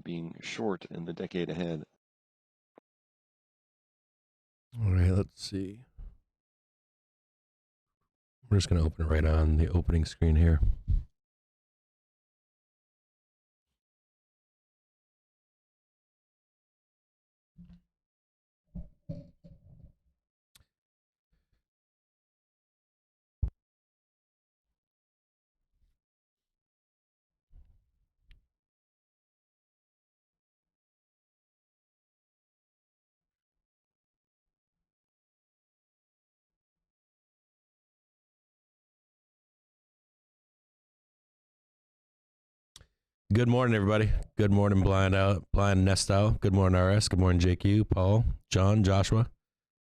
being short in the decade ahead. All right, let's see. We're just going to open it right on the opening screen here. Good morning, everybody. Good morning, Blind Nest Owl. Good morning, RS. Good morning, JQ, Paul, John, Joshua,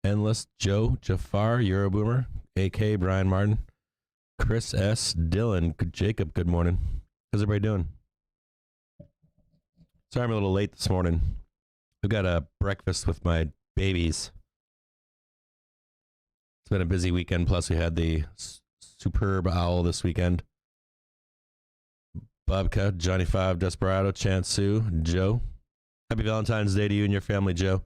Endless, Joe, Jafar, Euroboomer, AK, Brian Martin, Chris S, Dylan, Jacob. Good morning. How's everybody doing? Sorry, I'm a little late this morning. I've got a breakfast with my babies. It's been a busy weekend. Plus, we had the superb owl this weekend. Bobcat, Johnny Five, Desperado, Chance Sue, Joe. Happy Valentine's Day to you and your family, Joe.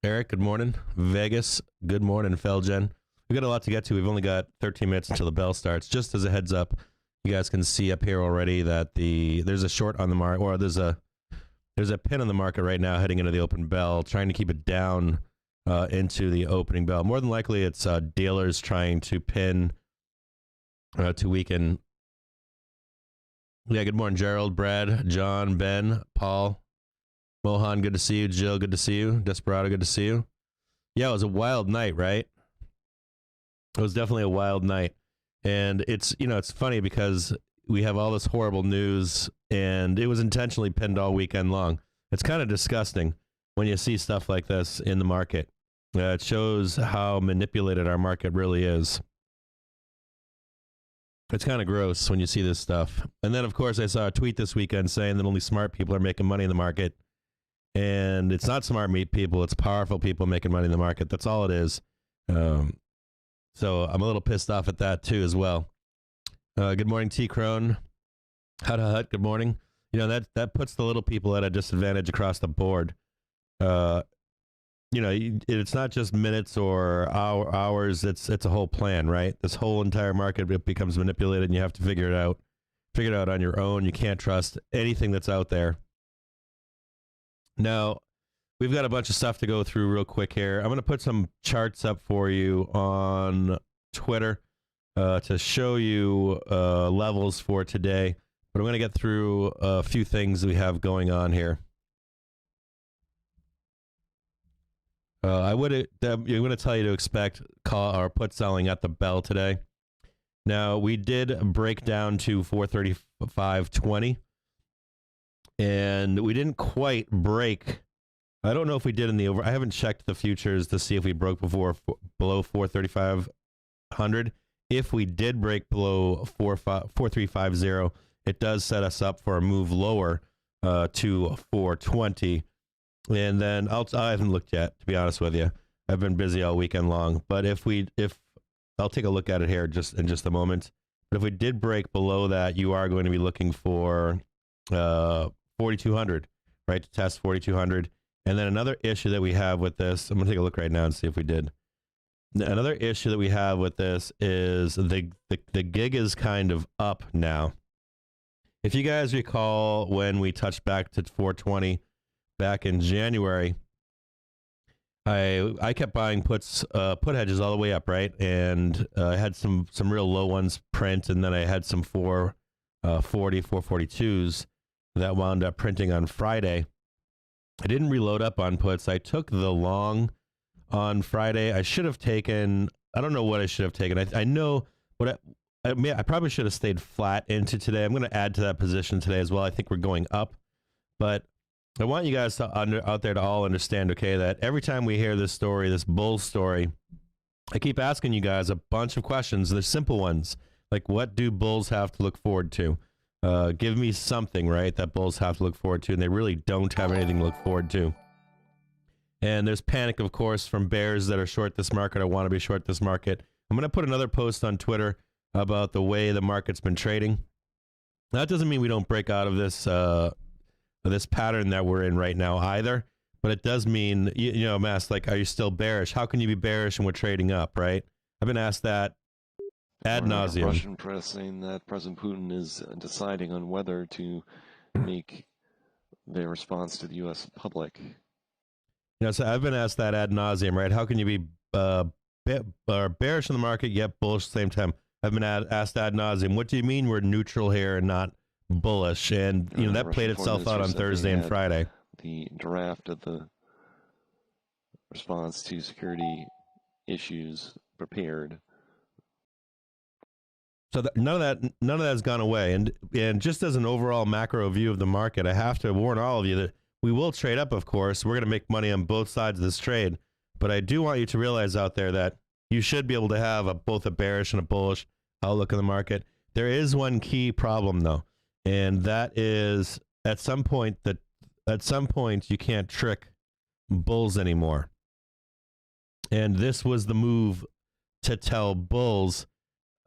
Eric, good morning. Vegas, good morning. Felgen. We got a lot to get to. We've only got 13 minutes until the bell starts. Just as a heads up, you guys can see up here already that there's a short on the market, or there's a pin on the market right now heading into the open bell, trying to keep it down into the opening bell. More than likely, it's dealers trying to pin to weaken. Yeah, good morning, Gerald, Brad, John, Ben, Paul, Mohan, good to see you. Jill, good to see you. Desperado, good to see you. Yeah, it was a wild night, right? It was definitely a wild night. And it's funny because we have all this horrible news and it was intentionally pinned all weekend long. It's kind of disgusting when you see stuff like this in the market. It shows how manipulated our market really is. It's kind of gross when you see this stuff. And then, of course, I saw a tweet this weekend saying that only smart people are making money in the market. And it's not smart people. It's powerful people making money in the market. That's all it is. So I'm a little pissed off at that, too, as well. Good morning, T. Crone. Hut. Good morning. That puts the little people at a disadvantage across the board. It's not just minutes or hours. It's a whole plan, right? This whole entire market becomes manipulated, and you have to figure it out on your own. You can't trust anything that's out there. Now, we've got a bunch of stuff to go through real quick here. I'm going to put some charts up for you on Twitter to show you levels for today. But I'm going to get through a few things we have going on here. I'm going to tell you to expect call or put selling at the bell today. Now, we did break down to 435.20, and we didn't quite break. I don't know if we did in the over. I haven't checked the futures to see if we broke below 435.00. If we did break below 4350, it does set us up for a move lower to 420. And then I haven't looked yet, to be honest with you. I've been busy all weekend long. But if I'll take a look at it here in just a moment. But if we did break below that, you are going to be looking for 4,200, right? To test 4,200. And then another issue that we have with this, I'm going to take a look right now and see if we did. Another issue that we have with this is the gig is kind of up now. If you guys recall when we touched back to 420 back in January, I kept buying put hedges all the way up, right? And I had some real low ones print, and then I had some 442s that wound up printing on Friday. I didn't reload up on puts. I took the long on Friday. I should have taken, I don't know what I should have taken. I know what I probably should have stayed flat into today. I'm going to add to that position today as well. I think we're going up, but I want you guys out there to all understand, okay, that every time we hear this story, this bull story, I keep asking you guys a bunch of questions. They're simple ones, like what do bulls have to look forward to? Give me something, right, that bulls have to look forward to, and they really don't have anything to look forward to. And there's panic, of course, from bears that are short this market or want to be short this market. I'm going to put another post on Twitter about the way the market's been trading. That doesn't mean we don't break out of this this pattern that we're in right now either. But it does mean, I'm asked, like, are you still bearish? How can you be bearish when we're trading up, right? I've been asked that ad nauseum. Russian press saying that President Putin is deciding on whether to make their response to the U.S. public. So I've been asked that ad nauseum, right? How can you be bearish in the market yet bullish at the same time? I've been asked ad nauseum. What do you mean we're neutral here and not bullish? And that played itself out on Thursday and Friday. The draft of the response to security issues prepared. So none of that has gone away. And just as an overall macro view of the market, I have to warn all of you that we will trade up, of course. We're going to make money on both sides of this trade. But I do want you to realize out there that you should be able to have both a bearish and a bullish outlook in the market. There is one key problem, though, and that is at some point you can't trick bulls anymore. And this was the move to tell bulls,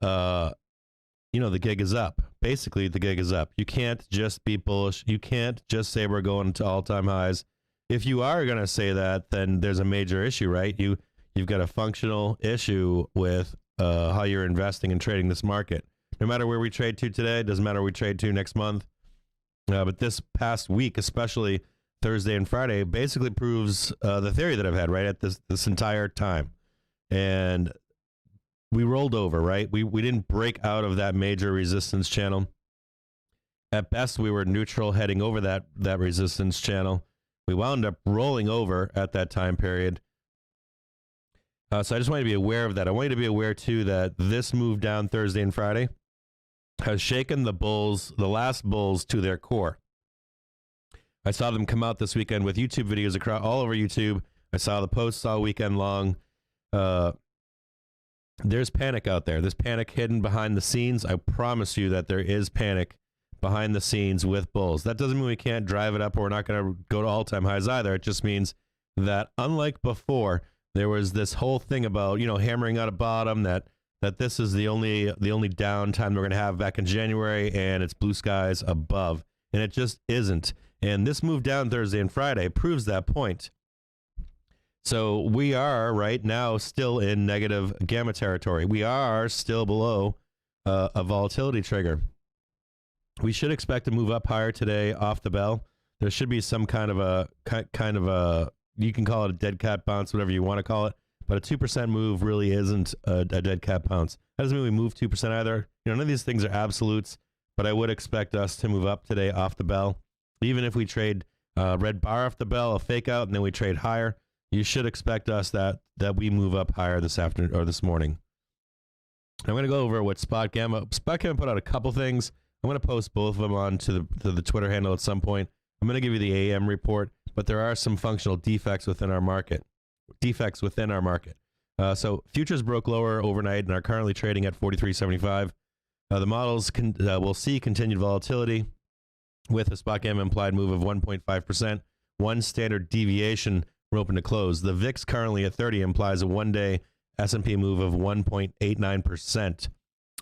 the gig is up. Basically, the gig is up. You can't just be bullish. You can't just say we're going to all-time highs. If you are going to say that, then there's a major issue, right? You've got a functional issue with how you're investing and trading this market. No matter where we trade to today, doesn't matter where we trade to next month. But this past week, especially Thursday and Friday, basically proves the theory that I've had, right, at this entire time. And we rolled over, right? We didn't break out of that major resistance channel. At best, we were neutral heading over that resistance channel. We wound up rolling over at that time period. So I just want you to be aware of that. I want you to be aware, too, that this move down Thursday and Friday has shaken the last bulls to their core. I saw them come out this weekend with YouTube videos across all over YouTube. I saw the posts all weekend long. There's panic out there. There's panic hidden behind the scenes. I promise you that there is panic behind the scenes with bulls. That doesn't mean we can't drive it up or we're not going to go to all-time highs either. It just means that unlike before, there was this whole thing about, hammering out a bottom, that this is the only downtime we're going to have back in January, and it's blue skies above. And it just isn't. And this move down Thursday and Friday proves that point. So we are right now still in negative gamma territory. We are still below a volatility trigger. We should expect to move up higher today off the bell. There should be some kind of a you can call it a dead cat bounce, whatever you want to call it, but a 2% move really isn't a dead cat bounce. That doesn't mean we move 2% either. None of these things are absolutes, but I would expect us to move up today off the bell. Even if we trade red bar off the bell, a fake out, and then we trade higher, you should expect us that we move up higher this afternoon or this morning. I'm going to go over what Spot Gamma put out a couple things. I'm going to post both of them on to the Twitter handle at some point. I'm going to give you the AM report, but there are some functional defects within our market. So futures broke lower overnight and are currently trading at 43.75. The models will see continued volatility with a spot gamma implied move of 1.5%. One standard deviation from open to close. The VIX currently at 30 implies a one-day S&P move of 1.89%.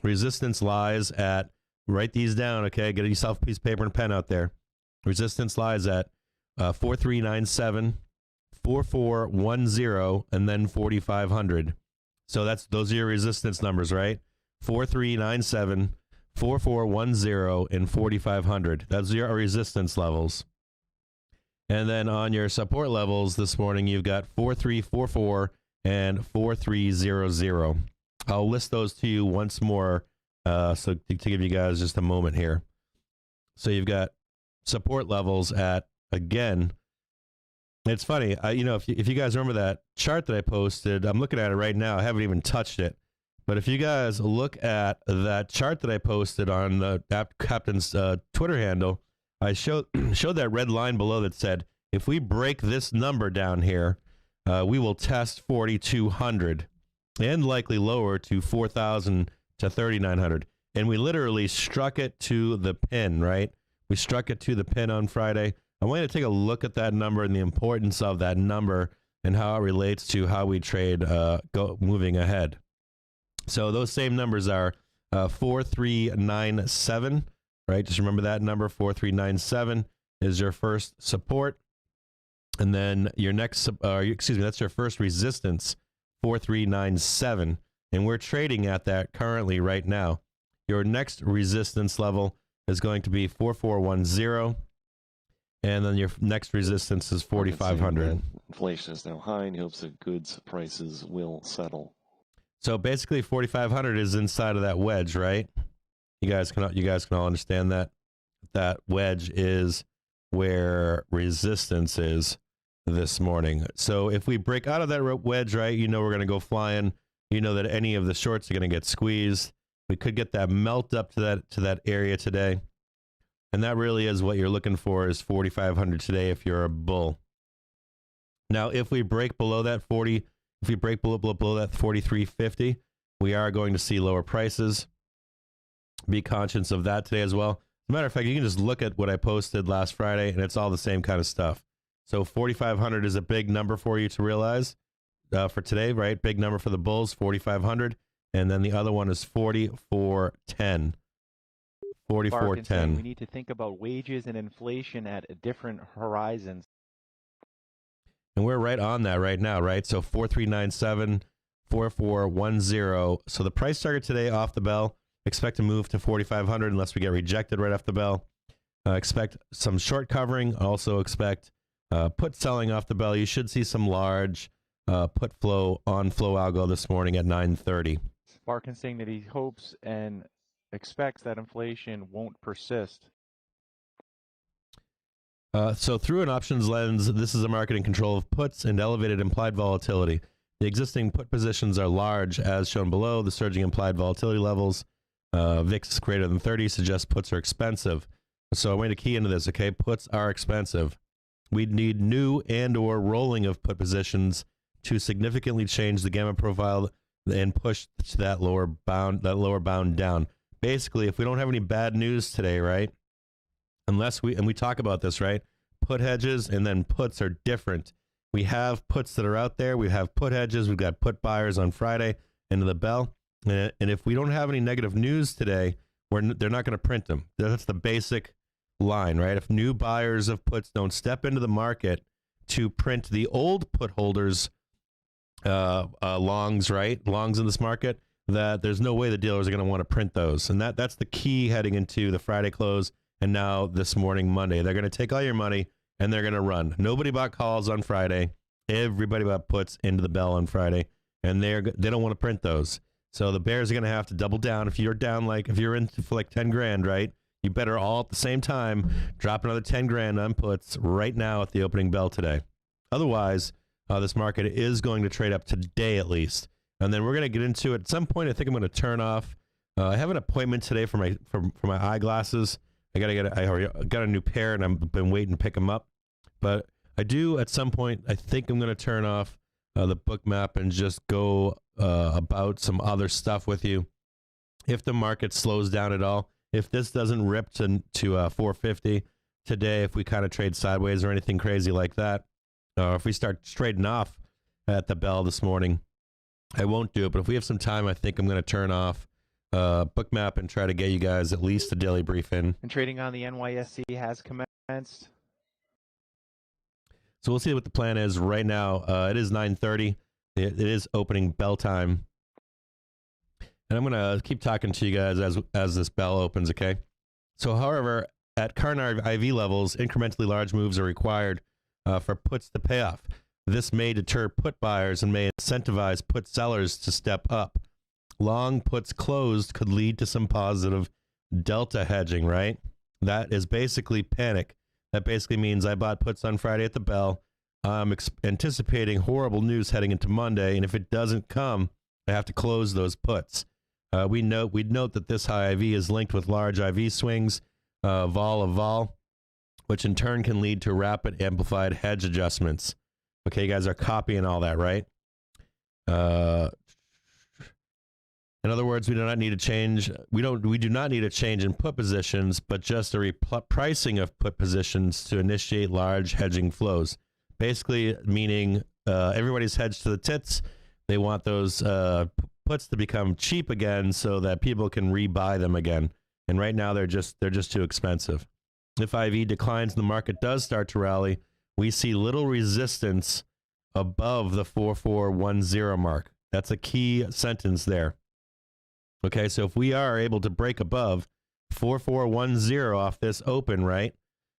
Resistance lies at, write these down, okay? Get yourself a piece of paper and pen out there. Resistance lies at 4397, 4410, and then 4500. So those are your resistance numbers, right? 4397, 4410, and 4500. That's your resistance levels. And then on your support levels this morning, you've got 4344 and 4300. I'll list those to you once more, so to give you guys just a moment here. So you've got support levels at, again, it's funny, if you guys remember that chart that I posted, I'm looking at it right now. I haven't even touched it. But if you guys look at that chart that I posted on the Captain's Twitter handle, I showed that red line below that said, if we break this number down here, we will test 4,200 and likely lower to 4,000 to 3,900. And we literally struck it to the pin, right? We struck it to the pin on Friday. I want you to take a look at that number and the importance of that number and how it relates to how we trade moving ahead. So those same numbers are 4397, right? Just remember that number, 4397, is your first support. And then your next, that's your first resistance, 4397. And we're trading at that currently right now. Your next resistance level is going to be 4410. And then your next resistance is 4500. Inflation is now high, and he hopes that goods prices will settle. So basically 4500 is inside of that wedge, right? You guys can all understand that. That wedge is where resistance is this morning. So if we break out of that wedge, right, you know we're going to go flying. You know that any of the shorts are going to get squeezed. We could get that melt up to that area today. And that really is what you're looking for, is 4,500 today if you're a bull. Now, if we break below that 40, if we break below that 43.50, we are going to see lower prices. Be conscious of that today as well. As a matter of fact, you can just look at what I posted last Friday, and it's all the same kind of stuff. So 4,500 is a big number for you to realize for today, right? Big number for the bulls, 4,500. And then the other one is 44.10. 44.10. We need to think about wages and inflation at different horizons. And we're right on that right now, right? So 4397, 4410. So the price target today off the bell, expect to move to 4,500 unless we get rejected right off the bell. Expect some short covering. Also expect put selling off the bell. You should see some large put flow on flow algo this morning at 9:30. Barkin saying that he hopes and expects that inflation won't persist. So through an options lens, this is a market in control of puts and elevated implied volatility. The existing put positions are large, as shown below. The surging implied volatility levels, VIX greater than 30, suggests puts are expensive. So I'm going to key into this, okay? Puts are expensive. We need new and or rolling of put positions to significantly change the gamma profile and push to that lower bound down. Basically, if we don't have any bad news today, right? Unless we talk about this, right? Put hedges and then puts are different. We have puts that are out there. We have put hedges. We've got put buyers on Friday into the bell. And if we don't have any negative news today, they're not going to print them. That's the basic line, right? If new buyers of puts don't step into the market to print the old put holders longs, right? Longs in this market, that there's no way the dealers are going to want to print those. And that's the key heading into the Friday close. And now this morning, Monday, they're going to take all your money and they're going to run. Nobody bought calls on Friday. Everybody bought puts into the bell on Friday, and they don't want to print those. So the bears are going to have to double down. If you're down, if you're into for like 10 grand, right? You better all at the same time drop another 10 grand on puts right now at the opening bell today. Otherwise, this market is going to trade up today at least. And then we're going to get into it at some point. I think I'm going to turn off. I have an appointment today for my eyeglasses. I already got a new pair, and I've been waiting to pick them up. But I do at some point. I think I'm going to turn off the book map and just go about some other stuff with you. If the market slows down at all, if this doesn't rip to 450 today, if we kind of trade sideways or anything crazy like that, or if we start trading off at the bell this morning, I won't do it. But if we have some time, I think I'm going to turn off book map and try to get you guys at least a daily brief in. And trading on the NYSE has commenced. So we'll see what the plan is right now. It is 9:30. It is opening bell time. And I'm going to keep talking to you guys as this bell opens, okay? So, however, at current IV levels, incrementally large moves are required for puts to pay off. This may deter put buyers and may incentivize put sellers to step up. Long puts closed could lead to some positive delta hedging, right? That is basically panic. That basically means I bought puts on Friday at the bell. I'm anticipating horrible news heading into Monday, and if it doesn't come, I have to close those puts. We'd note that this high IV is linked with large IV swings, vol of vol, which in turn can lead to rapid amplified hedge adjustments. Okay, you guys are copying all that, right? In other words, we do not need a change. We do not need a change in put positions, but just a repricing of put positions to initiate large hedging flows. Basically, meaning everybody's hedged to the tits. They want those puts to become cheap again, so that people can rebuy them again. And right now, they're just too expensive. If IV declines and the market does start to rally, we see little resistance above the 4410 mark. That's a key sentence there. Okay, so if we are able to break above 4410 off this open, right,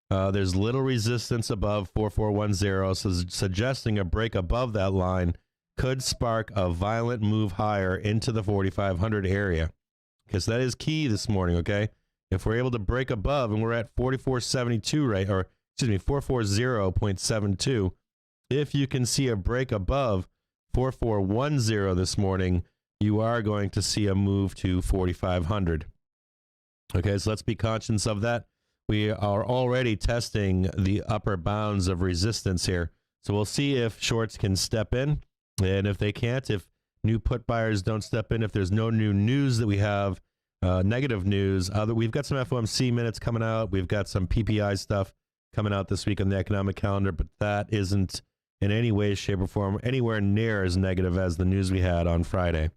there's little resistance above 4410, so suggesting a break above that line could spark a violent move higher into the 4500 area, because that is key this morning, okay? If we're able to break above, and we're at 4472, right, or excuse me, 440.72, if you can see a break above 4410 this morning, you are going to see a move to 4500. Okay, so let's be conscious of that. We are already testing the upper bounds of resistance here. So we'll see if shorts can step in, and if they can't, if new put buyers don't step in, if there's no new news that we have, negative news. We've got some FOMC minutes coming out. We've got some PPI stuff coming out this week on the economic calendar, but that isn't in any way, shape, or form anywhere near as negative as the news we had on Friday.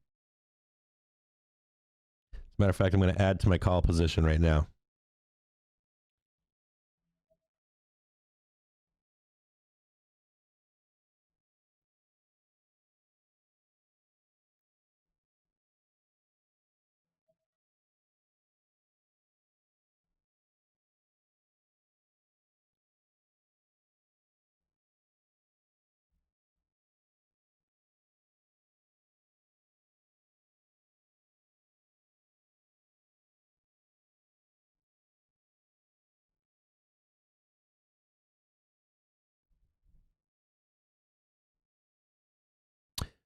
As a matter of fact, I'm going to add to my call position right now.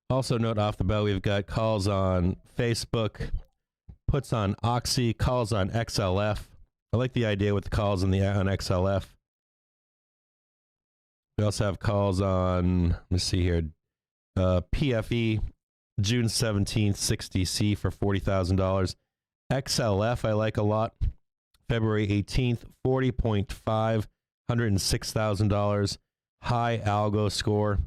Also note off the bat, we've got calls on Facebook, puts on Oxy, calls on XLF. I like the idea with the calls on XLF. We also have calls on, let me see here, PFE, June 17th, 60C for $40,000. XLF I like a lot. February 18th, 40.5, $106,000. High algo score.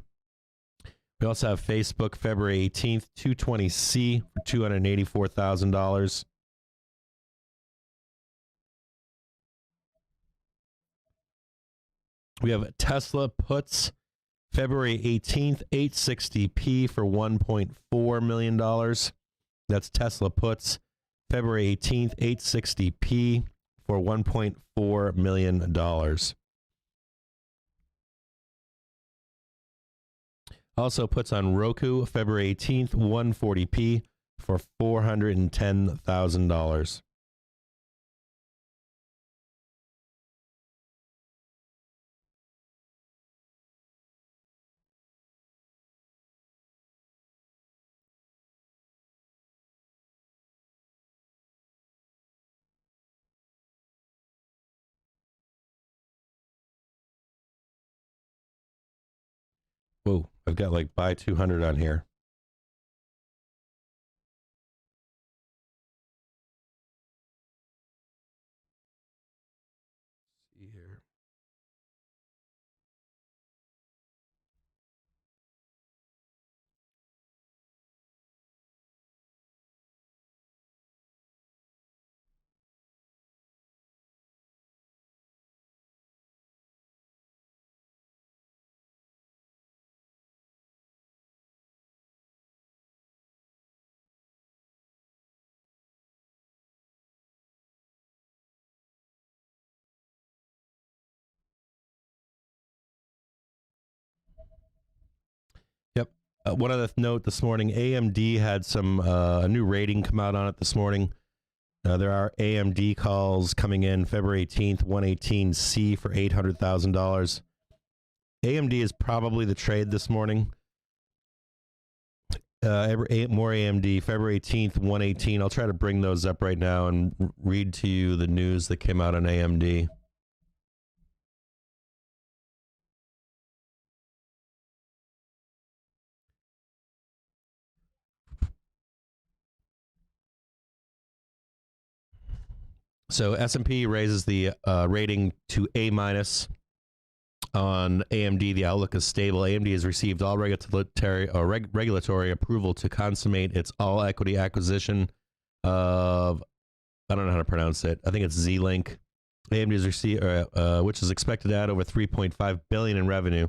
We also have Facebook, February 18th, 220C for $284,000. We have Tesla puts, February 18th, 860P for $1.4 million. That's Tesla puts, February 18th, 860P for $1.4 million. Also puts on Roku, February 18th, 140p for $410,000. Whoa, I've got like buy 200 on here. See here. Yep. One other note this morning, AMD had some a new rating come out on it this morning. There are AMD calls coming in February 18th, 118C for $800,000. AMD is probably the trade this morning. More AMD, February 18th, 118. I'll try to bring those up right now and read to you the news that came out on AMD. So S&P raises the rating to A- on AMD. The outlook is stable. AMD has received all regulatory approval to consummate its all-equity acquisition of, I don't know how to pronounce it. I think it's Z-Link. AMD's which is expected to add over $3.5 billion in revenue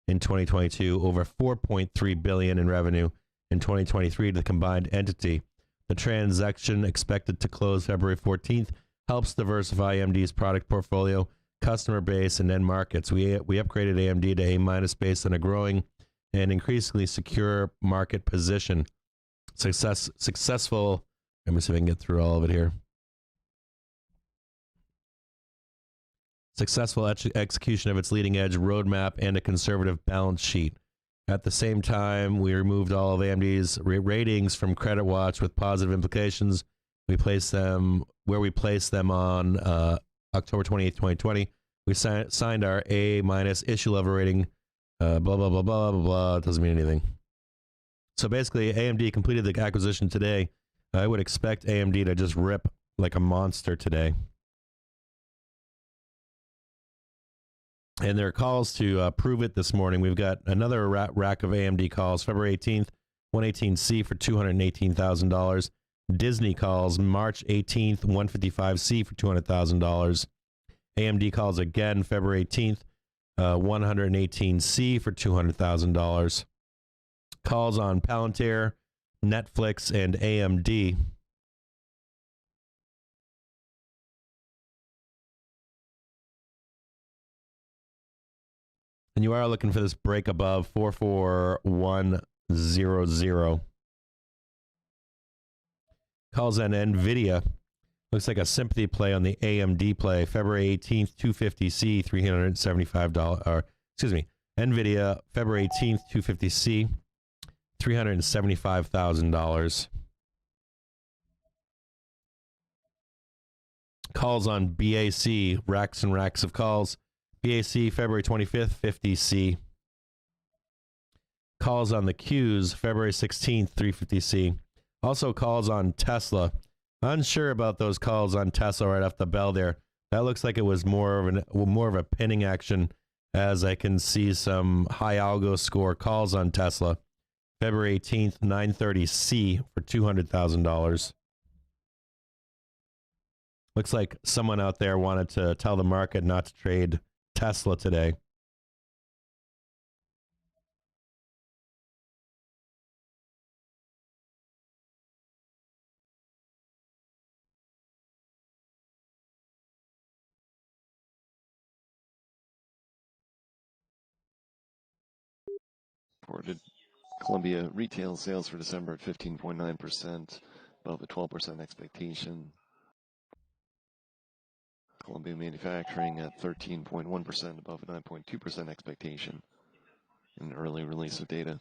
in 2022, over $4.3 billion in revenue in 2023 to the combined entity. The transaction, expected to close February 14th, helps diversify AMD's product portfolio, customer base, and end markets. We upgraded AMD to A- based on a growing and increasingly secure market position. Successful. Let me see if I can get through all of it here. Successful execution of its leading-edge roadmap and a conservative balance sheet. At the same time, we removed all of AMD's ratings from CreditWatch with positive implications. We placed them where we placed them on October 28th, 2020. We signed our A- issue level rating. Blah, blah, blah, blah, blah, blah. It doesn't mean anything. So basically, AMD completed the acquisition today. I would expect AMD to just rip like a monster today. And there are calls to prove it this morning. We've got another rack of AMD calls. February 18th, 118C for $218,000. Disney calls March 18th, 155C for $200,000. AMD calls again February 18th, 118C for $200,000. Calls on Palantir, Netflix, and AMD. And you are looking for this break above 44100. Calls on NVIDIA. Looks like a sympathy play on the AMD play. February 18th, 250C, $375. Or, excuse me, NVIDIA, February 18th, 250C, $375,000. Calls on BAC, racks and racks of calls. BAC, February 25th, 50C. Calls on the Qs, February 16th, 350C. Also calls on Tesla. Unsure about those calls on Tesla right off the bell there. That looks like it was more of a pinning action, as I can see some high algo score calls on Tesla. February 18th, 930C for $200,000. Looks like someone out there wanted to tell the market not to trade Tesla today. Reported Columbia retail sales for December at 15.9%, above a 12% expectation. Columbia Manufacturing at 13.1%, above a 9.2% expectation in an early release of data.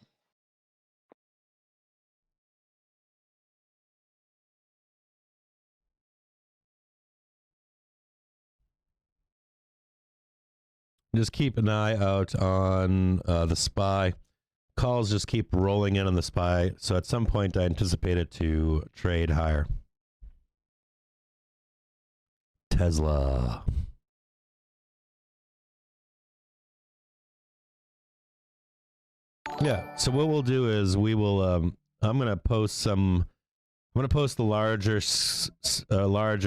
Just keep an eye out on the SPY. Calls just keep rolling in on the SPY. So at some point, I anticipate it to trade higher. Tesla. Yeah. So what we'll do is we will. I'm gonna post some. I'm gonna post the larger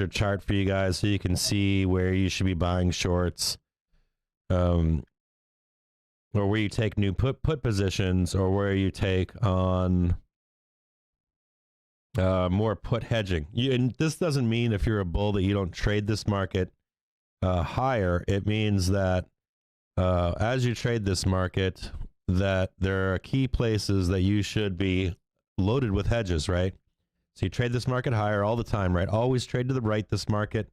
chart for you guys, so you can see where you should be buying shorts, or where you take new put positions, or where you take on more put hedging. And this doesn't mean if you're a bull that you don't trade this market higher. It means that as you trade this market, that there are key places that you should be loaded with hedges, right? So you trade this market higher all the time, right? Always trade to the right this market,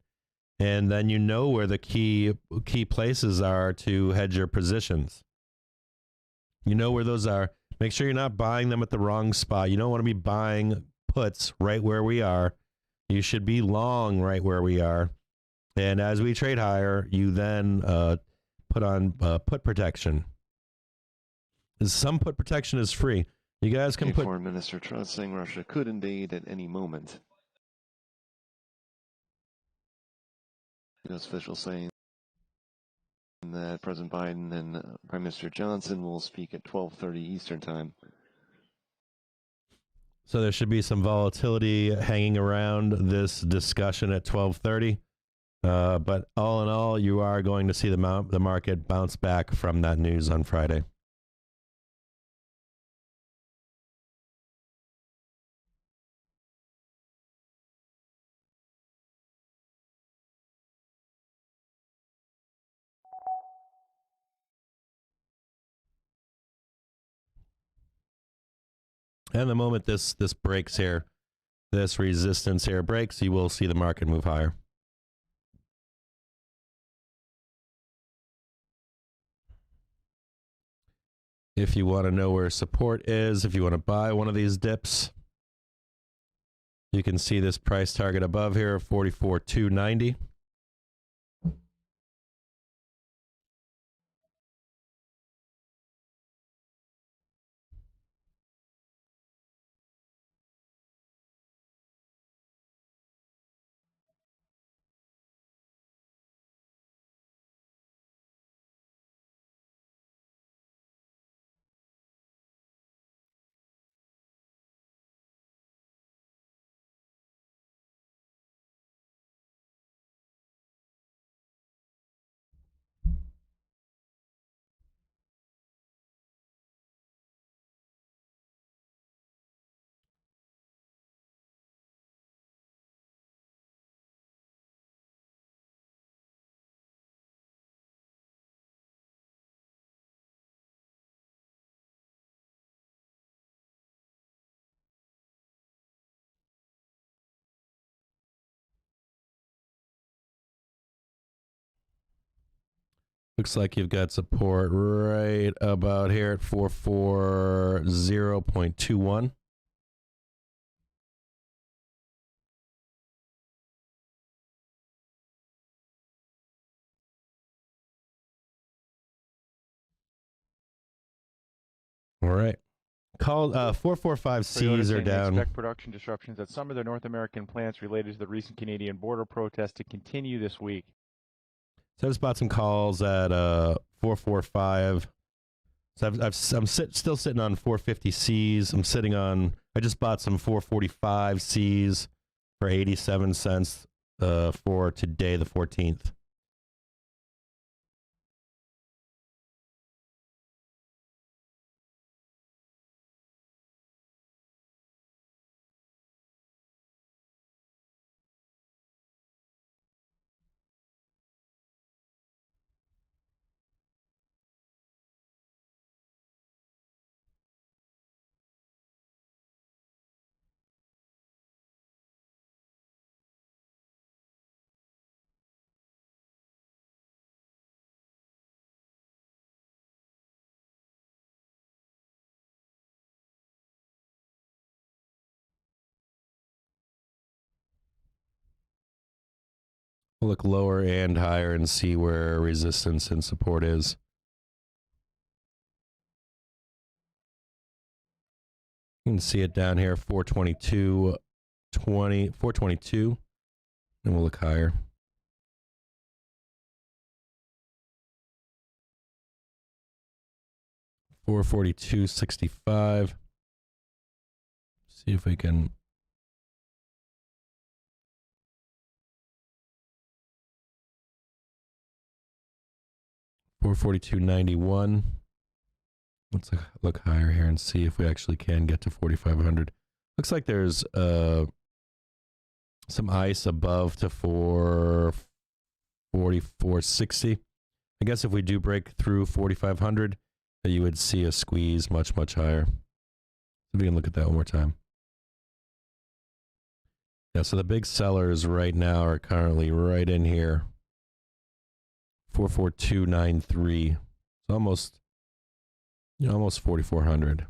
and then you know where the key places are to hedge your positions. You know where those are. Make sure you're not buying them at the wrong spot. You don't want to be buying puts right where we are. You should be long right where we are. And as we trade higher, you then put on put protection. Some put protection is free. You guys can put. Foreign Minister Truss saying Russia could invade at any moment. U.S. officials saying that President Biden and Prime Minister Johnson will speak at 12:30 Eastern Time. So there should be some volatility hanging around this discussion at 12:30. But all in all, you are going to see the market bounce back from that news on Friday. And the moment this breaks here, this resistance here breaks, you will see the market move higher. If you want to know where support is, if you want to buy one of these dips, you can see this price target above here, 44,290. Looks like you've got support right about here at 440.21. All right. Called 445Cs are down. Expect production disruptions at some of their North American plants related to the recent Canadian border protests to continue this week. So I just bought some calls at 445. So I'm still sitting on 450Cs. I just bought some 445Cs for 87 cents for today, the 14th. We'll look lower and higher and see where resistance and support is. You can see it down here, 422.20, 422, and we'll look higher. $442.65. See if we can. $442.91. Let's look higher here and see if we actually can get to 4,500. Looks like there's some ice above to 444.60. I guess if we do break through 4,500, you would see a squeeze much, much higher. If we can look at that one more time. Yeah, so the big sellers right now are currently right in here. 442.93. It's almost 4,400.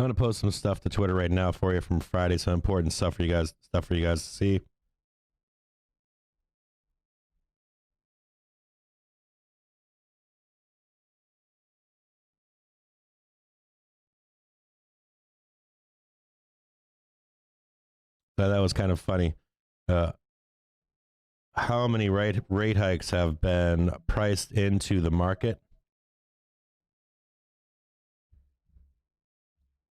I'm gonna post some stuff to Twitter right now for you from Friday. Some important stuff for you guys. To see. So that was kind of funny. How many rate hikes have been priced into the market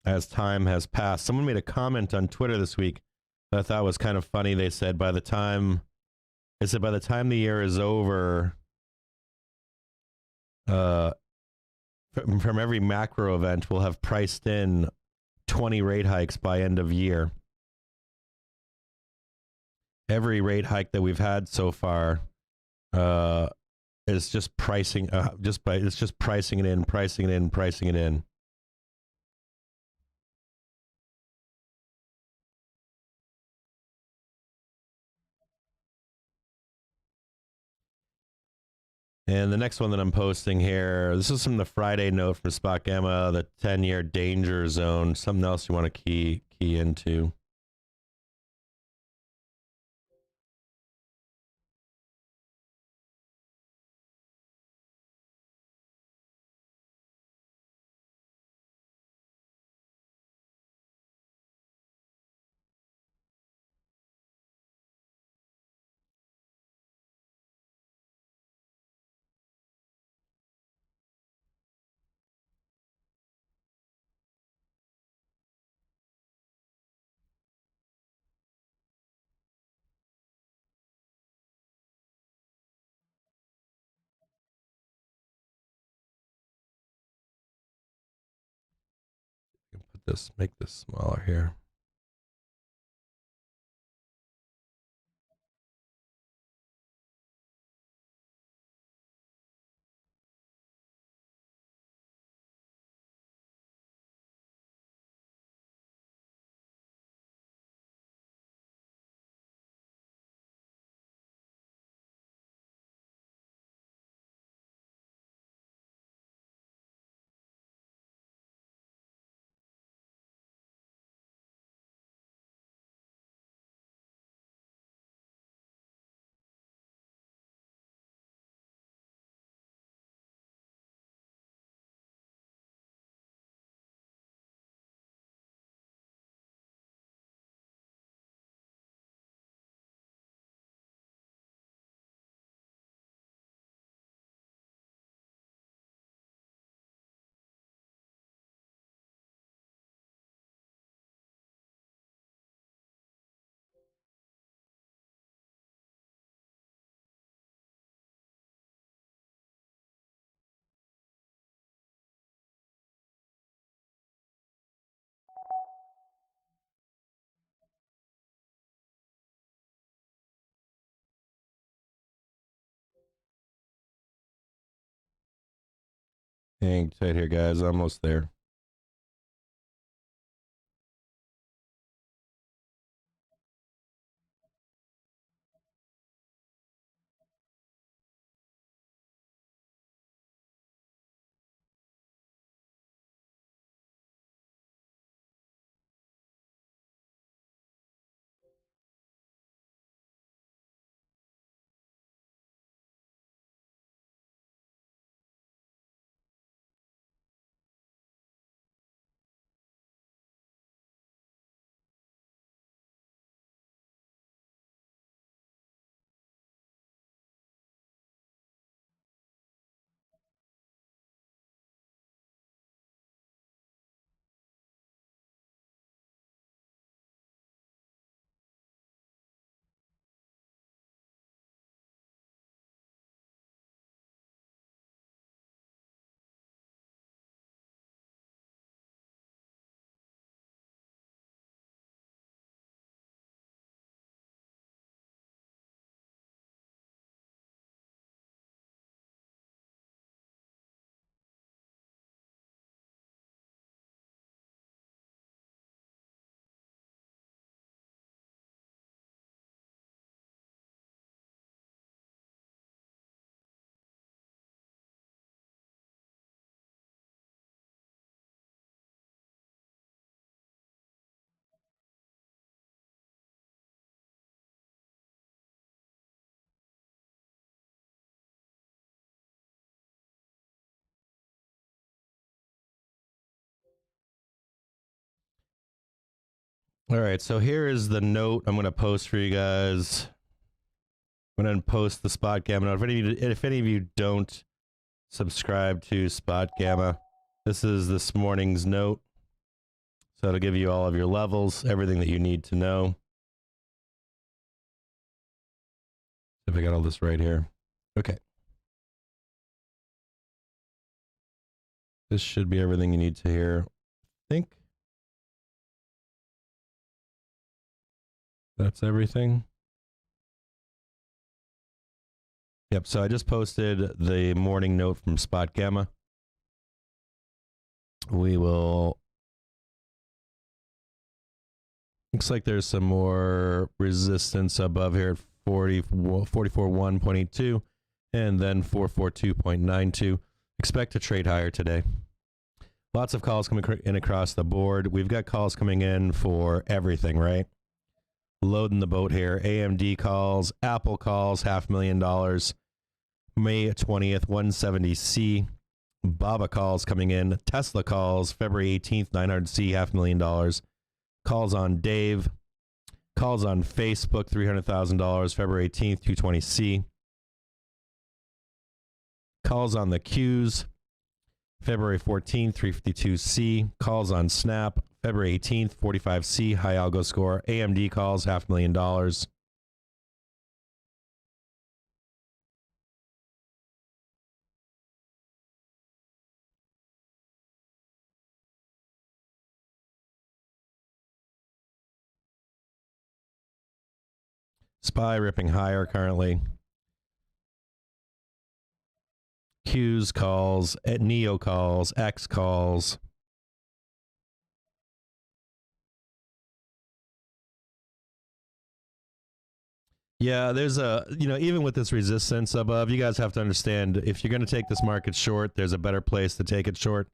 as time has passed? Someone made a comment on Twitter this week that I thought was kind of funny. They said by the time the year is over, from every macro event, we'll have priced in 20 rate hikes by end of year. Every rate hike that we've had so far is just pricing, it's just pricing it in. And the next one that I'm posting here, this is from the Friday note from Spot Gamma, the 10-year danger zone. Something else you want to key into. Make this smaller here. Hang tight here, guys. Almost there. All right, so here is the note I'm going to post for you guys. I'm going to post the Spot Gamma note. If any of you don't subscribe to Spot Gamma, this is this morning's note. So it'll give you all of your levels, everything that you need to know. If I got all this right here. Okay. This should be everything you need to hear. I think that's everything. Yep, so I just posted the morning note from Spot Gamma. We will... Looks like there's some more resistance above here at 44.1.82 and then 442.92. Expect to trade higher today. Lots of calls coming in across the board. We've got calls coming in for everything, right? Loading the boat here. AMD calls, Apple calls, $500,000. May 20th, 170C. Baba calls coming in. Tesla calls, February 18th, 900C, $500,000. Calls on Dave. Calls on Facebook, $300,000, February 18th, 220C. Calls on the Qs, February 14th, 352C. Calls on Snap, February 18th, 45C, high algo score. AMD calls, $500,000. SPY ripping higher currently. Qs calls, Neo calls, X calls. Yeah, there's a, even with this resistance above, you guys have to understand, if you're going to take this market short, there's a better place to take it short.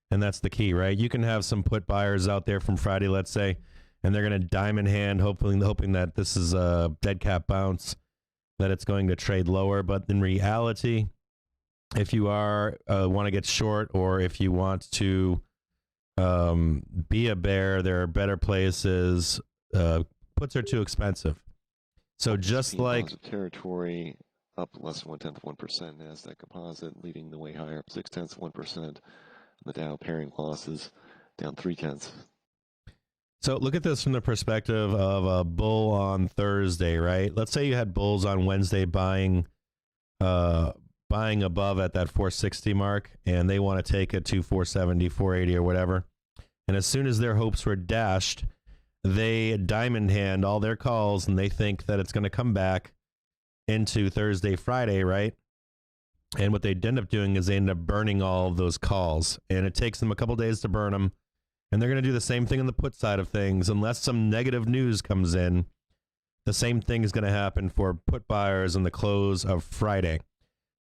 And that's the key, right? You can have some put buyers out there from Friday, let's say, and they're going to diamond hand, hoping that this is a dead cat bounce, that it's going to trade lower. But in reality, if you want to get short, or if you want to be a bear, there are better places. Puts are too expensive. So just like territory up less than 1/10 of 1%, Nasdaq Composite leading the way higher, up 0.6 of 1%. The Dow pairing losses down 0.3. So look at this from the perspective of a bull on Thursday, right? Let's say you had bulls on Wednesday buying above at that 460 mark, and they want to take it to 470, 480 or whatever. And as soon as their hopes were dashed, they diamond hand all their calls, and they think that it's going to come back into Thursday, Friday, right? And what they end up doing is they end up burning all of those calls, and it takes them a couple days to burn them. And they're going to do the same thing on the put side of things. Unless some negative news comes in, the same thing is going to happen for put buyers on the close of Friday.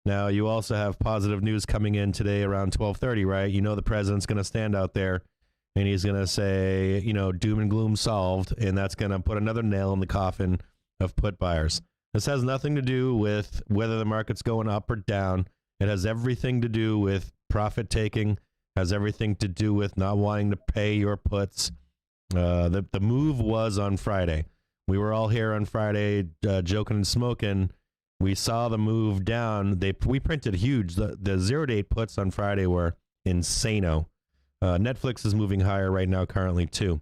Now, you also have positive news coming in today around 12:30, right? You know the president's going to stand out there, and he's going to say, doom and gloom solved, and that's going to put another nail in the coffin of put buyers. This has nothing to do with whether the market's going up or down. It has everything to do with profit taking, has everything to do with not wanting to pay your puts. The move was on Friday. We were all here on Friday joking and smoking. We saw the move down. We printed huge. The 0-to-8 puts on Friday were insano. Netflix is moving higher right now currently too.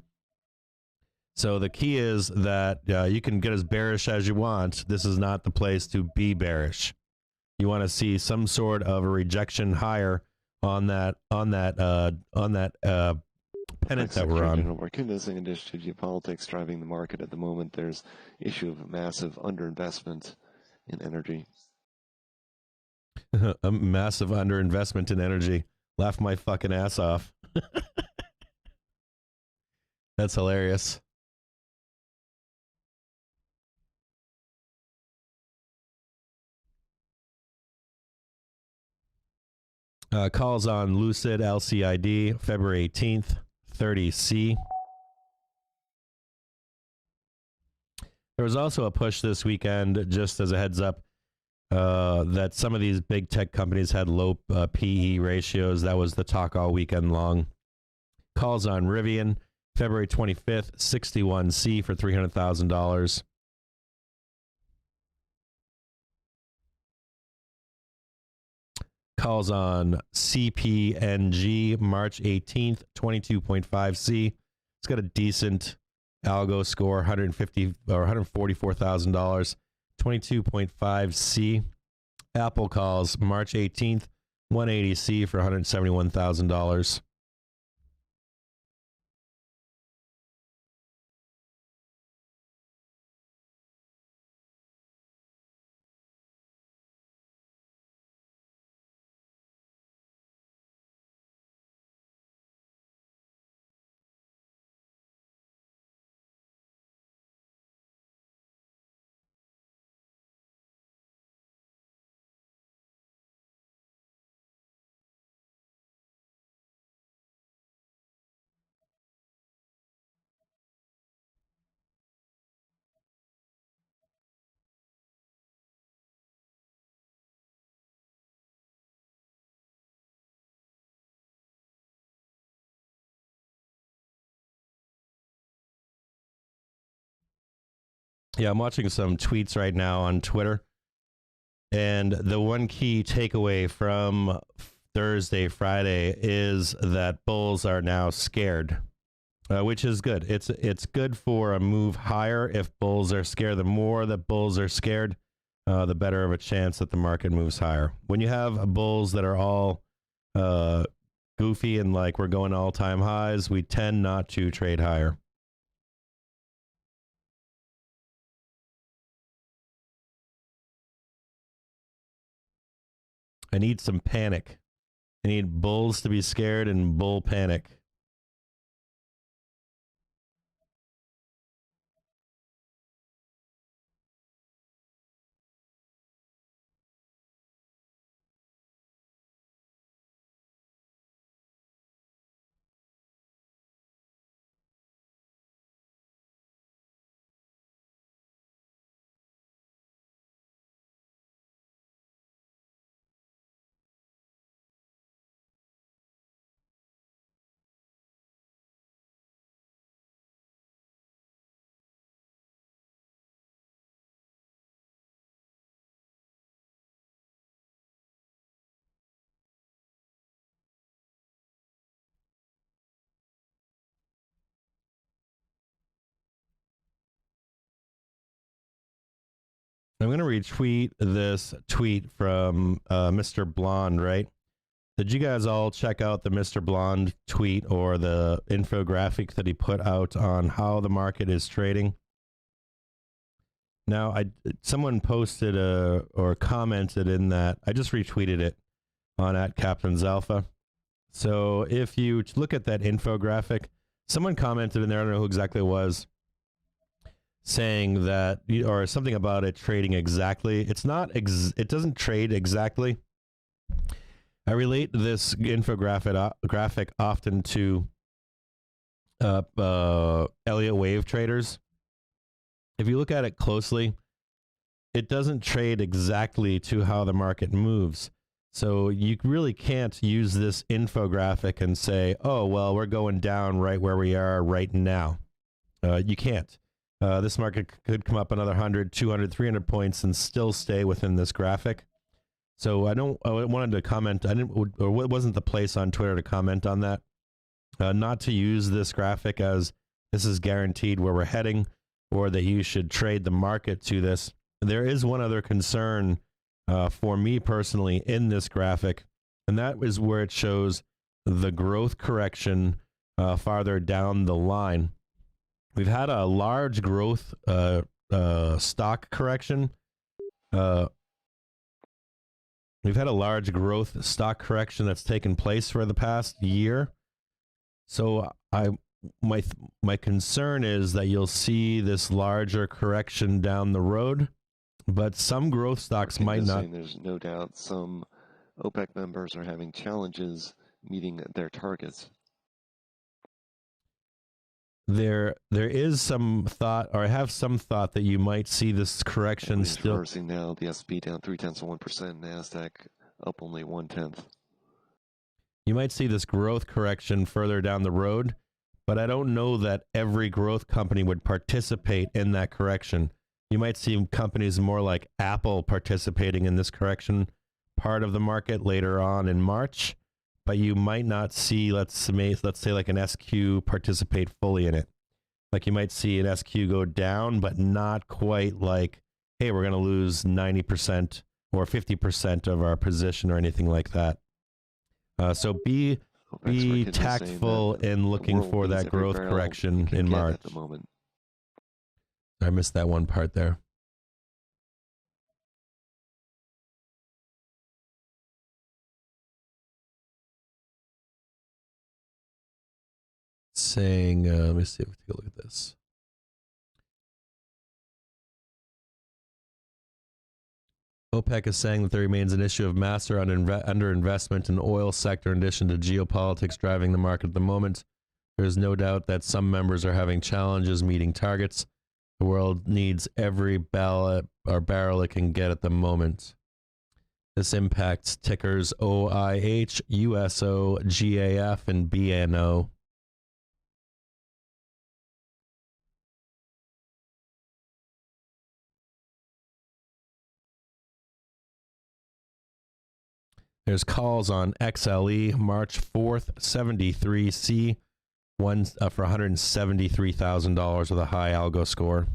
So the key is that you can get as bearish as you want. This is not the place to be bearish. You want to see some sort of a rejection higher on that pennant that we're on. Markets and geopolitics driving the market at the moment. There's issue of massive underinvestment in energy. A massive underinvestment in energy. Laugh my fucking ass off. That's hilarious. Calls on Lucid LCID, February 18th, 30C. There was also a push this weekend, just as a heads up, that some of these big tech companies had low PE ratios. That was the talk all weekend long. Calls on Rivian, February 25th, 61C for $300,000. Calls on CPNG March 18th, 22.5C. It's got a decent algo score, $150 or $144,000, 22.5C. Apple calls March 18th, 180C for $171,000. Yeah, I'm watching some tweets right now on Twitter. And the one key takeaway from Thursday, Friday is that bulls are now scared, which is good. It's good for a move higher if bulls are scared. The more that bulls are scared, the better of a chance that the market moves higher. When you have bulls that are all goofy and like we're going all-time highs, we tend not to trade higher. I need some panic. I need bulls to be scared and bull panic. I'm going to retweet this tweet from Mr. Blonde, right? Did you guys all check out the Mr. Blonde tweet or the infographic that he put out on how the market is trading? Now, someone posted or commented in that. I just retweeted it on @CaptainsAlpha. So if you look at that infographic, someone commented in there, I don't know who exactly it was, saying that, or something about it trading exactly. It's not, it doesn't trade exactly. I relate this graphic often to Elliott wave traders. If you look at it closely, it doesn't trade exactly to how the market moves. So you really can't use this infographic and say, oh, well, we're going down right where we are right now. You can't. This market could come up another 100, 200, 300 points and still stay within this graphic. So I wanted to comment. It wasn't the place on Twitter to comment on that. Not to use this graphic as this is guaranteed where we're heading, or that you should trade the market to this. There is one other concern for me personally in this graphic, and that is where it shows the growth correction farther down the line. We've had a large growth stock correction. We've had a large growth stock correction that's taken place for the past year. So my concern is that you'll see this larger correction down the road, but some growth stocks might not. There's no doubt some OPEC members are having challenges meeting their targets. There is some thought, or I have some thought, that you might see this correction still. Reversing now, the S&P down 0.3%, NASDAQ up only 0.1. You might see this growth correction further down the road, but I don't know that every growth company would participate in that correction. You might see companies more like Apple participating in this correction part of the market later on in March, but you might not see, let's say like an SQ participate fully in it. Like you might see an SQ go down, but not quite like, hey, we're going to lose 90% or 50% of our position or anything like that. So be tactful in looking for that growth correction in March. At the moment. I missed that one part there. Saying, let me see if we take a look at this. OPEC is saying that there remains an issue of massive underinvestment in the oil sector in addition to geopolitics driving the market at the moment. There is no doubt that some members are having challenges meeting targets. The world needs every barrel it can get at the moment. This impacts tickers OIH, USO, GAF, and BNO. There's calls on XLE March 4th, 73C, one for $173,000 with a high algo score.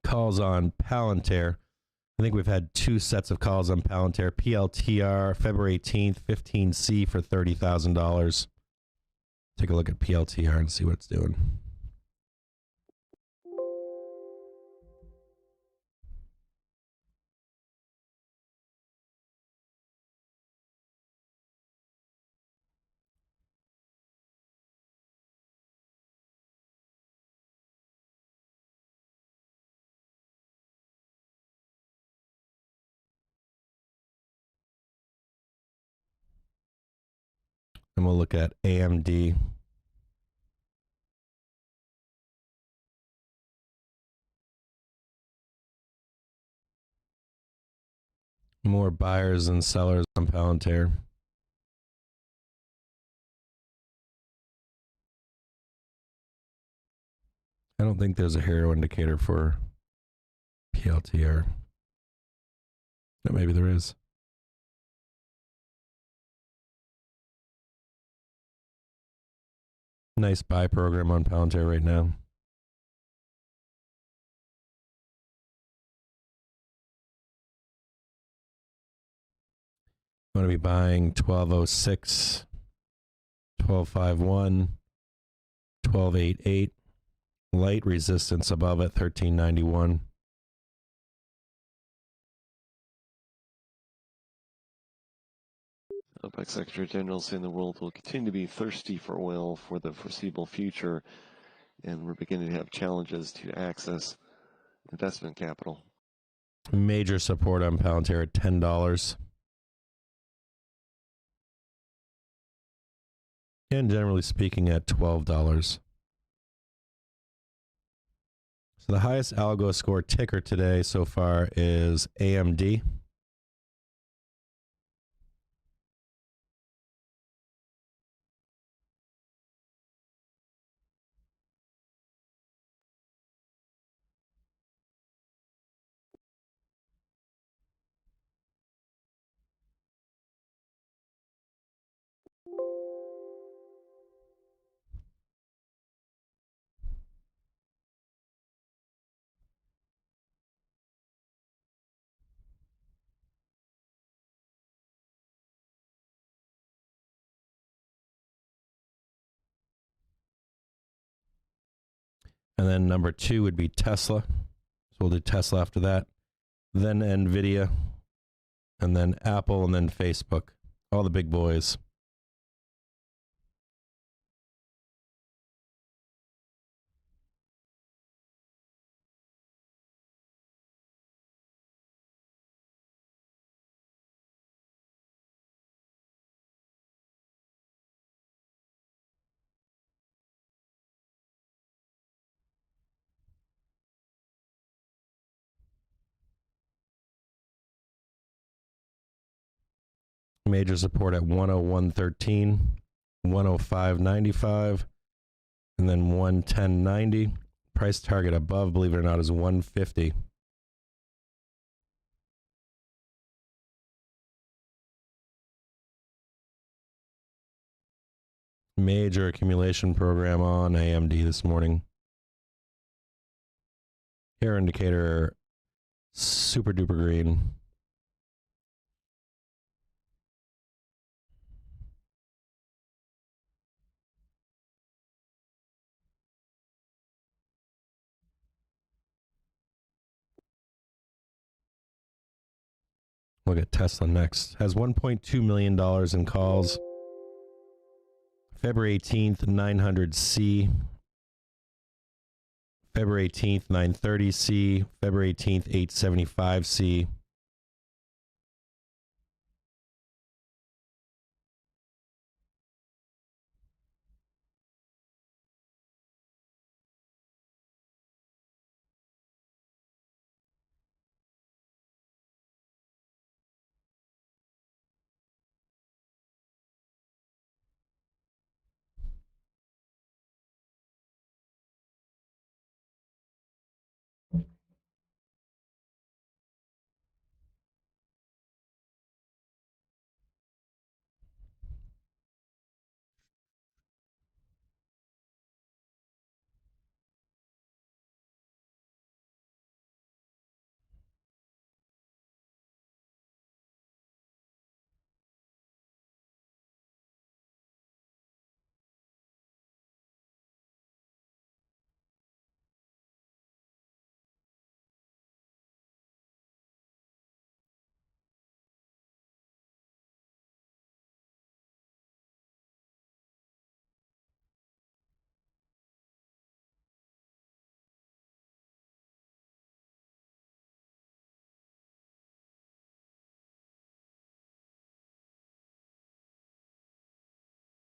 Calls on Palantir. I think we've had two sets of calls on Palantir. PLTR, February 18th, 15C for $30,000. Take a look at PLTR and see what it's doing. And we'll look at AMD. More buyers and sellers on Palantir. I don't think there's a hero indicator for PLTR. But maybe there is. Nice buy program on Palantir right now. I'm going to be buying 1206, 1251, 1288. Light resistance above at 1391. OPEC Secretary General saying the world will continue to be thirsty for oil for the foreseeable future, and we're beginning to have challenges to access investment capital. Major support on Palantir at $10. And generally speaking at $12. So the highest algo score ticker today so far is AMD. And then number 2 would be Tesla. So we'll do Tesla after that. Then NVIDIA. And then Apple and then Facebook. All the big boys. Major support at 101.13, 105.95, and then 110.90. Price target above, believe it or not, is 150. Major accumulation program on AMD this morning. Hair indicator super duper green. Look at Tesla next. Has $1.2 million in calls. February 18th, 900C. February 18th, 930C. February 18th, 875C.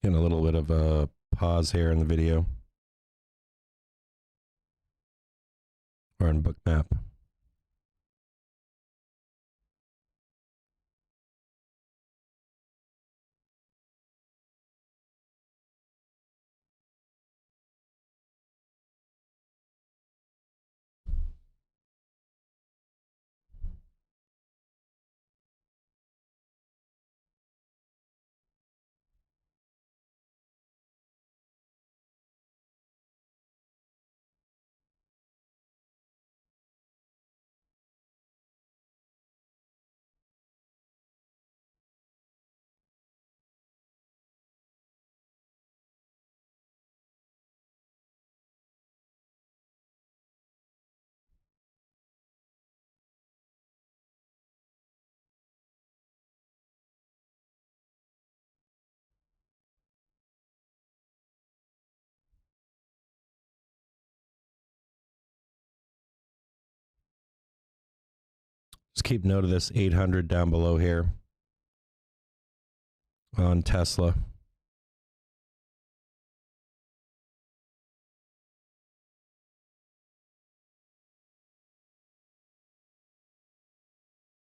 Getting a little bit of a pause here in the video. Or in bookmap. Just keep note of this 800 down below here on Tesla.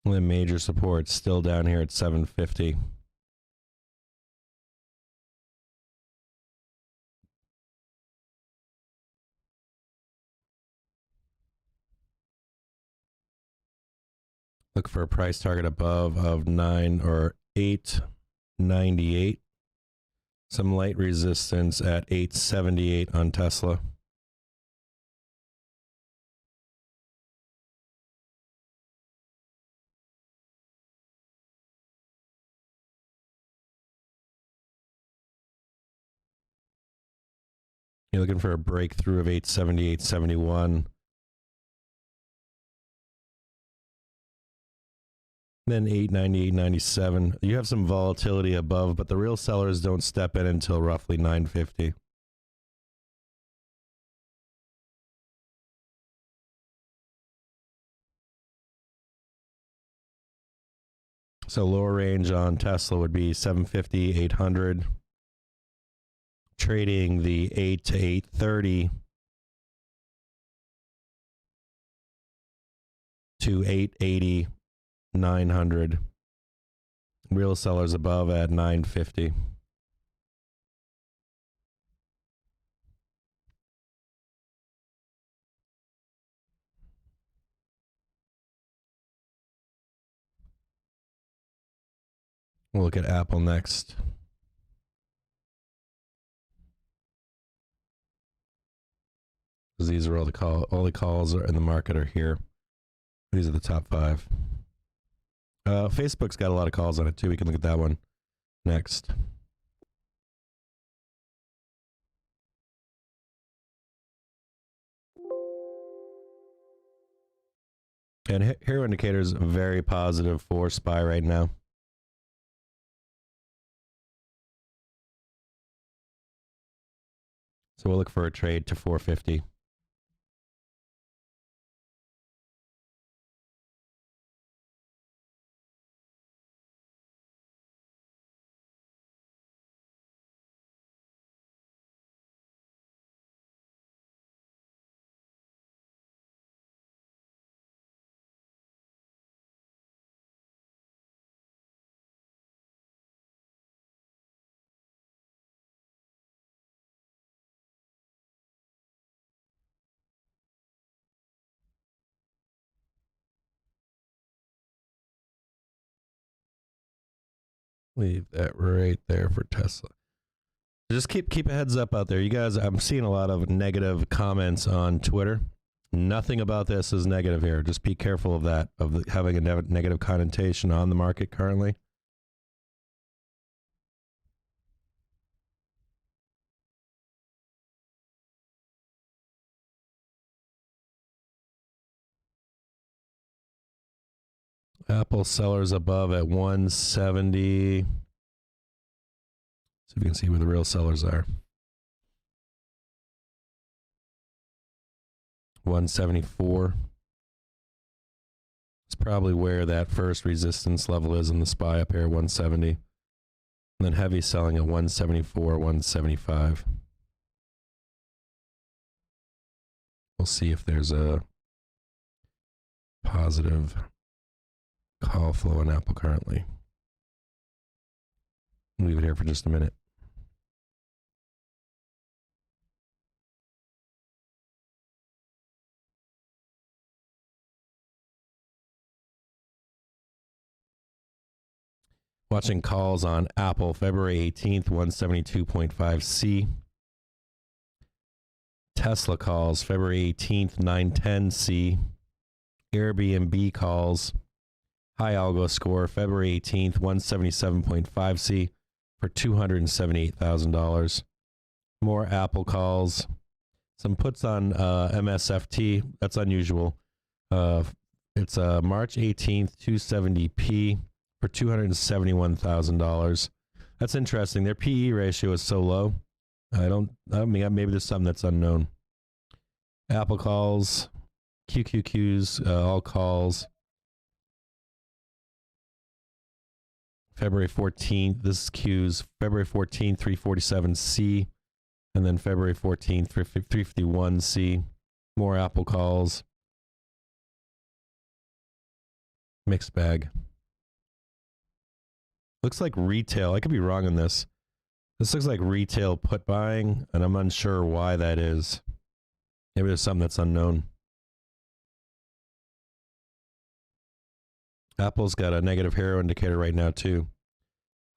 And then major support still down here at 750. Look for a price target above of 9 or 898. Some light resistance at 878 on Tesla. You're looking for a breakthrough of 870, 871. Then 890, 897. You have some volatility above, but the real sellers don't step in until roughly 950. So lower range on Tesla would be 750, 800. Trading the 8 to 830 to 880, 900. Real sellers above at 950. We'll look at Apple next. These are all the calls are in the market are here. These are the top 5. Facebook's got a lot of calls on it too. We can look at that one next. And hero indicators very positive for SPY right now. So we'll look for a trade to 450. Leave that right there for Tesla. Just keep a heads up out there. You guys, I'm seeing a lot of negative comments on Twitter. Nothing about this is negative here. Just be careful of that, having a negative connotation on the market currently. Apple sellers above at 170. See if we can see where the real sellers are. 174. It's probably where that first resistance level is in the SPY up here, 170. And then heavy selling at 174, 175. We'll see if there's a positive call flow on Apple currently. Leave it here for just a minute. Watching calls on Apple, February 18th, 172.5C. Tesla calls, February 18th, 910C. Airbnb calls, high algo score, February 18th, 177.5C for $278,000. More Apple calls. Some puts on MSFT. That's unusual. It's March 18th, 270P for $271,000. That's interesting. Their PE ratio is so low. I mean, maybe there's something that's unknown. Apple calls, QQQs, all calls. February 14th, this is Q's. February 14th, 347C. And then February 14th, 351C. More Apple calls. Mixed bag. Looks like retail. I could be wrong on this. This looks like retail put buying, and I'm unsure why that is. Maybe there's something that's unknown. Apple's got a negative hero indicator right now, too.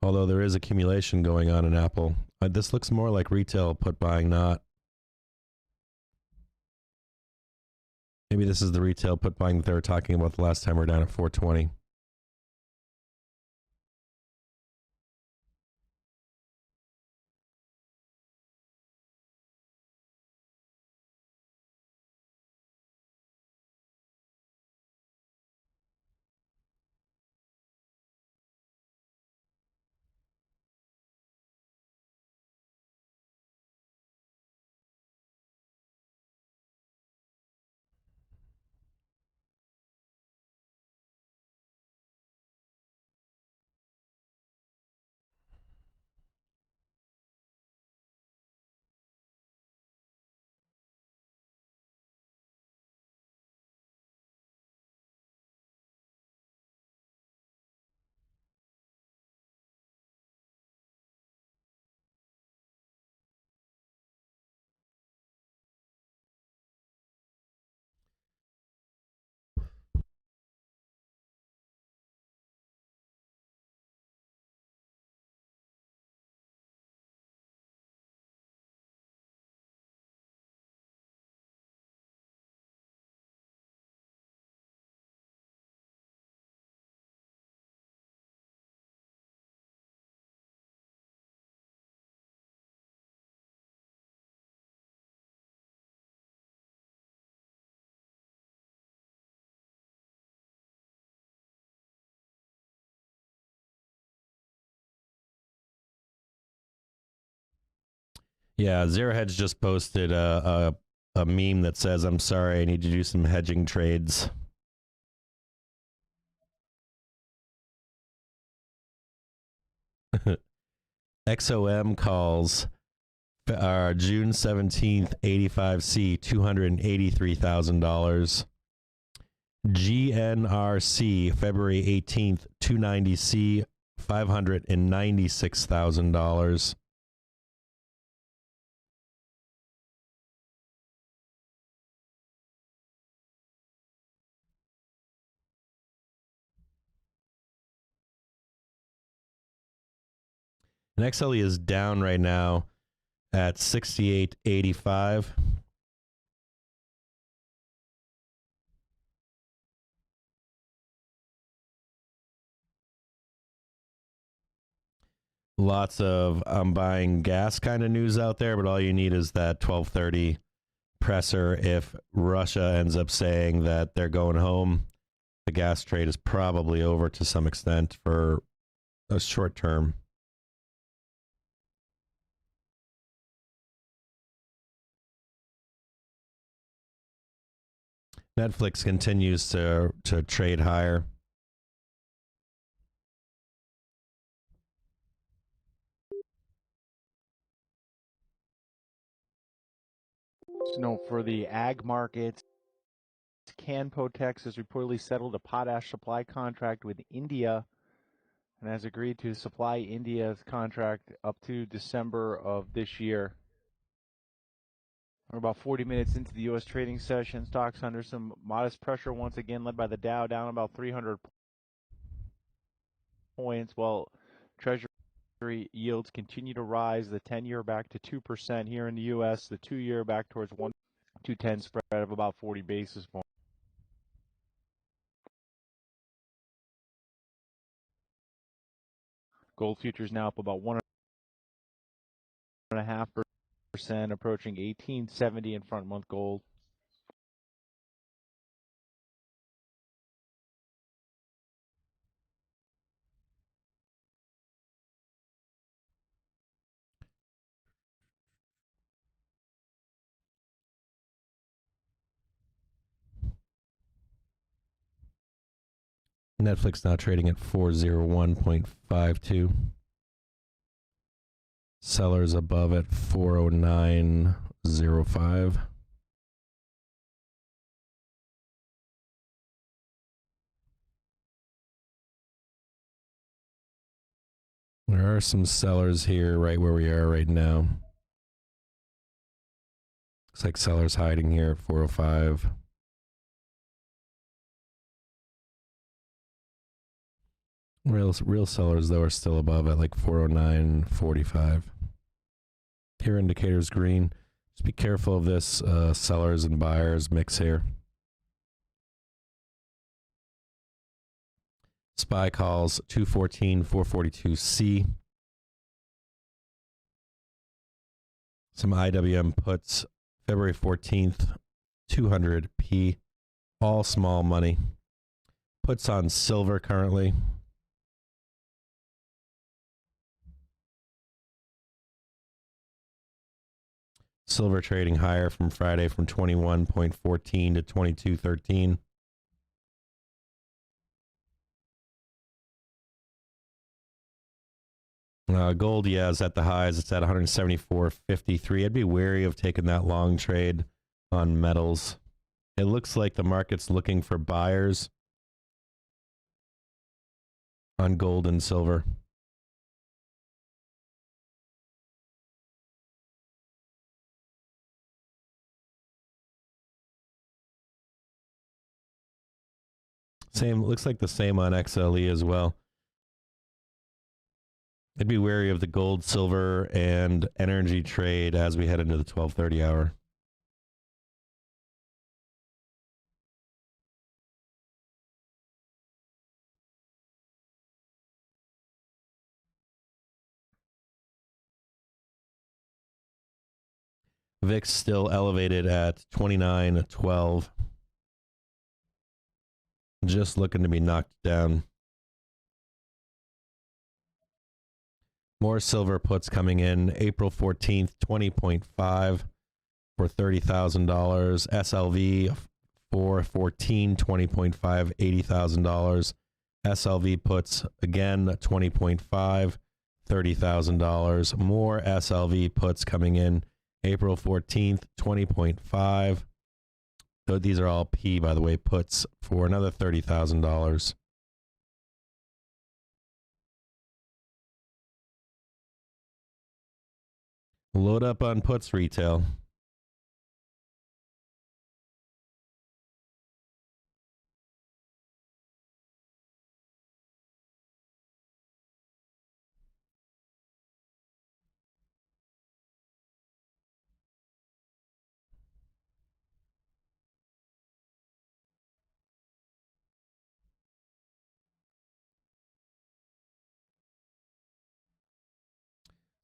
Although there is accumulation going on in Apple. This looks more like retail put buying, not. Maybe this is the retail put buying that they were talking about the last time we're down at 420. Yeah, Zero Hedge just posted a meme that says, "I'm sorry, I need to do some hedging trades." XOM calls June 17th 85C $283,000. GNRC February 18th 290C $596,000. And XLE is down right now at 68.85. Lots of I'm buying gas kind of news out there, but all you need is that 12:30 presser. If Russia ends up saying that they're going home, the gas trade is probably over to some extent for a short term. Netflix continues to trade higher. So for the ag markets, Canpotex has reportedly settled a potash supply contract with India and has agreed to supply India's contract up to December of this year. We're about 40 minutes into the U.S. trading session. Stocks under some modest pressure once again, led by the Dow, down about 300 points, while Treasury yields continue to rise. The 10-year back to 2% here in the U.S., the 2-year back towards 1-2-10 spread of about 40 basis points. Gold futures now up about 1.5%, approaching 1870 in front month gold. Netflix now trading at 401.52. Sellers above at 409.05. There are some sellers here right where we are right now. Looks like sellers hiding here at 405. Real sellers, though, are still above at like 409.45. Here indicators green. Just be careful of this sellers and buyers mix here. SPY calls 214, 442C. Some IWM puts February 14th, 200P. All small money. Puts on silver currently. Silver trading higher from Friday from 21.14 to 22.13. Gold, yeah, is at the highs. It's at 174.53. I'd be wary of taking that long trade on metals. It looks like the market's looking for buyers on gold and silver. Same, looks like the same on XLE as well. I'd be wary of the gold, silver, and energy trade as we head into the 12:30 hour. VIX still elevated at 29.12. Just looking to be knocked down. More silver puts coming in. April 14th, 20.5 for $30,000. SLV 414, 20.5, $80,000. SLV puts again 20.5, $30,000. More SLV puts coming in. April 14th, 20.5. These are all P, by the way, puts for another $30,000. Load up on puts retail.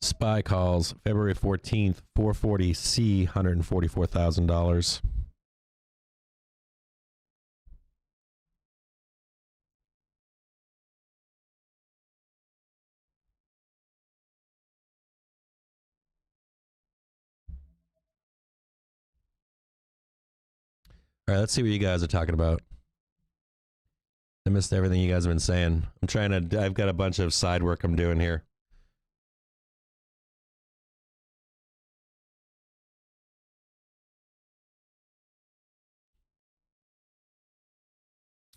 SPY calls February 14th, 440C, $144,000. All right, let's see what you guys are talking about. I missed everything you guys have been saying. I've got a bunch of side work I'm doing here.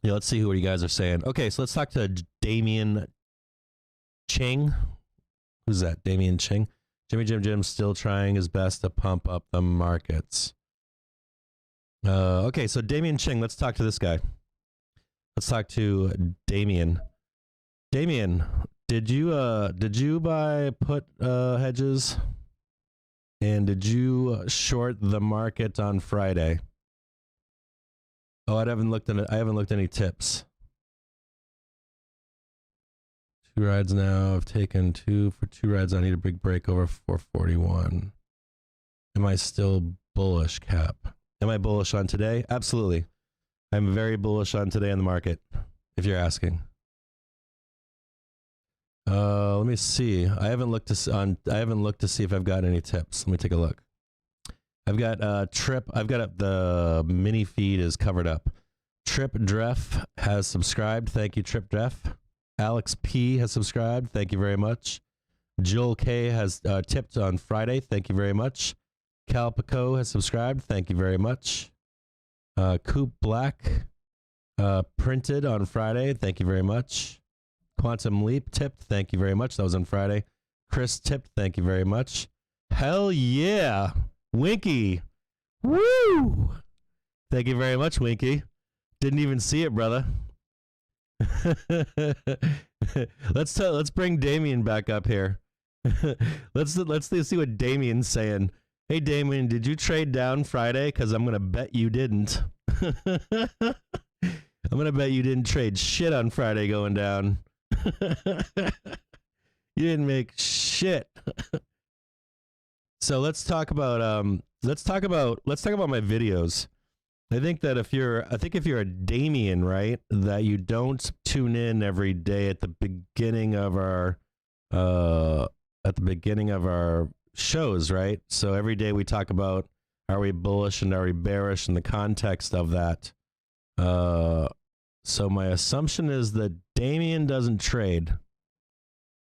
Yeah, let's see what you guys are saying. Okay, so let's talk to Damien Ching. Who's that? Damien Ching. Jim's still trying his best to pump up the markets. Okay, so Damien Ching, let's talk to this guy. Let's talk to Damien. Damien, did you buy put hedges? And did you short the market on Friday? Oh, I haven't looked at any tips. 2 rides now. I've taken 2 for 2 rides. I need a big break over 441. Am I still bullish, Cap? Am I bullish on today? Absolutely. I'm very bullish on today in the market, if you're asking. Let me see. I haven't looked to see if I've got any tips. Let me take a look. I've got Trip. I've got the mini feed is covered up. Trip Dreff has subscribed. Thank you, Trip Dreff. Alex P has subscribed. Thank you very much. Joel K has tipped on Friday. Thank you very much. Cal Pico has subscribed. Thank you very much. Coop Black printed on Friday. Thank you very much. Quantum Leap tipped. Thank you very much. That was on Friday. Chris tipped. Thank you very much. Hell yeah. Winky. Woo. Thank you very much, Winky. Didn't even see it, brother. Let's bring Damien back up here. let's see what Damien's saying. Hey Damien, did you trade down Friday? Because I'm gonna bet you didn't. I'm gonna bet you didn't trade shit on Friday going down. You didn't make shit. So let's talk about my videos. I think if you're a Damien, right, that you don't tune in every day at the beginning of our shows, right? So every day we talk about, are we bullish and are we bearish in the context of that. So my assumption is that Damien doesn't trade.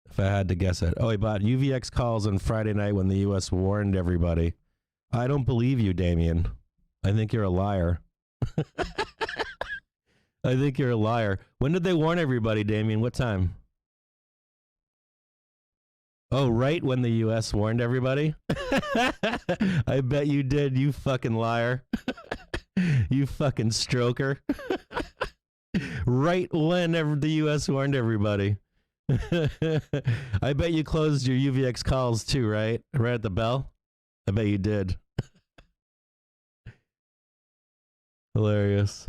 If I had to guess it. Oh, he bought UVX calls on Friday night when the U.S. warned everybody. I don't believe you, Damien. I think you're a liar. I think you're a liar. When did they warn everybody, Damien? What time? Oh, right when the U.S. warned everybody? I bet you did, you fucking liar. You fucking stroker. Right when the U.S. warned everybody. I bet you closed your UVX calls too, right? Right at the bell? I bet you did. Hilarious.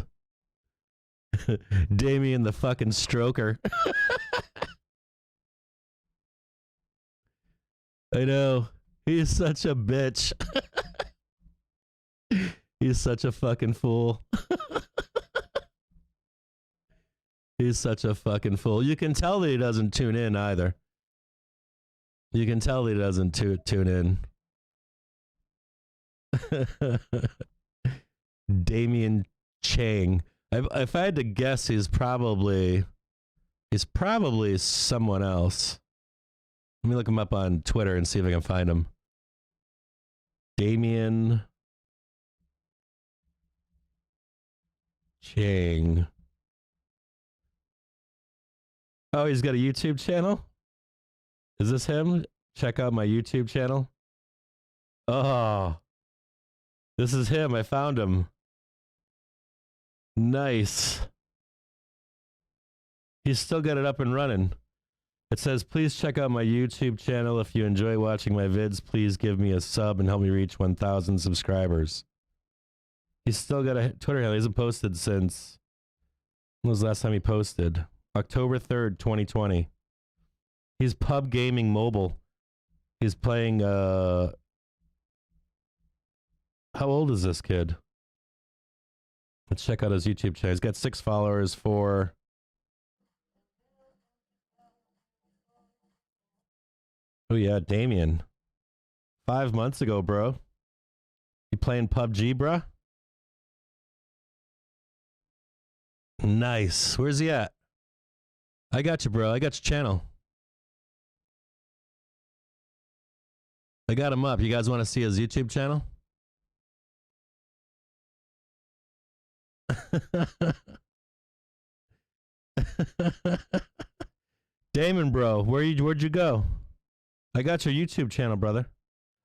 Damien the fucking stroker. I know. He's such a bitch. He's such a fucking fool. He's such a fucking fool. You can tell that he doesn't tune in either. You can tell he doesn't tune in. Damien Chang. If I had to guess, he's probably someone else. Let me look him up on Twitter and see if I can find him. Damien Chang. Oh, he's got a YouTube channel? Is this him? Check out my YouTube channel. Oh, this is him. I found him. Nice. He's still got it up and running. It says, please check out my YouTube channel. If you enjoy watching my vids, please give me a sub and help me reach 1,000 subscribers. He's still got a Twitter handle. He hasn't posted since... When was the last time he posted? October 3rd, 2020. He's pub gaming mobile. He's playing... How old is this kid? Let's check out his YouTube channel. He's got 6 followers for... Oh yeah, Damien. 5 months ago, bro. You playing PUBG, bro? Nice. Where's he at? I got you, bro. I got your channel. I got him up. You guys want to see his YouTube channel? Damon, bro, where'd you go? I got your YouTube channel, brother.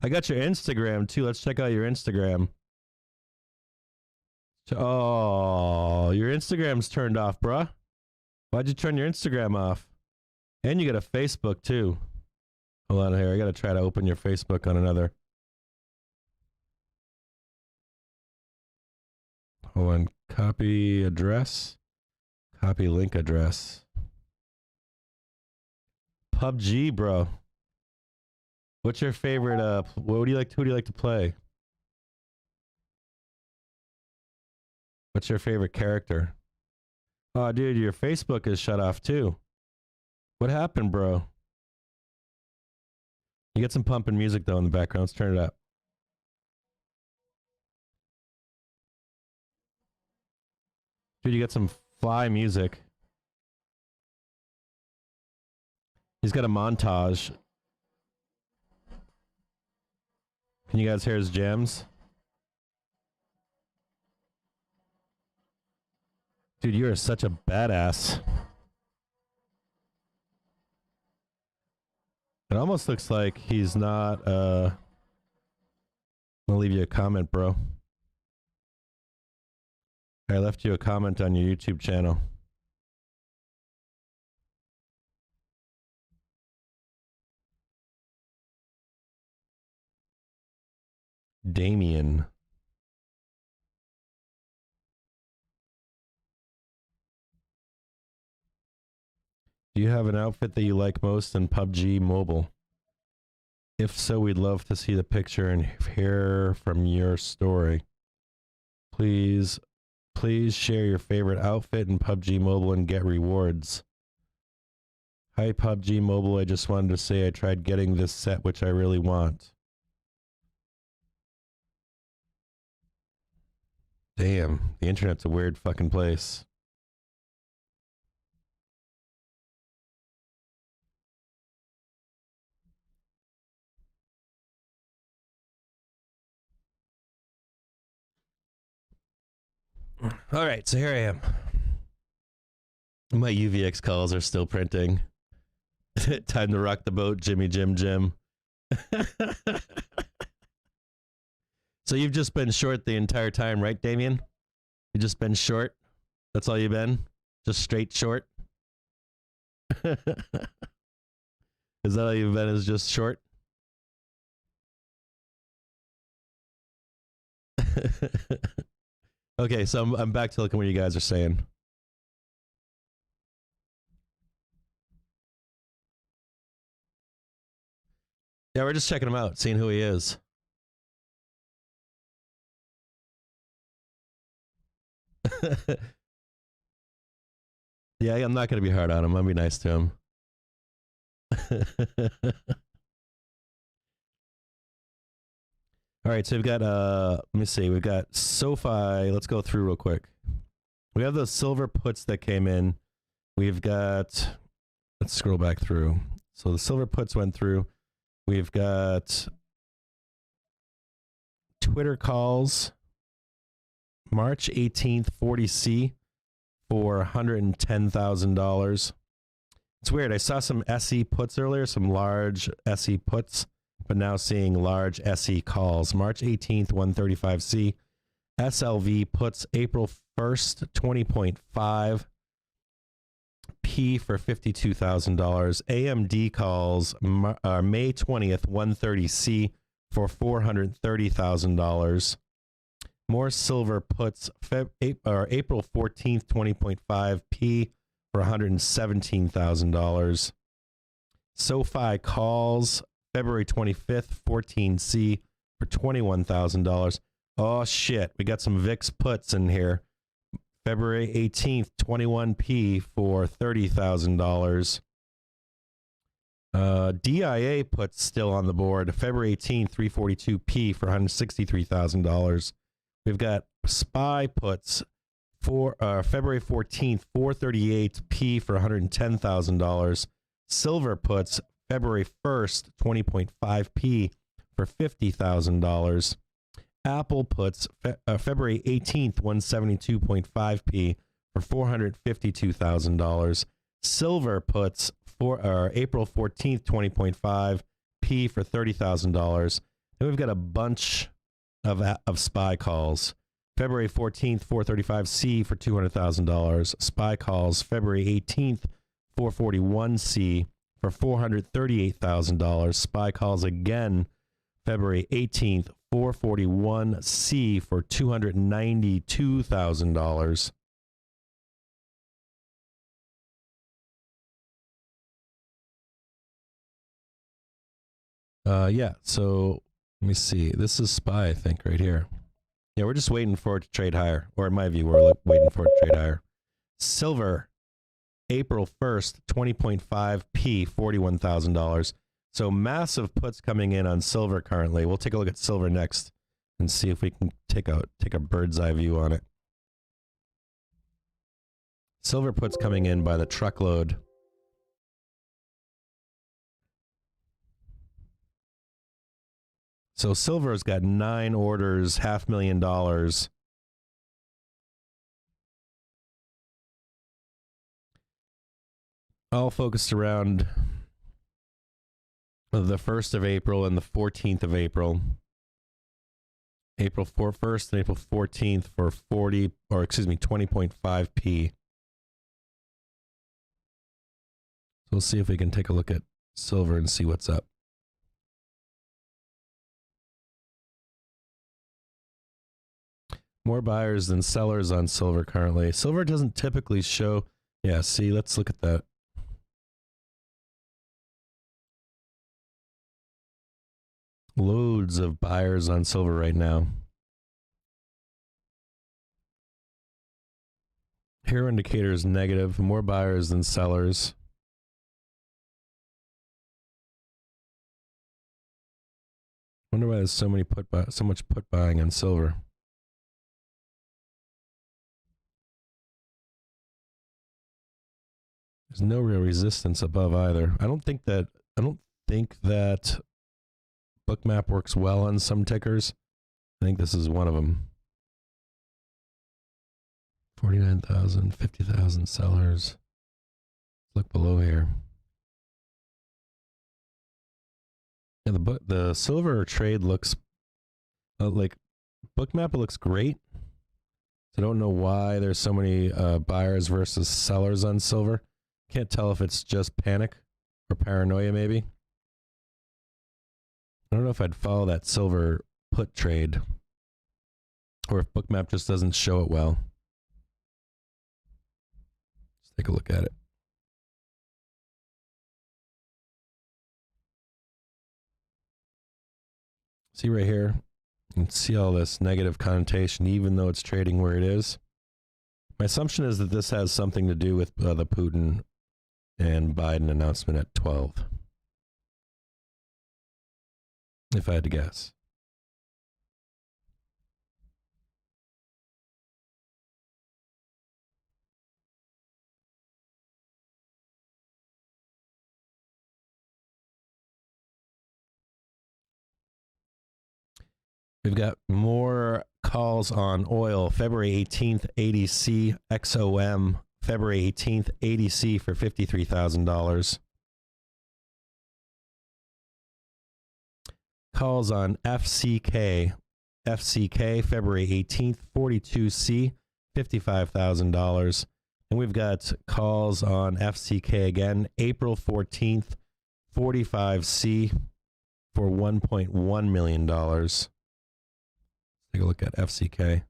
I got your Instagram too. Let's check out your Instagram. Oh, your Instagram's turned off, bruh. Why'd you turn your Instagram off? And you got a Facebook too. Hold on here. I gotta try to open your Facebook on another. Hold on. Copy address. Copy link address. PUBG, bro. What's your favorite? Who do you like to play? What's your favorite character? Oh, dude, your Facebook is shut off too. What happened, bro? You get some pumping music though in the background. Let's turn it up. Dude, you got some fly music. He's got a montage. Can you guys hear his jams? Dude, you are such a badass. It almost looks like he's not, I'm gonna leave you a comment, bro. I left you a comment on your YouTube channel. Damien. Do you have an outfit that you like most in PUBG Mobile? If so, we'd love to see the picture and hear from your story. Please share your favorite outfit in PUBG Mobile and get rewards. Hi PUBG Mobile, I just wanted to say I tried getting this set which I really want. Damn, the internet's a weird fucking place. All right, so here I am. My UVX calls are still printing. Time to rock the boat, Jimmy Jim Jim. So you've just been short the entire time, right, Damien? You've just been short? That's all you've been? Just straight short? Is that all you've been, is just short? Okay, so I'm back to looking what you guys are saying. Yeah, we're just checking him out, seeing who he is. Yeah, I'm not going to be hard on him. I'll be nice to him. All right, so we've got let me see, we've got SoFi. Let's go through real quick. We have those silver puts that came in. We've got, let's scroll back through. So the silver puts went through. We've got Twitter calls, March 18th, 40C for $110,000. It's weird. I saw some SE puts earlier, some large SE puts, but now seeing large SE calls. March 18th, 135C. SLV puts April 1st, 20.5. P for $52,000. AMD calls May 20th, 130C for $430,000. More silver puts April 14th, 20.5 P for $117,000. SoFi calls February 25th, 14C for $21,000. Oh shit, we got some VIX puts in here. February 18th, 21P for $30,000. DIA puts still on the board. February 18th, 342P for $163,000. We've got SPY puts for February 14th, 438P for $110,000. Silver puts February 1st, 20.5P for $50,000. Apple puts February 18th, 172.5P for $452,000. Silver puts for April 14th, 20.5P for $30,000. And we've got a bunch of SPY calls. February 14th, 435C for $200,000. SPY calls February 18th, 441C for $438,000. SPY calls again February 18th, 441C for $292,000. Yeah, so let me see. This is SPY, I think, right here. Yeah, we're just waiting for it to trade higher. Or in my view, we're waiting for it to trade higher. Silver, April 1st, 20.5P, $41,000. So massive puts coming in on silver currently. We'll take a look at silver next and see if we can take a bird's eye view on it. Silver puts coming in by the truckload. So silver's got 9 orders, $500,000. All focused around the 1st of April and the 14th of April. April 1st and April 14th for 20.5P. So we'll see if we can take a look at silver and see what's up. More buyers than sellers on silver currently. Silver doesn't typically show. Yeah, see, let's look at that. Loads of buyers on silver right now. Hero indicator is negative. More buyers than sellers. Wonder why there's so much put buying on silver. There's no real resistance above either. I don't think that Bookmap works well on some tickers. I think this is one of them. 49,000, 50,000 sellers. Look below here. Yeah, the silver trade looks like Bookmap looks great. So I don't know why there's so many buyers versus sellers on silver. Can't tell if it's just panic or paranoia maybe. I don't know if I'd follow that silver put trade or if Bookmap just doesn't show it well. Let's take a look at it. See right here, you can see all this negative connotation even though it's trading where it is. My assumption is that this has something to do with the Putin and Biden announcement at 12. If I had to guess. We've got more calls on oil. February 18th, ADC XOM. February 18th, ADC for $53,000. Calls on FCK. FCK, February 18th, 42C, $55,000. And we've got calls on FCK again, April 14th, 45C for $1.1 million. Take a look at FCK.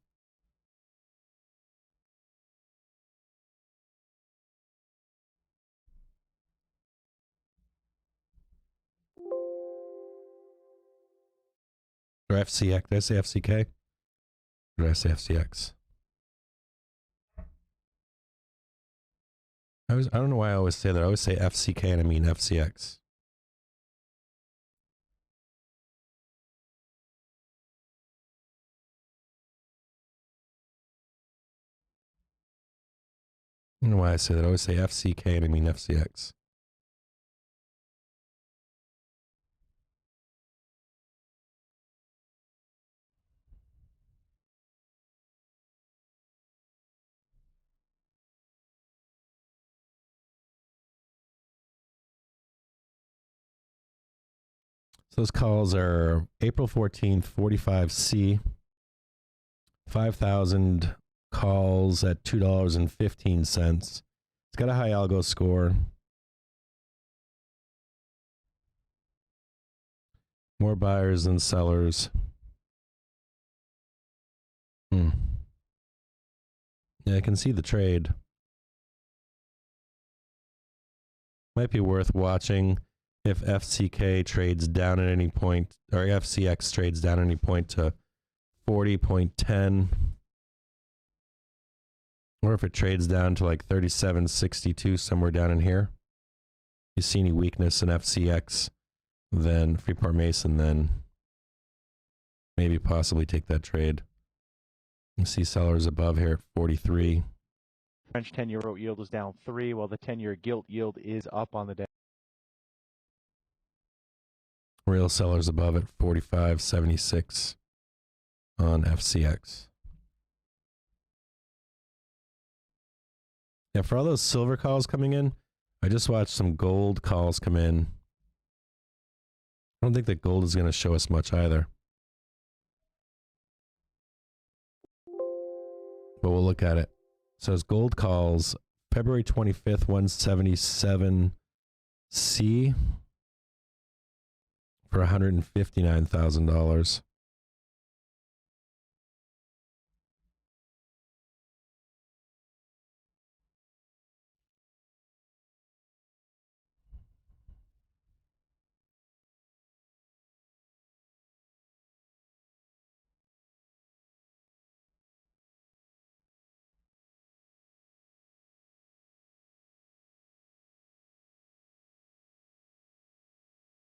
Or FCX. Did I say FCK? Or did I say FCX? I don't know why I always say that. I always say FCK and I mean FCX. I don't know why I say that. I always say FCK and I mean FCX. So those calls are April 14th, 45C, 5,000 calls at $2.15. It's got a high algo score. More buyers than sellers. Yeah, I can see the trade. Might be worth watching if FCK trades down at any point, or FCX trades down at any point to 40.10, or if it trades down to like 37.62, somewhere down in here. If you see any weakness in FCX, then Freeport Mason, then maybe possibly take that trade. You see sellers above here at 43. French 10-year note yield is down 3, while the 10-year gilt yield is up on the day. Real sellers above at 45.76 on FCX. Yeah, for all those silver calls coming in, I just watched some gold calls come in. I don't think that gold is going to show us much either. But we'll look at it. So it's gold calls, February 25th, 177C for $159,000.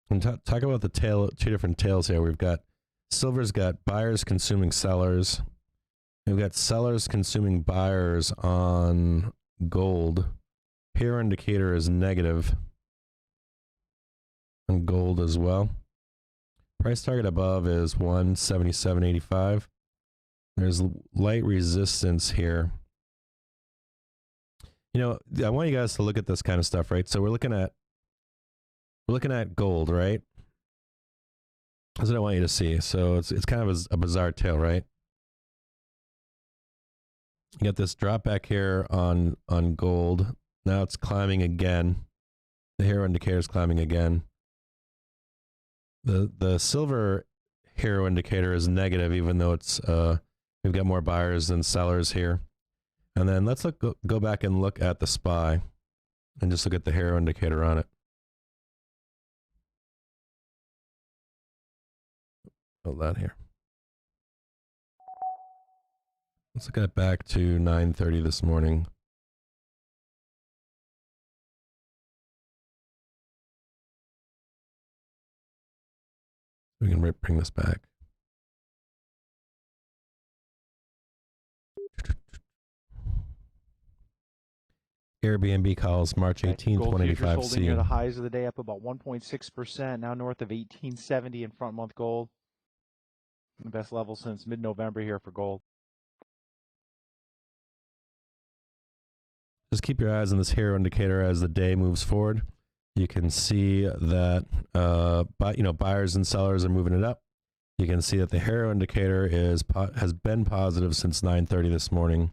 And talk about the two different tails here. We've got silver's got buyers consuming sellers. We've got sellers consuming buyers on gold. Pair indicator is negative on gold as well. Price target above is 177.85. There's light resistance here. You know, I want you guys to look at this kind of stuff, right? So we're looking at gold, right? That's what I want you to see. So it's kind of a bizarre tail, right? You got this drop back here on gold. Now it's climbing again. The hero indicator is climbing again. The silver hero indicator is negative, even though it's we've got more buyers than sellers here. And then let's go back and look at the SPY and just look at the hero indicator on it. Hold that here. Let's look at it back to 9:30 this morning. We can bring this back. Airbnb calls March 18th, 185C. Holding near the highs of the day, up about 1.6%, now north of 1870 in front month gold. The best level since mid-November here for gold. Just keep your eyes on this hero indicator as the day moves forward. You can see that buyers and sellers are moving it up. You can see that the hero indicator has been positive since 9:30 this morning.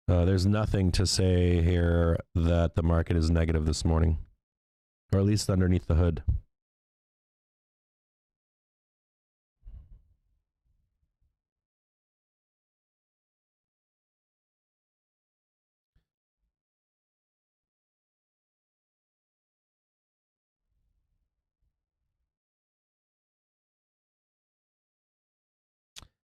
There's nothing to say here that the market is negative this morning, or at least underneath the hood.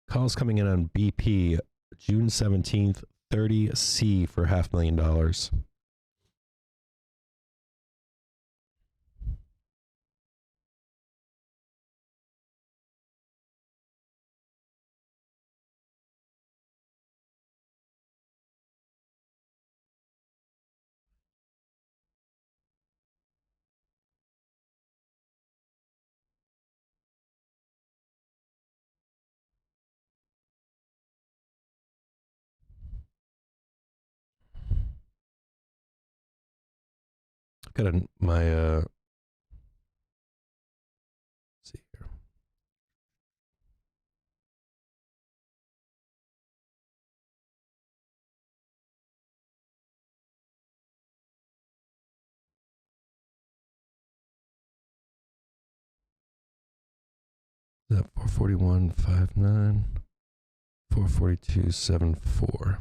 Calls coming in on BP, June 17th, 30C for $500,000. Got my let's see here. Is that 441.59, 442.74.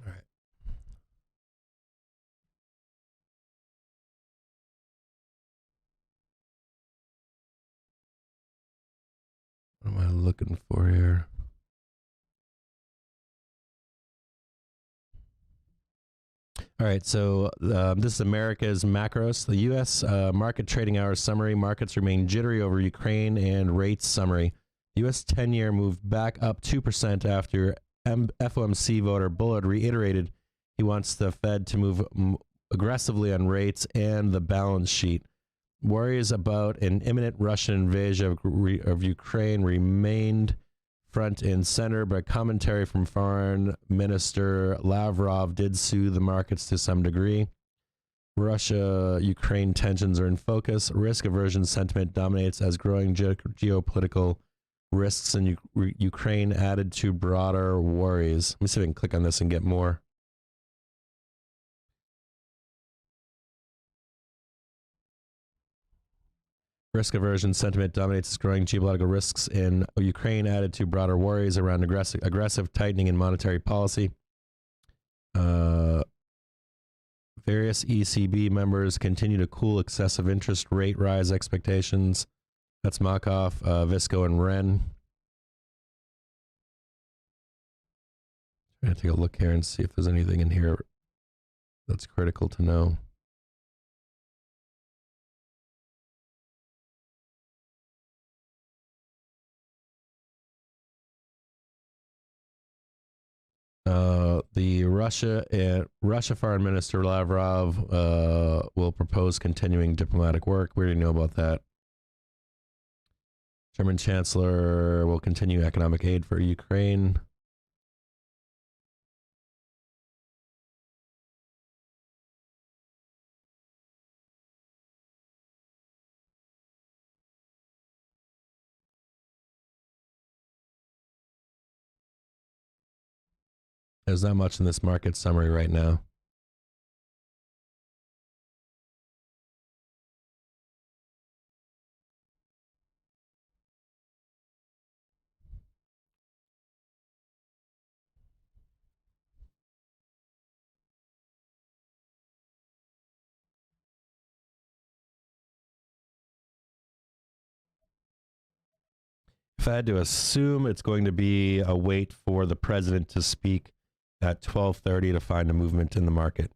All right. What am I looking for here? All right, so this is America's macros. The U.S. Market trading hours summary. Markets remain jittery over Ukraine and rates summary. U.S. 10-year moved back up 2% after FOMC voter Bullard reiterated he wants the Fed to move aggressively on rates and the balance sheet. Worries about an imminent Russian invasion of Ukraine remained front and center, but commentary from Foreign Minister Lavrov did soothe the markets to some degree. Russia-Ukraine tensions are in focus. Risk aversion sentiment dominates as growing geopolitical risks in Ukraine added to broader worries. Let me see if I can click on this and get more. Risk aversion sentiment dominates as growing geopolitical risks in Ukraine added to broader worries around aggressive tightening in monetary policy. Various ECB members continue to cool excessive interest rate rise expectations. That's Markov, Visco, and Wren. I'm going to take a look here and see if there's anything in here that's critical to know. The Russia Foreign Minister Lavrov will propose continuing diplomatic work. We already know about that. German Chancellor will continue economic aid for Ukraine. There's not much in this market summary right now. If I had to assume, it's going to be a wait for the president to speak at 12:30 to find a movement in the market.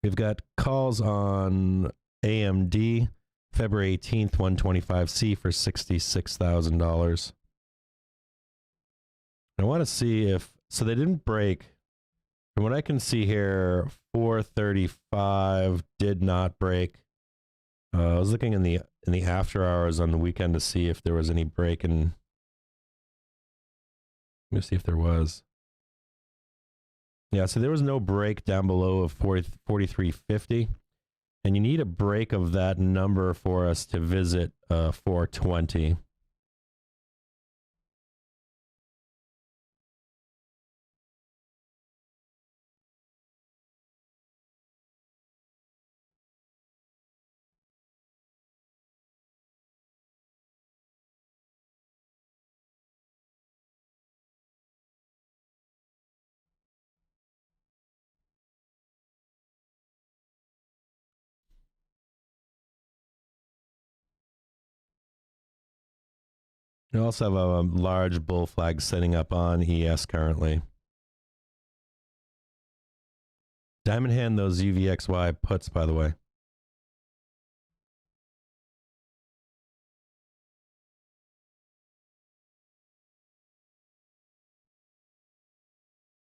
We've got calls on AMD, February 18th, 125C for $66,000. I want to see if, so they didn't break. From what I can see here, 435 did not break. I was looking in the after hours on the weekend to see if there was any break, and let me see if there was. Yeah, so there was no break down below of 43.50, and you need a break of that number for us to visit 420. We also have a large bull flag setting up on ES currently. Diamond hand those UVXY puts, by the way.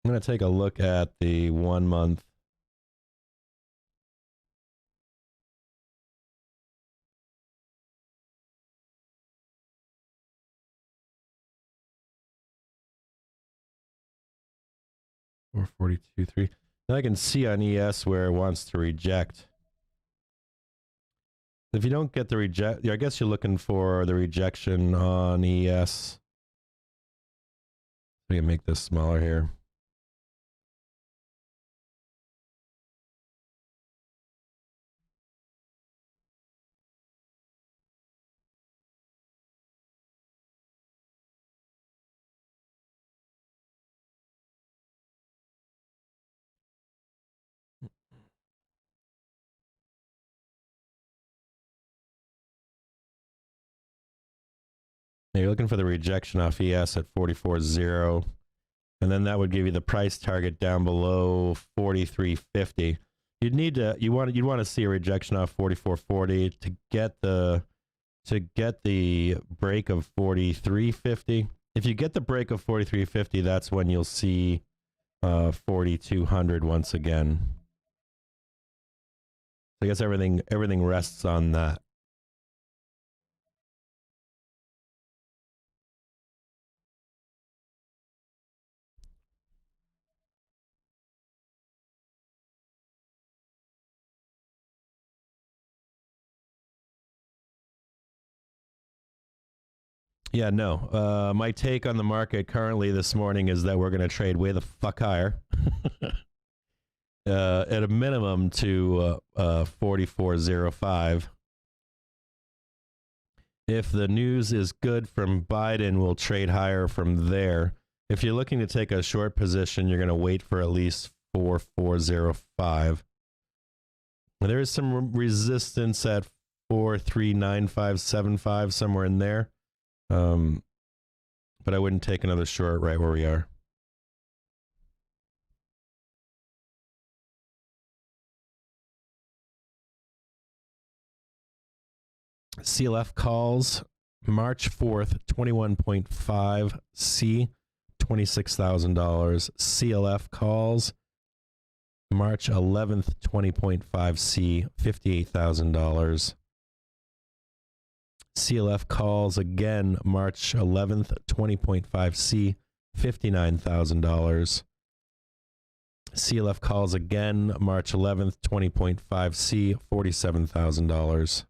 I'm going to take a look at the 1 month. Or 42.3. Now I can see on ES where it wants to reject. If you don't get the reject, I guess you're looking for the rejection on ES. We can make this smaller here. Now you're looking for the rejection off ES at 44.0, and then that would give you the price target down below 43.50. You'd want to see a rejection off 44.40 to get the break of 43.50. If you get the break of 43.50, that's when you'll see 4,200 once again. I guess everything rests on that. Yeah, no. My take on the market currently this morning is that we're going to trade way the fuck higher. At a minimum to 44.05. If the news is good from Biden, we'll trade higher from there. If you're looking to take a short position, you're going to wait for at least 44.05. There is some resistance at 43.9575, somewhere in there. But I wouldn't take another short right where we are. CLF calls March 4th, 21.5 C, $26,000. CLF calls March 11th, 20.5 C, $58,000. CLF calls again March 11th, 20.5 C, $59,000. CLF calls again March 11th, 20.5 C, $47,000.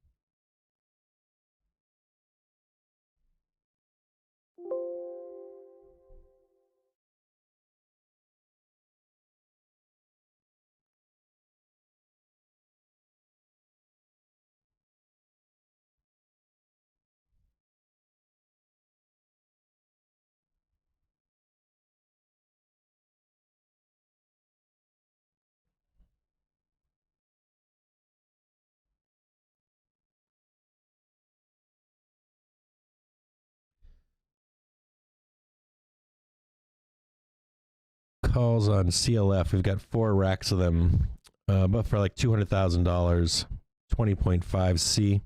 calls on CLF. We've got 4 racks of them, but for like $200,000, 20.5C.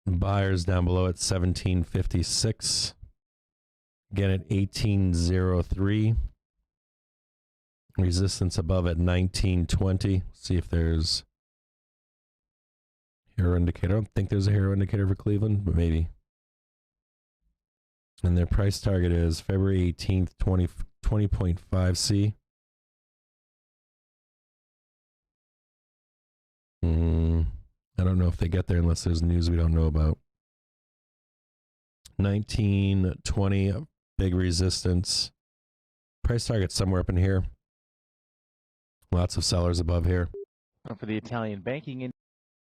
Buyers down below at 1756. Again at 1803. Resistance above at 1920. See if there's hero indicator. I don't think there's a hero indicator for Cleveland, but maybe. And their price target is February 18th, 20.5C. I don't know if they get there unless there's news we don't know about. 1920, big resistance. Price target somewhere up in here. Lots of sellers above here. For the Italian banking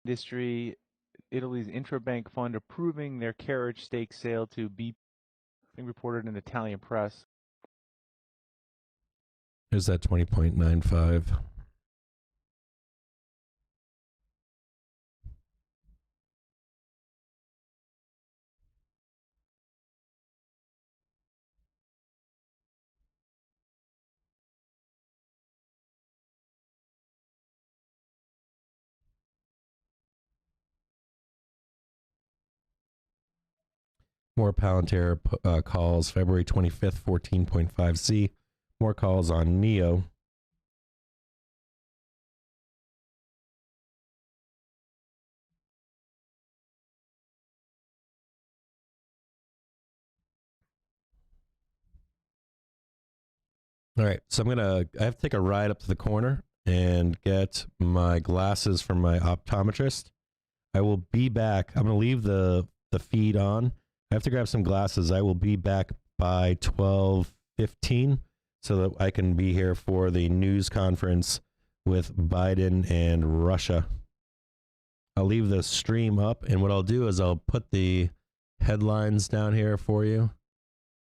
industry, Italy's intrabank fund approving their carriage stake sale to BP, being reported in Italian press. Here's that 20.95. More Palantir calls February 25th, 14.5C. More calls on NEO. All right, so I have to take a ride up to the corner and get my glasses from my optometrist. I will be back. I'm going to leave the feed on. I have to grab some glasses. I will be back by 12:15 so that I can be here for the news conference with Biden and Russia. I'll leave the stream up, and what I'll do is I'll put the headlines down here for you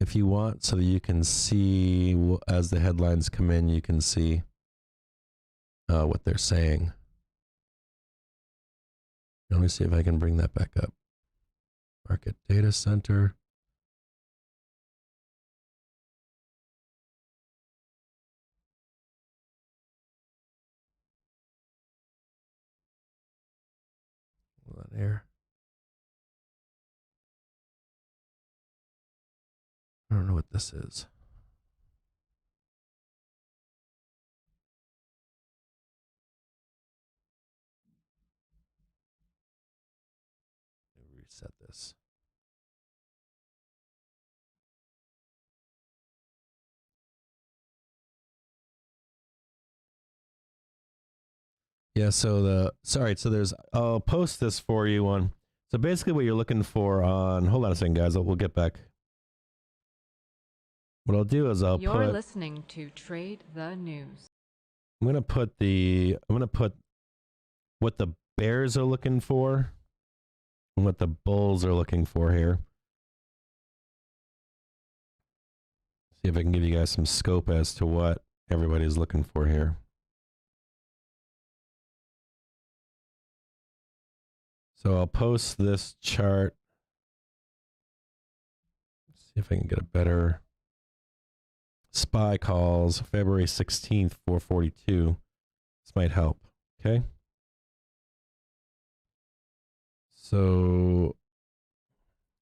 if you want, so that you can see, as the headlines come in, you can see what they're saying. Let me see if I can bring that back up. Market data center. Hold on here. I don't know what this is. Reset this. Yeah, so I'll post this for you on, so basically what you're looking for on, hold on a second guys, we'll get back. What I'll do is You're listening to Trade the News. I'm going to put what the bears are looking for and what the bulls are looking for here. See if I can give you guys some scope as to what everybody's looking for here. So I'll post this chart. See if I can get a better SPY calls, February 16th, 442. This might help. Okay. So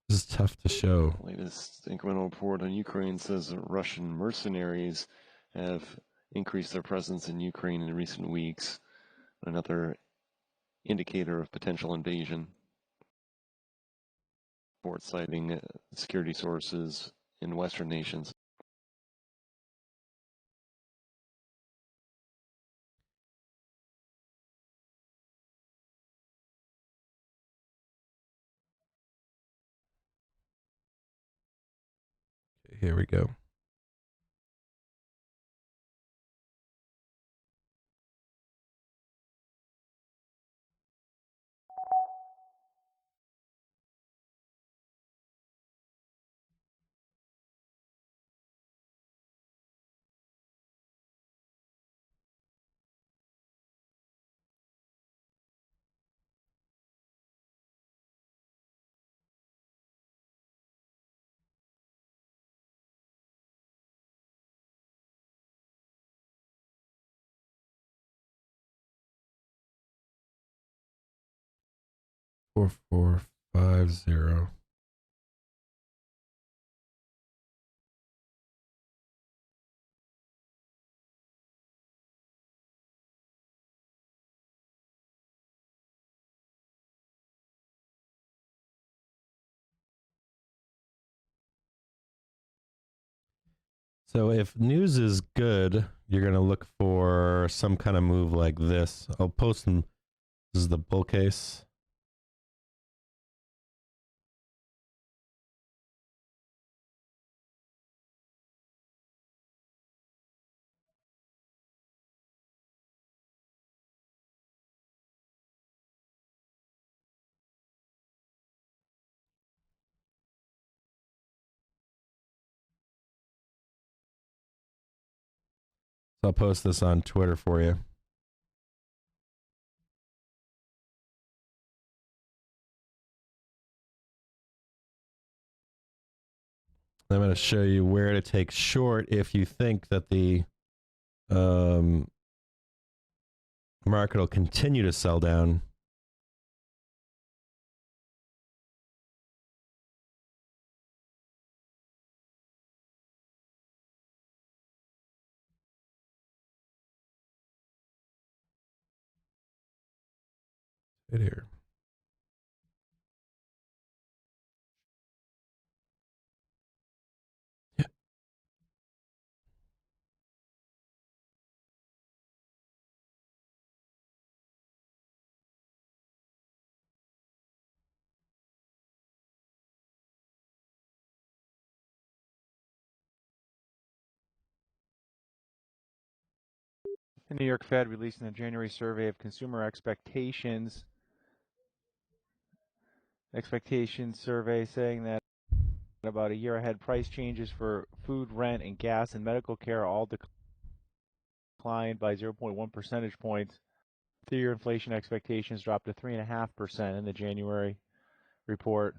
this is tough to show. Latest incremental report on Ukraine says that Russian mercenaries have increased their presence in Ukraine in recent weeks. Another indicator of potential invasion. Report citing security sources in Western nations. Okay, here we go. 4450. So if news is good, you're going to look for some kind of move like this. I'll post them. This is the bull case. So I'll post this on Twitter for you. I'm going to show you where to take short if you think that the market will continue to sell down. Right here. The New York Fed releasing the January survey of consumer expectations. Expectations survey saying that about a year ahead, price changes for food, rent, and gas and medical care all declined by 0.1 percentage points. 3-year inflation expectations dropped to 3.5% in the January report.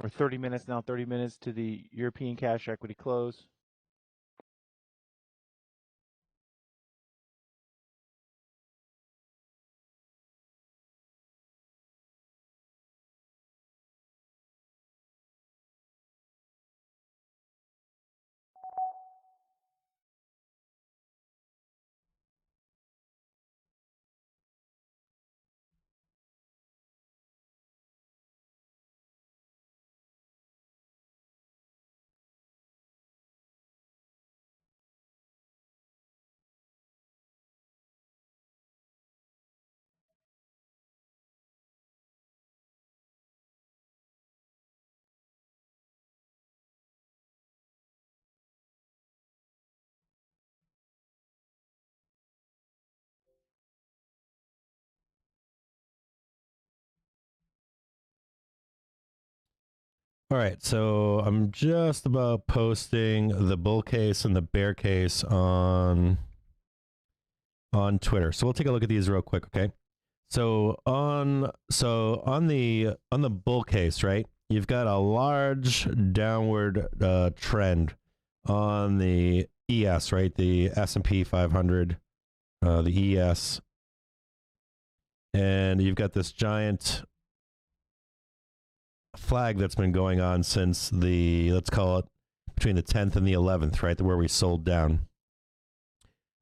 We're 30 minutes now, 30 minutes to the European cash equity close. All right, so I'm just about posting the bull case and the bear case on Twitter. So we'll take a look at these real quick, okay? So on the bull case, right? You've got a large downward trend on the ES, right? The S&P 500, the ES, and you've got this giant flag that's been going on since the, let's call it between the 10th and the 11th, right? Where we sold down.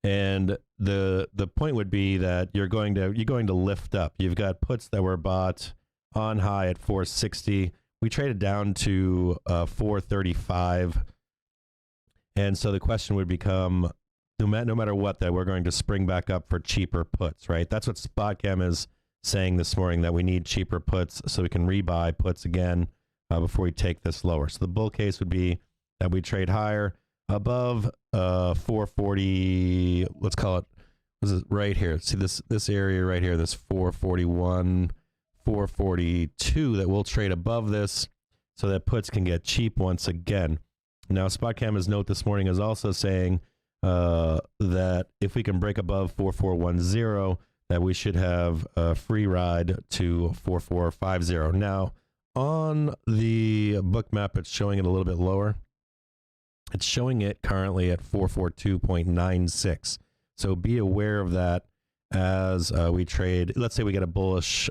And the point would be that you're going to lift up. You've got puts that were bought on high at 460. We traded down to 435. And so the question would become, no matter what, that we're going to spring back up for cheaper puts, right? That's what SpotCam is saying this morning, that we need cheaper puts so we can rebuy puts again before we take this lower. So the bull case would be that we trade higher above 440. Let's call it, this is right here. See this area right here, this 441, 442, that we'll trade above this so that puts can get cheap once again. Now, SpotCam's note this morning is also saying that if we can break above 4410, that we should have a free ride to 4450. Now, on the book map, it's showing it a little bit lower. It's showing it currently at 442.96. So be aware of that as we trade. Let's say we get a bullish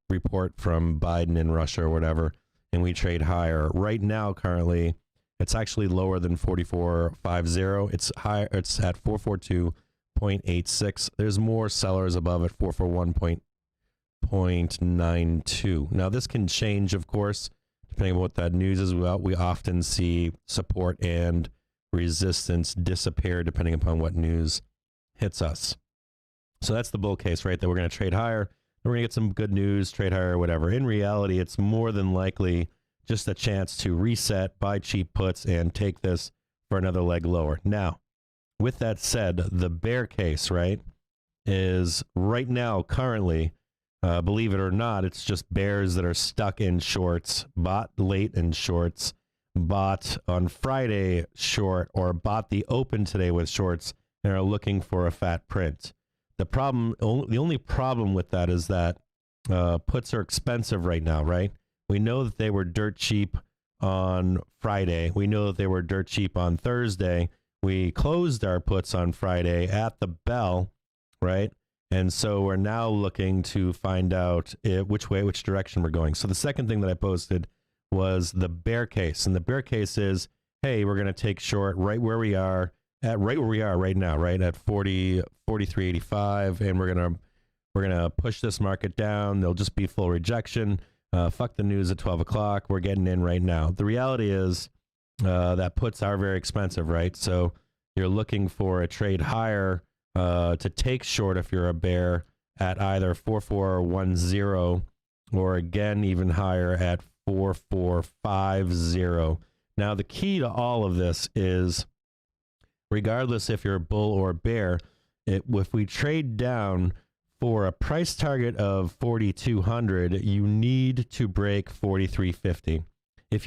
report from Biden in Russia or whatever, and we trade higher. Right now, currently, it's actually lower than 44.50. It's higher. It's at 442.86. There's more sellers above at 441.92. Now, this can change, of course, depending on what that news is. We often see support and resistance disappear depending upon what news hits us. So that's the bull case, right? That we're going to trade higher. We're going to get some good news, trade higher, whatever. In reality, it's more than likely just a chance to reset, buy cheap puts, and take this for another leg lower. Now, with that said, the bear case, right, is right now, currently, believe it or not, it's just bears that are stuck in shorts, bought late in shorts, bought on Friday short, or bought the open today with shorts, and are looking for a fat print. The only problem with that is that puts are expensive right now, right? We know that they were dirt cheap on Friday. We know that they were dirt cheap on Thursday. We closed our puts on Friday at the bell, right? And so we're now looking to find out which direction we're going. So the second thing that I posted was the bear case. And the bear case is, hey, we're going to take short right where we are right now, right at 43.85, and we're gonna push this market down. There'll just be full rejection. Fuck the news at 12 o'clock. We're getting in right now. The reality is that puts are very expensive, right? So you're looking for a trade higher to take short if you're a bear at either 4410 or again even higher at 4450. Now the key to all of this is, regardless if you're a bull or bear, if we trade down for a price target of 4,200, you need to break 43.50. If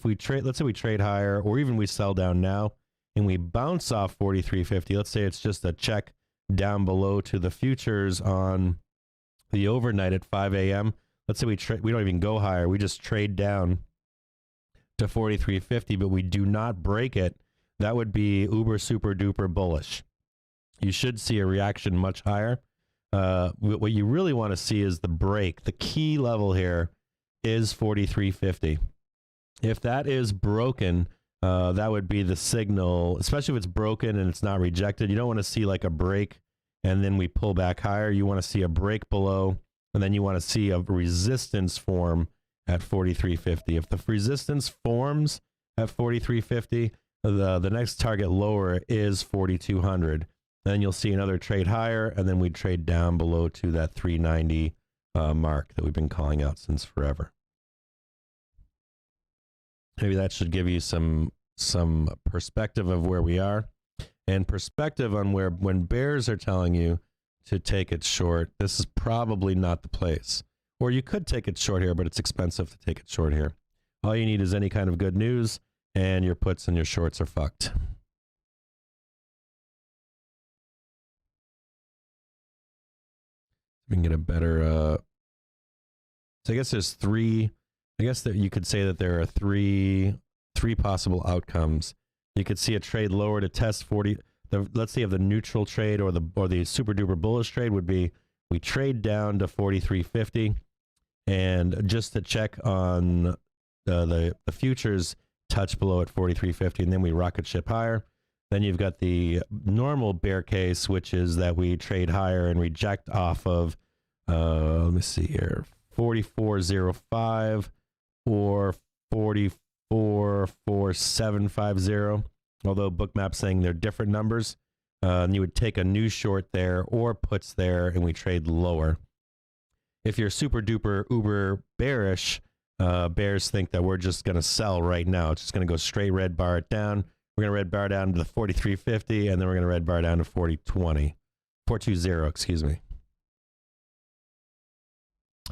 we trade, let's say we trade higher, or even we sell down now and we bounce off 43.50, let's say it's just a check down below to the futures on the overnight at 5 a.m. Let's say we don't even go higher, we just trade down to 43.50, but we do not break it. That would be uber super duper bullish. You should see a reaction much higher. What you really want to see is the break. The key level here is 43.50. If that is broken, that would be the signal, especially if it's broken and it's not rejected. You don't want to see like a break and then we pull back higher. You want to see a break below, and then you want to see a resistance form at 43.50. If the resistance forms at 43.50, the next target lower is 4,200. Then you'll see another trade higher, and then we trade down below to that 390 mark that we've been calling out since forever. Maybe that should give you some perspective of where we are, and perspective on where, when bears are telling you to take it short, this is probably not the place. Or you could take it short here, but it's expensive to take it short here. All you need is any kind of good news, and your puts and your shorts are fucked. We can get a better, so I guess there's three, I guess that you could say that there are three possible outcomes. You could see a trade lower to test 40. Let's say if the neutral trade or the super duper bullish trade would be, we trade down to 43.50, and just to check on the futures touch below at 43.50, and then we rocket ship higher. Then you've got the normal bear case, which is that we trade higher and reject off of, let me see here, 44.05 or 44.4750. Although Bookmap's saying they're different numbers. And you would take a new short there or puts there, and we trade lower. If you're super duper uber bearish, bears think that we're just going to sell right now. It's just going to go straight red bar it down. We're going to red bar down to the 43.50, and then we're going to red bar down to 420, excuse me.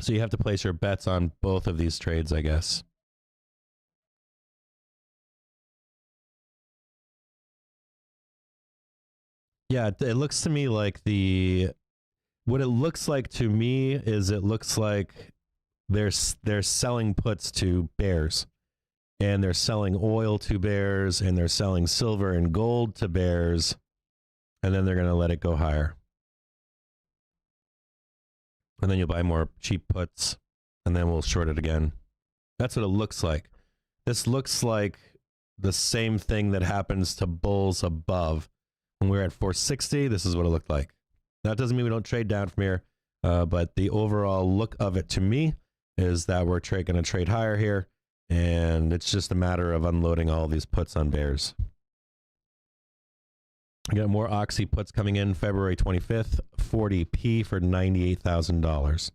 So you have to place your bets on both of these trades, I guess. Yeah, it looks to me like what it looks like to me is it looks like they're selling puts to bears, and they're selling oil to bears, and they're selling silver and gold to bears. and then they're going to let it go higher. And then you'll buy more cheap puts, and then we'll short it again. That's what it looks like. This looks like the same thing that happens to bulls above. When we're at 460, this is what it looked like. That doesn't mean we don't trade down from here, but the overall look of it to me is that we're going to trade higher here, and it's just a matter of unloading all these puts on bears. I got more Oxy puts coming in February 25th, 40p for $98,000.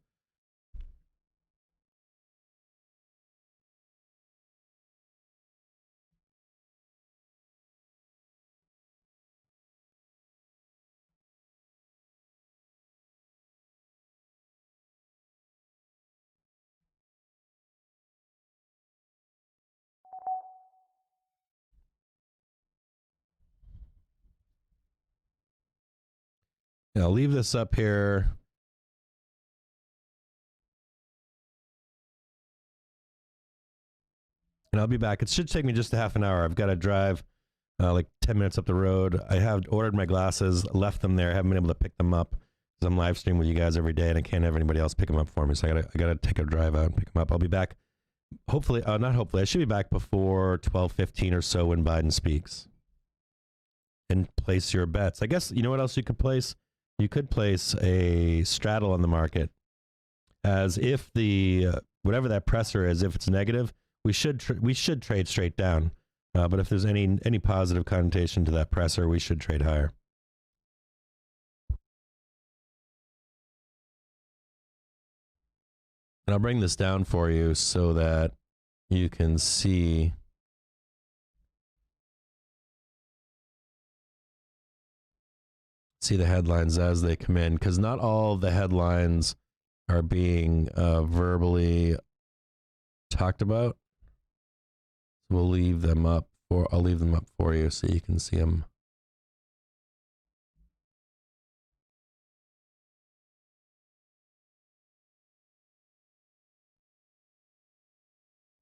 And I'll leave this up here. And I'll be back. It should take me just a half an hour. I've got to drive like 10 minutes up the road. I have ordered my glasses, left them there. I haven't been able to pick them up because I'm live streaming with you guys every day, and I can't have anybody else pick them up for me. So I gotta take a drive out and pick them up. I'll be back. Hopefully, not hopefully. I should be back before 12:15 or so when Biden speaks. And place your bets. I guess you know what else you could place. You could place a straddle on the market, as if the whatever that pressure is, if it's negative, we should trade straight down. But if there's any positive connotation to that presser, we should trade higher. And I'll bring this down for you so that you can see. See the headlines as they come in, because not all the headlines are being verbally talked about. We'll leave them up I'll leave them up for you so you can see them.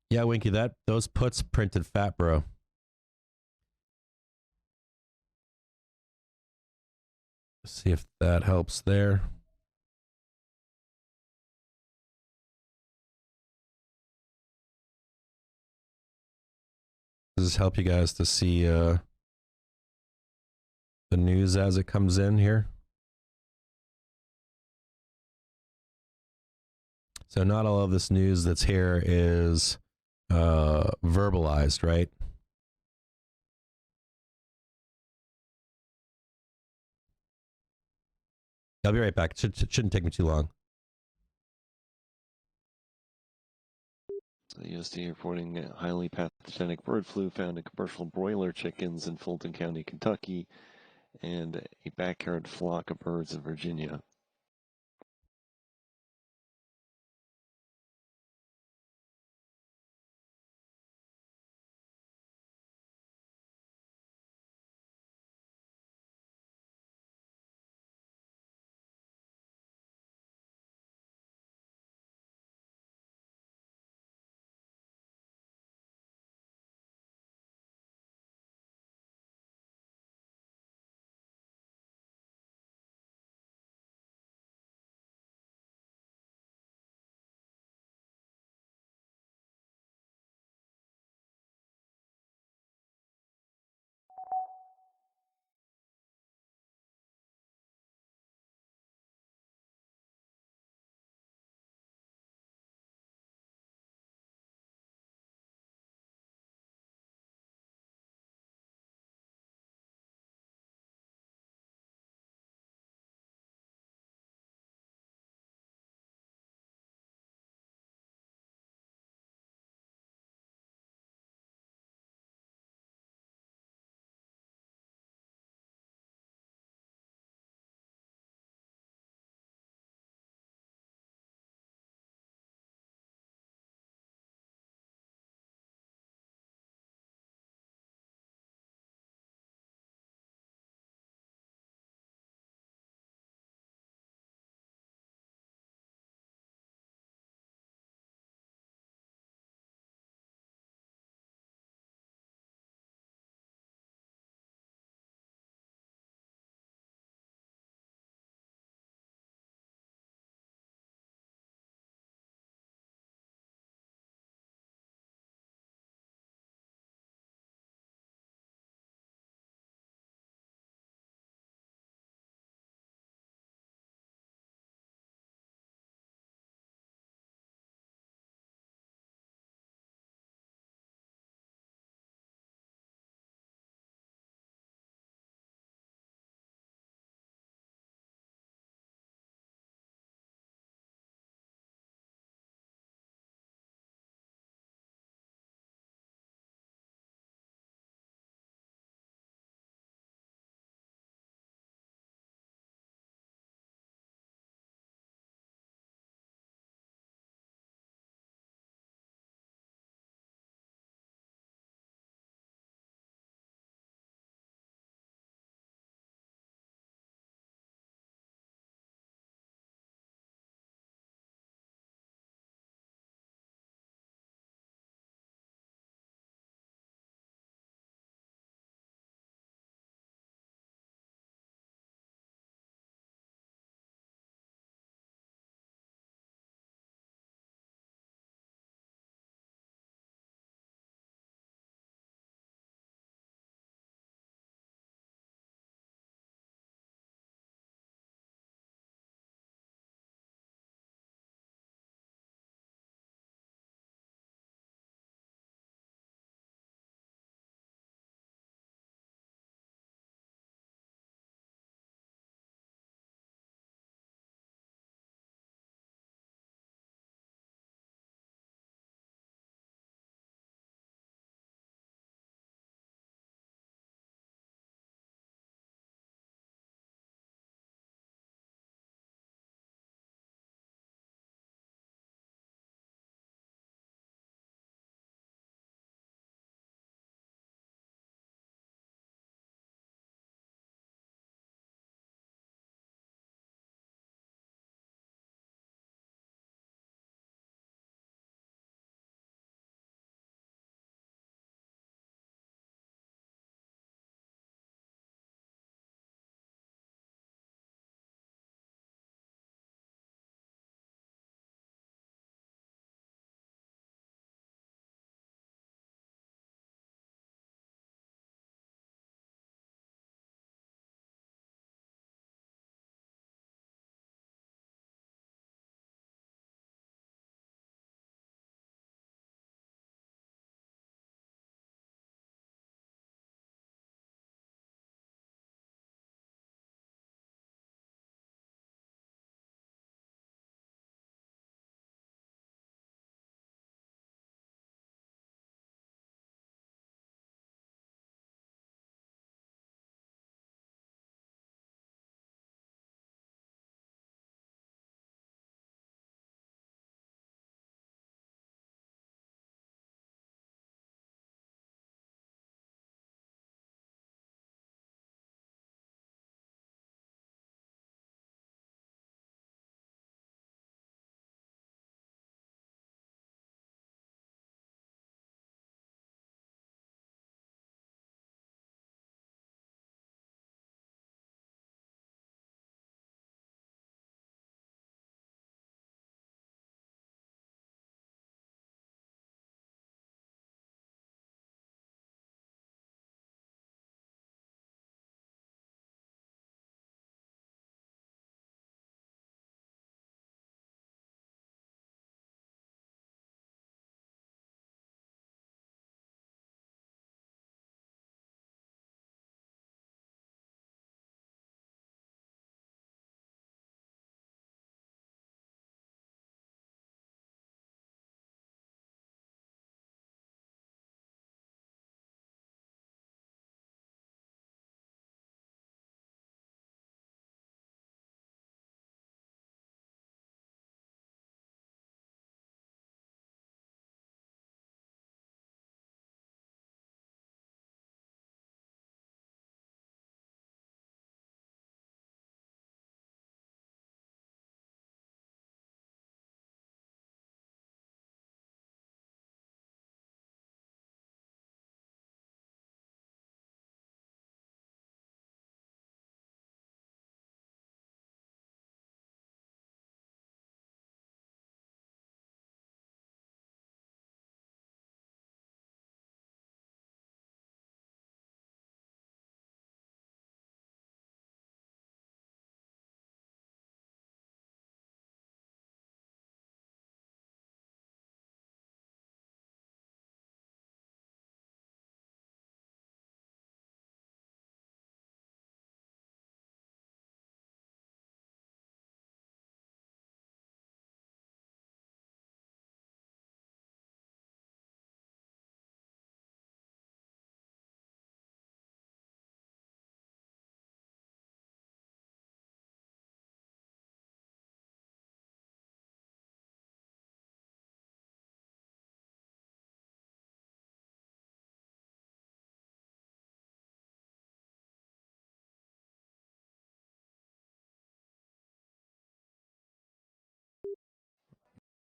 Yeah, Winky, those puts printed fat, bro. See if that helps there. Does this help you guys to see the news as it comes in here? So not all of this news that's here is verbalized, right? I'll be right back. It shouldn't take me too long. The USDA reporting highly pathogenic bird flu found in commercial broiler chickens in Fulton County, Kentucky, and a backyard flock of birds in Virginia.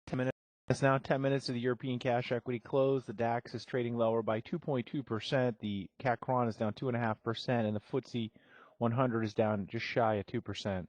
10 minutes. It's now 10 minutes of the European cash equity close. The DAX is trading lower by 2.2%. The CAC Kron is down 2.5%, and the FTSE 100 is down just shy of 2%.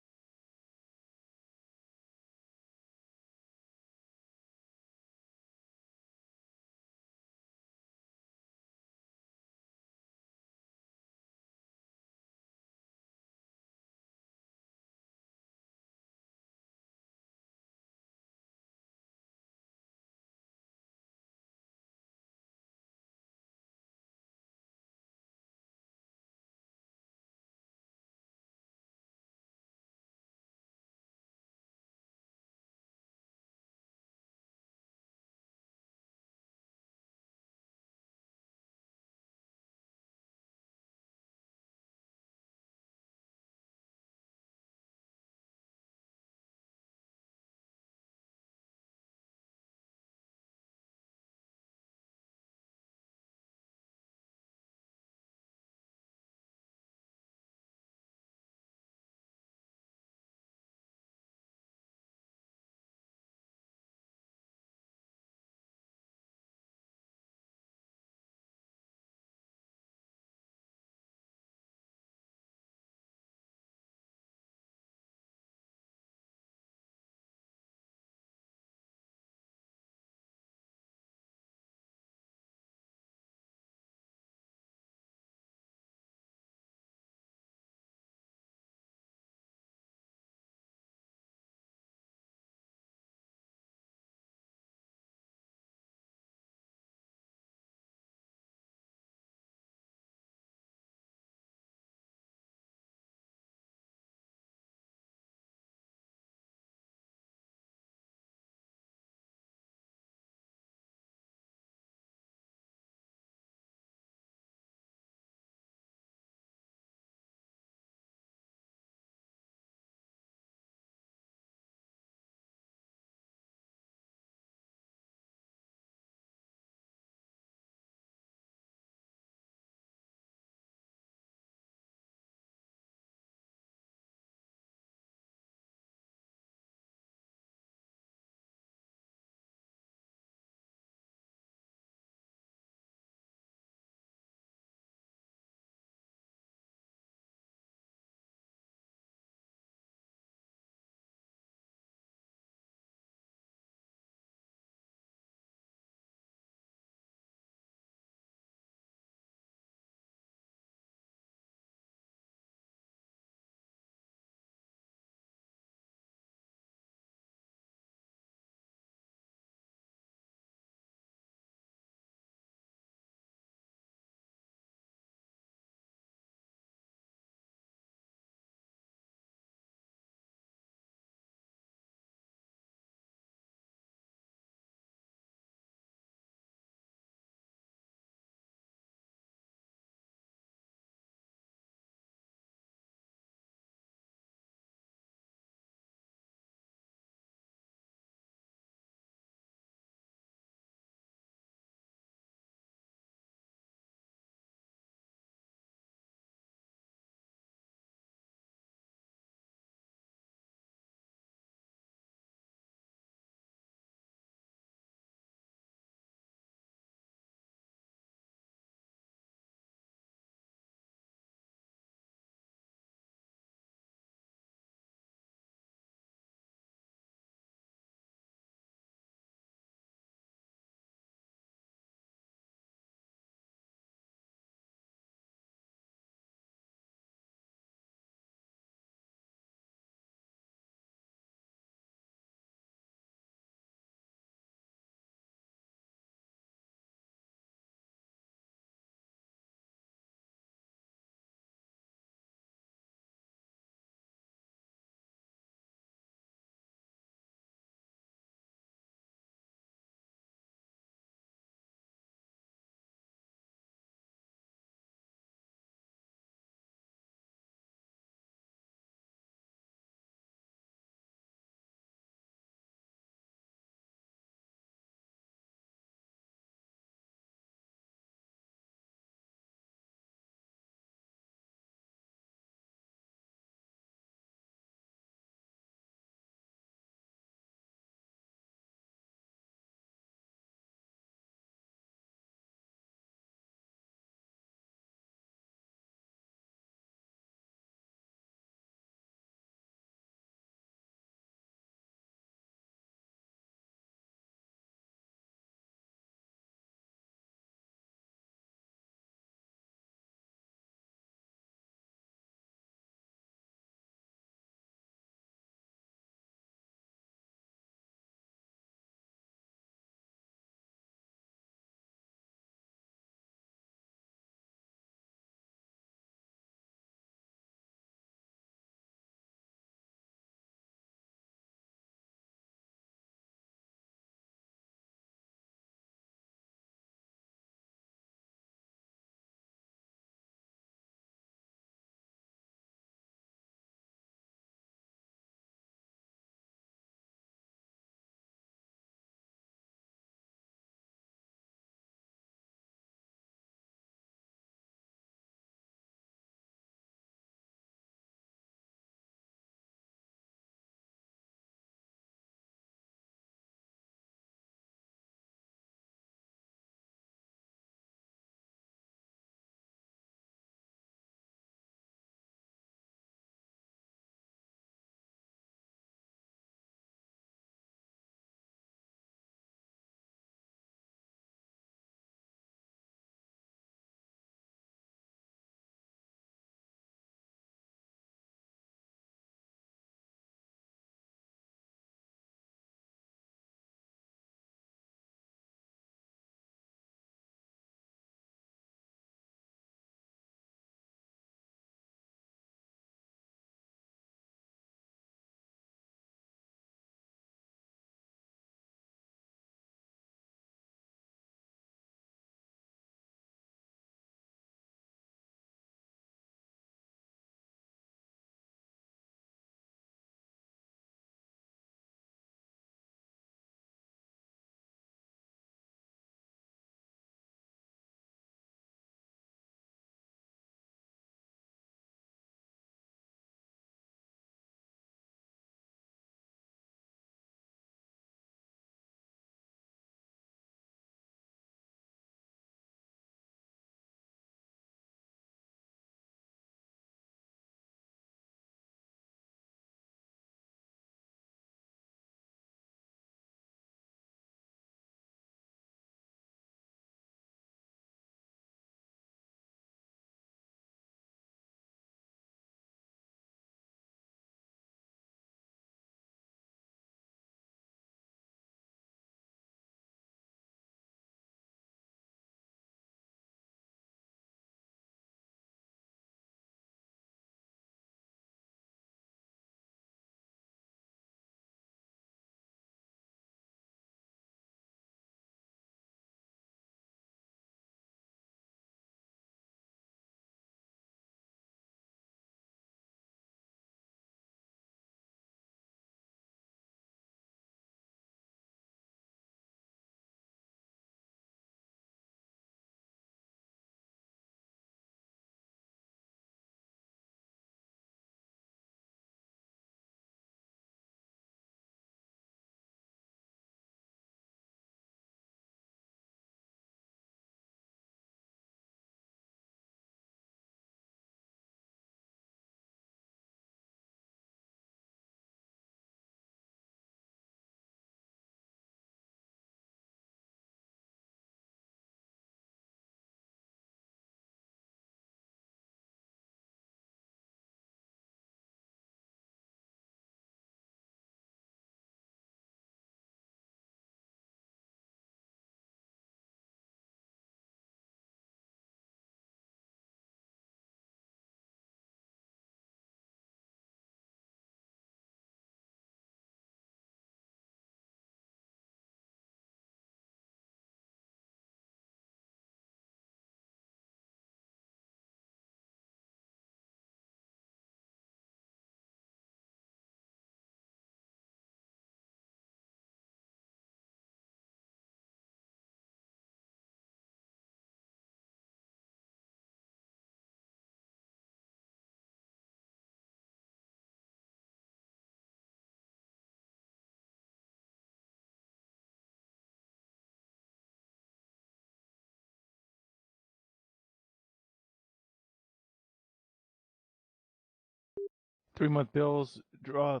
3-month bills draw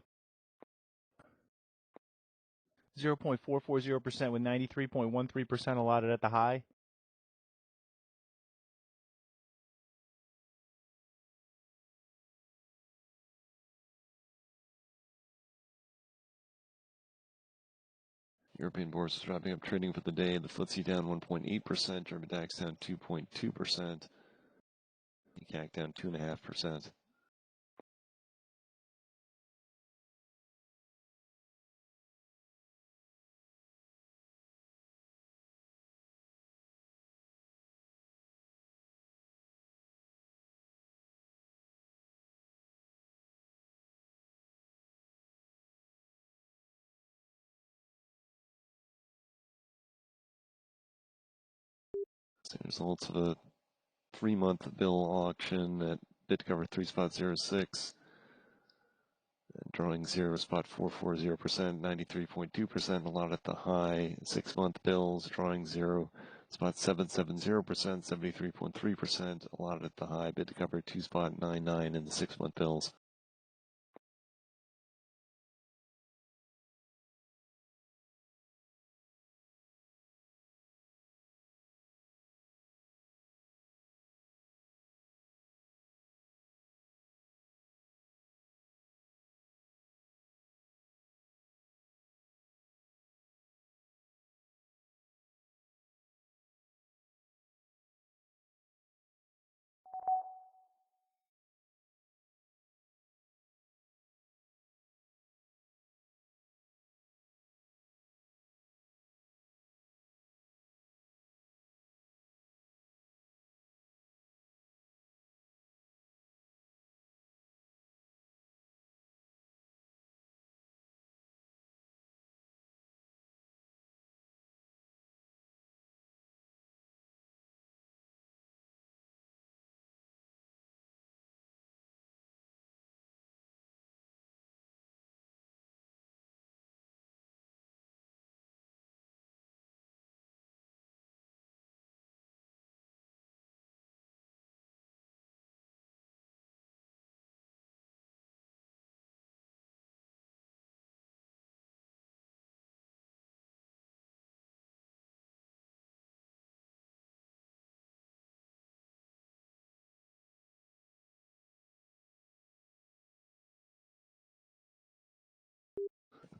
0.440% with 93.13% allotted at the high. European bourse is wrapping up trading for the day. The FTSE down 1.8%, German DAX down 2.2%, CAC down 2.5%. Results of a 3-month bill auction at bid cover 3.06, drawing 0.440%, 93.2%, a lot at the high. 6-month bills drawing 0.770%, 73.3%, a lot at the high. Bid cover 2.99 in the 6-month bills.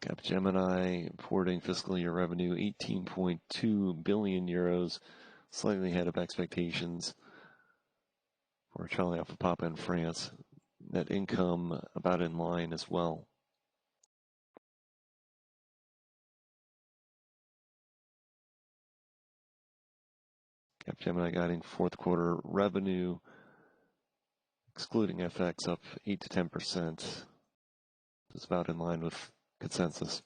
Capgemini reporting fiscal year revenue 18.2 billion euros, slightly ahead of expectations for Charlie Alpha Papa in France. Net income about in line as well. Capgemini guiding fourth quarter revenue, excluding FX, up 8 to 10%. It's about in line with consensus.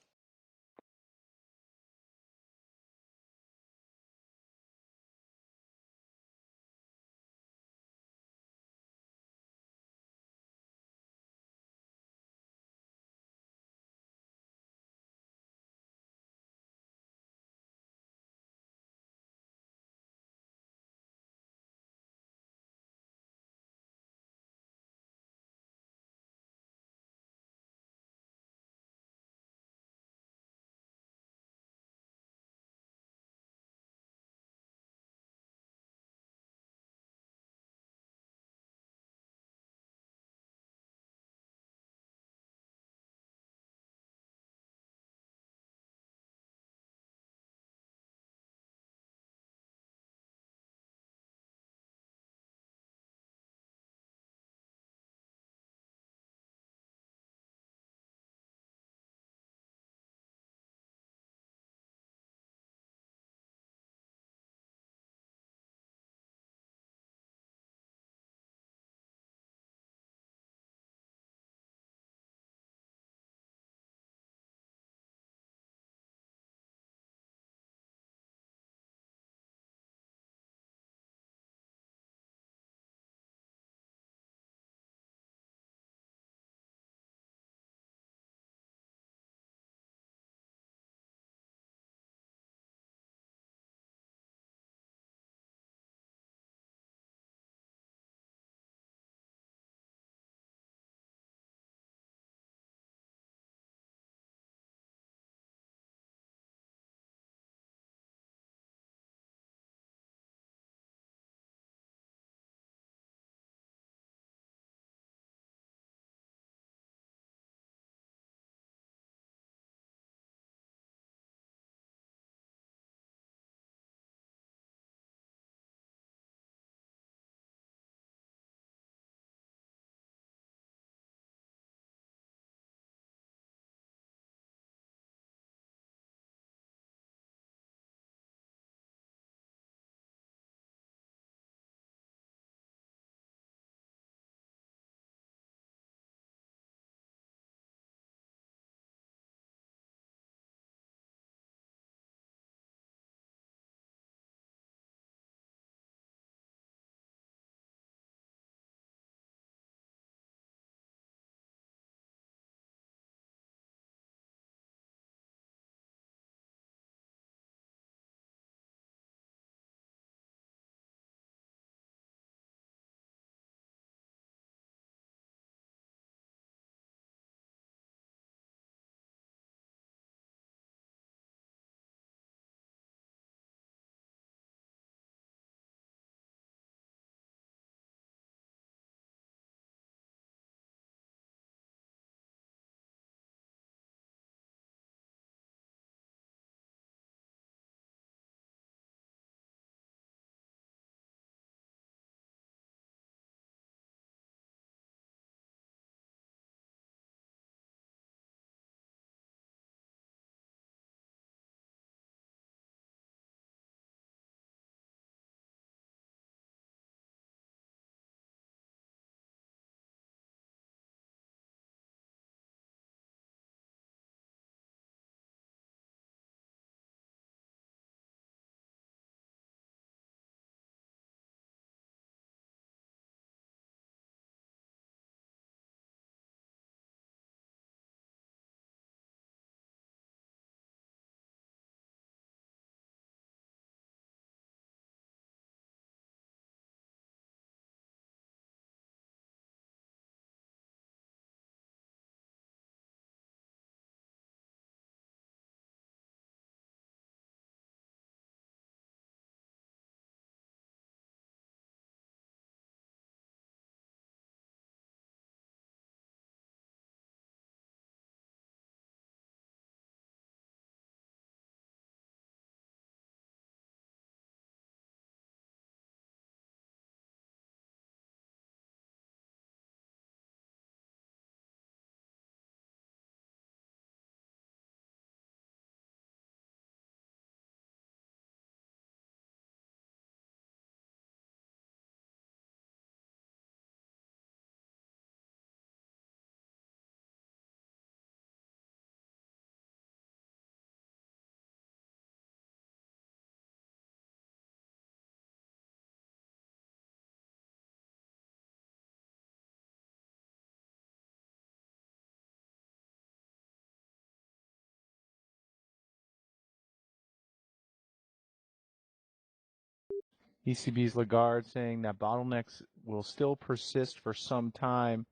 ECB's Lagarde saying that bottlenecks will still persist for some time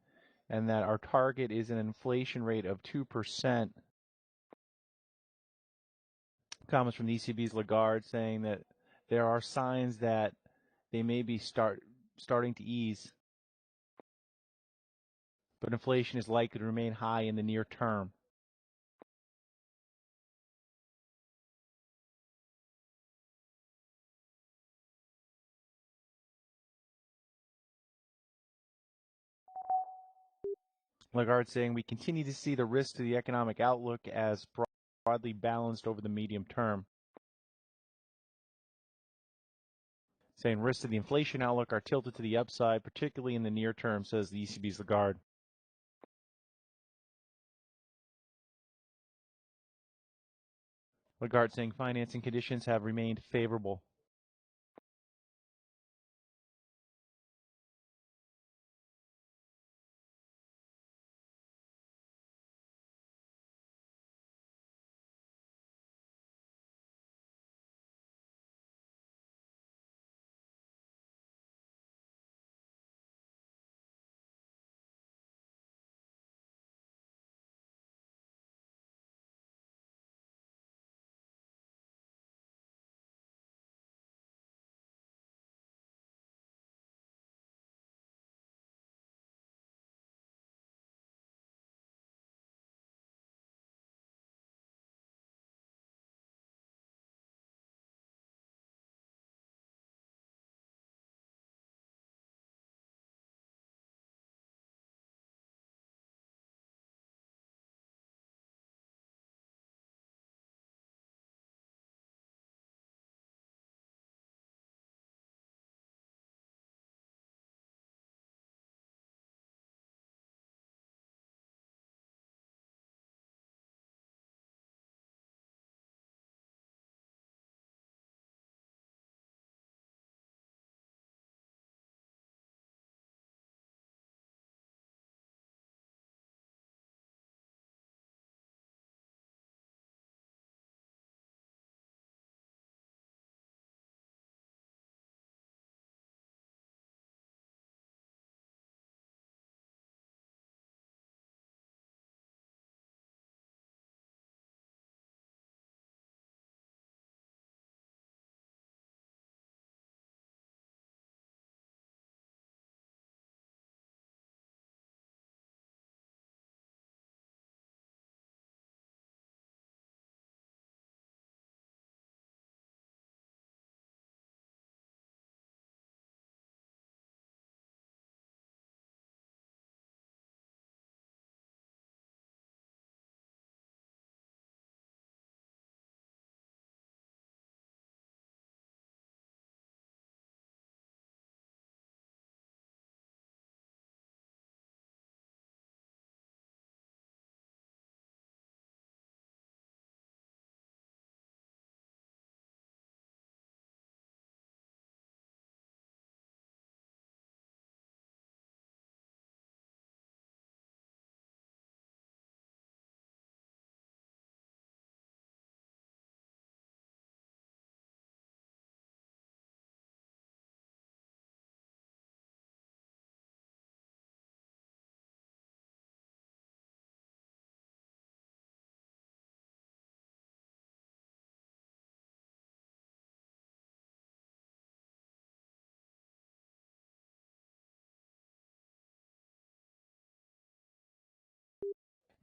and that our target is an inflation rate of 2%. Comments from the ECB's Lagarde saying that there are signs that they may be starting to ease, but inflation is likely to remain high in the near term. Lagarde saying we continue to see the risk to the economic outlook as broadly balanced over the medium term. Saying risks to the inflation outlook are tilted to the upside, particularly in the near term, says the ECB's Lagarde. Lagarde saying financing conditions have remained favorable.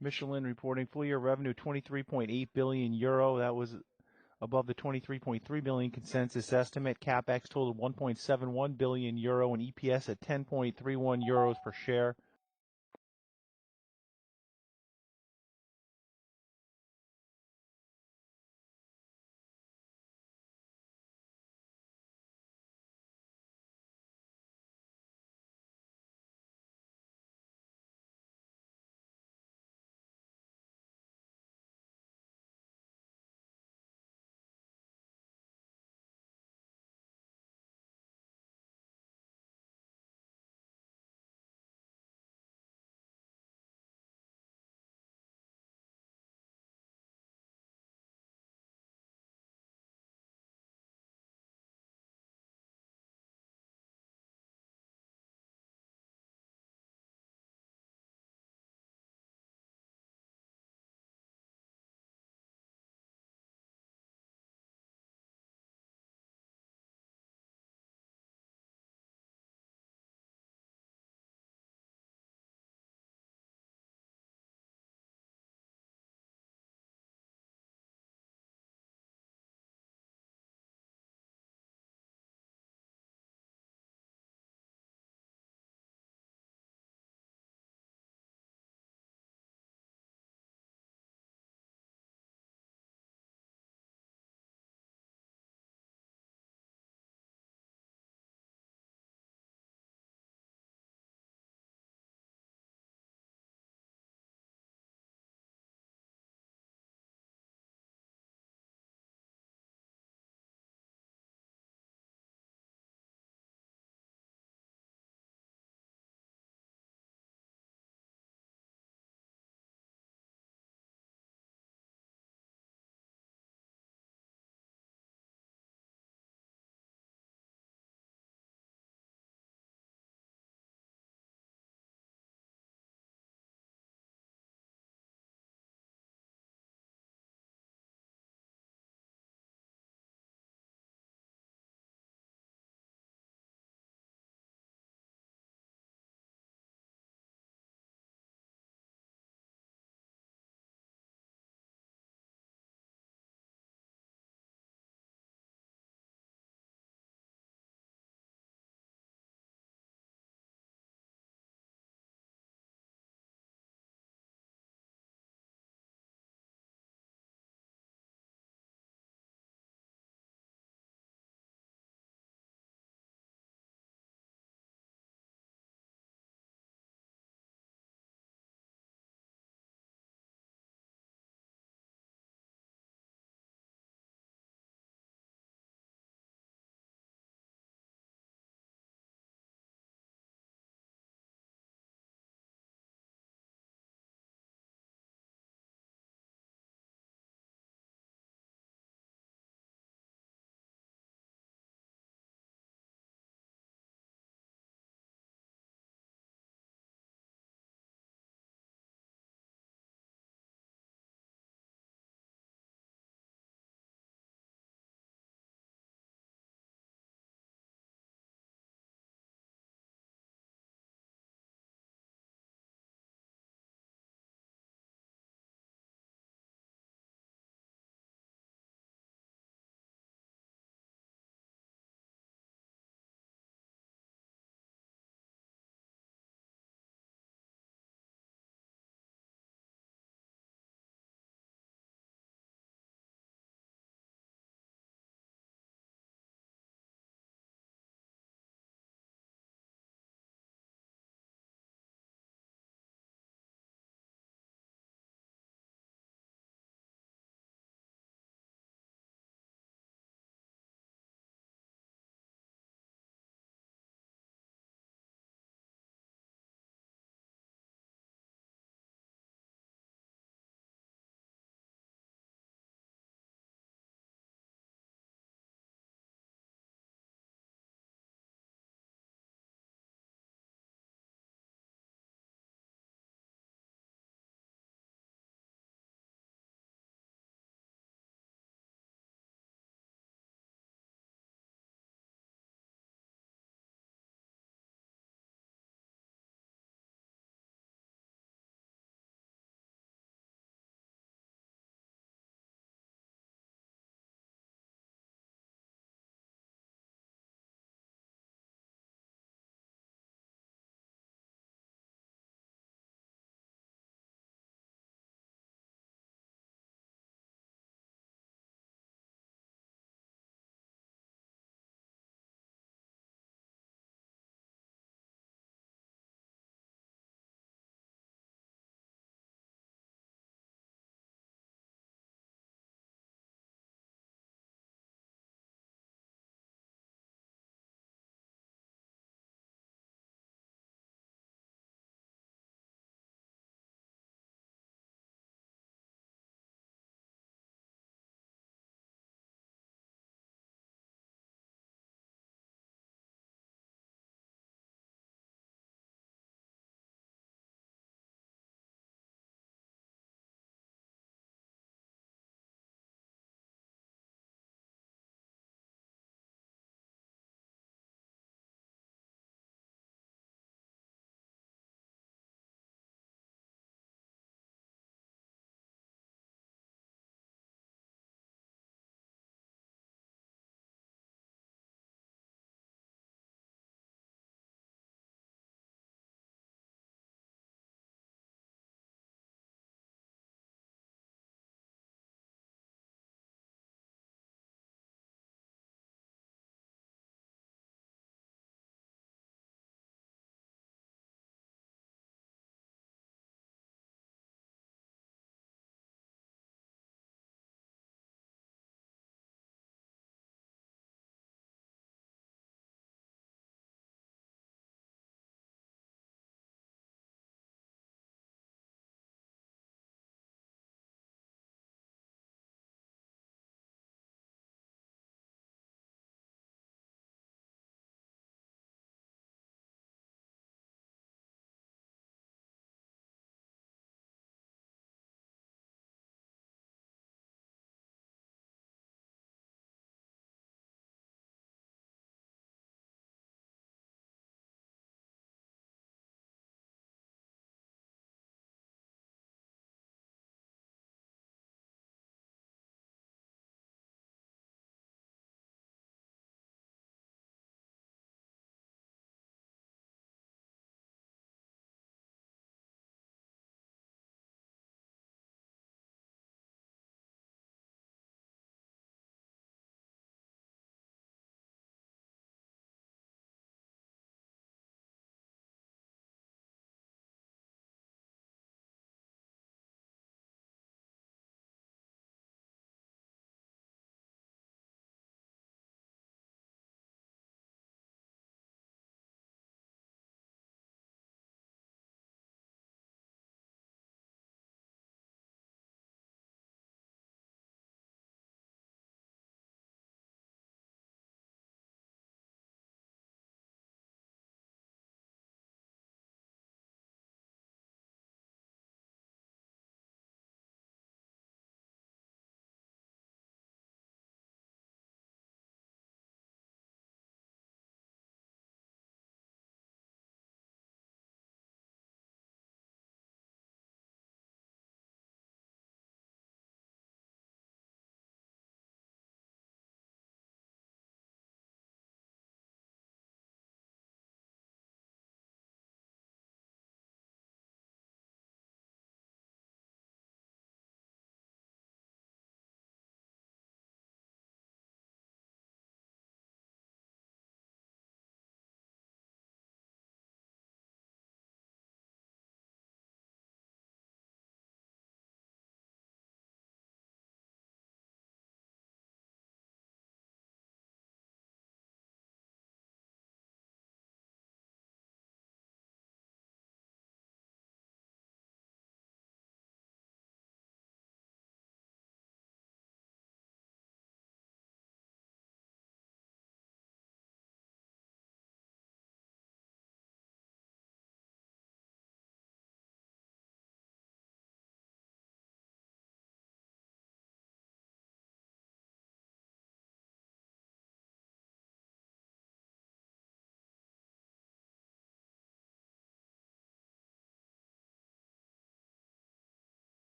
Michelin reporting full-year revenue 23.8 billion euro. That was above the 23.3 billion consensus estimate. CapEx totaled 1.71 billion euro and EPS at 10.31 euros per share.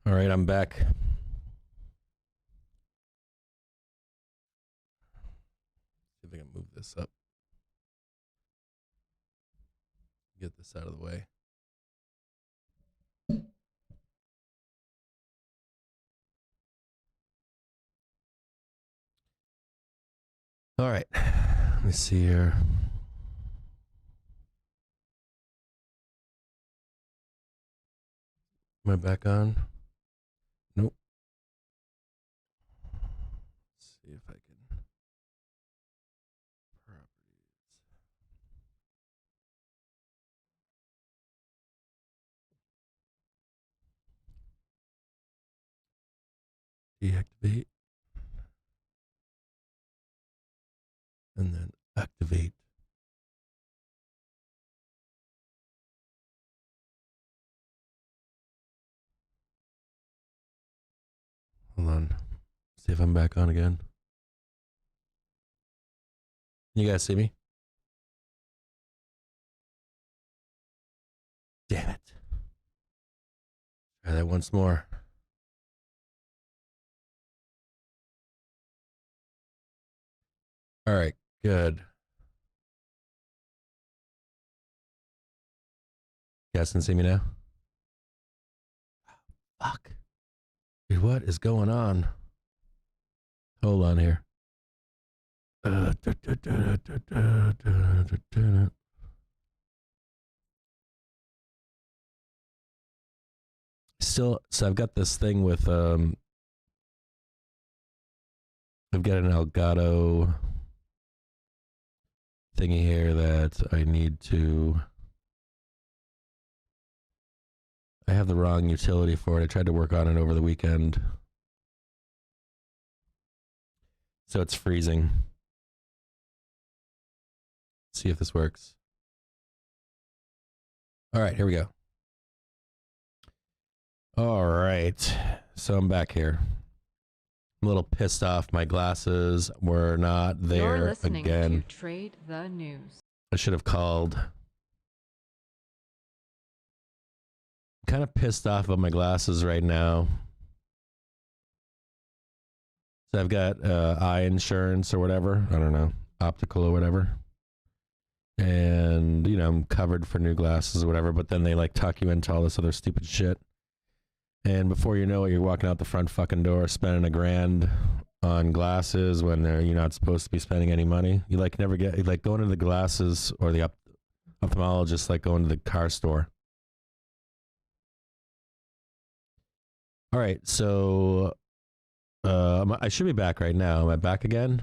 All right, I'm back. See if I can move this up. Get this out of the way. All right. Let me see here. Am I back on? Nope. Let's see if I can. Properties. Deactivate. And then activate. Hold on. See if I'm back on again. You guys see me? Damn it. Try that once more. All right, good. You guys can see me now? Fuck. Dude, what is going on? Hold on here. Still, so I've got this thing with I've got an Elgato thingy here that I need to. I have the wrong utility for it. I tried to work on it over the weekend. So it's freezing. See if this works. All right, here we go. All right. So I'm back here. I'm a little pissed off. My glasses were not there You're listening again. to Trade the News. I should have called. I'm kind of pissed off about my glasses right now. So I've got eye insurance or whatever. I don't know. Optical or whatever. And, you know, I'm covered for new glasses or whatever. But then they like tuck you into all this other stupid shit. And before you know it, you're walking out the front fucking door spending $1,000 on glasses when you're not supposed to be spending any money. You like never get, like going to the glasses or the ophthalmologist, like going to the car store. All right, so I should be back right now. Am I back again?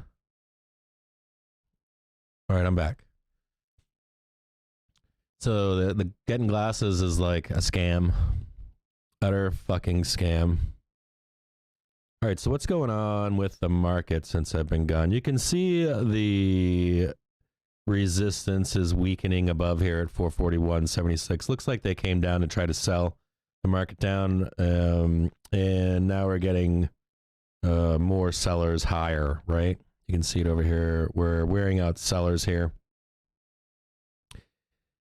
All right, I'm back. So the getting glasses is like a scam. Utter fucking scam. All right, so what's going on with the market since I've been gone? You can see the resistance is weakening above here at 441.76. Looks like they came down to try to sell the market down, and now we're getting more sellers higher, right? You can see it over here. We're wearing out sellers here.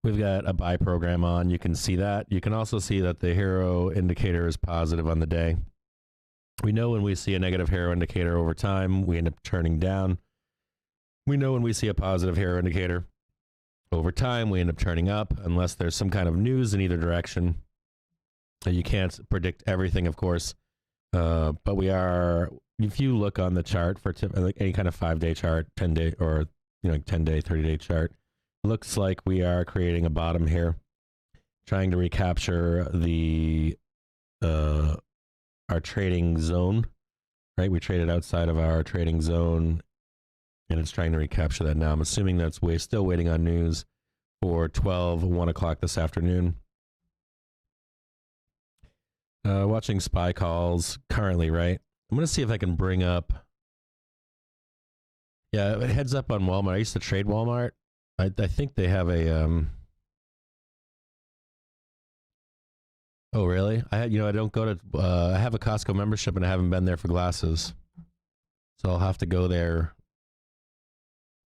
We've got a buy program on. You can see that. You can also see that the hero indicator is positive on the day. We know when we see a negative hero indicator over time, we end up turning down. We know when we see a positive hero indicator over time, we end up turning up unless there's some kind of news in either direction. You can't predict everything, of course, but we are, if you look on the chart for like any kind of 5-day chart, 10-day or 10-day, 30-day chart, looks like we are creating a bottom here, trying to recapture the our trading zone, right? We traded outside of our trading zone, and it's trying to recapture that now. I'm assuming that's still waiting on news for 1 o'clock this afternoon. Watching SPY calls currently, right? I'm going to see if I can bring up. Yeah, heads up on Walmart. I used to trade Walmart. I think they have a Oh really? I don't go to I have a Costco membership and I haven't been there for glasses. So I'll have to go there.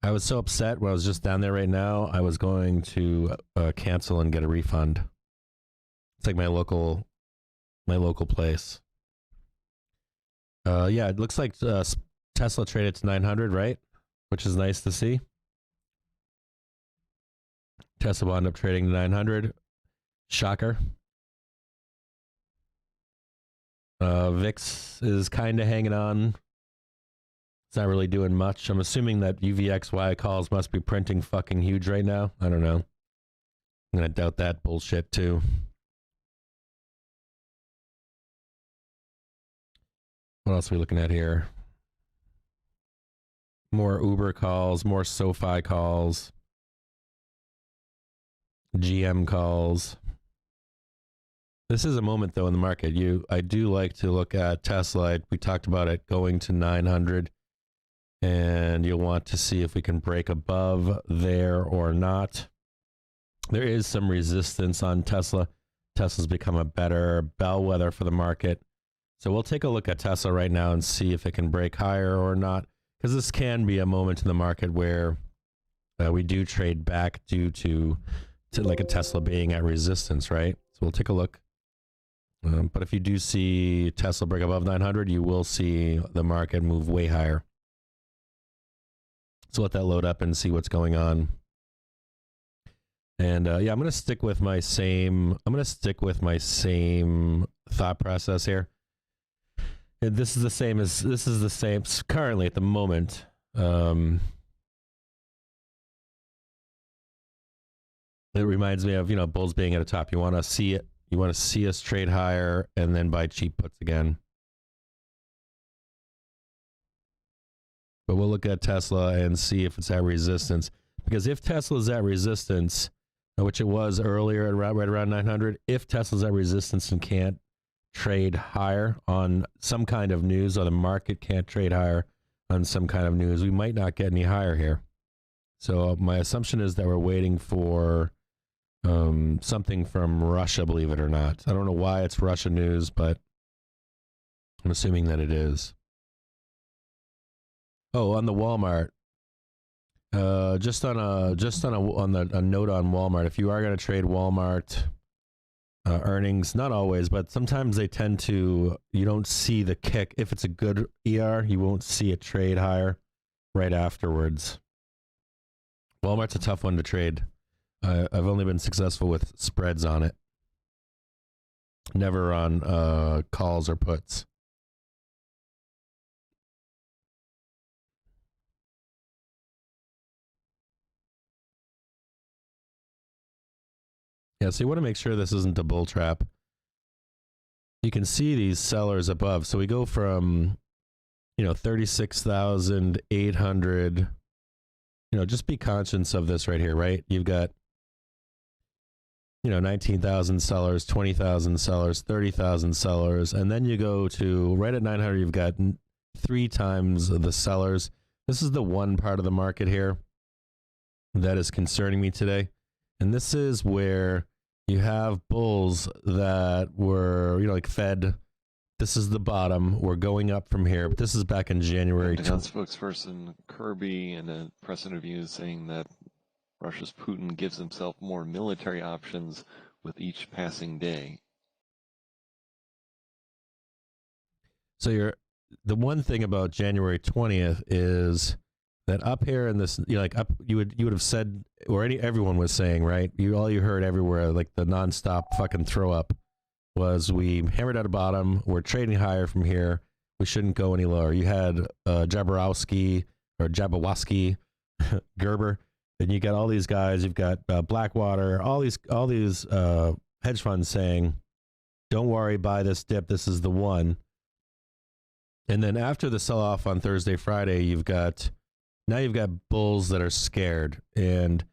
I was so upset when I was just down there right now. I was going to cancel and get a refund. It's like my local my local place. Yeah, it looks like Tesla traded to 900, right? Which is nice to see. Tesla wound up trading to 900. Shocker. VIX is kind of hanging on. It's not really doing much. I'm assuming that UVXY calls must be printing fucking huge right now. I don't know. I'm going to doubt that bullshit too. What else are we looking at here? More Uber calls, more SoFi calls, GM calls. This is a moment though in the market. I do like to look at Tesla. We talked about it going to 900, and you'll want to see if we can break above there or not. There is some resistance on Tesla. Tesla's become a better bellwether for the market. So we'll take a look at Tesla right now and see if it can break higher or not, because this can be a moment in the market where we do trade back due to like a Tesla being at resistance, right? So we'll take a look. But if you do see Tesla break above 900, you will see the market move way higher. So let that load up and see what's going on. And yeah, I'm going to stick with my same thought process here. And this is the same currently at the moment. It reminds me of, bulls being at a top. You want to see it. You want to see us trade higher and then buy cheap puts again. But we'll look at Tesla and see if it's at resistance. Because if Tesla's at resistance, which it was earlier right around 900, if Tesla's at resistance and can't trade higher on some kind of news, or the market can't trade higher on some kind of news, we might not get any higher here. So my assumption is that we're waiting for something from Russia, believe it or not. I don't know why it's Russia news, but I'm assuming that it is. Oh, on the Walmart. Just on a note on Walmart. If you are going to trade Walmart earnings, not always, but sometimes they tend to. You don't see the kick. If it's a good ER, you won't see it trade higher right afterwards. Walmart's a tough one to trade. I've only been successful with spreads on it. Never on calls or puts. Yeah, so you want to make sure this isn't a bull trap. You can see these sellers above. So we go from, 36,800. Just be conscious of this right here, right? You've got, 19,000 sellers, 20,000 sellers, 30,000 sellers. And then you go to right at 900, you've got 3 times the sellers. This is the one part of the market here that is concerning me today. And this is where you have bulls that were, like Fed. This is the bottom. We're going up from here. But this is back in January. Pentagon spokesperson Kirby in a press interview is saying that Russia's Putin gives himself more military options with each passing day. So the one thing about January 20th is that up here in this, you would have said, or everyone was saying, right? All you heard everywhere, like the nonstop fucking throw up, was we hammered at a bottom. We're trading higher from here. We shouldn't go any lower. You had Jaworski, Gerber. Then you got all these guys. You've got Blackwater. All these hedge funds saying, "Don't worry, buy this dip. This is the one." And then after the sell-off on Thursday, Friday, you've got bulls that are scared, and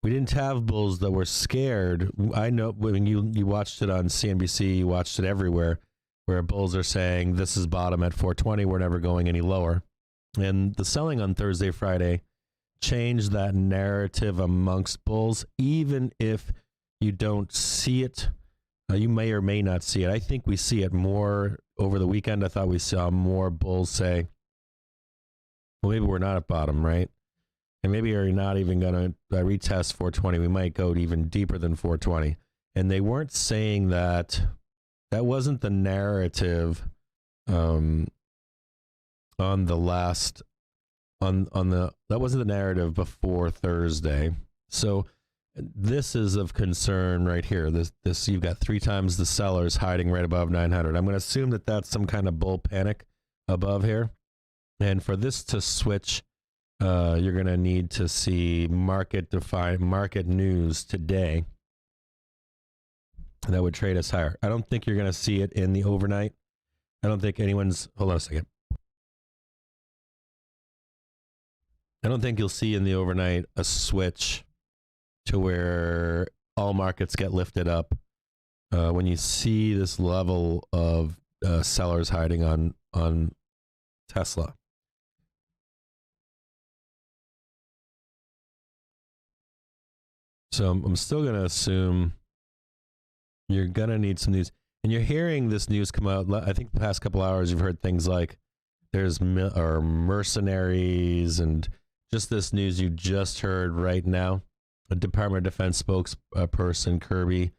we didn't have bulls that were scared. I know when you watched it on CNBC, you watched it everywhere, where bulls are saying this is bottom at 420. We're never going any lower. And the selling on Thursday, Friday changed that narrative amongst bulls, even if you don't see it. You may or may not see it. I think we see it more over the weekend. I thought we saw more bulls say, well, maybe we're not at bottom, right? And maybe we're not even going to retest 420. We might go even deeper than 420. And they weren't saying that that wasn't the narrative on the last on the that wasn't the narrative before Thursday. So this is of concern right here. This you've got 3 times the sellers hiding right above 900. I'm going to assume that that's some kind of bull panic above here. And for this to switch, you're going to need to see market news today that would trade us higher. I don't think you're going to see it in the overnight. I don't think anyone's, hold on a second. I don't think you'll see in the overnight a switch to where all markets get lifted up. When you see this level of sellers hiding on Tesla. So I'm still going to assume you're going to need some news. And you're hearing this news come out. I think the past couple hours you've heard things like there's mercenaries and just this news you just heard right now. A Department of Defense spokesperson, Kirby,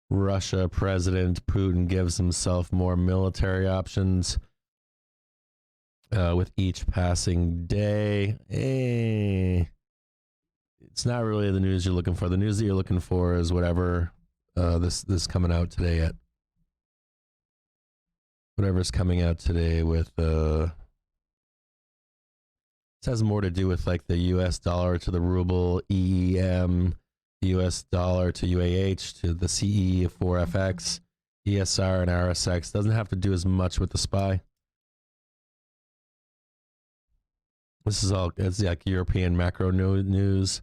Russia President Putin gives himself more military options with each passing day. It's not really the news you're looking for. The news that you're looking for is whatever this coming out today at whatever's coming out today with this has more to do with like the US dollar to the ruble, EEM, US dollar to UAH to the CE4FX, ESR and RSX. Doesn't have to do as much with the SPY. This is all, it's like European macro news.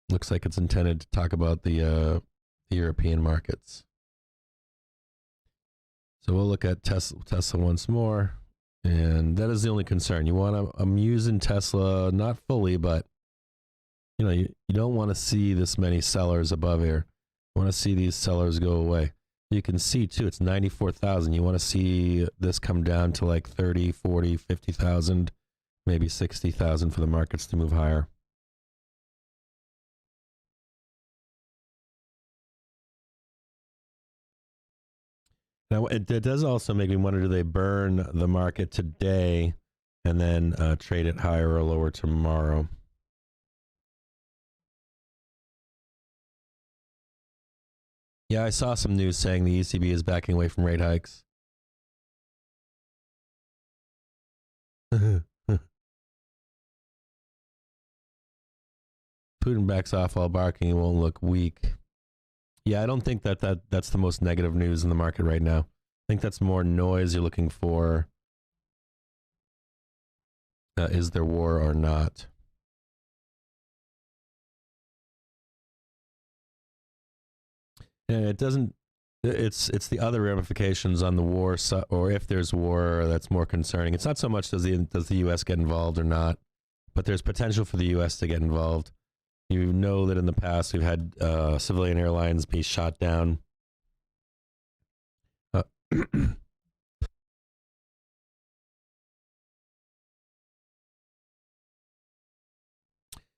Looks like it's intended to talk about the European markets. So we'll look at Tesla once more. And that is the only concern. You want to, I'm using Tesla, not fully, but you know, you don't want to see this many sellers above here. You want to see these sellers go away. You can see too, it's 94,000. You want to see this come down to like 30, 40, 50,000, maybe 60,000 for the markets to move higher. Now, it does also make me wonder, do they burn the market today and then trade it higher or lower tomorrow? Yeah, I saw some news saying the ECB is backing away from rate hikes. Putin backs off while barking. He won't look weak. Yeah, I don't think that's the most negative news in the market right now. I think that's more noise you're looking for. Is there war or not? And it doesn't. It's the other ramifications on the war, or if there's war, that's more concerning. It's not so much does the U.S. get involved or not, but there's potential for the U.S. to get involved. You know that in the past we've had civilian airlines be shot down.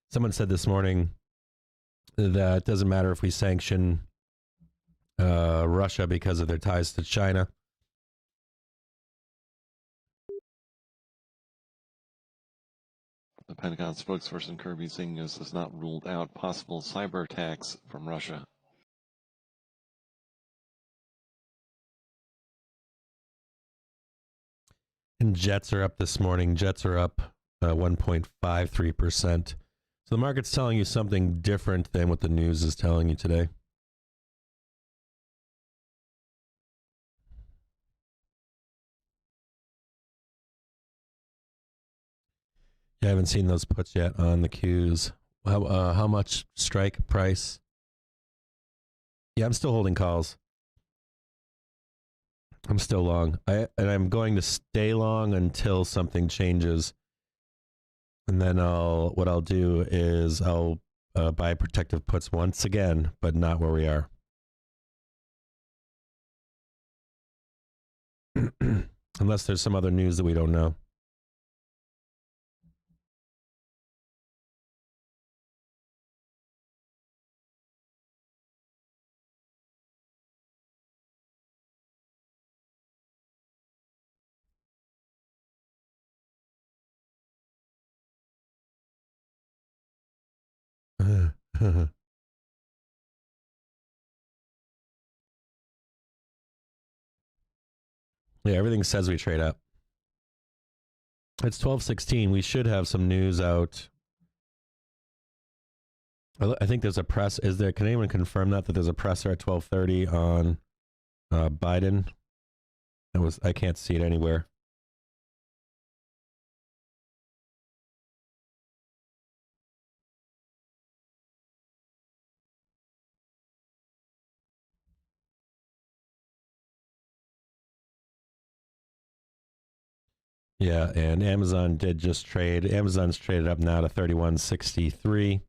Someone said this morning that it doesn't matter if we sanction Russia because of their ties to China. The Pentagon spokesperson Kirby saying this has not ruled out possible cyber attacks from Russia. And jets are up this morning. Jets are up 1.53%. So the market's telling you something different than what the news is telling you today. I haven't seen those puts yet on the Qs. How much strike price? Yeah, I'm still holding calls. I'm still long. And I'm going to stay long until something changes. And then what I'll do is I'll buy protective puts once again, but not where we are. Unless there's some other news that we don't know. Yeah, everything says we trade up. It's 12:16. We should have some news out. I think there's a press. Is there? Can anyone confirm that there's a presser at 12:30 on Biden? I can't see it anywhere. Yeah, and Amazon did just trade. Amazon's traded up now to 31.63.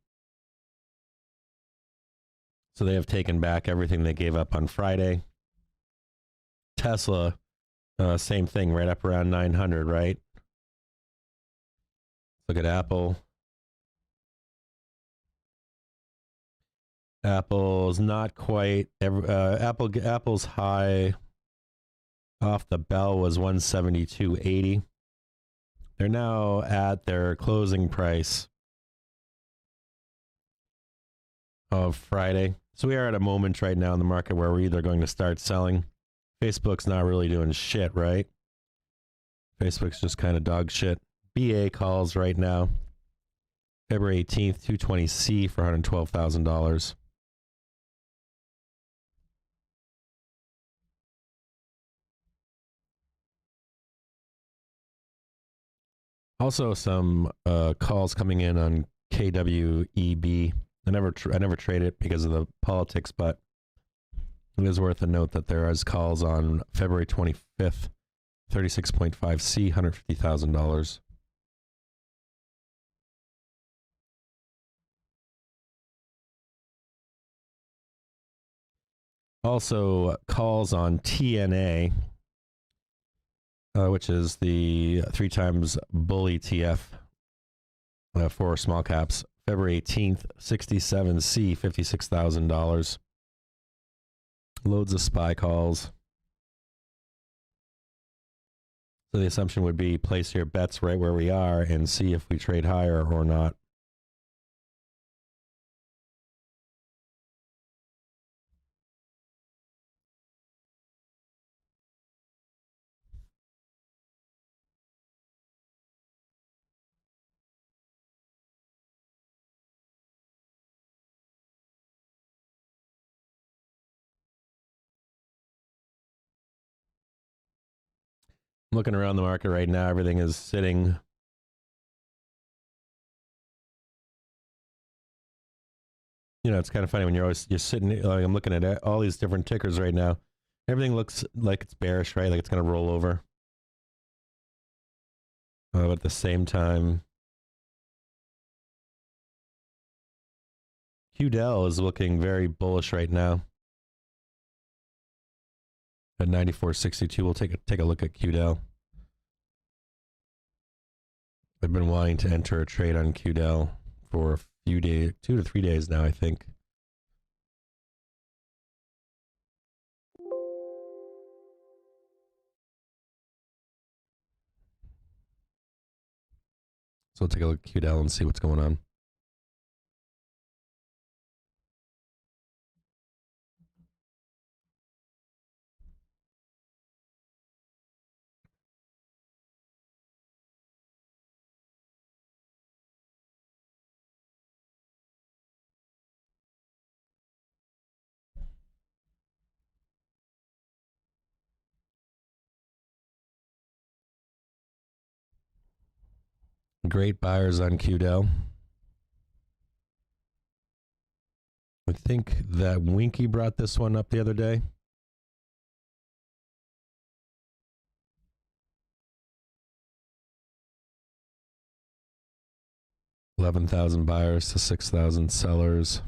So they have taken back everything they gave up on Friday. Tesla, same thing, right up around 900, right? Look at Apple. Apple's not quite. Apple's high off the bell was 172.80. They're now at their closing price of Friday. So we are at a moment right now in the market where we're either going to start selling. Facebook's not really doing shit, right? Facebook's just kind of dog shit. BA calls right now. February 18th, 220C for $112,000. Also, some calls coming in on KWEB. I never trade it because of the politics, but it is worth a note that there is calls on February 25th, 36.5C, $150,000. Also, calls on TNA, which is the 3 times bull ETF for small caps. February 18th, 67C, $56,000. Loads of SPY calls. So the assumption would be place your bets right where we are and see if we trade higher or not. Looking around the market right now, everything is sitting. You know, it's kind of funny when you're sitting, like I'm looking at all these different tickers right now. Everything looks like it's bearish, right? Like it's going to roll over. But at the same time, QDEL is looking very bullish right now. At 94.62, we'll take a look at QDEL. I've been wanting to enter a trade on QDEL for a few days, 2 to 3 days now, I think. So we'll take a look at QDEL and see what's going on. Great buyers on QDEL. I think that Winky brought this one up the other day. $11,000 buyers to 6,000 sellers.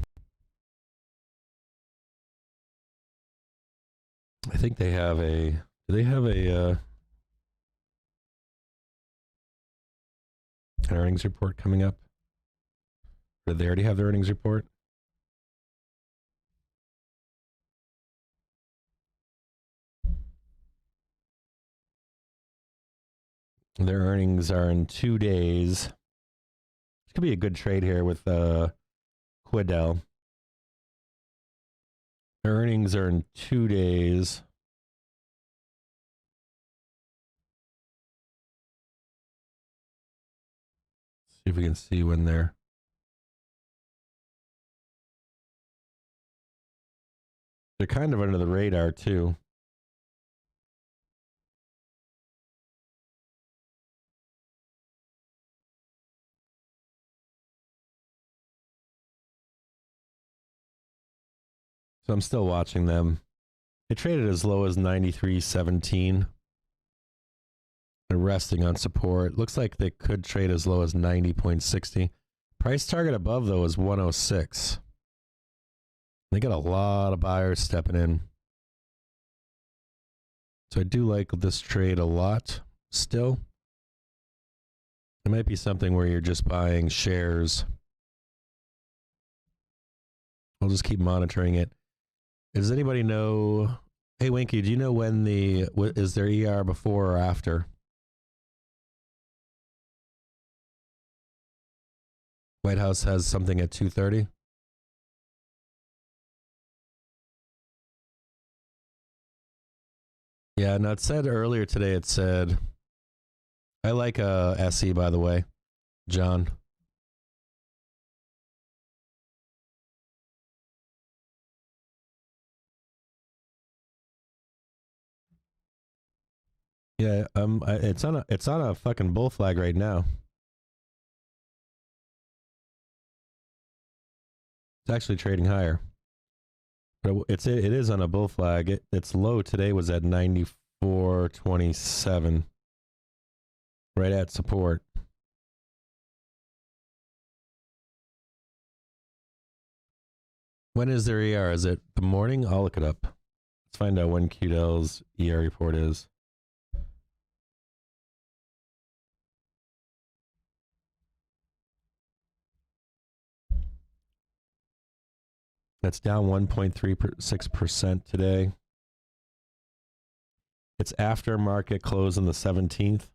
I think they have a. Do they have a an earnings report coming up? Or did they already have their earnings report? Their earnings are in 2 days. It could be a good trade here with Quidel. Earnings are in 2 days. See if we can see when they're. They're kind of under the radar too. So I'm still watching them. They traded as low as 93.17. They're resting on support. Looks like they could trade as low as 90.60. Price target above, though, is 106. They got a lot of buyers stepping in. So I do like this trade a lot still. It might be something where you're just buying shares. I'll just keep monitoring it. Does anybody know? Hey, Winky, do you know when is there ER before or after? White House has something at 2:30. Yeah, no, it said earlier today, it said, I like SE, by the way, John. Yeah, it's on a fucking bull flag right now. It's actually trading higher. But it is on a bull flag. Its low today was at 94.27. Right at support. When is their ER? Is it the morning? I'll look it up. Let's find out when QDEL's ER report is. That's down 1.36% today. It's after market close on the 17th.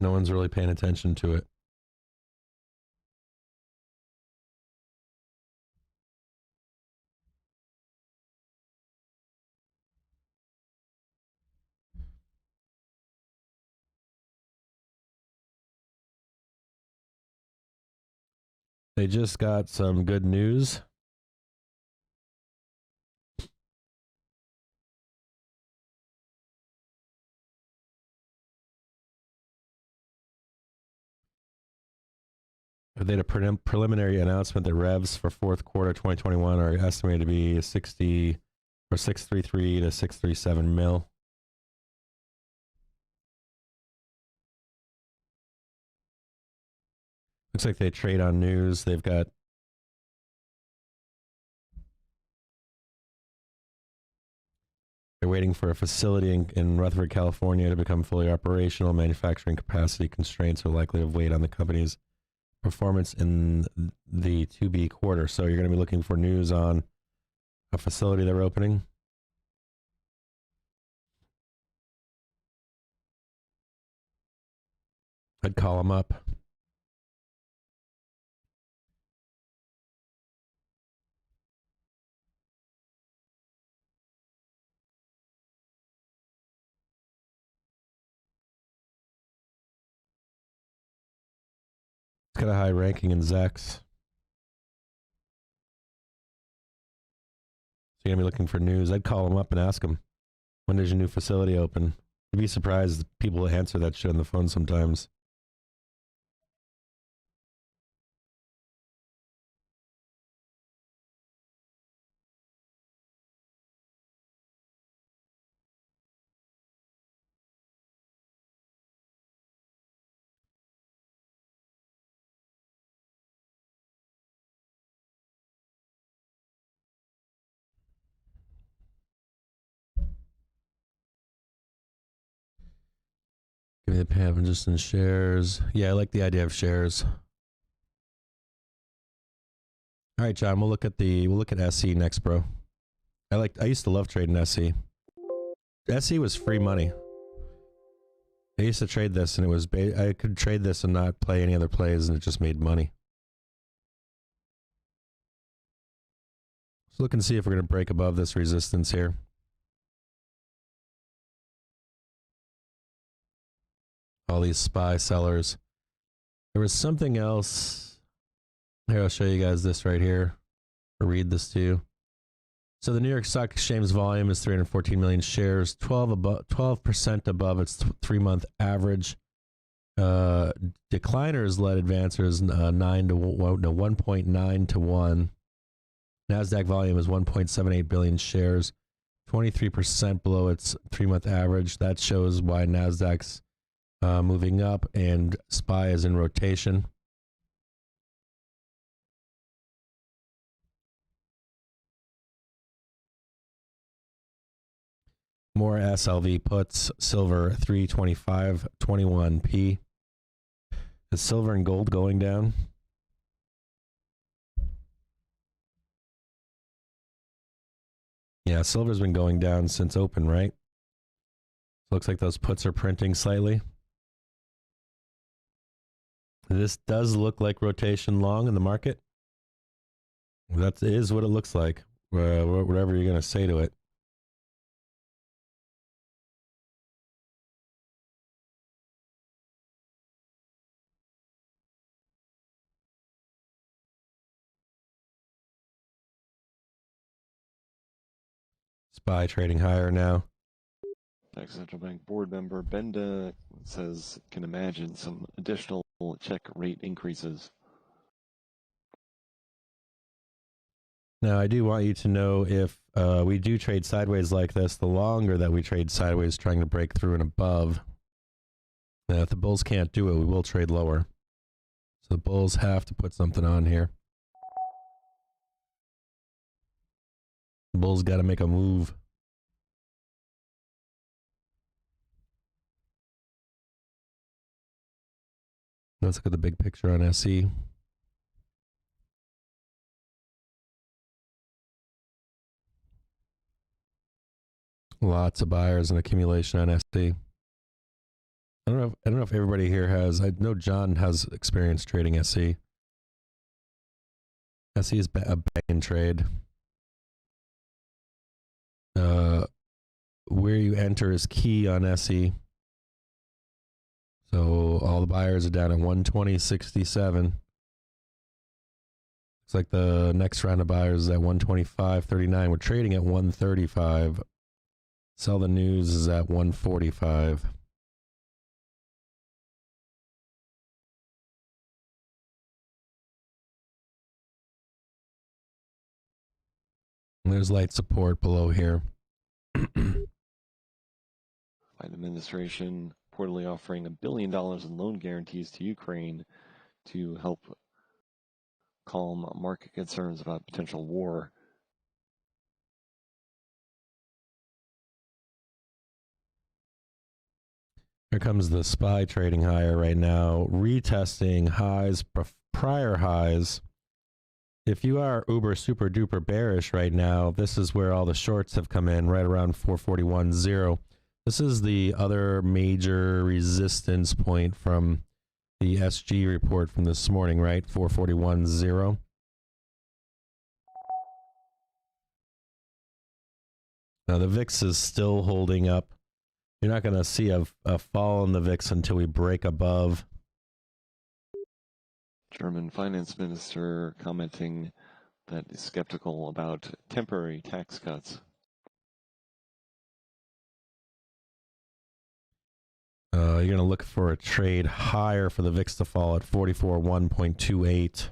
No one's really paying attention to it. They just got some good news. They had a preliminary announcement that revs for fourth quarter 2021 are estimated to be 60 or 633 to 637 mil. Looks like they trade on news. They're waiting for a facility in Rutherford, California to become fully operational. Manufacturing capacity constraints are likely to weigh on the company's performance in the 2B quarter. So you're going to be looking for news on a facility they're opening. I'd call them up. It's got a high ranking in Zex. So you're going to be looking for news. I'd call them up and ask them, when does your new facility open? You'd be surprised people answer that shit on the phone sometimes. Give me the payment just in shares. Yeah, I like the idea of shares. All right, John, we'll look at SE next, bro. I used to love trading SE. SE was free money. I used to trade this, and I could trade this and not play any other plays, and it just made money. Let's look and see if we're going to break above this resistance here. All these SPY sellers. There was something else. Here, I'll show you guys this right here. I'll read this to you. So the New York Stock Exchange volume is 314 million shares, 12% above its 3-month average. Decliners led advancers 1.9 to 1. NASDAQ volume is 1.78 billion shares, 23% below its 3-month average. That shows why NASDAQ's moving up and SPY is in rotation. More SLV puts, silver 325.21p. Is silver and gold going down? Yeah, silver's been going down since open, right? Looks like those puts are printing slightly. This does look like rotation long in the market. That is what it looks like, whatever you're going to say to it. SPY trading higher now. Texas Central Bank board member Benda says can imagine some additional check rate increases. Now, I do want you to know if we do trade sideways like this, the longer that we trade sideways trying to break through and above. Now, if the bulls can't do it, we will trade lower. So the bulls have to put something on here. The bulls got to make a move. Let's look at the big picture on SE. Lots of buyers and accumulation on SE. I don't know if everybody here has. I know John has experience trading SE. SE is a bang trade. Where you enter is key on SE. So all the buyers are down at 120.67. Looks like the next round of buyers is at 125.39. We're trading at 135. Sell the news is at 145. And there's light support below here. Biden administration reportedly offering $1 billion in loan guarantees to Ukraine to help calm market concerns about potential war. Here comes the SPY trading higher right now, retesting highs, prior highs. If you are uber super duper bearish right now, this is where all the shorts have come in, right around 441.0. This is the other major resistance point from the SG report from this morning, right? 441.0. Now the VIX is still holding up. You're not going to see a fall in the VIX until we break above. German finance minister commenting that is skeptical about temporary tax cuts. You're going to look for a trade higher for the VIX to fall at 44.1.28.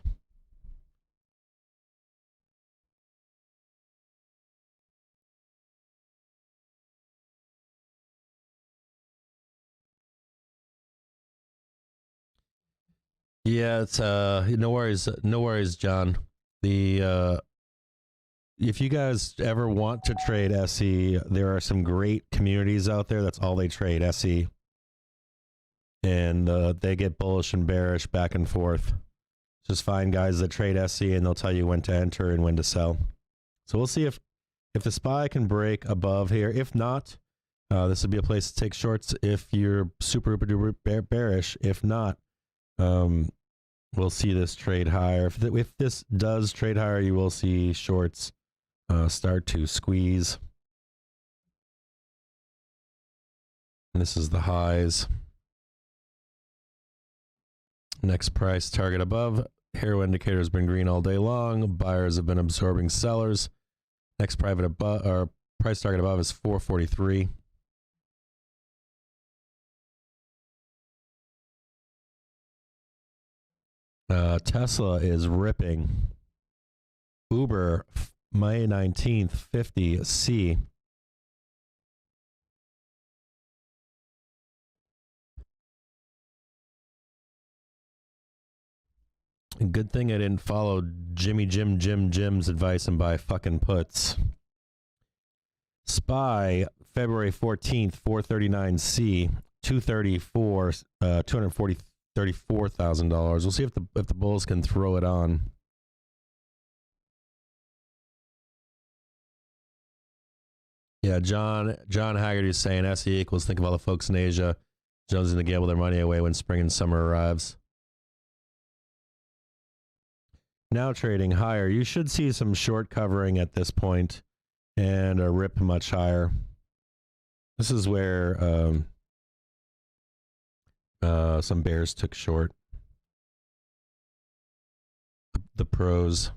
Yeah, it's no worries, John. The if you guys ever want to trade SE, there are some great communities out there. That's all they trade, SE. and they get bullish and bearish back and forth. Just find guys that trade SE and they'll tell you when to enter and when to sell. So we'll see if the SPY can break above here. If not, this would be a place to take shorts if you're super duper bearish. If not, we'll see this trade higher. If this does trade higher, you will see shorts start to squeeze. And this is the highs. Next price target above. Hero indicator has been green all day long. Buyers have been absorbing sellers. Next private above, or price target above, is 443. Tesla is ripping. Uber, May 19th, 50C. Good thing I didn't follow Jim's advice and buy fucking puts. SPY, February 14th, 439C, 234,000. We'll see if the bulls can throw it on. Yeah, John Haggerty is saying SE equals think of all the folks in Asia. Jones going to gamble their money away when spring and summer arrives. Now trading higher. You should see some short covering at this point and a rip much higher. This is where some bears took short. The pros.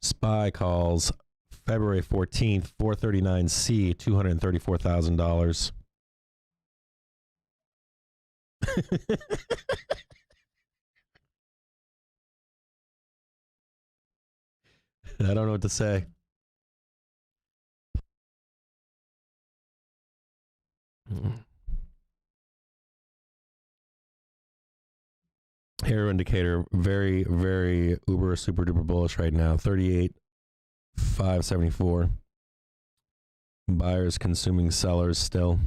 SPY calls February 14th, 439C, $234,000. I don't know what to say. Hero indicator, very, very uber super duper bullish right now. 38,574. Buyers consuming sellers still.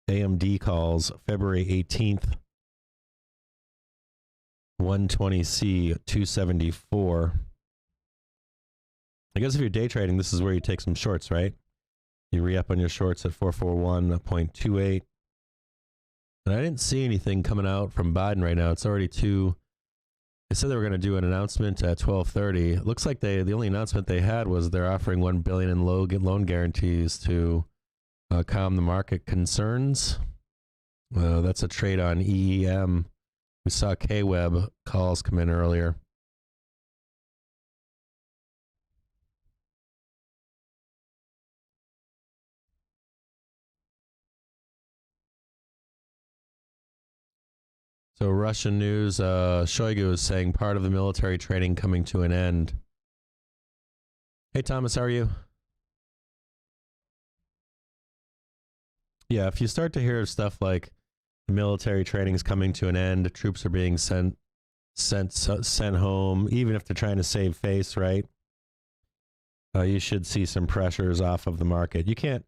AMD calls February 18th. 120C, 274. I guess if you're day trading, this is where you take some shorts, right? You re-up on your shorts at 441.28. And I didn't see anything coming out from Biden right now. It's already 2. They said they were going to do an announcement at 12:30. It looks like the only announcement they had was they're offering $1 billion in loan guarantees to calm the market concerns. That's a trade on EEM. We saw K-Web calls come in earlier. So Russian news, Shoigu is saying part of the military training coming to an end. Hey Thomas, how are you? Yeah, if you start to hear stuff like the military training is coming to an end, troops are being sent home, even if they're trying to save face, right? You should see some pressures off of the market. You can't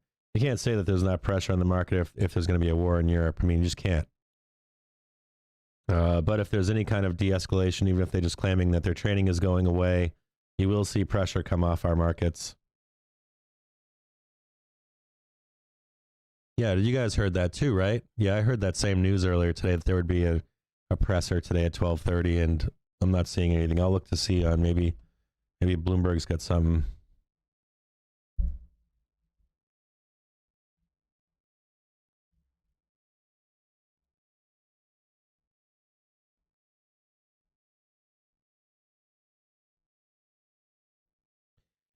say that there's not pressure on the market if there's going to be a war in Europe. I mean, you just can't. But if there's any kind of de-escalation, even if they're just claiming that their training is going away, you will see pressure come off our markets. Yeah, you guys heard that too, right? Yeah, I heard that same news earlier today that there would be a presser today at 12:30, and I'm not seeing anything. I'll look to see on maybe Bloomberg's got some.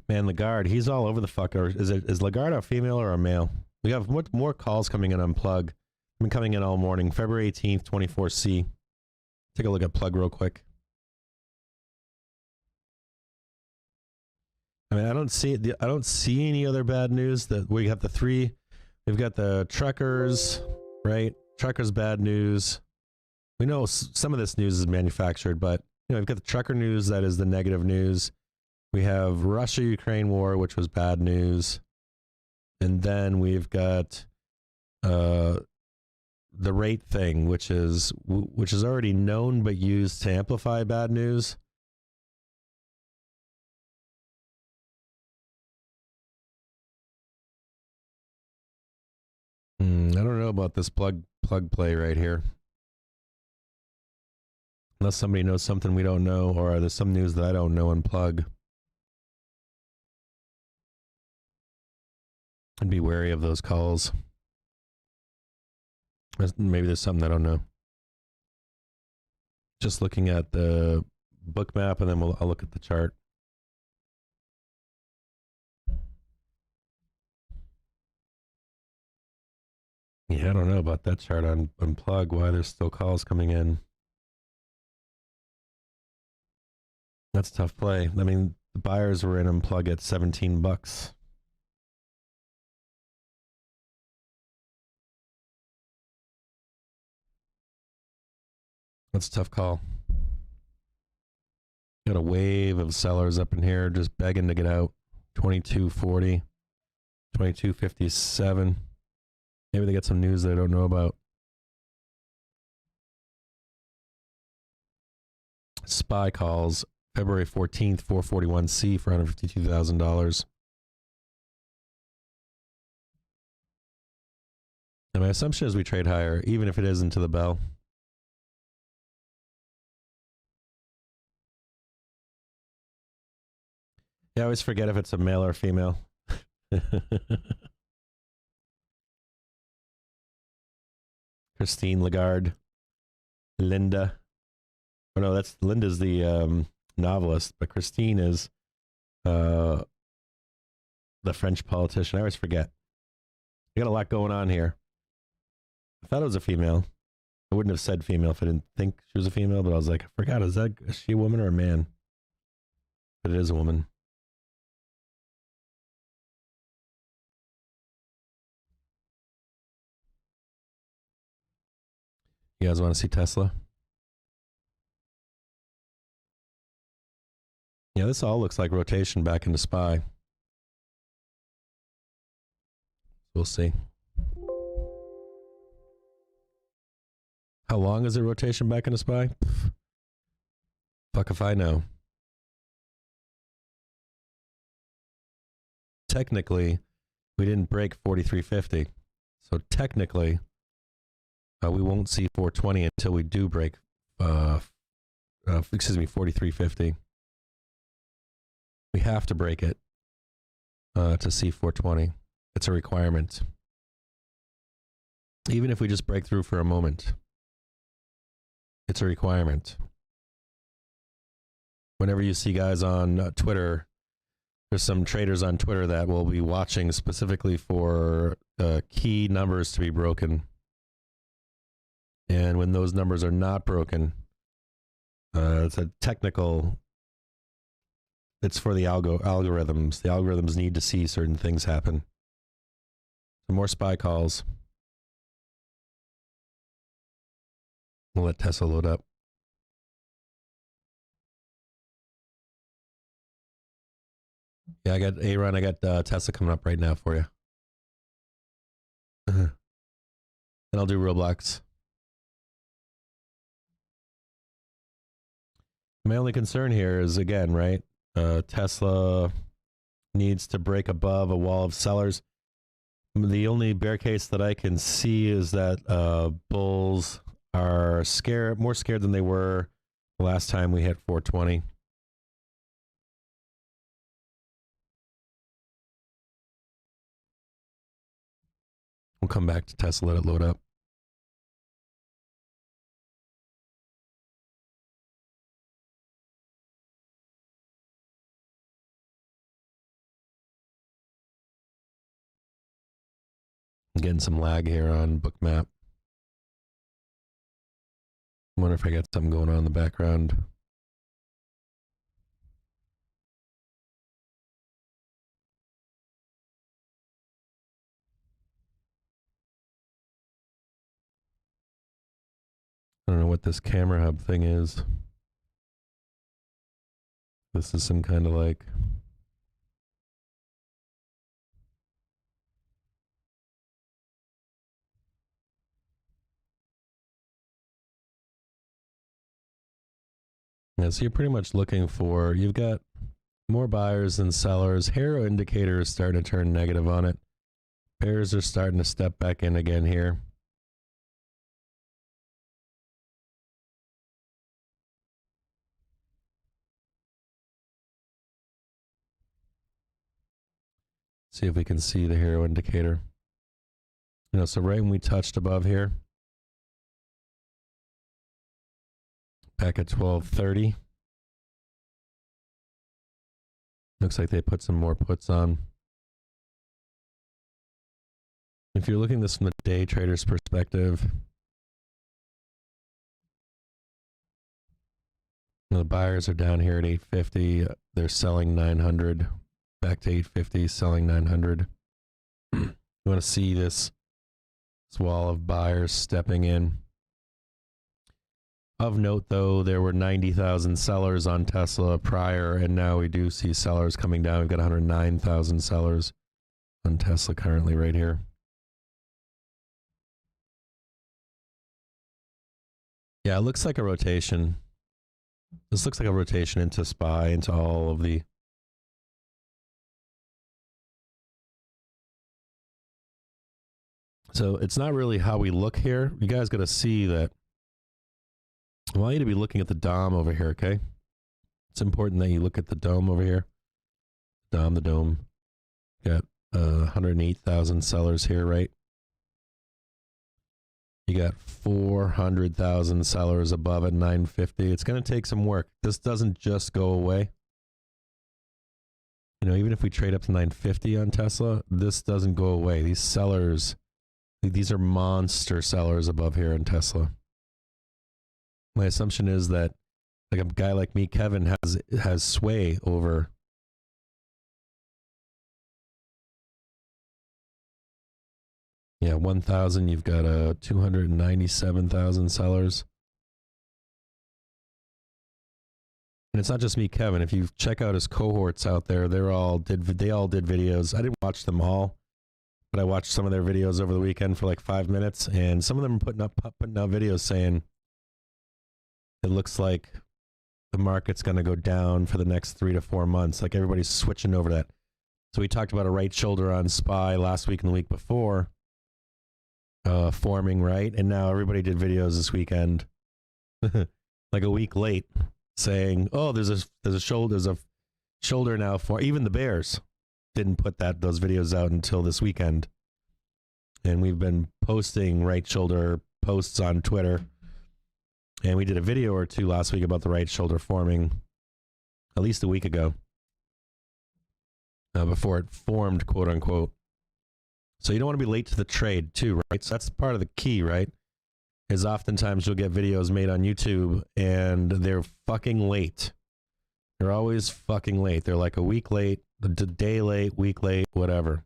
Man, Lagarde, he's all over the fuck. Or is Lagarde a female or a male? We have more calls coming in on Plug. Been coming in all morning. February 18th, 24C. Take a look at Plug real quick. I mean, I don't see any other bad news. That we have the three. We've got the truckers, right? Truckers bad news. We know some of this news is manufactured, but we've got the trucker news that is the negative news. We have Russia-Ukraine war, which was bad news. And then we've got the rate thing, which is already known but used to amplify bad news. I don't know about this plug play right here. Unless somebody knows something we don't know, or there's some news that I don't know and plug. I'd be wary of those calls. Maybe there's something I don't know. Just looking at the book map, and then I'll look at the chart. Yeah, I don't know about that chart on plug, why there's still calls coming in. That's a tough play. I mean, the buyers were in unplug at $17. That's a tough call. Got a wave of sellers up in here just begging to get out. 22.40, 22.57. Maybe they get some news they don't know about. SPY calls February 14th, 441C for $152,000. And my assumption is we trade higher, even if it is into the bell. Yeah, I always forget if it's a male or female. Christine Lagarde. Linda. Oh no, that's Linda's the novelist, but Christine is the French politician. I always forget. We got a lot going on here. I thought it was a female. I wouldn't have said female if I didn't think she was a female, but I was like, I forgot, is she a woman or a man? But it is a woman. You guys want to see Tesla? Yeah, this all looks like rotation back into SPY. We'll see. How long is it rotation back into SPY? Pff. Fuck if I know. Technically, we didn't break 4350. So technically, we won't see 420 until we do break, 4350. We have to break it to see 420. It's a requirement. Even if we just break through for a moment, it's a requirement. Whenever you see guys on Twitter, there's some traders on Twitter that will be watching specifically for key numbers to be broken. And when those numbers are not broken, it's a technical, it's for the algorithms. The algorithms need to see certain things happen. Some more SPY calls. We'll let Tesla load up. Yeah, I got A-Run. I got Tesla coming up right now for you. Then I'll do Roblox. My only concern here is, again, right? Tesla needs to break above a wall of sellers. The only bear case that I can see is that bulls are more scared than they were the last time we hit 420. We'll come back to Tesla, let it load up. I'm getting some lag here on Bookmap. I wonder if I got something going on in the background. I don't know what this camera hub thing is. This is some kind of like... Yeah, so you're pretty much looking for, you've got more buyers than sellers. Hero indicator is starting to turn negative on it. Bears are starting to step back in again here. See if we can see the hero indicator. You know, so right when we touched above here, back at 1230, looks like they put some more puts on. If you're looking at this from the day trader's perspective, the buyers are down here at 850. They're selling 900. Back to 850, selling 900. You want to see this wall of buyers stepping in. Of note, though, there were 90,000 sellers on Tesla prior, and now we do see sellers coming down. We've got 109,000 sellers on Tesla currently right here. Yeah, it looks like a rotation. This looks like a rotation into SPY, into all of the... So it's not really how we look here. You guys got to see that. I want you to be looking at the DOM over here, okay? It's important that you look at the dome over here. DOM, the dome. Got 108,000 sellers here, right? You got 400,000 sellers above at 950. It's going to take some work. This doesn't just go away. You know, even if we trade up to 950 on Tesla, this doesn't go away. These sellers, these are monster sellers above here in Tesla. My assumption is that like a guy like me, Kevin, has sway over. Yeah, 1,000. You've got 297,000 sellers. And it's not just me, Kevin. If you check out his cohorts out there, they all did videos. I didn't watch them all, but I watched some of their videos over the weekend for like 5 minutes, and some of them are putting out videos saying it looks like the market's going to go down for the next 3 to 4 months. Like everybody's switching over to that. So we talked about a right shoulder on SPY last week and the week before, forming, right? And now everybody did videos this weekend, like a week late, saying, "Oh, there's a shoulder now for." Even the bears didn't put those videos out until this weekend, and we've been posting right shoulder posts on Twitter. And we did a video or two last week about the right shoulder forming at least a week ago, before it formed, quote unquote. So you don't want to be late to the trade too, right? So that's part of the key, right? Is oftentimes you'll get videos made on YouTube and they're fucking late. They're always fucking late. They're like a week late, a day late, week late, whatever.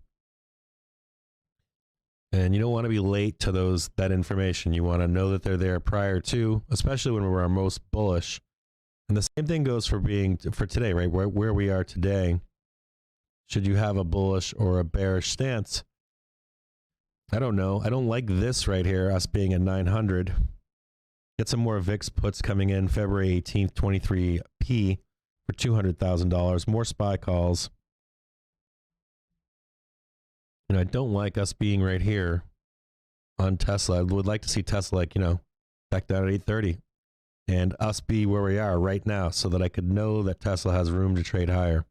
And you don't want to be late to that information. You want to know that they're there prior to, especially when we're our most bullish. And the same thing goes for today, right? Where we are today. Should you have a bullish or a bearish stance? I don't know. I don't like this right here, us being at 900. Get some more VIX puts coming in February 18th, 23p for $200,000. More SPY calls. You know, I don't like us being right here on Tesla. I would like to see Tesla, like, you know, back down at 830 and us be where we are right now so that I could know that Tesla has room to trade higher.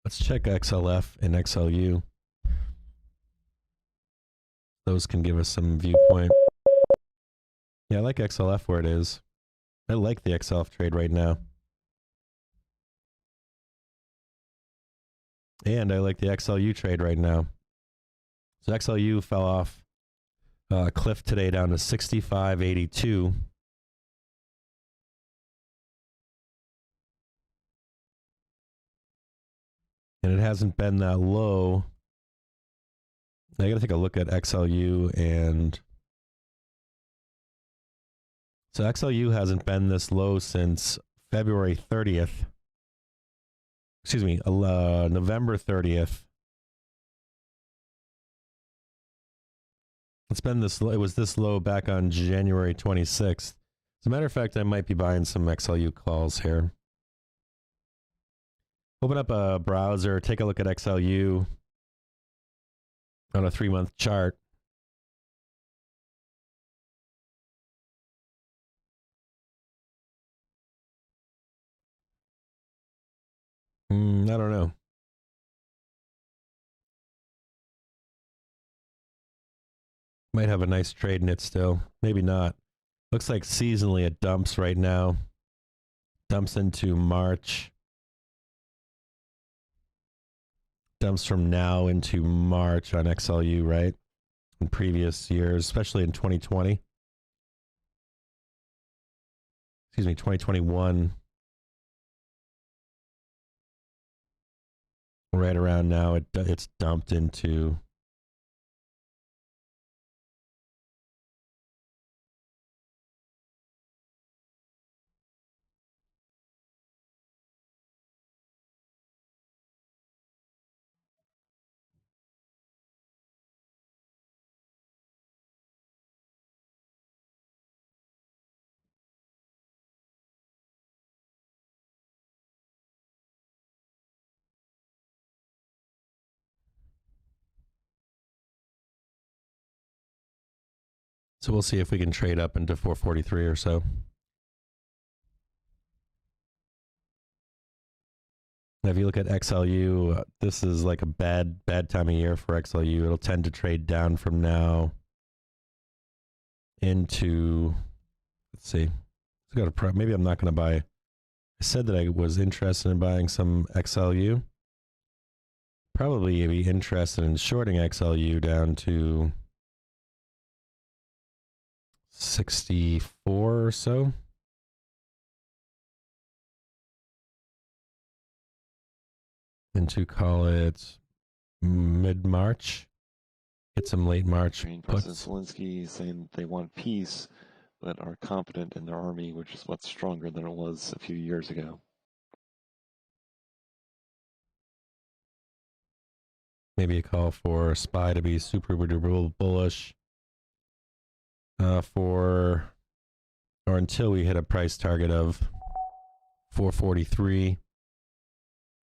Let's check XLF and XLU. Those can give us some viewpoint. Yeah, I like XLF where it is. I like the XLF trade right now. And I like the XLU trade right now. So XLU fell off a cliff today down to 65.82. And it hasn't been that low I got to take a look at XLU, and so XLU hasn't been this low since February 30th. Excuse me, November 30th. It's been this low. It was this low back on January 26th. As a matter of fact, I might be buying some XLU calls here. Open up a browser, take a look at XLU on a 3-month chart. I don't know. Might have a nice trade in it still. Maybe not. Looks like seasonally it dumps right now. Dumps into March. Dumps from now into March on XLU, right? In previous years, especially in 2020. Excuse me, 2021. Right around now, it's dumped into. So we'll see if we can trade up into 443 or so. Now, if you look at XLU, this is like a bad time of year for XLU. It'll tend to trade down from now into, let's see. It's got a maybe I'm not going to buy. I said that I was interested in buying some XLU. Probably be interested in shorting XLU down to 64 or so. And to call it mid-March. Get some late March President Zelensky saying they want peace, but are confident in their army, which is what's stronger than it was a few years ago. Maybe a call for SPY to be super bullish or until we hit a price target of 443,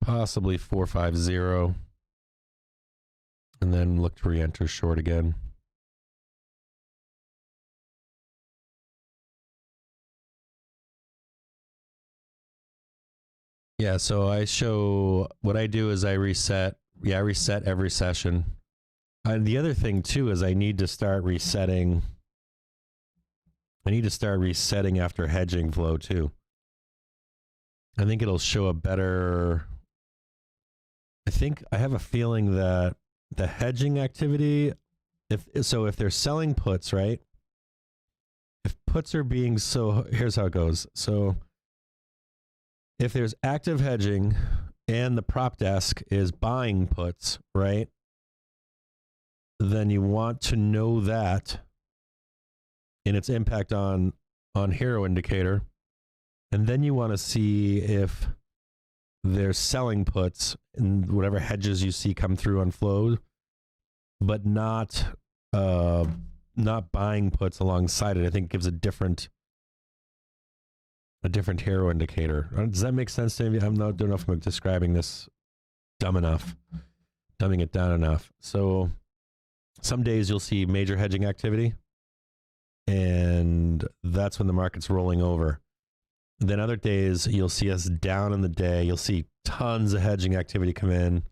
possibly 450, and then look to re-enter short again. Yeah, so I show what I do is I reset. Yeah, I reset every session. And the other thing too is I need to start resetting. I need to start resetting after hedging flow too. I think it'll show a better. I have a feeling that the hedging activity, if they're selling puts, right? If puts are being here's how it goes. So if there's active hedging and the prop desk is buying puts, right? Then you want to know that and its impact on hero indicator. And then you want to see if they're selling puts and whatever hedges you see come through on flow, but not buying puts alongside it. I think it gives a different hero indicator. Does that make sense to you? I don't know if I'm describing this dumbing it down enough. So some days you'll see major hedging activity, and that's when the market's rolling over. Then other days you'll see us down in the day. You'll see tons of hedging activity come in.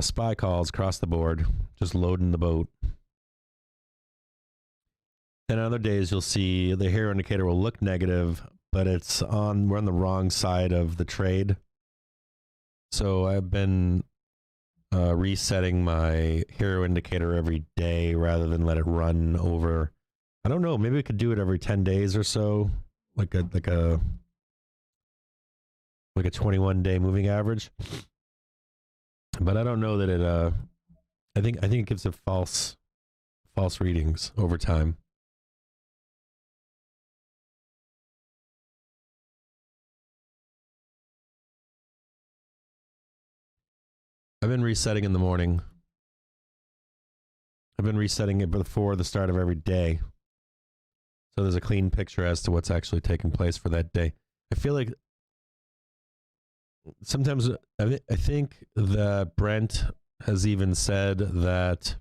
SPY calls across the board, just loading the boat. Then other days you'll see the hero indicator will look negative, but we're on the wrong side of the trade. So I've been resetting my hero indicator every day rather than let it run over. I don't know, maybe we could do it every 10 days or so, like a 21-day moving average. But I don't know that I think it gives it false readings over time. I've been resetting in the morning. I've been resetting it before the start of every day. So there's a clean picture as to what's actually taking place for that day. I feel like sometimes I think that Brent has even said that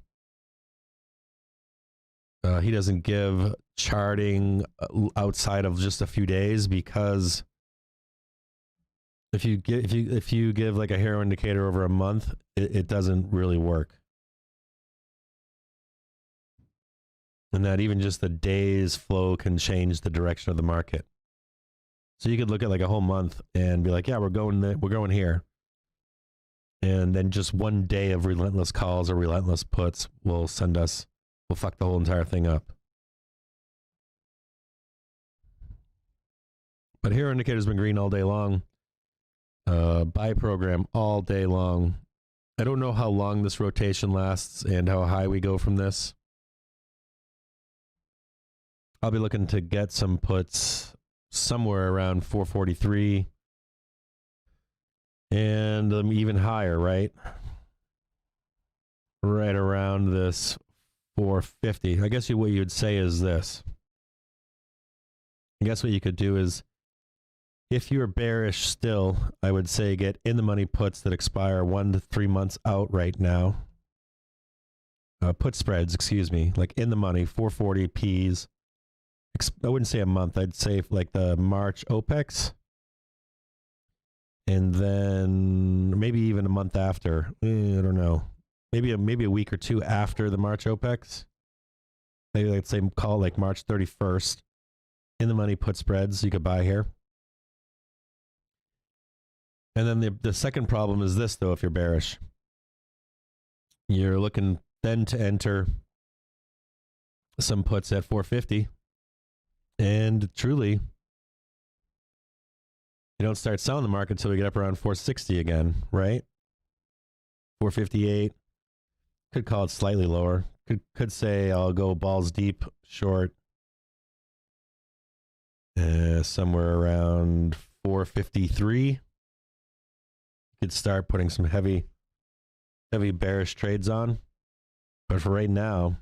he doesn't give charting outside of just a few days, because if you give like a hero indicator over a month, it doesn't really work. And that even just the day's flow can change the direction of the market. So you could look at like a whole month and be like, yeah, we're going here. And then just one day of relentless calls or relentless puts will fuck the whole entire thing up. But hero indicator's been green all day long. Buy program all day long. I don't know how long this rotation lasts and how high we go from this. I'll be looking to get some puts somewhere around 443 and even higher, right? Right around this 450. I guess what you'd say is this. I guess what you could do is, if you're bearish still, I would say get in the money puts that expire 1 to 3 months out right now. Put spreads, excuse me, like in the money, 440 Ps. I wouldn't say a month. I'd say like the March OPEX. And then maybe even a month after. I don't know. Maybe a week or two after the March OPEX. Maybe let's say call like March 31st. In the money put spreads you could buy here. And then the second problem is this, though, if you're bearish. You're looking then to enter some puts at 450. And truly, you don't start selling the market until we get up around 460 again, right? 458. Could call it slightly lower. Could say I'll go balls deep short. Somewhere around 453. Could start putting some heavy bearish trades on. But for right now,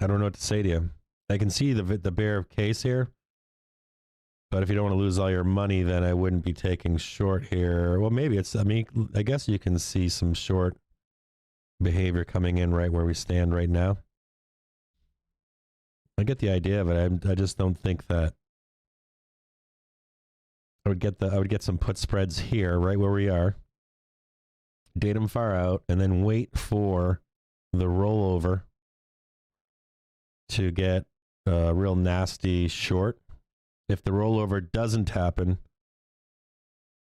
I don't know what to say to you. I can see the bear case here, but if you don't want to lose all your money, then I wouldn't be taking short here. Well, maybe I guess you can see some short behavior coming in right where we stand right now. I get the idea of it. I just don't think that I would get some put spreads here, right where we are. Date them far out, and then wait for the rollover to get a real nasty short. If the rollover doesn't happen,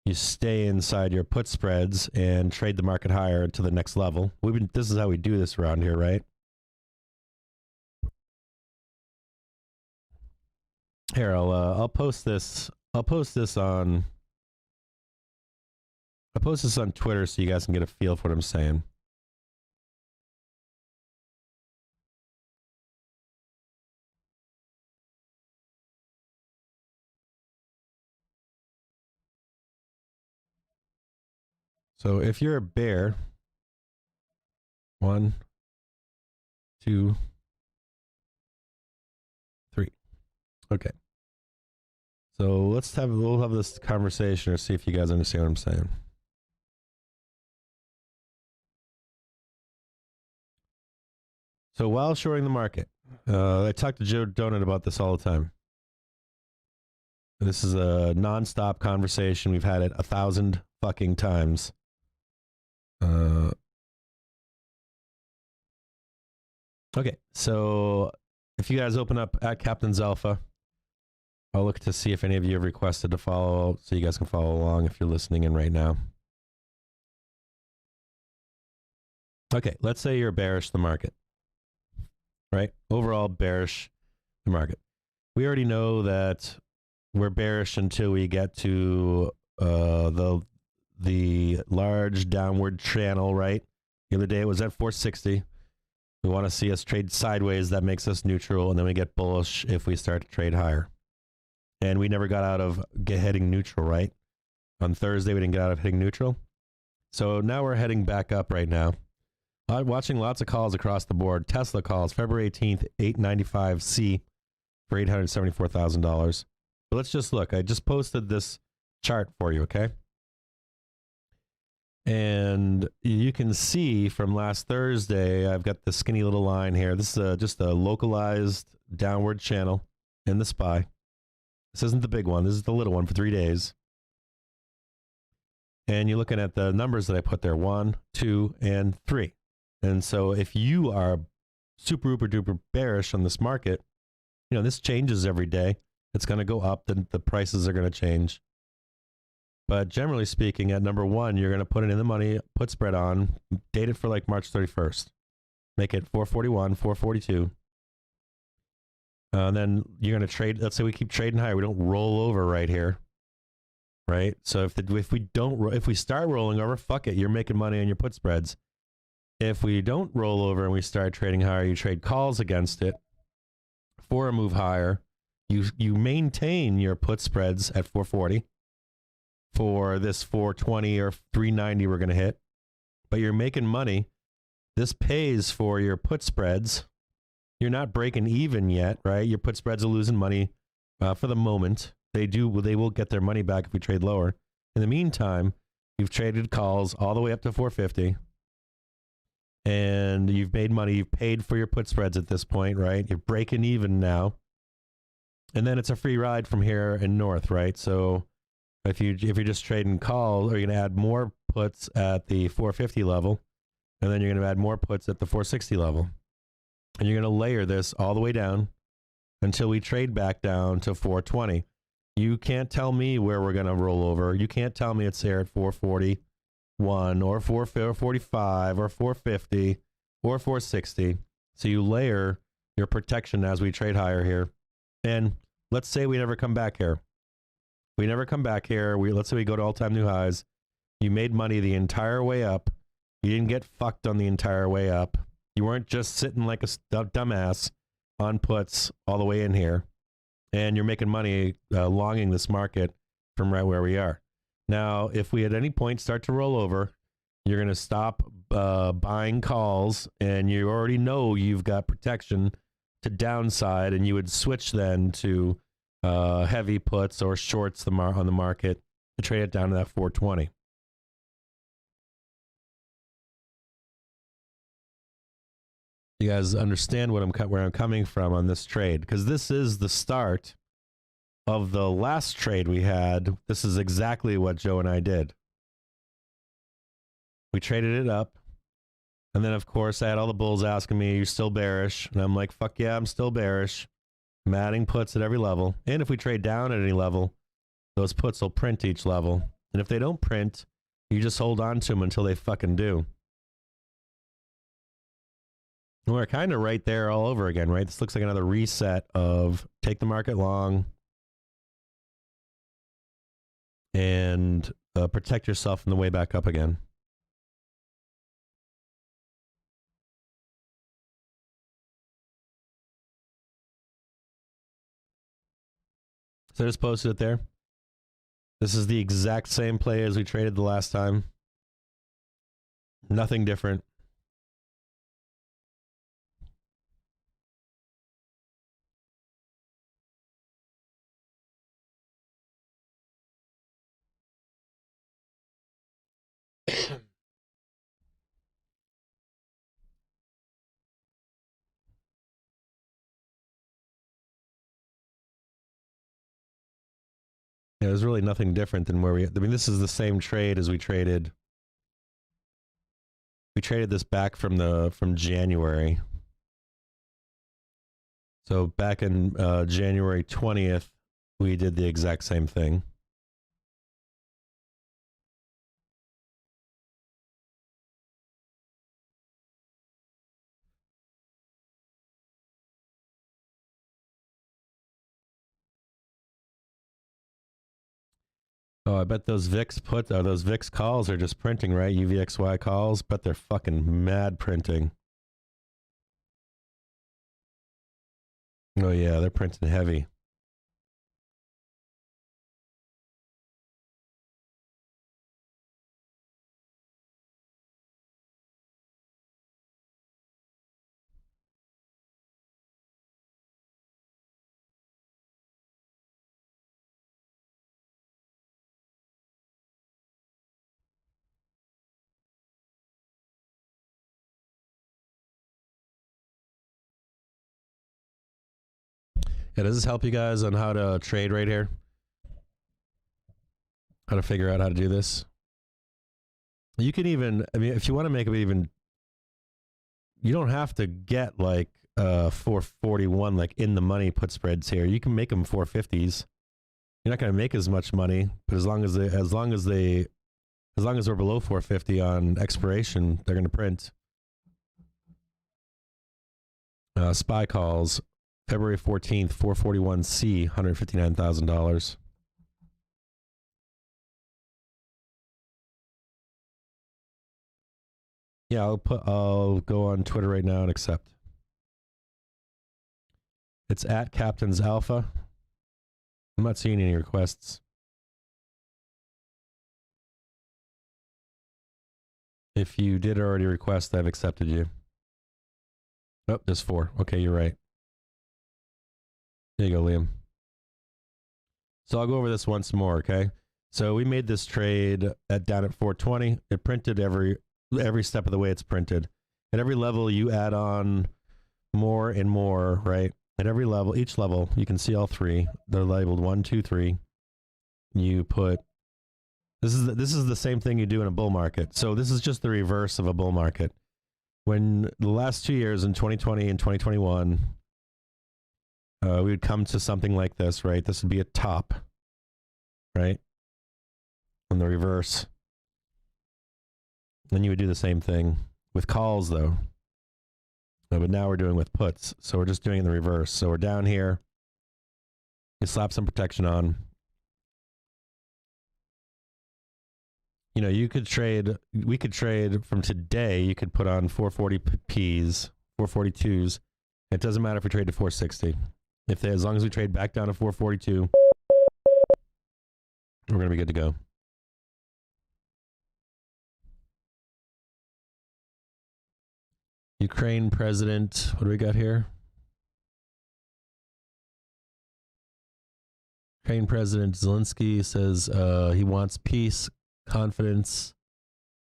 you stay inside your put spreads and trade the market higher to the next level. This is how we do this around here, right? Here, I'll post this. I'll post this on Twitter so you guys can get a feel for what I'm saying. So if you're a bear, 1, 2, 3. Okay. So we'll have this conversation or see if you guys understand what I'm saying. So while shorting the market, I talk to Joe Donut about this all the time. This is a nonstop conversation. We've had it 1,000 fucking times. Okay, so if you guys open up at Captain's Alpha, I'll look to see if any of you have requested to follow, so you guys can follow along if you're listening in right now. Okay, let's say you're bearish the market, right? Overall bearish the market. We already know that we're bearish until we get to the the large downward channel, right? The other day it was at 460. We want to see us trade sideways. That makes us neutral, and then we get bullish if we start to trade higher. And we never got out of heading neutral, right? On Thursday, we didn't get out of hitting neutral. So now we're heading back up right now. I'm watching lots of calls across the board. Tesla calls, February 18th, 895C for $874,000. But let's just look. I just posted this chart for you, okay? And you can see from last Thursday, I've got the skinny little line here. This is just a localized downward channel in the SPY. This isn't the big one. This is the little one for 3 days. And you're looking at the numbers that I put there, 1, 2, and 3. And so if you are super, duper, duper bearish on this market, you know, this changes every day. It's going to go up. The prices are going to change. But generally speaking, at number 1, you're going to put it in the money, put spread on, date it for like March 31st. Make it 441, 442. Then you're going to trade. Let's say we keep trading higher. We don't roll over right here. Right? So if we start rolling over, fuck it. You're making money on your put spreads. If we don't roll over and we start trading higher, you trade calls against it for a move higher. You maintain your put spreads at 440 for this 420 or 390 we're going to hit, but you're making money. This pays for your put spreads. You're not breaking even yet, right? Your put spreads are losing money for the moment. They will get their money back if we trade lower. In the meantime, you've traded calls all the way up to 450. And you've made money. You've paid for your put spreads at this point, right? You're breaking even now. And then it's a free ride from here and north, right? So if you're just trading calls, are you going to add more puts at the 450 level, and then you're going to add more puts at the 460 level. And you're going to layer this all the way down until we trade back down to 420. You can't tell me where we're going to roll over. You can't tell me it's there at 441 or 445 or 450 or 460. So you layer your protection as we trade higher here. And let's say we never come back here. We never come back here. Let's say we go to all-time new highs. You made money the entire way up. You didn't get fucked on the entire way up. You weren't just sitting like a dumbass on puts all the way in here. And you're making money longing this market from right where we are. Now, if we at any point start to roll over, you're going to stop buying calls, and you already know you've got protection to downside, and you would switch then to heavy puts or shorts on the market to trade it down to that 420. You guys understand where I'm coming from on this trade, because this is the start of the last trade we had. This is exactly what Joe and I did. We traded it up. And then, of course, I had all the bulls asking me, "You're still bearish?" And I'm like, fuck yeah, I'm still bearish. I'm adding puts at every level. And if we trade down at any level, those puts will print each level. And if they don't print, you just hold on to them until they fucking do. And we're kind of right there all over again, right? This looks like another reset of take the market long and protect yourself from the way back up again. So I just posted it there. This is the exact same play as we traded the last time. Nothing different. Yeah, there's really nothing different than where I mean, this is the same trade as we traded. We traded this back from January. So back in January 20th, we did the exact same thing. Oh, I bet those those VIX calls are just printing, right? UVXY calls, but they're fucking mad printing. Oh yeah, they're printing heavy. Yeah, does this help you guys on how to trade right here? How to figure out how to do this? You can even, I mean, if you want to make it even, you don't have to get like 441 like in the money put spreads here. You can make them 450s. You're not going to make as much money, but as long as we're below 450 on expiration, they're going to print. SPY calls, February 14th, 441C, $159,000. Yeah, I'll go on Twitter right now and accept. It's at Captain's Alpha. I'm not seeing any requests. If you did already request, I've accepted you. Oh, there's 4. Okay, you're right. There you go, Liam. So I'll go over this once more, okay? So we made this trade down at 420. It printed every step of the way it's printed. At every level, you add on more and more, right? At every level, each level, you can see all 3. They're labeled 1, 2, 3. You put this is the same thing you do in a bull market. So this is just the reverse of a bull market. When the last 2 years in 2020 and 2021, we would come to something like this, right? This would be a top, right? On the reverse. Then you would do the same thing with calls, though. But now we're doing with puts. So we're just doing it in the reverse. So we're down here. You slap some protection on. You know, we could trade from today. You could put on 440 Ps, 442s. It doesn't matter if we trade to 460. As long as we trade back down to 442, we're going to be good to go. Ukraine president, what do we got here? Ukraine President Zelensky says he wants peace, confidence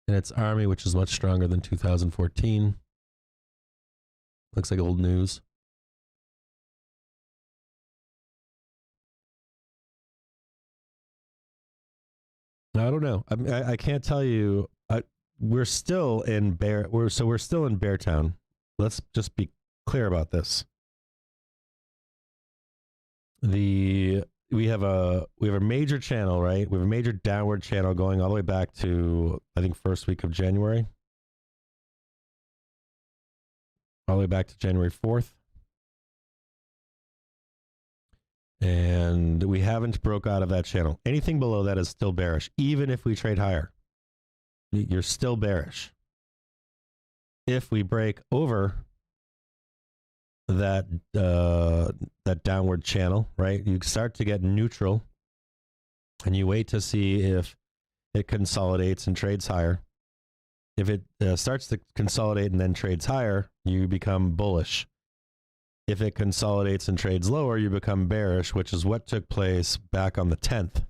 in its army, which is much stronger than 2014. Looks like old news. I don't know. I can't tell you. We're still in Beartown. Let's just be clear about this. We have a major channel, right? We have a major downward channel going all the way back to, I think, first week of January. All the way back to January 4th. And we haven't broke out of that channel. Anything below that is still bearish. Even if we trade higher, you're still bearish. If we break over that downward channel, right, you start to get neutral, and you wait to see if it consolidates and trades higher. If it starts to consolidate and then trades higher, you become bullish. If it consolidates and trades lower, you become bearish, which is what took place back on the 10th.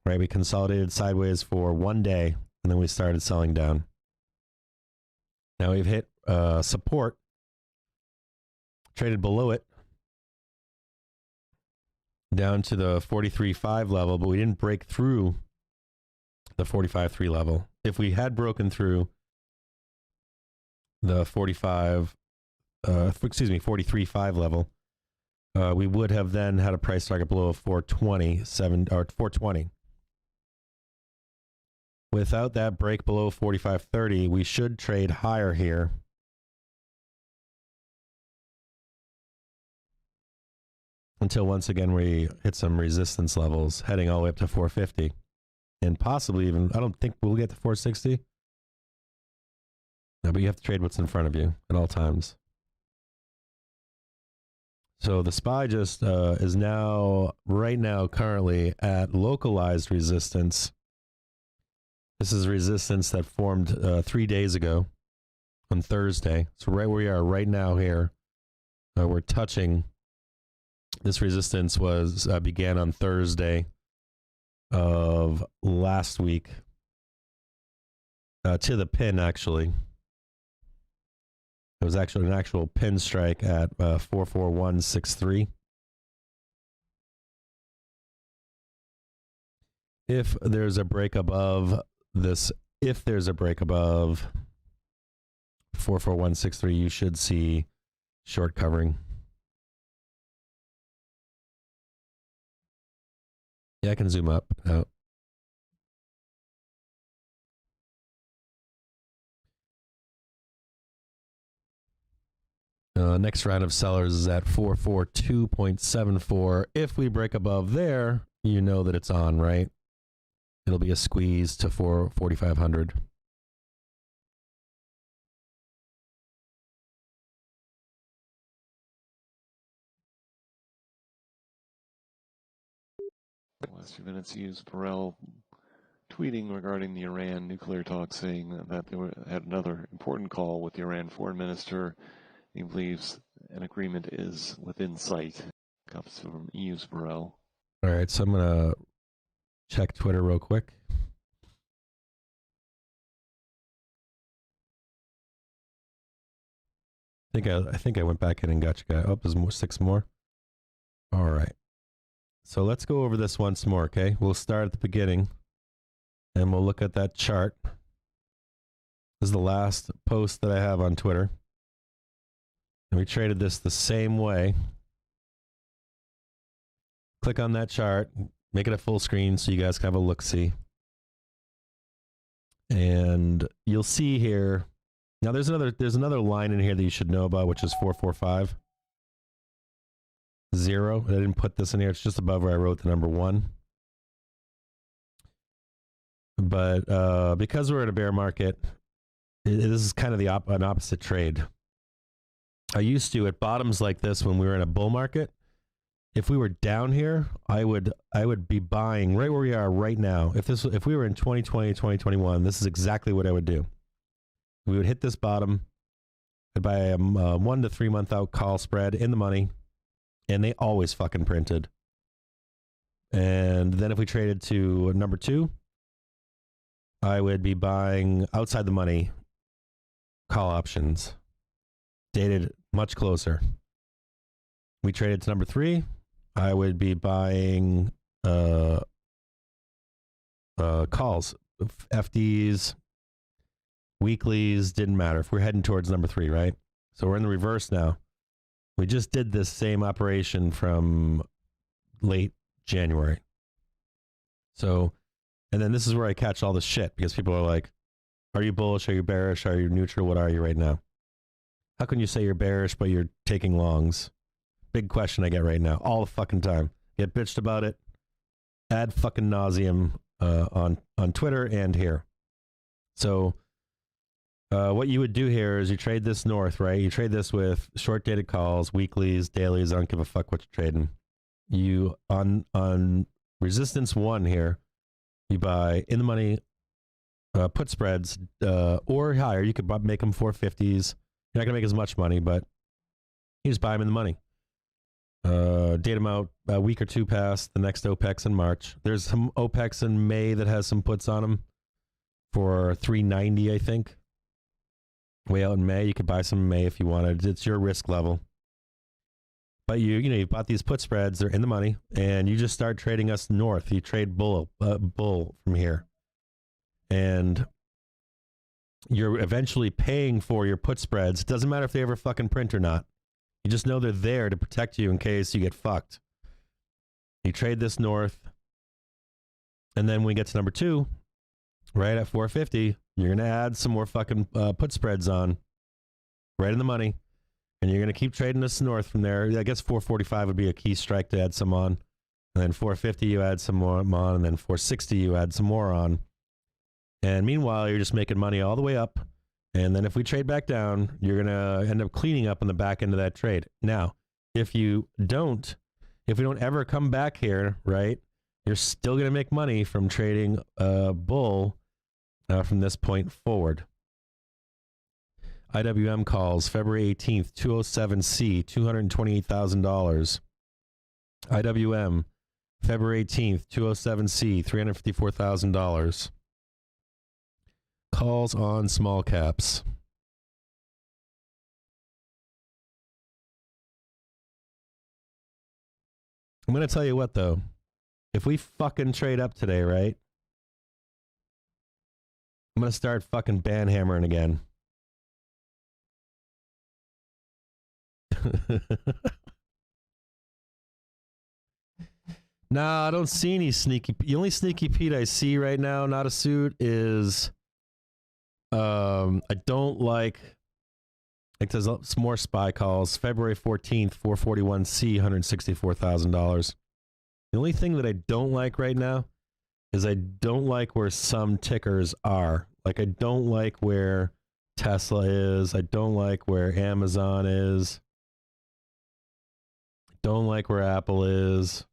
Right? We consolidated sideways for 1 day, and then we started selling down. Now we've hit support, traded below it, down to the 43.5 level, but we didn't break through the 45.3 level. If we had broken through the 43.5 level, we would have then had a price target below 427 or 420. Without that break below 45.30, we should trade higher here. until once again we hit some resistance levels, heading all the way up to 450. And possibly even, I don't think we'll get to 460. No, but you have to trade what's in front of you at all times. So the SPY just is now, right now, currently at localized resistance. This is resistance that formed 3 days ago on Thursday. So right where we are right now here, we're touching. This resistance was began on Thursday of last week to the pin, actually. It was actually an actual pin strike at 44163. If there's a break above this, if there's a break above 44163, you should see short covering. Yeah, I can zoom up out. Next round of sellers is at 442.74. If we break above there, you know that it's on, right? It'll be a squeeze to 4,500. The last few minutes used Burrell tweeting regarding the Iran nuclear talks, saying that they had another important call with the Iran foreign minister. He believes an agreement is within sight. Comes from EU's Burrell. All right, so I'm going to check Twitter real quick. I think I went back in and got you guys. Oh, there's more, 6 more. All right. So let's go over this once more, okay? We'll start at the beginning, and we'll look at that chart. This is the last post that I have on Twitter. And we traded this the same way. Click on that chart, make it a full screen so you guys can have a look-see. And you'll see here, now there's another line in here that you should know about, which is 445. 0. I didn't put this in here. It's just above where I wrote the number 1. But because we're in a bear market, this is kind of an opposite trade. I used to, at bottoms like this, when we were in a bull market, if we were down here, I would be buying right where we are right now. If we were in 2020, 2021, this is exactly what I would do. We would hit this bottom, I'd buy a 1 to 3 month out call spread in the money, and they always fucking printed. And then if we traded to number 2, I would be buying outside the money call options, dated much closer. We traded to number 3, I would be buying calls, FDs, weeklies, didn't matter. If we're heading towards number 3, right? So we're in the reverse now. We just did this same operation from late January. So, and then this is where I catch all the shit, because people are like, are you bullish? Are you bearish? Are you neutral? What are you right now? How can you say you're bearish, but you're taking longs? Big question I get right now, all the fucking time. Get bitched about it ad fucking nauseum on Twitter and here. So what you would do here is you trade this north, right? You trade this with short dated calls, weeklies, dailies. I don't give a fuck what you're trading. You on resistance 1 here, you buy in the money put spreads or higher. You could make them 450s. You're not gonna make as much money, but you just buy them in the money. Date them out a week or 2 past the next OPEX in March. There's some OPEX in May that has some puts on them for 390, I think. Way out in May, you could buy some in May if you wanted. It's your risk level. But you bought these put spreads, they're in the money, and you just start trading us north. You trade bull from here. And you're eventually paying for your put spreads. It doesn't matter if they ever fucking print or not. You just know they're there to protect you in case you get fucked. You trade this north, and then when we get to number 2, right at 450, you're going to add some more fucking put spreads on, right in the money. And you're going to keep trading this north from there. I guess 445 would be a key strike to add some on. And then 450 you add some more on. And then 460 you add some more on. And meanwhile, you're just making money all the way up. And then if we trade back down, you're going to end up cleaning up on the back end of that trade. Now, if we don't ever come back here, right, you're still going to make money from trading bull from this point forward. IWM calls February 18th, 207C, $228,000. IWM, February 18th, 207C, $354,000. Calls on small caps. I'm going to tell you what, though. If we fucking trade up today, right? I'm going to start fucking banhammering again. Nah, I don't see any sneaky. The only sneaky Pete I see right now, not a suit, is I don't like there's some more SPY calls. February 14th, 441C, $164,000. The only thing that I don't like right now is I don't like where some tickers are. Like, I don't like where Tesla is. I don't like where Amazon is. I don't like where Apple is.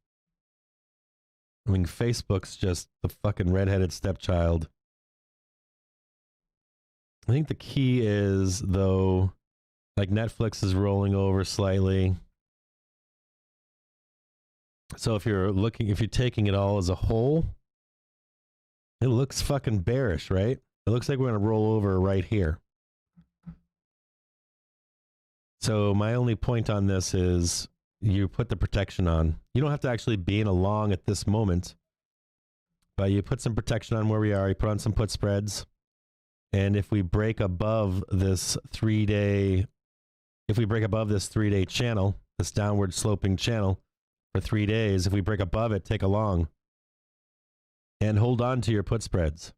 I mean, Facebook's just the fucking redheaded stepchild. I think the key is, though, like Netflix is rolling over slightly. So if you're taking it all as a whole, it looks fucking bearish, right? It looks like we're going to roll over right here. So my only point on this is you put the protection on. You don't have to actually be in a long at this moment, but you put some protection on where we are. You put on some put spreads. And if we break above this 3-day channel, this downward sloping channel for 3 days, if we break above it, take a long and hold on to your put spreads.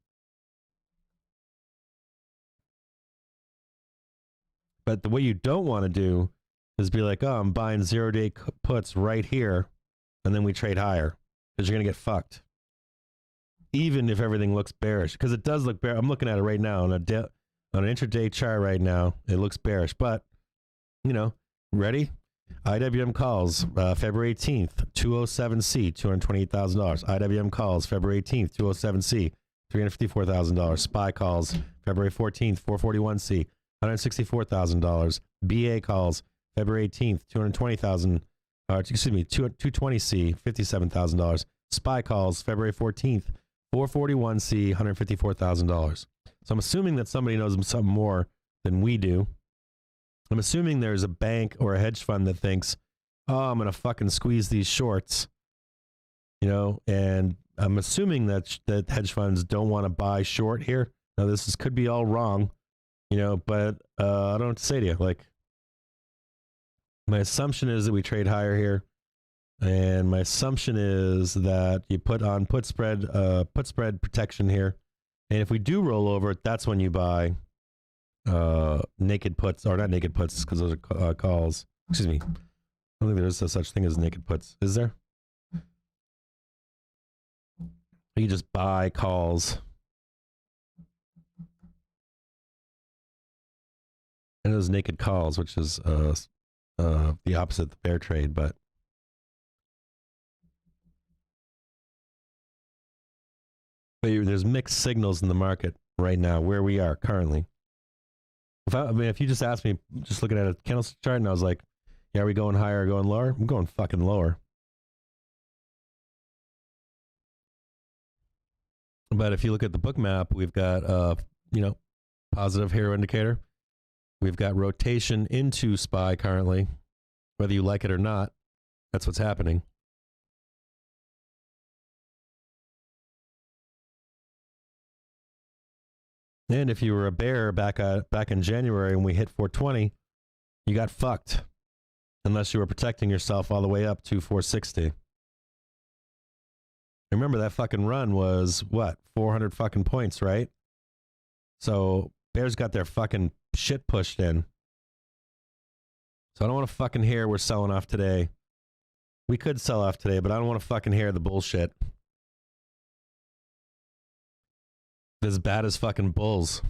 But what you don't want to do is be like, oh, I'm buying 0-day puts right here, and then we trade higher, because you're going to get fucked. Even if everything looks bearish, because it does look bearish. I'm looking at it right now on an intraday chart right now. It looks bearish, but, you know, ready? IWM calls February 18th, 207C, $228,000. IWM calls February 18th, 207C, $354,000. SPY calls February 14th, 441C, $164,000. BA calls February 18th, 220,000. 220C, $57,000. SPY calls February 14th, 441C, $154,000. So I'm assuming that somebody knows something more than we do. I'm assuming there's a bank or a hedge fund that thinks, oh, I'm going to fucking squeeze these shorts, you know, and I'm assuming that hedge funds don't want to buy short here. Now, could be all wrong, you know, but I don't know what to say to you. Like, my assumption is that we trade higher here. And my assumption is that you put on put spread protection here. And if we do roll over, that's when you buy naked puts, or not naked puts, because those are calls. Excuse me. I don't think there is such thing as naked puts. Is there? You just buy calls. And those naked calls, which is the opposite of the bear trade, but there's mixed signals in the market right now where we are currently. If you just asked me, just looking at a candlestick chart, and I was like, yeah, are we going higher or going lower? I'm going fucking lower. But if you look at the book map, we've got, positive hero indicator. We've got rotation into SPY currently. Whether you like it or not, that's what's happening. And if you were a bear back in January when we hit 420, you got fucked. Unless you were protecting yourself all the way up to 460. Remember, that fucking run was, 400 fucking points, right? So bears got their fucking shit pushed in. So I don't want to fucking hear we're selling off today. We could sell off today, but I don't want to fucking hear the bullshit. As bad as fucking bulls.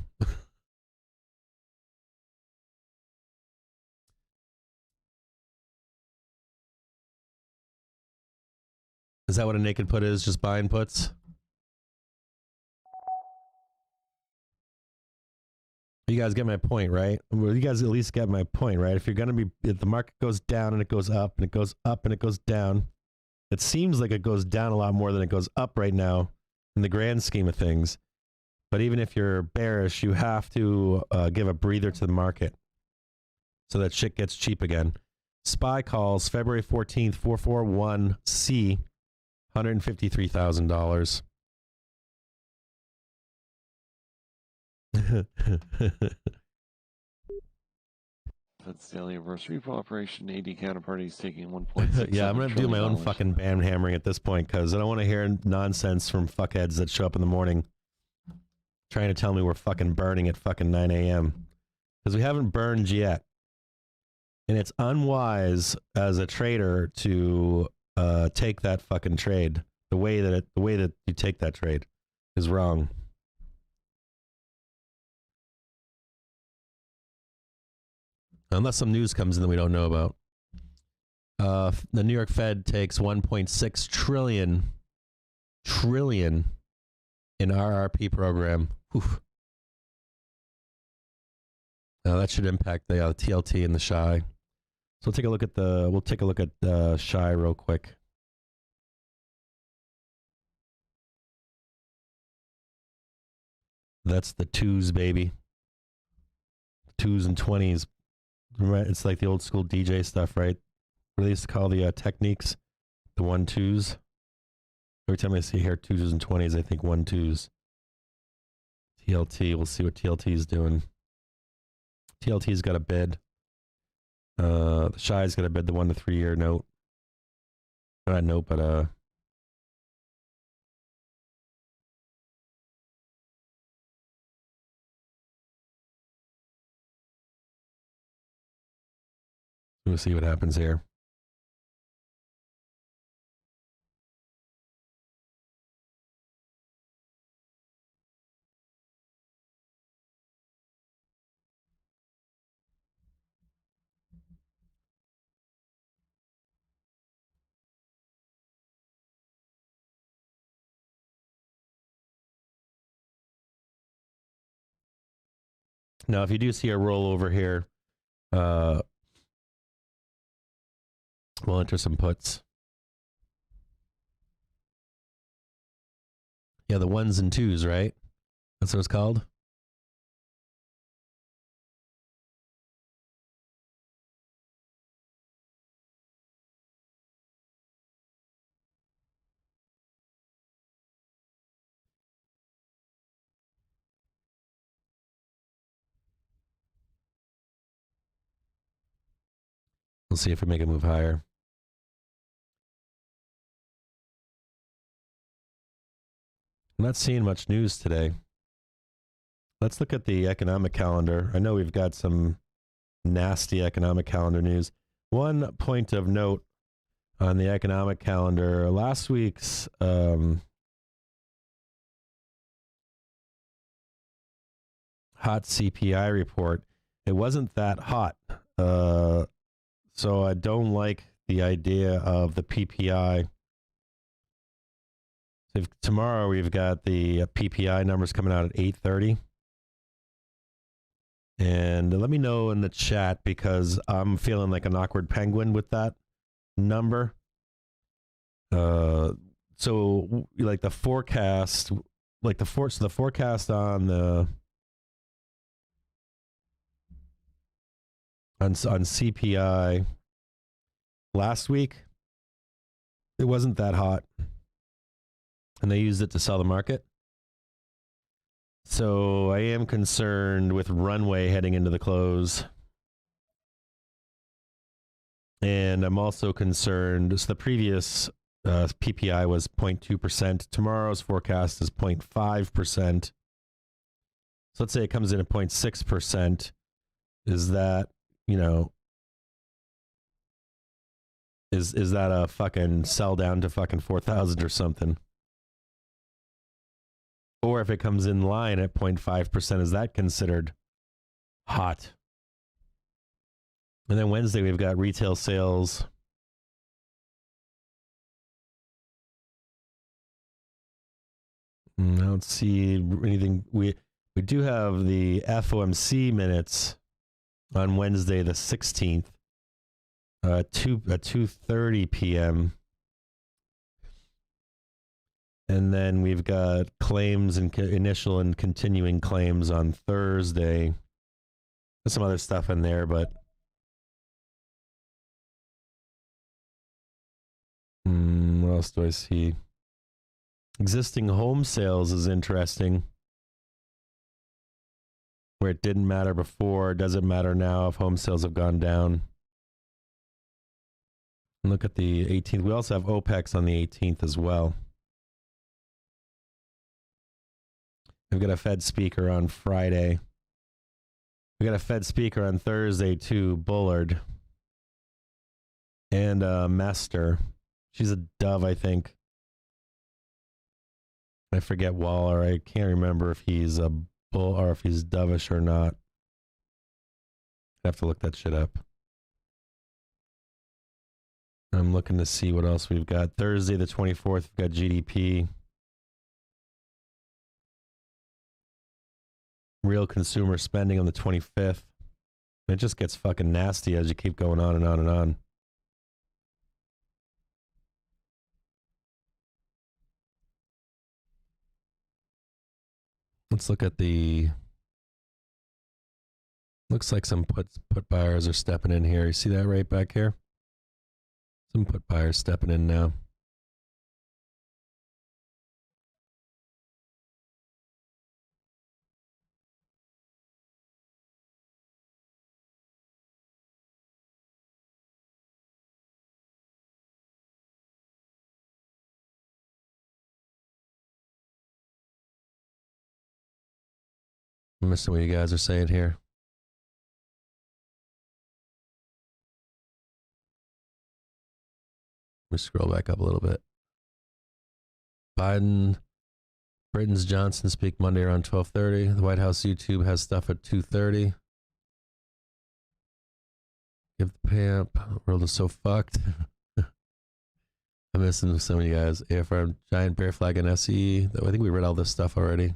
Is that what a naked put is? Just buying puts? You guys get my point, right? Well, you guys at least get my point, right? If you're going to be, if the market goes down and it goes up and it goes up and it goes down, it seems like it goes down a lot more than it goes up right now in the grand scheme of things. But even if you're bearish, you have to give a breather to the market so that shit gets cheap again. SPY calls February 14th, 441C, $153,000. That's daily reverse repo operation. AD counterparties taking 1.6. Yeah, I'm going to do my own fucking band hammering at this point because I don't want to hear nonsense from fuckheads that show up in the morning trying to tell me we're fucking burning at fucking 9 a.m. Because we haven't burned yet. And it's unwise as a trader to take that fucking trade. The way that you take that trade is wrong. Unless some news comes in that we don't know about. The New York Fed takes 1.6 trillion in RRP program. Oof. That should impact the TLT and the SHI. So we'll take a look at the SHI real quick. That's the twos, baby. Twos and 20s. It's like the old school DJ stuff, right? What they used to call the techniques, the 1-2s. Every time I see here 2s and 20s, I think 1-2s. TLT, we'll see what TLT is doing. TLT's got a bid. The SHI's got a bid the 1 to 3 year note. Not note, but we'll see what happens here. Now, if you do see a rollover here, we'll enter some puts. Yeah, the 1s and 2s, right? That's what it's called. We'll see if we make a move higher. I'm not seeing much news today. Let's look at the economic calendar. I know we've got some nasty economic calendar news. One point of note on the economic calendar, last week's hot CPI report, it wasn't that hot. So I don't like the idea of the PPI. If tomorrow we've got the PPI numbers coming out at 8:30. And let me know in the chat because I'm feeling like an awkward penguin with that number. So like the forecast, like the forecast on CPI last week, it wasn't that hot. And they used it to sell the market. So I am concerned with runway heading into the close. And I'm also concerned, so the previous PPI was 0.2%. Tomorrow's forecast is 0.5%. So let's say it comes in at 0.6%. Is that, Is that a fucking sell down to fucking 4,000 or something? Or if it comes in line at 0.5%, is that considered hot? And then Wednesday, we've got retail sales. I don't see anything. We do have the FOMC minutes on Wednesday, the 16th, at 2:30 p.m. And then we've got claims and initial and continuing claims on Thursday. There's some other stuff in there, but what else do I see? Existing home sales is interesting. Where it didn't matter before, doesn't matter now if home sales have gone down. Look at the 18th. We also have OPEX on the 18th as well. We've got a Fed speaker on Friday. We got a Fed speaker on Thursday too, Bullard. And Mester. She's a dove, I think. I forget Waller. I can't remember if he's a bull or if he's dovish or not. I have to look that shit up. I'm looking to see what else we've got. Thursday the 24th, we've got GDP. Real consumer spending on the 25th. It just gets fucking nasty as you keep going on and on and on. Let's look at the... Looks like some put buyers are stepping in here. You see that right back here? Some put buyers stepping in now. I'm missing what you guys are saying here. Let me scroll back up a little bit. Biden, Britain's Johnson speak Monday around 12:30. The White House YouTube has stuff at 2:30. Give the pamp. The world is so fucked. I'm missing some of you guys. AFR, Giant Bear Flag and SE. I think we read all this stuff already.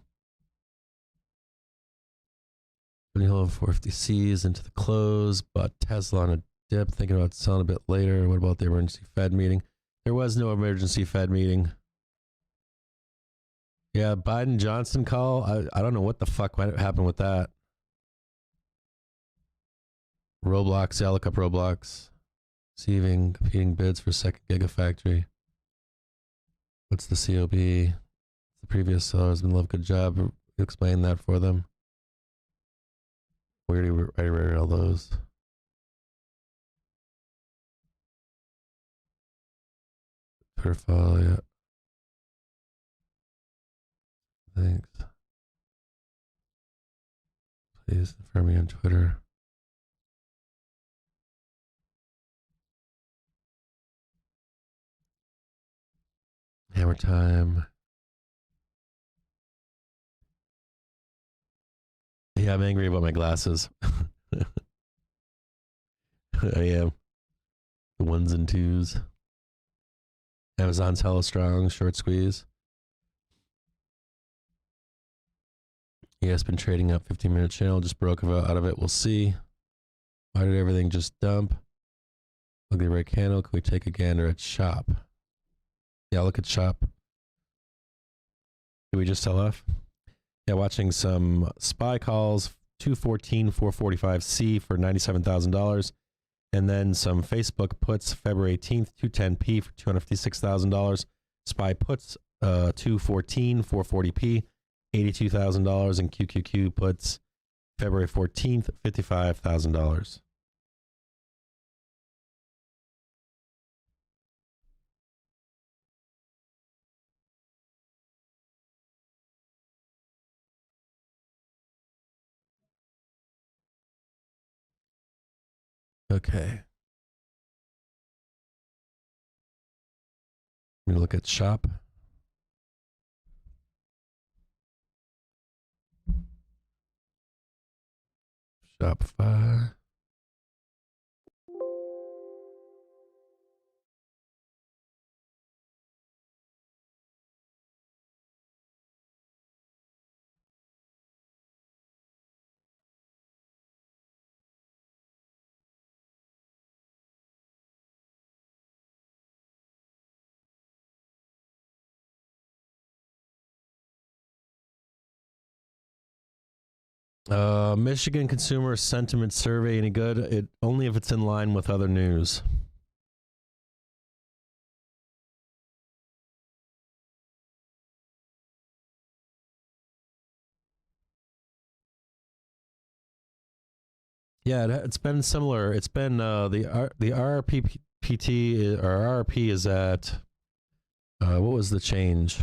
Hill 450Cs into the close. Bought Tesla on a dip. Thinking about selling a bit later. What about the emergency Fed meeting? There was no emergency Fed meeting. Yeah, Biden Johnson call. I don't know what the fuck might happen with that. Roblox, yeah, look up Roblox. Receiving competing bids for second Gigafactory. What's the COB? The previous seller's been love. Good job. Explain that for them. We already read all those. Twitter follow, yeah. Thanks. Please confirm me on Twitter. Hammer time. Yeah, I'm angry about my glasses. I am. The ones and twos. Amazon's hella strong. Short squeeze. Yes, been trading up 15-minute channel. Just broke out of it. We'll see. Why did everything just dump? Ugly red candle. Can we take a gander at shop? Yeah, look at shop. Did we just sell off? Yeah, watching some SPY calls. 214 445C for $97,000. And then some Facebook puts February 18th, 210P for $256,000. SPY puts 214 440P, $82,000. And QQQ puts February 14th, $55,000. Okay. me look at shop. Shopify. Michigan Consumer Sentiment Survey, any good? It only if it's in line with other news. Yeah, it's been similar. It's been the RRPPT or RRP is at what was the change?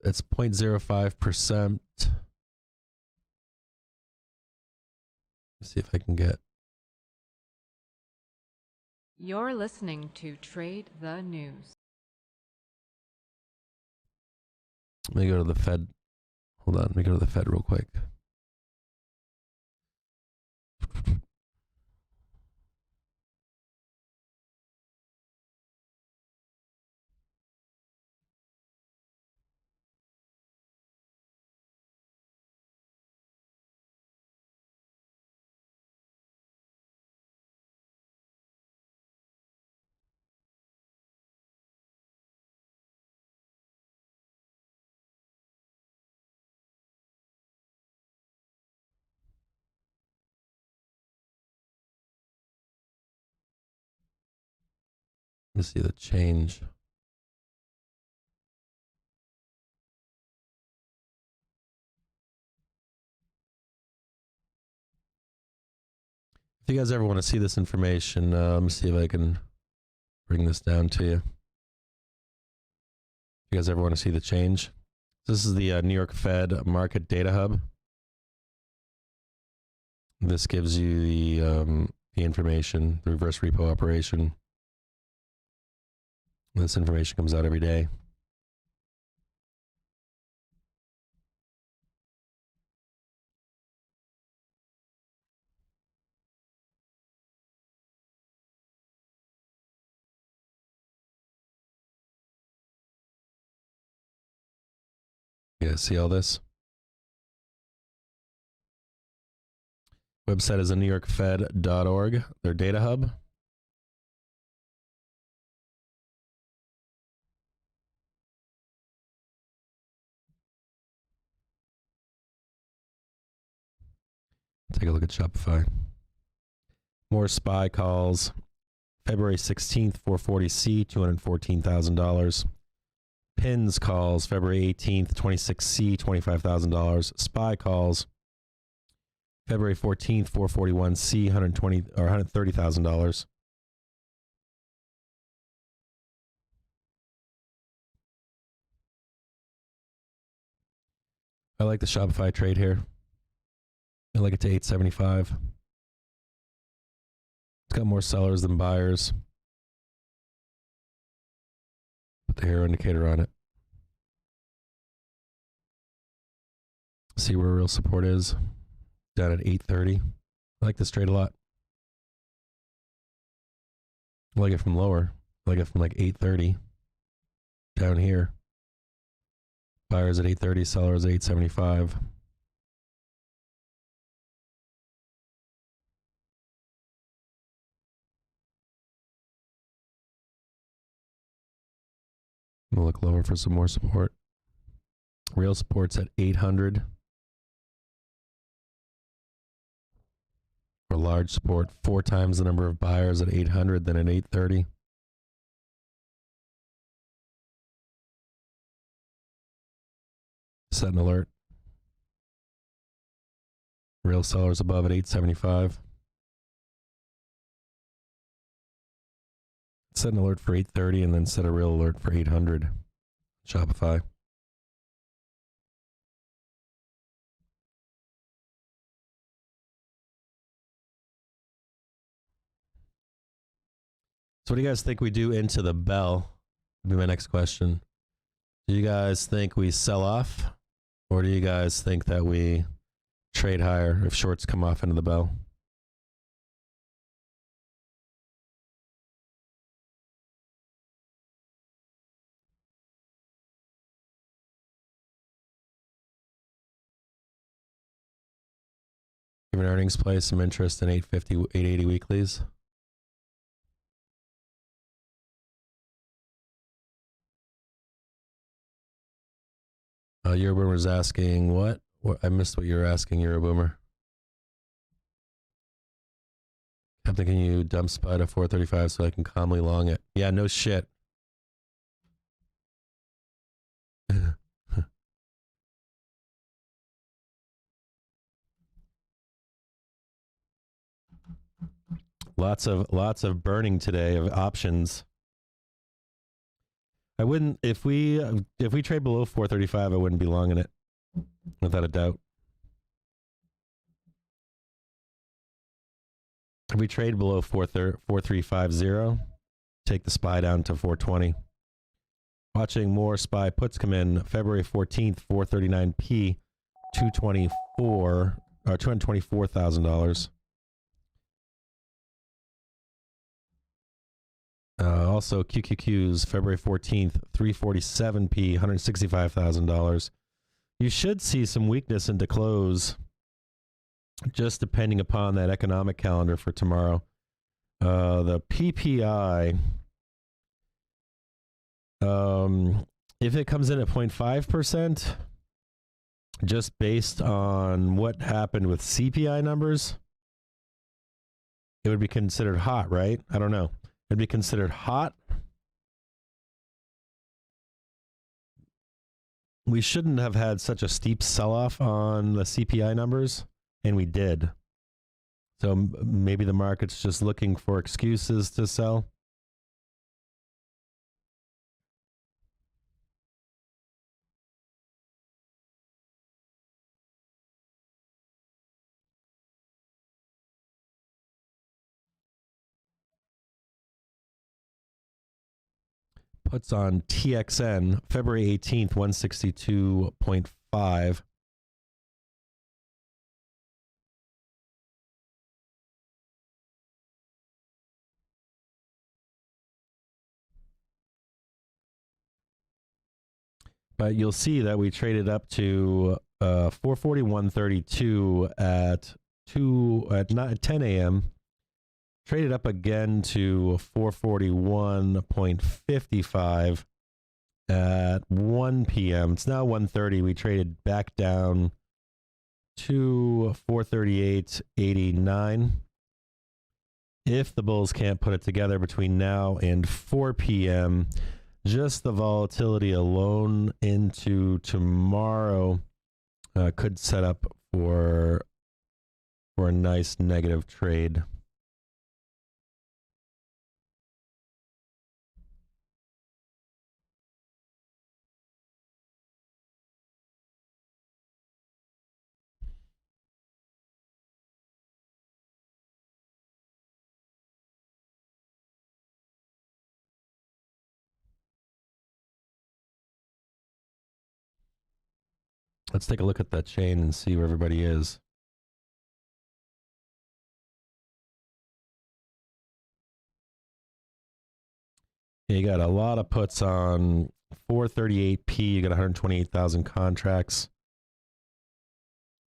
It's 0.05%. Let's see if I can get. You're listening to Trade the News. Let me go to the Fed. Hold on, let me go to the Fed real quick. Let's see the change. If you guys ever want to see this information, let me see if I can bring this down to you. If you guys ever want to see the change, this is the New York Fed Market Data Hub. This gives you the information, the reverse repo operation. This information comes out every day. You guys see all this? Website is newyorkfed.org, their data hub. Take a look at Shopify. More SPY calls. February 16th, 440C, $214,000. Pins calls, February 18th, 26C, $25,000. SPY calls, February 14th, 441C, $130,000. I like the Shopify trade here. I like it to 875. It's got more sellers than buyers. Put the hero indicator on it. See where real support is. Down at 830. I like this trade a lot. I like it from lower. I like it from like 830. Down here. Buyers at 830, sellers at 875. We'll look lower for some more support. Real support's at 800. For large support, 4 times the number of buyers at 800 than at 830. Set an alert. Real sellers above at 875. Set an alert for 830 and then set a real alert for 800. Shopify. So what do you guys think we do into the bell? Would be my next question. Do you guys think we sell off, or do you guys think that we trade higher if shorts come off into the bell? Given earnings play, some interest in 850, 880 weeklies. Euroboomer was asking what? I missed what you were asking, Euroboomer. Captain, can you dump SPY to 435 so I can calmly long it? Yeah, no shit. Lots of burning today of options. I wouldn't if we trade below 435, I wouldn't be long in it, without a doubt. If we trade below 4350, take the SPY down to 420. Watching more SPY puts come in February 14th, 439p, 224 or $224,000. Also, QQQs, February 14th, 347p, $165,000. You should see some weakness into close, just depending upon that economic calendar for tomorrow. The PPI, if it comes in at 0.5%, just based on what happened with CPI numbers, it would be considered hot, right? I don't know. It'd be considered hot. We shouldn't have had such a steep sell-off on the CPI numbers, and we did. So maybe the market's just looking for excuses to sell. Puts on TXN, February 18th, 162.5. But you'll see that we traded up to 441.32 at 10 a.m. Traded up again to 441.55 at 1 p.m. It's now 1:30. We traded back down to 438.89. If the bulls can't put it together between now and 4 p.m., just the volatility alone into tomorrow could set up for a nice negative trade. Let's take a look at that chain and see where everybody is. Yeah, you got a lot of puts on 438p. You got 128,000 contracts.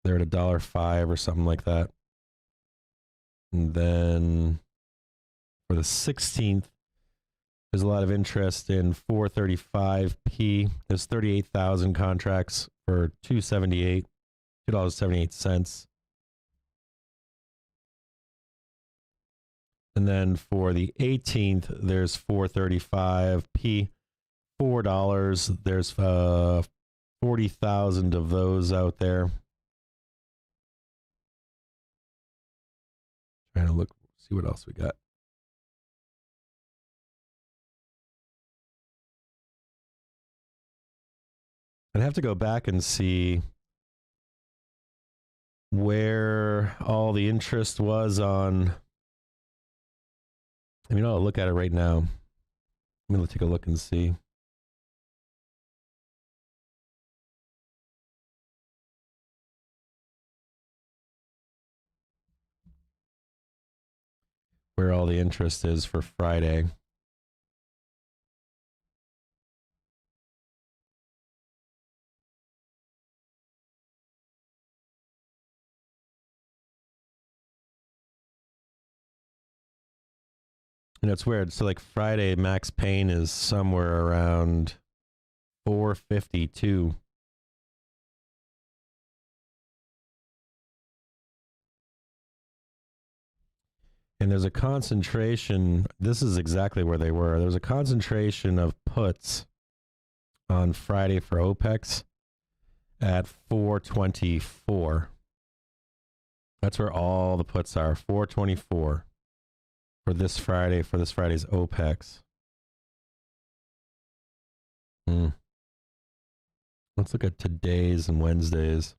They're at $1.05 or something like that. And then for the 16th, there's a lot of interest in 435p. There's 38,000 contracts for $2.78. And then for the 18th, there's 435p, $4. There's 40,000 of those out there. Trying to look, see what else we got. I'd have to go back and see where all the interest was on I mean, I'll look at it right now. I'm going to take a look and see. Where all the interest is for Friday. You know, it's weird. So like Friday, max pain is somewhere around 452. And there's a concentration. This is exactly where they were. There was a concentration of puts on Friday for OPEX at 424. That's where all the puts are. 424 for this Friday, for this Friday's OPEX. Let's look at today's and Wednesday's.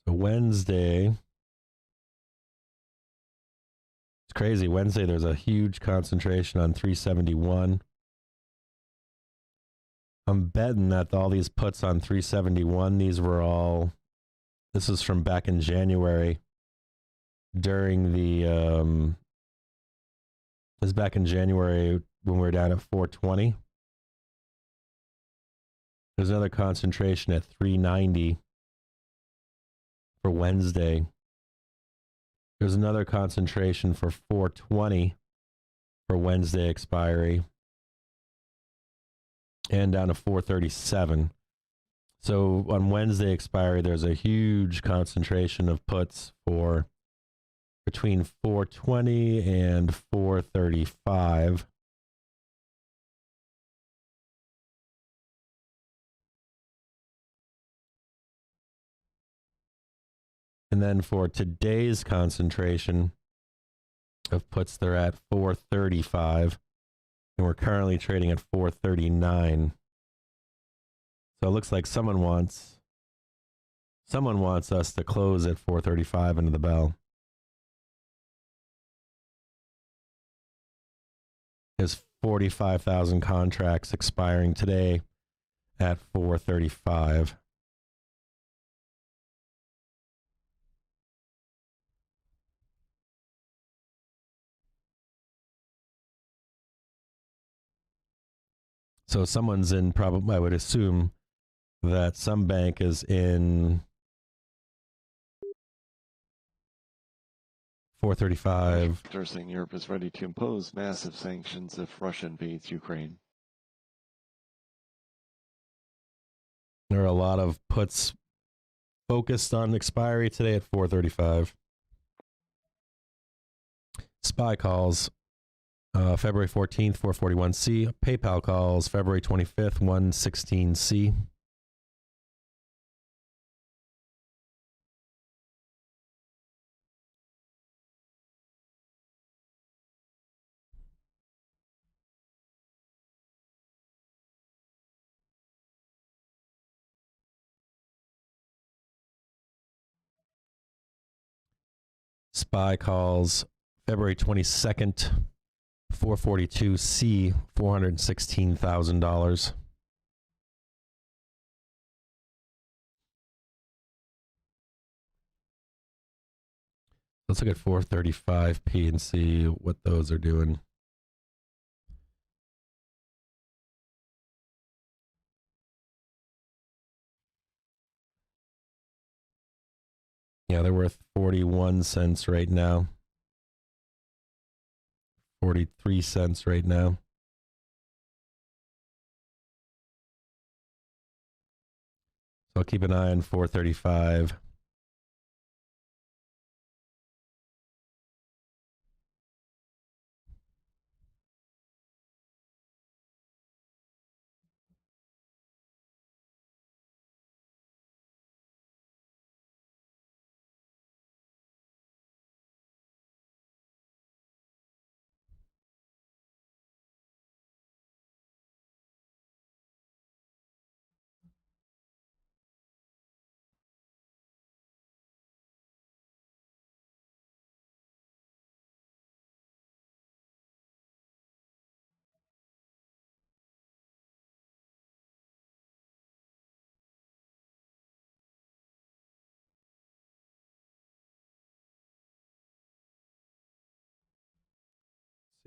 So Wednesday, it's crazy. Wednesday, there's a huge concentration on 371. I'm betting that all these puts on 371, these were all, this is from back in January during the, this is back in January when we were down at 420. There's another concentration at 390 for Wednesday. There's another concentration for 420 for Wednesday expiry. And down to 437. So on Wednesday expiry, there's a huge concentration of puts for between 420 and 435. And then for today's concentration of puts, they're at 435. And we're currently trading at 439. So it looks like someone wants us to close at 435 into the bell. There's 45,000 contracts expiring today at 435. So someone's in, probably, I would assume that some bank is in 435. Saying Europe is ready to impose massive sanctions if Russia invades Ukraine. There are a lot of puts focused on expiry today at 435. SPY calls February 14th, 441C. PayPal calls February 25th, 116C. SPY calls February 22nd, 442C, $416,000. Let's look at 435P and see what those are doing. Yeah, they're worth 41 cents right now. 43 cents right now. So I'll keep an eye on 435.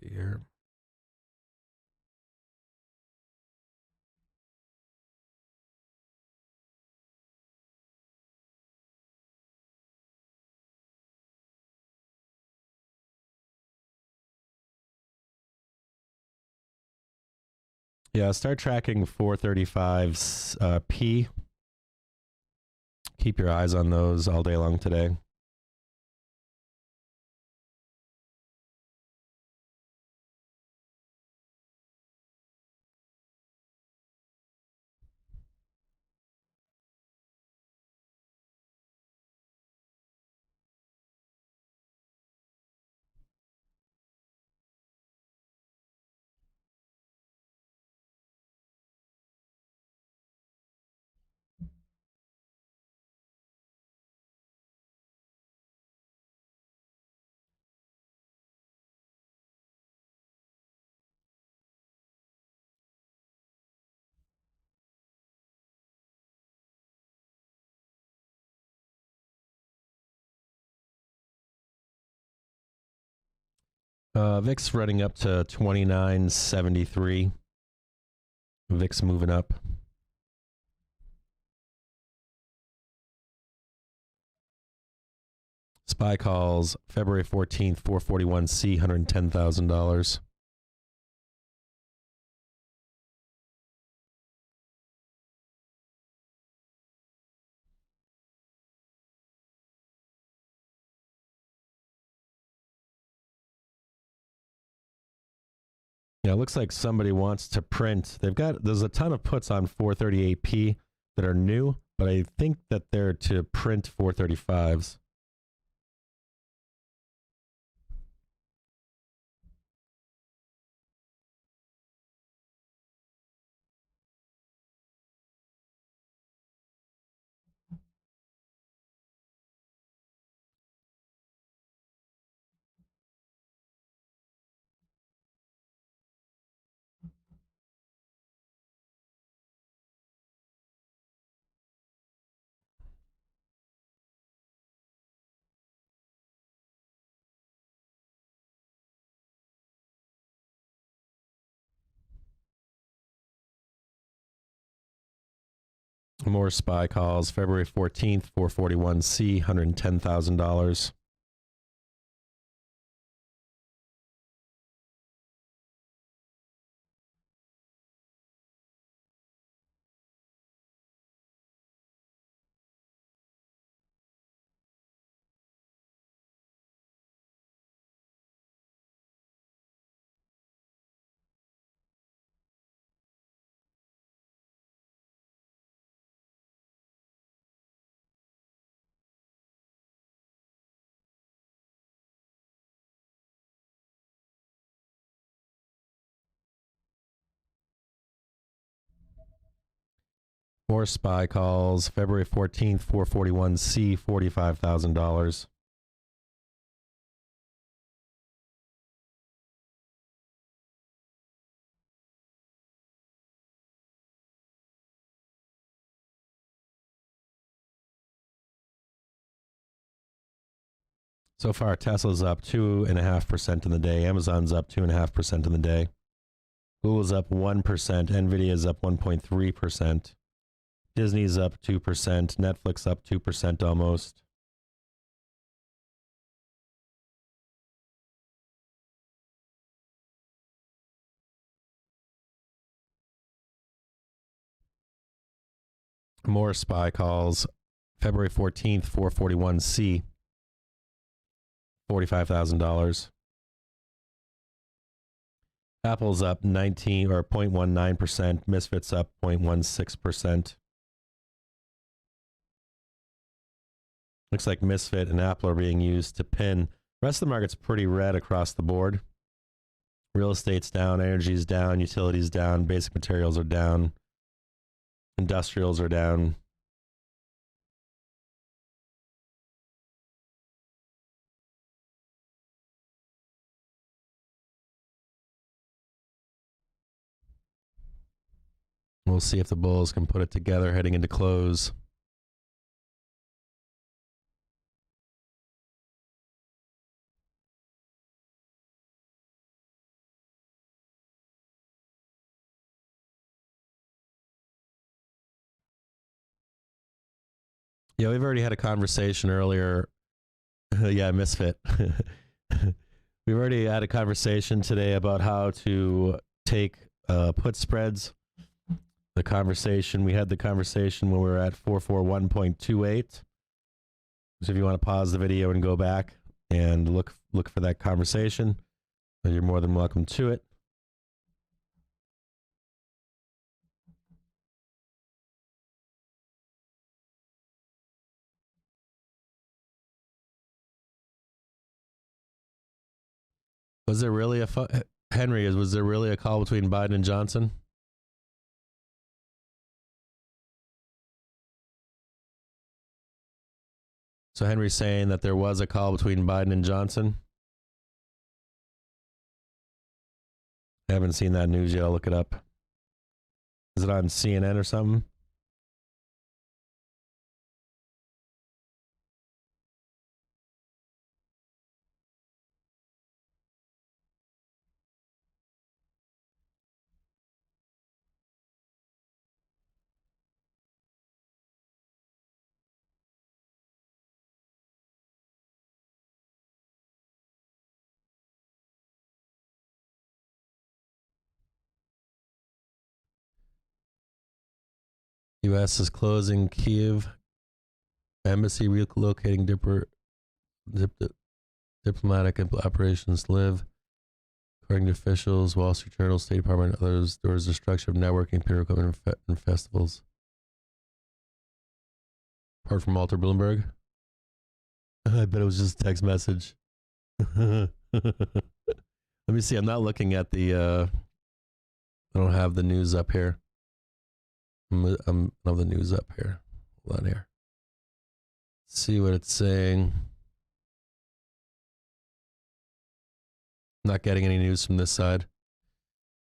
See here. Yeah, start tracking 435's P. Keep your eyes on those all day long today. VIX running up to 29.73. VIX moving up. SPY calls February 14th, 441C, $110,000. Yeah, it looks like somebody wants to print. There's a ton of puts on 438P that are new, but I think that they're to print 435s. More SPY calls February 14th, 441C, $110,000. More SPY calls February 14th, 441C, $45,000. So far, Tesla's up 2.5% in the day. Amazon's up 2.5% in the day. Google's up 1%. Nvidia's up 1.3%. Disney's up 2%. Netflix up 2% almost. More SPY calls. February 14th, 441C, $45,000. Apple's up 19 or 0.19%. Misfits up 0.16%. Looks like Misfit and Apple are being used to pin. The rest of the market's pretty red across the board. Real estate's down, energy's down, utilities down, basic materials are down, industrials are down. We'll see if the bulls can put it together heading into close. Yeah, we've already had a conversation earlier. Yeah, misfit. We've already had a conversation today about how to take put spreads. We had the conversation when we were at 441.28. So if you want to pause the video and go back and look for that conversation, you're more than welcome to it. Was there really Henry? Was there really a call between Biden and Johnson? So Henry's saying that there was a call between Biden and Johnson. I haven't seen that news yet. I'll look it up. Is it on CNN or something? U.S. is closing Kyiv embassy, relocating diplomatic operations live. According to officials, Wall Street Journal, State Department, and others, there was destruction of networking, PR equipment, and festivals. Apart from Walter Bloomberg. I bet it was just a text message. Let me see. I'm not looking at the. I don't have the news up here. I don't have the news up here. Hold on here. Let's see what it's saying. Not getting any news from this side.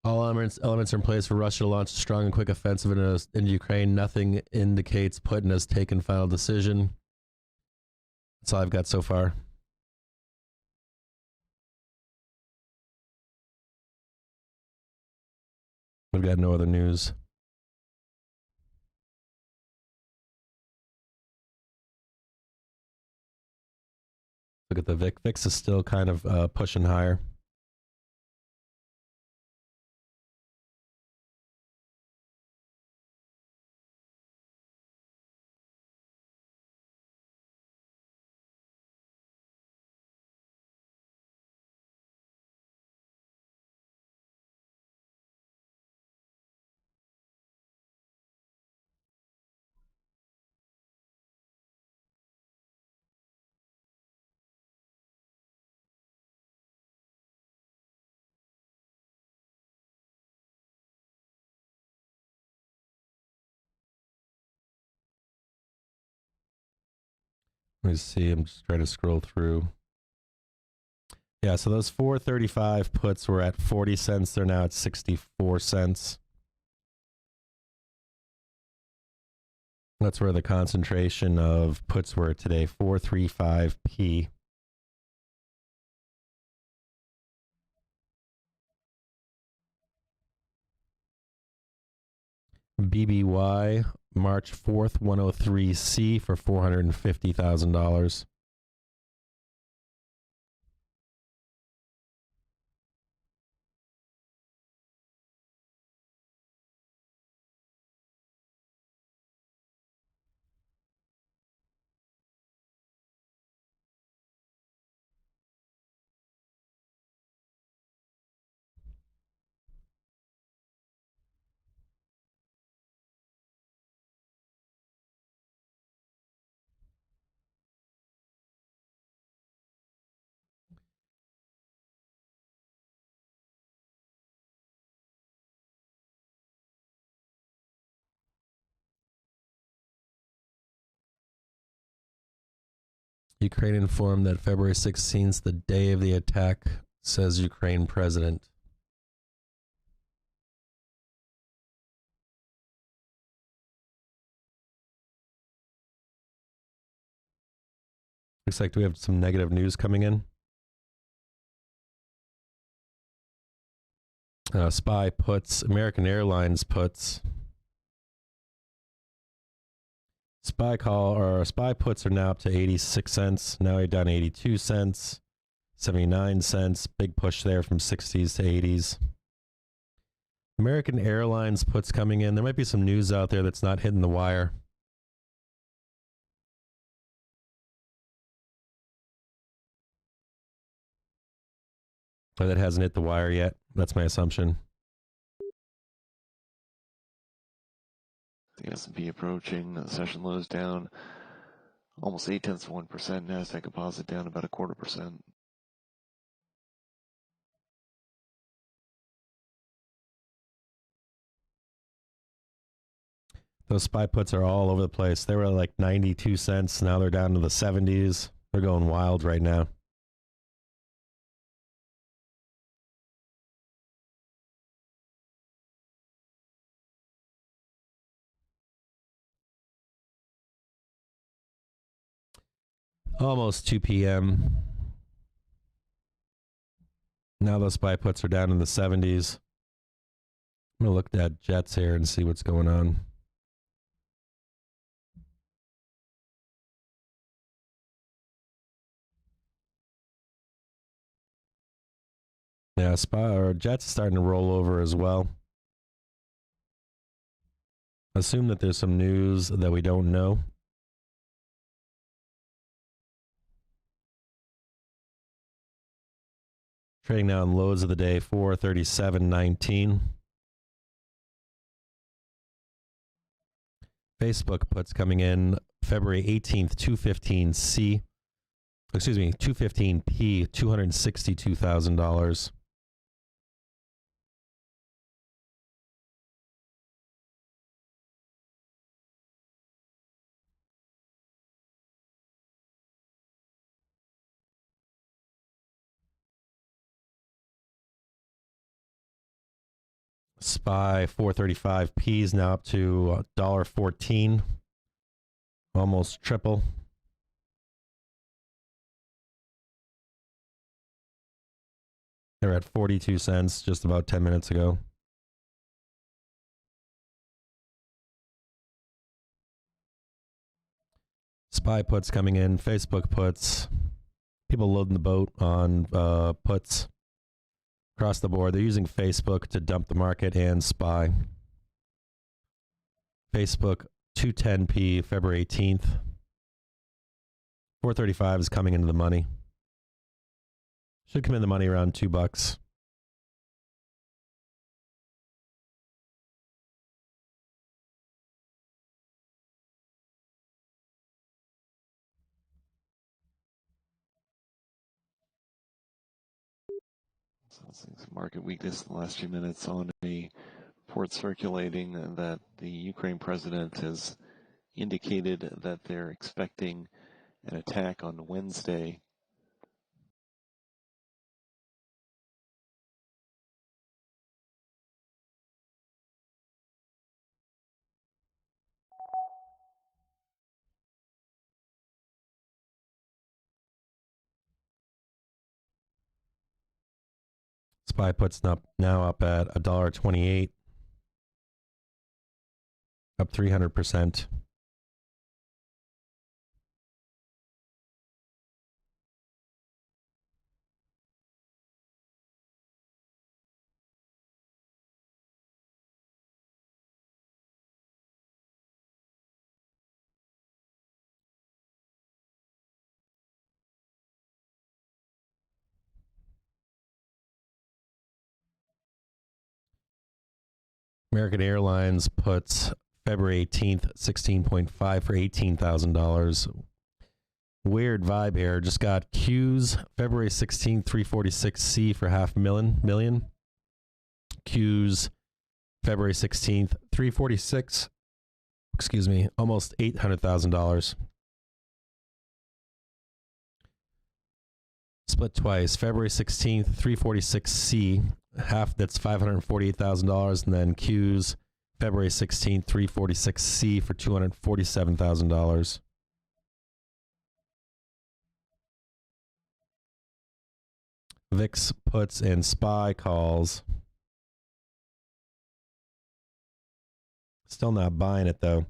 All elements are in place for Russia to launch a strong and quick offensive into Ukraine. Nothing indicates Putin has taken final decision. That's all I've got so far. We've got no other news. Look at the VIX. VIX is still kind of pushing higher. Let me see. I'm just trying to scroll through. Yeah, so those 435 puts were at 40 cents. They're now at 64 cents. That's where the concentration of puts were today, 435p. BBY, March 4th, 103C for $450,000. Ukraine informed that February 16th, the day of the attack, says Ukraine president. Looks like we have some negative news coming in. SPY puts, American Airlines puts. SPY call or SPY puts are now up to 86 cents. Now you're down 82 cents, 79 cents. Big push there from 60s to 80s. American Airlines puts coming in. There might be some news out there that's not hitting the wire. Or that hasn't hit the wire yet. That's my assumption. The S&P approaching session lows down almost 0.8%. Nasdaq Composite down about 0.25%. Those SPY puts are all over the place. They were like 92 cents. Now they're down to the 70s. They're going wild right now. Almost 2 p.m. Now those SPY puts are down in the 70s. I'm going to look at jets here and see what's going on. Yeah, SPY or jets starting to roll over as well. Assume that there's some news that we don't know. Trading now in lows of the day, 437.19. Facebook puts coming in February 18th, 215C. Excuse me, 215P, $262,000. SPY 435P is now up to $1.14, almost triple. They're at 42 cents just about 10 minutes ago. SPY puts coming in, Facebook puts, people loading the boat on puts. Across the board, they're using Facebook to dump the market and SPY. Facebook 210p February 18th. 435 is coming into the money. Should come in the money around $2. Some market weakness in the last few minutes on a report circulating that the Ukraine president has indicated that they're expecting an attack on Wednesday. SPY puts now up at $1.28, up 300%. American Airlines puts February 18th, 16.5 for $18,000. Weird vibe here. Just got Qs February 16th, 346C for $500,000. Qs February 16th, 346. Excuse me, almost $800,000. Split twice. February 16th, 346C. Half that's $548,000, and then Q's February 16th, 346C for $247,000. VIX puts and SPY calls. Still not buying it though.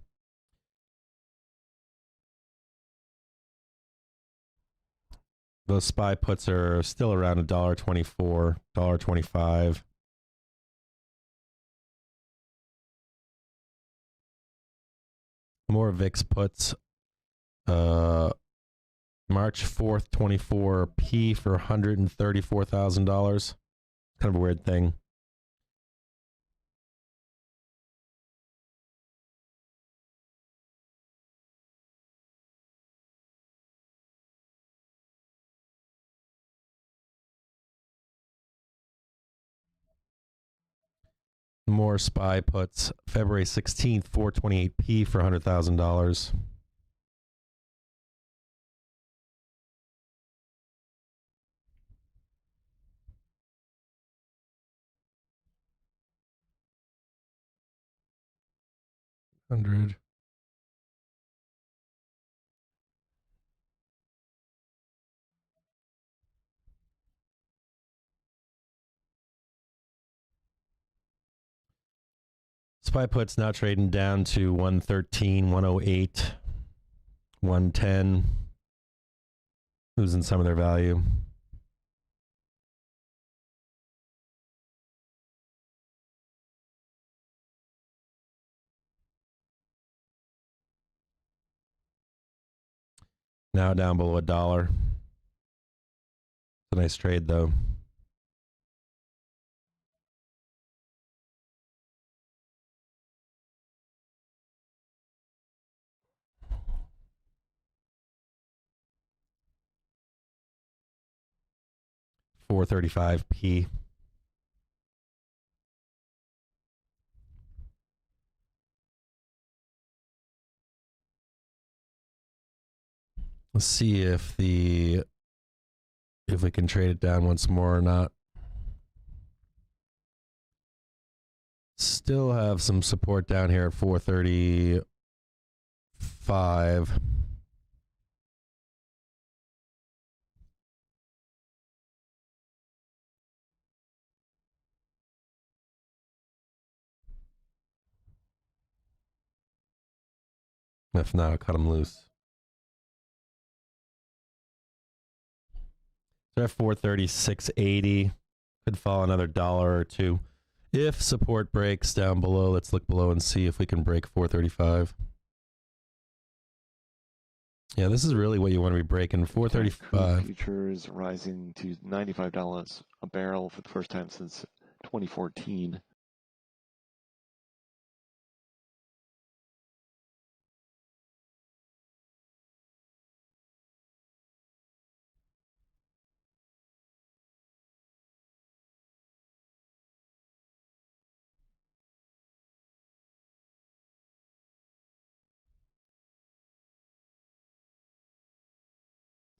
Those SPY puts are still around $1.24, $1.25. More VIX puts. March 4th, 24 P for $134,000. Kind of a weird thing. More SPY puts. February 16th, 428 P for $100,000. $100. SPY puts now trading down to 113, 108, 110. Losing some of their value. Now down below $1. It's a nice trade though. $435P. Let's see if we can trade it down once more or not. Still have some support down here at 435. If not, I'll cut them loose. So at 436.80, could fall another dollar or two. If support breaks down below, let's look below and see if we can break 435. Yeah, this is really what you want to be breaking. 435. Futures rising to $95 a barrel for the first time since 2014.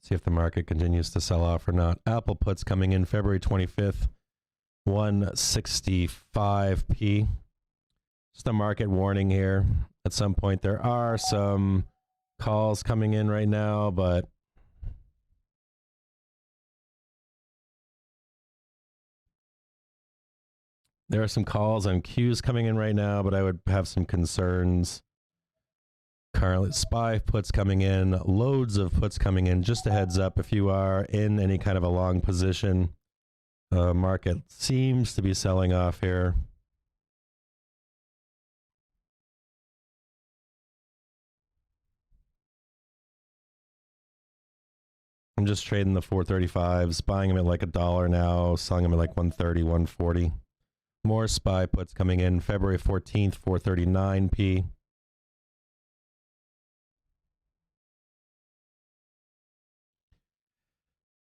See if the market continues to sell off or not. Apple puts coming in February 25th, 165p. Just a market warning here. At some point, there are some calls coming in right now, but there are some calls on Qs coming in right now, but I would have some concerns. Currently, SPY puts coming in, loads of puts coming in. Just a heads up, if you are in any kind of a long position, market seems to be selling off here. I'm just trading the 435s, buying them at like $1 now, selling them at like 130, 140. More SPY puts coming in February 14th, 439p.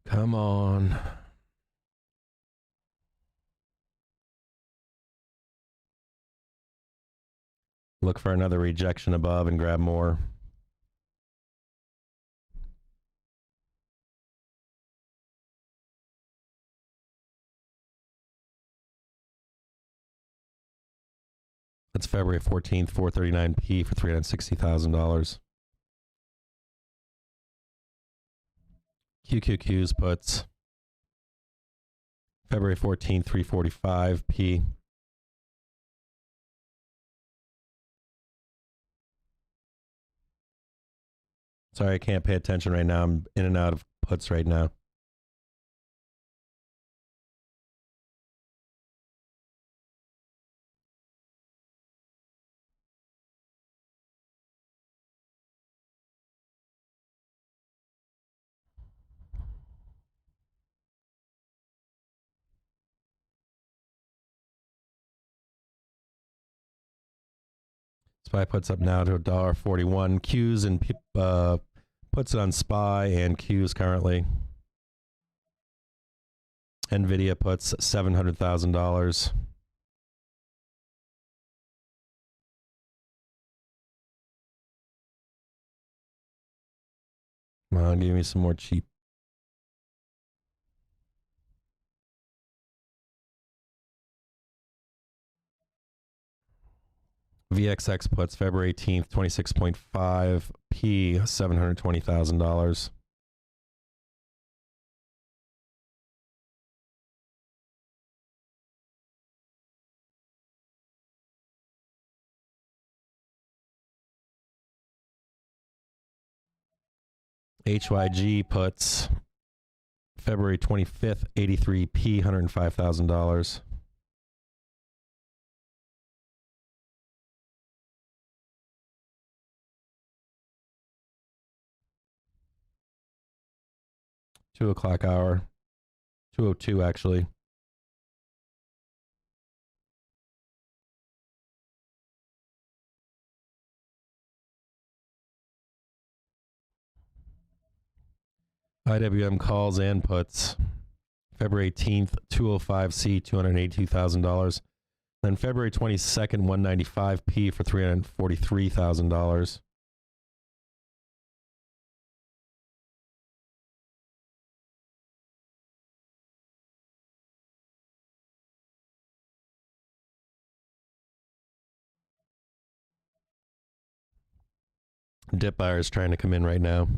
Come on. Look for another rejection above and grab more. That's February 14th, 439p for $360,000. QQQs puts February 14th, 345p. Sorry, I can't pay attention right now. I'm in and out of puts right now. SPY puts up now to $1.41. Qs and puts it on SPY and Qs currently. Nvidia puts $700,000. Come on, give me some more cheap. VXX puts February 18th, 26.5 P, $720,000. HYG puts February 25th, 83 P, $105,000. Two o'clock hour. 2:02 actually. IWM calls and puts February 18th, 205C, $282,000. Then February 22nd, 195P for $343,000. Dip buyers trying to come in right now.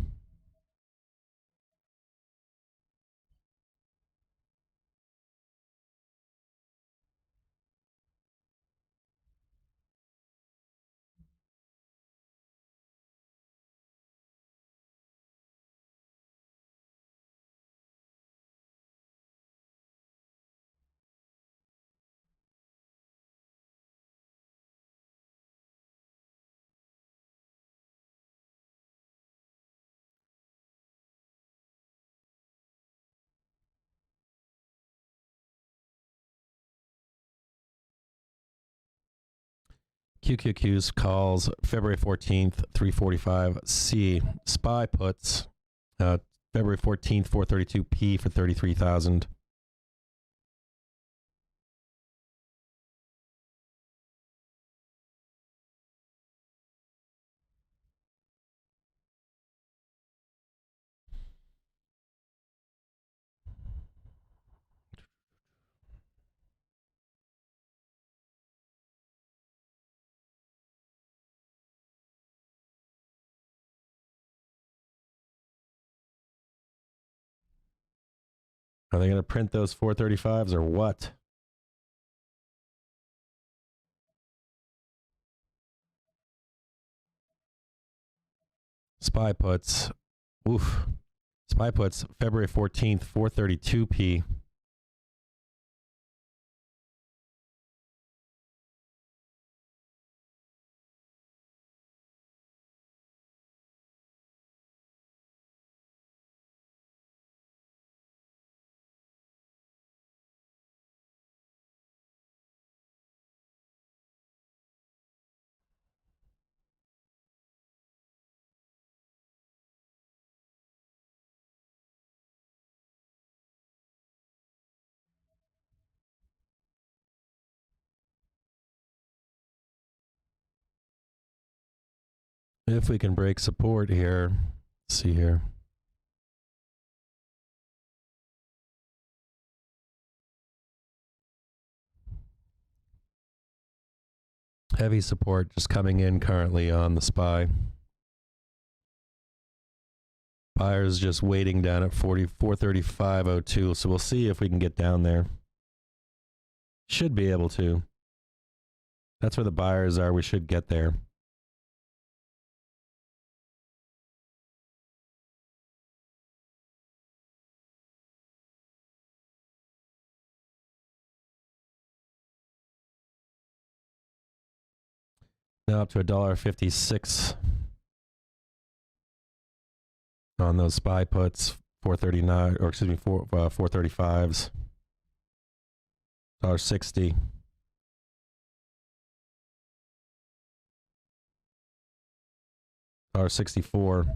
QQQ's calls February 14th, 345C. SPY puts February 14th, 432P for $33,000. Are they going to print those 435s or what? SPY puts, oof. SPY puts February 14th, 432P. If we can break support here, let's see here. Heavy support just coming in currently on the SPY. Buyers just waiting down at 435.02, so we'll see if we can get down there. Should be able to. That's where the buyers are. We should get there. Now up to $1.56 on those SPY puts, 439, or excuse me, 435s. $1.60. $1.64.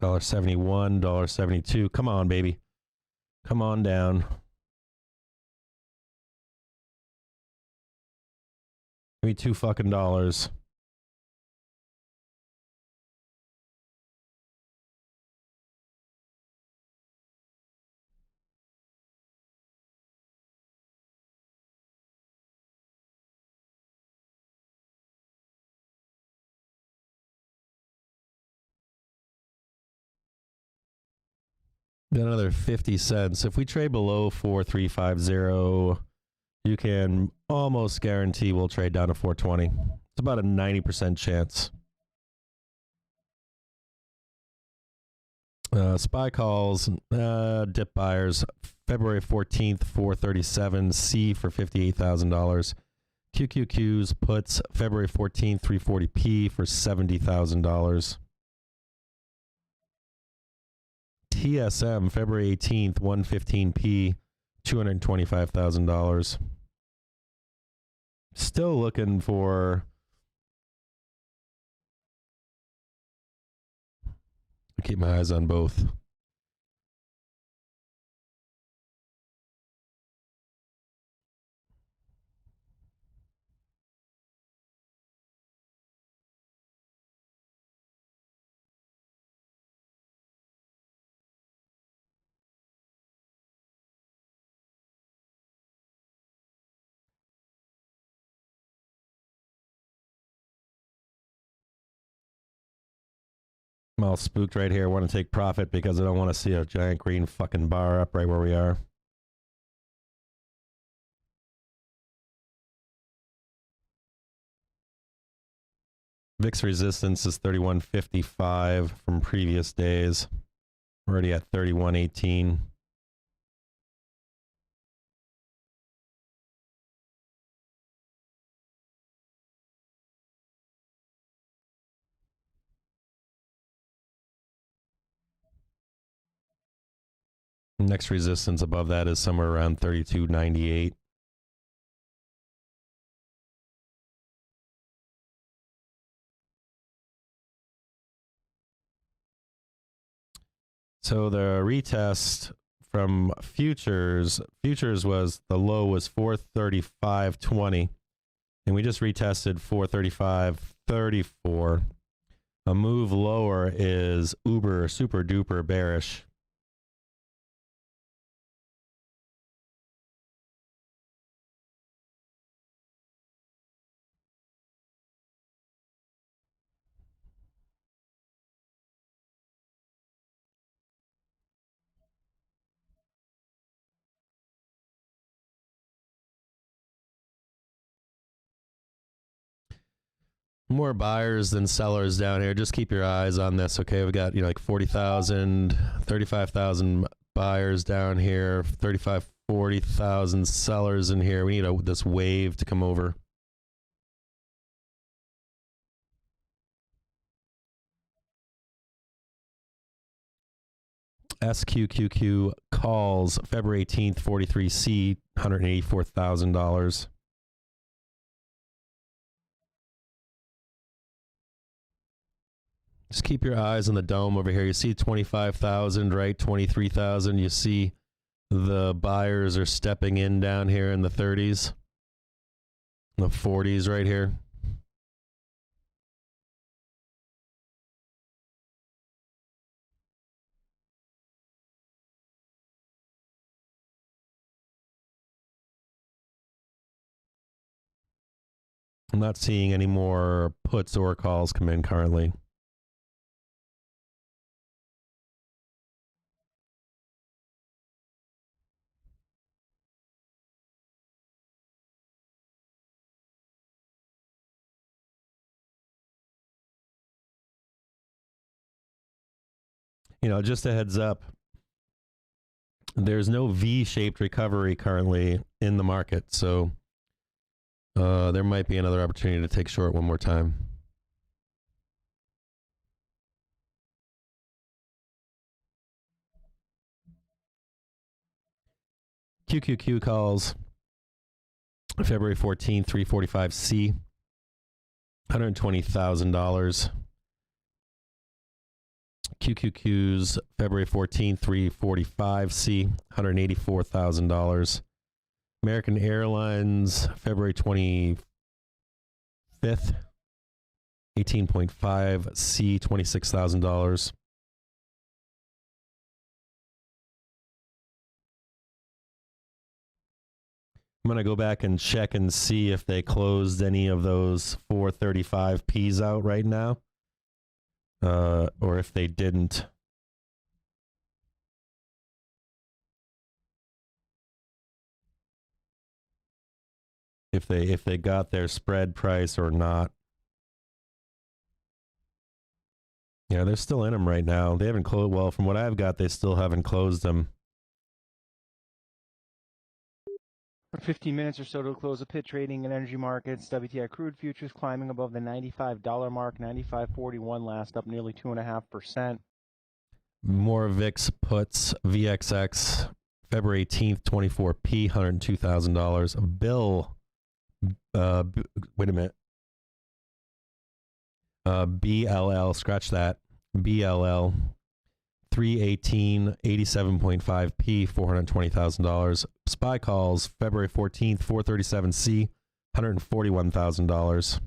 $1.71, $1.72. Come on, baby. Come on down. Give me $2 fucking dollars. Got another 50 cents. If we trade below 4350, you can almost guarantee we'll trade down to 420. It's about a 90% chance. SPY calls, dip buyers, February 14th, 437, C for $58,000. QQQs puts February 14th, 340P for $70,000. TSM February 18th, 115P, $225,000. Still looking for. I keep my eyes on both. I'm all spooked right here. I want to take profit because I don't want to see a giant green fucking bar up right where we are. VIX resistance is 31.55 from previous days. We're already at 31.18. Next resistance above that is somewhere around 32.98. So the retest from futures was, the low was 435.20, and we just retested 435.34. A move lower is uber super duper bearish. More buyers than sellers down here. Just keep your eyes on this, okay? We got, like 40,000, 35,000 buyers down here, 35, 40,000 sellers in here. We need this wave to come over. SQQQ calls February 18th, 43C, $184,000. Just keep your eyes on the dome over here. You see 25,000, right? 23,000. You see the buyers are stepping in down here in the 30s, the 40s right here. I'm not seeing any more puts or calls come in currently. Just a heads up. there's no V-shaped recovery currently in the market, so there might be another opportunity to take short one more time. QQQ calls February 14th, 345C, $120,000. QQQ's February 14th, 345C, $184,000. American Airlines, February 25th, 18.5C, $26,000. I'm going to go back and check and see if they closed any of those 435Ps out right now, or if they didn't. If they got their spread price or not. Yeah, they're still in them right now. They haven't closed. Well, from what I've got, they still haven't closed them. For 15 minutes or so to close the pit trading in energy markets. WTI crude futures climbing above the $95 mark, 95.41 last, up nearly 2.5%. More VIX puts, VXX, February 18th, 24P, $102,000. Bill, wait a minute. BLL, scratch that. BLL, 318, 87.5P, $420,000. SPY calls, February 14th, 437C, $141,000.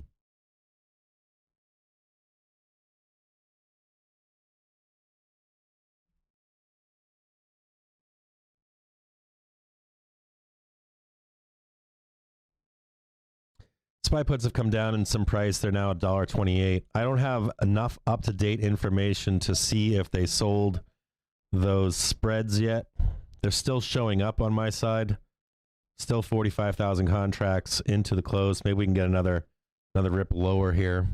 SPY puts have come down in some price. They're now $1.28. I don't have enough up-to-date information to see if they sold those spreads yet. They're still showing up on my side. Still 45,000 contracts into the close. Maybe we can get another rip lower here.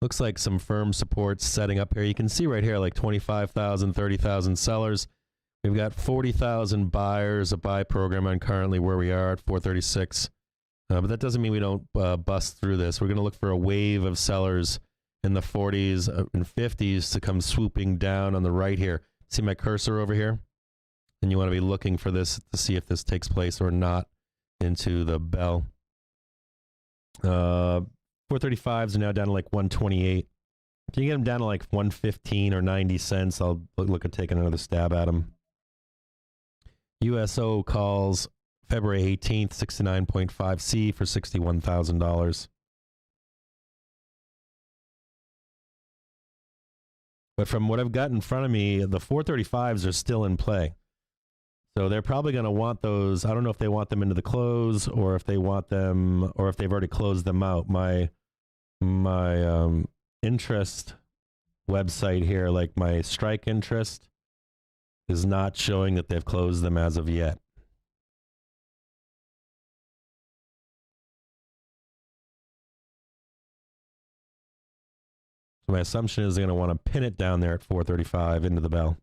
Looks like some firm supports setting up here. You can see right here like 25,000, 30,000 sellers. We've got 40,000 buyers, a buy program on currently where we are at 436. But that doesn't mean we don't bust through this. We're going to look for a wave of sellers in the 40s and 50s to come swooping down on the right here. See my cursor over here? And you want to be looking for this to see if this takes place or not into the bell. 435s are now down to like 128. If you get them down to like 115 or 90 cents, I'll look at taking another stab at them. USO calls February 18th, 69.5C for $61,000. But from what I've got in front of me, the 435s are still in play. So they're probably going to want those. I don't know if they want them into the close or if they want them or if they've already closed them out. My interest website here, like my strike interest, is not showing that they've closed them as of yet. So my assumption is they're going to want to pin it down there at 435 into the bell.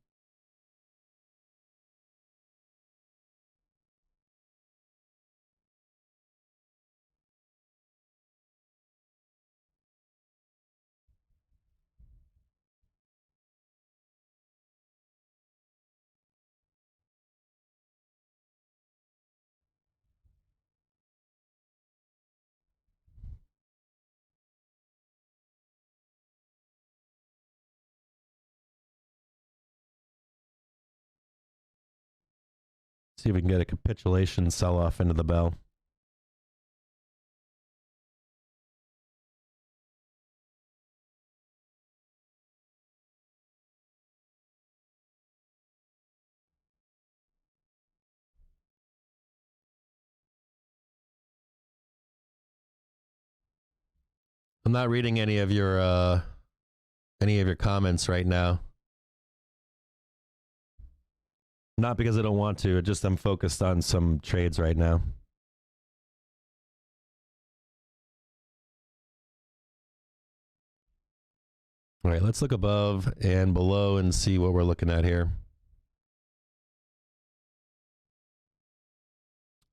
See if we can get a capitulation sell-off into the bell. I'm not reading any of your comments right now. Not because I don't want to, just I'm focused on some trades right now. All right, let's look above and below and see what we're looking at here.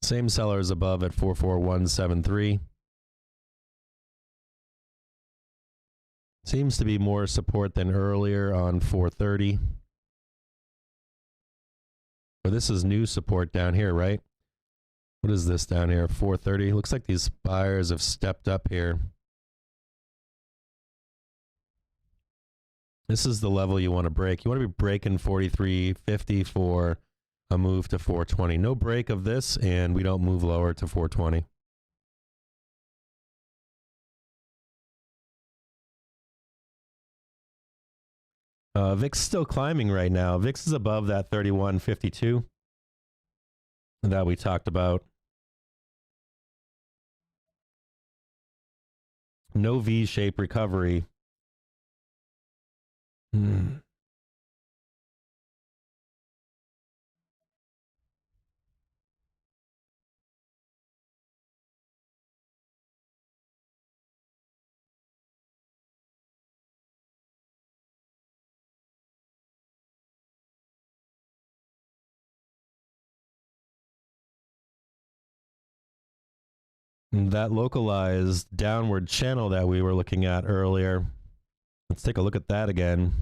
Same sellers above at 44173. Seems to be more support than earlier on 430. But this is new support down here, right? What is this down here? 430. Looks like these buyers have stepped up here. This is the level you want to break. You want to be breaking 43.50 for a move to 420. No break of this, and we don't move lower to 420. VIX still climbing right now. VIX is above that 31.52 that we talked about. No V-shaped recovery. That localized downward channel that we were looking at earlier. Let's take a look at that again.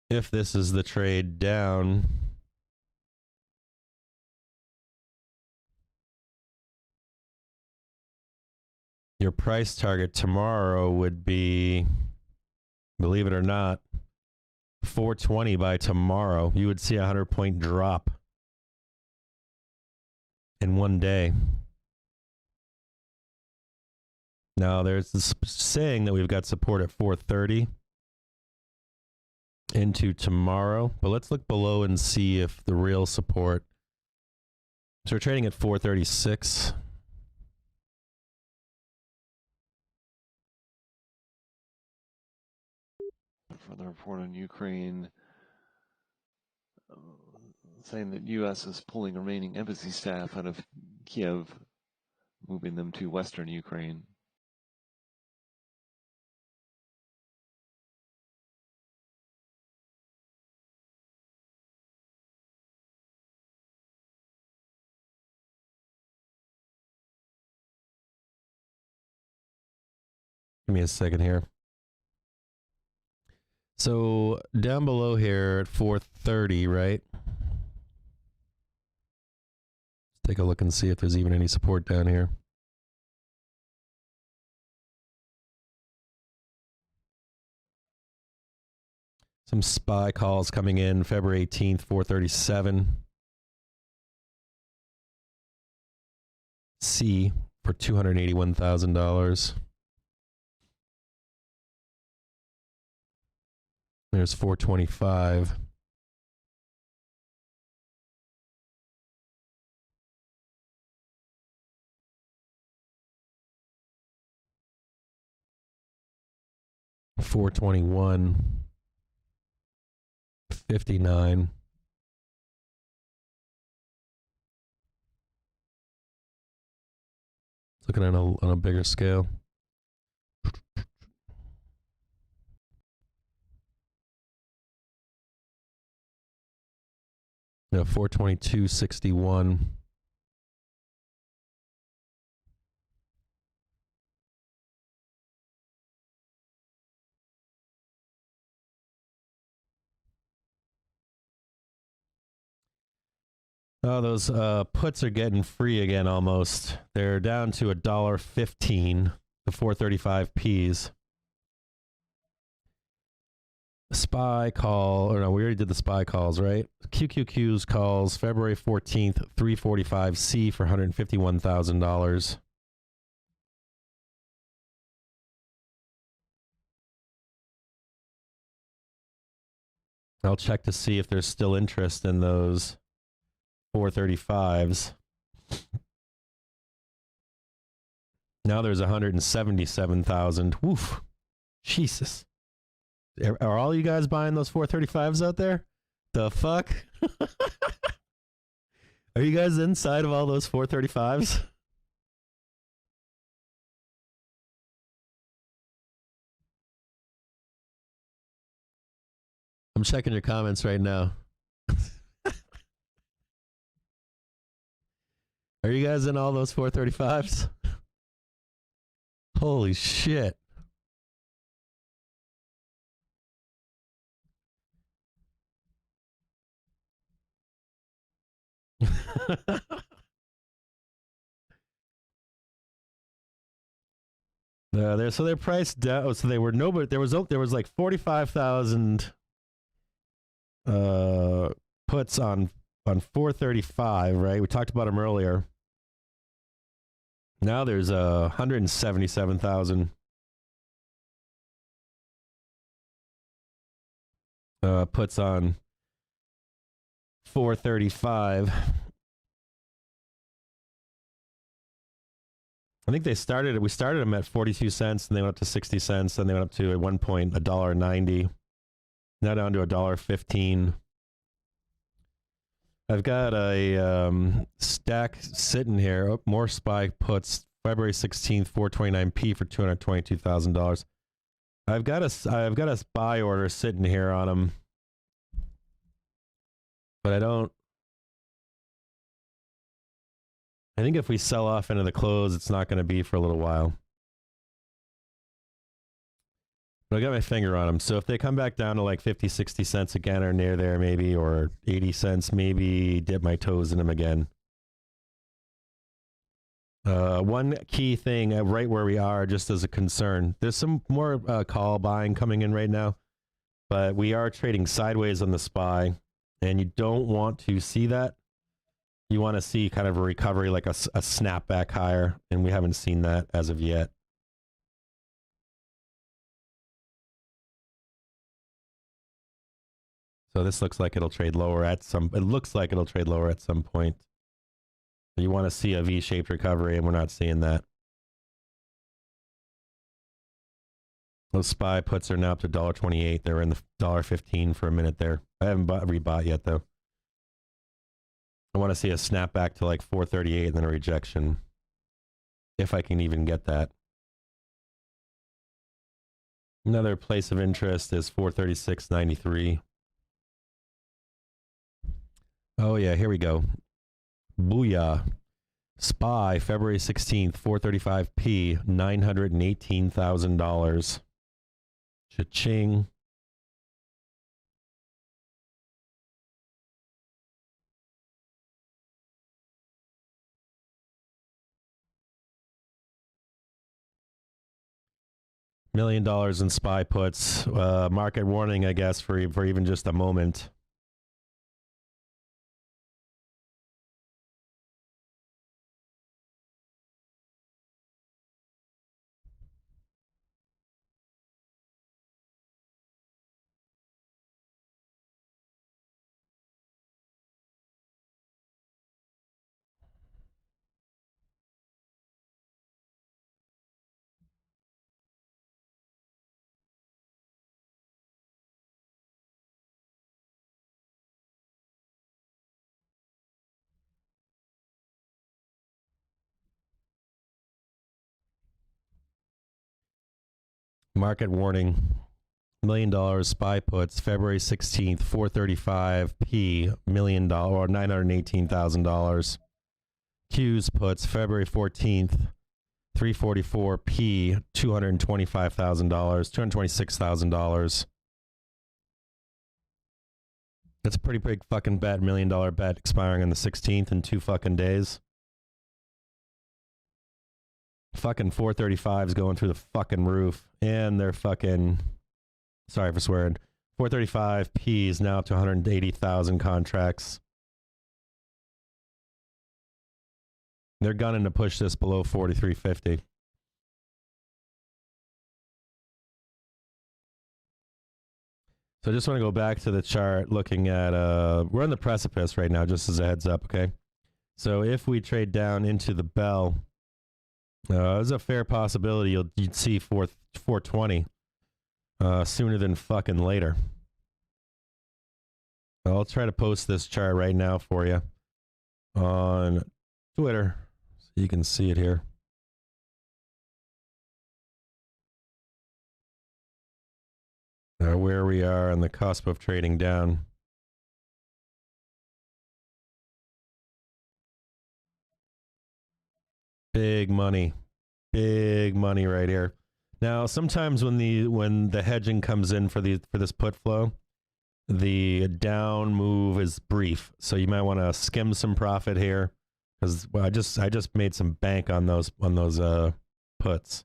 If this is the trade down, your price target tomorrow would be, believe it or not, 420 by tomorrow. You would see a 100-point drop in one day. Now, there's this saying that we've got support at 430 into tomorrow, but let's look below and see if the real support. So we're trading at 436. For the report on Ukraine, saying that U.S. is pulling remaining embassy staff out of Kiev, moving them to western Ukraine. Give me a second here. So down below here at 430, right? Let's take a look and see if there's even any support down here. Some SPY calls coming in February 18th, 437. C for $281,000. There's 425. $421. 59. Looking at on a bigger scale. Yeah, 422.61. Oh, those puts are getting free again almost. They're down to $1.15, the 435 Ps. SPY call, or no, we already did the SPY calls, right? QQQ's calls, February 14th, 345 C for $151,000. I'll check to see if there's still interest in those 435s. Now there's 177,000. Woof. Jesus. Are all you guys buying those 435s out there? The fuck? Are you guys inside of all those 435s? I'm checking your comments right now. Are you guys in all those 435s? Holy shit. So they're priced down. So they were no, but there was like 45,000 puts on 435, right? We talked about them earlier. Now there's 177,000 puts on 435. I think we started them at 42 cents, and they went up to 60 cents, and they went up to at one point $1.90. Now down to $1.15. I've got a stack sitting here. Oh, more SPY puts. February 16th, 429p for $222,000. I've got a buy order sitting here on them, but I think if we sell off into the close, it's not going to be for a little while. But I got my finger on them. So if they come back down to like 50, 60 cents again or near there maybe, or 80 cents, maybe dip my toes in them again. One key thing right where we are, just as a concern, there's some more call buying coming in right now, but we are trading sideways on the SPY, and you don't want to see that. You want to see kind of a recovery, like a snapback higher, and we haven't seen that as of yet. So this looks like it'll trade lower at some. It looks like it'll trade lower at some point. You want to see a V-shaped recovery, and we're not seeing that. Those SPY puts are now up to $1.28. They're in the $1.15 for a minute there. I haven't rebought yet though. I want to see a snapback to like 438 and then a rejection, if I can even get that. Another place of interest is 436.93. Oh yeah, here we go. Booyah. SPY, February 16th, 435p, $918,000. Cha-ching. $1 million in SPY puts. Market warning, I guess, for even just a moment. Market warning. $1 million SPY puts, February 16th, 435p, $1 million or $918,000. Qs puts, February 14th, 344p, $225,000, $226,000. That's a pretty big fucking bet, $1 million bet expiring on the 16th in 2 fucking days. Fucking 435's going through the fucking roof, and they're fucking, sorry for swearing, 435p is now up to 180,000 contracts. They're gunning to push this below 43.50. So I just want to go back to the chart looking at, we're on the precipice right now, just as a heads up, okay? So if we trade down into the bell, there's a fair possibility you'd see 420 sooner than fucking later. I'll try to post this chart right now for you on Twitter so you can see it here. where we are on the cusp of trading down. Big money right here. Now, sometimes when the hedging comes in for this put flow, the down move is brief, so you might want to skim some profit here, because I just made some bank on those puts.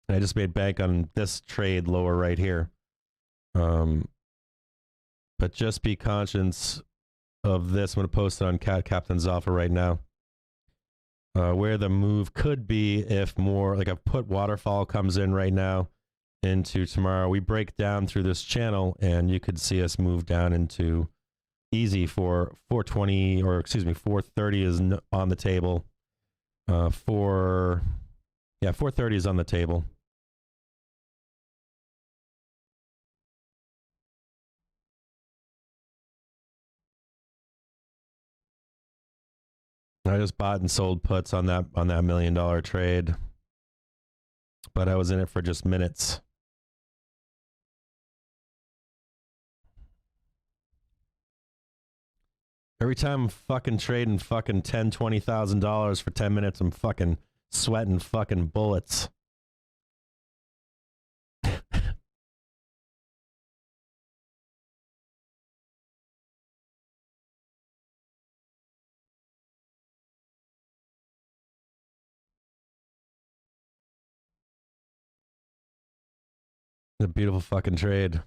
I just made bank on this trade lower right here. But just be conscious of this. I'm going to post it on Captain's offer right now. Where the move could be if more like a put waterfall comes in right now into tomorrow. We break down through this channel and you could see us move down into easy for 420, or excuse me, 430 is on the table. 430 is on the table. I just bought and sold puts on that $1 million trade, but I was in it for just minutes. Every time I'm fucking trading fucking $10,000-$20,000 for 10 minutes, I'm fucking sweating fucking bullets. A beautiful fucking trade.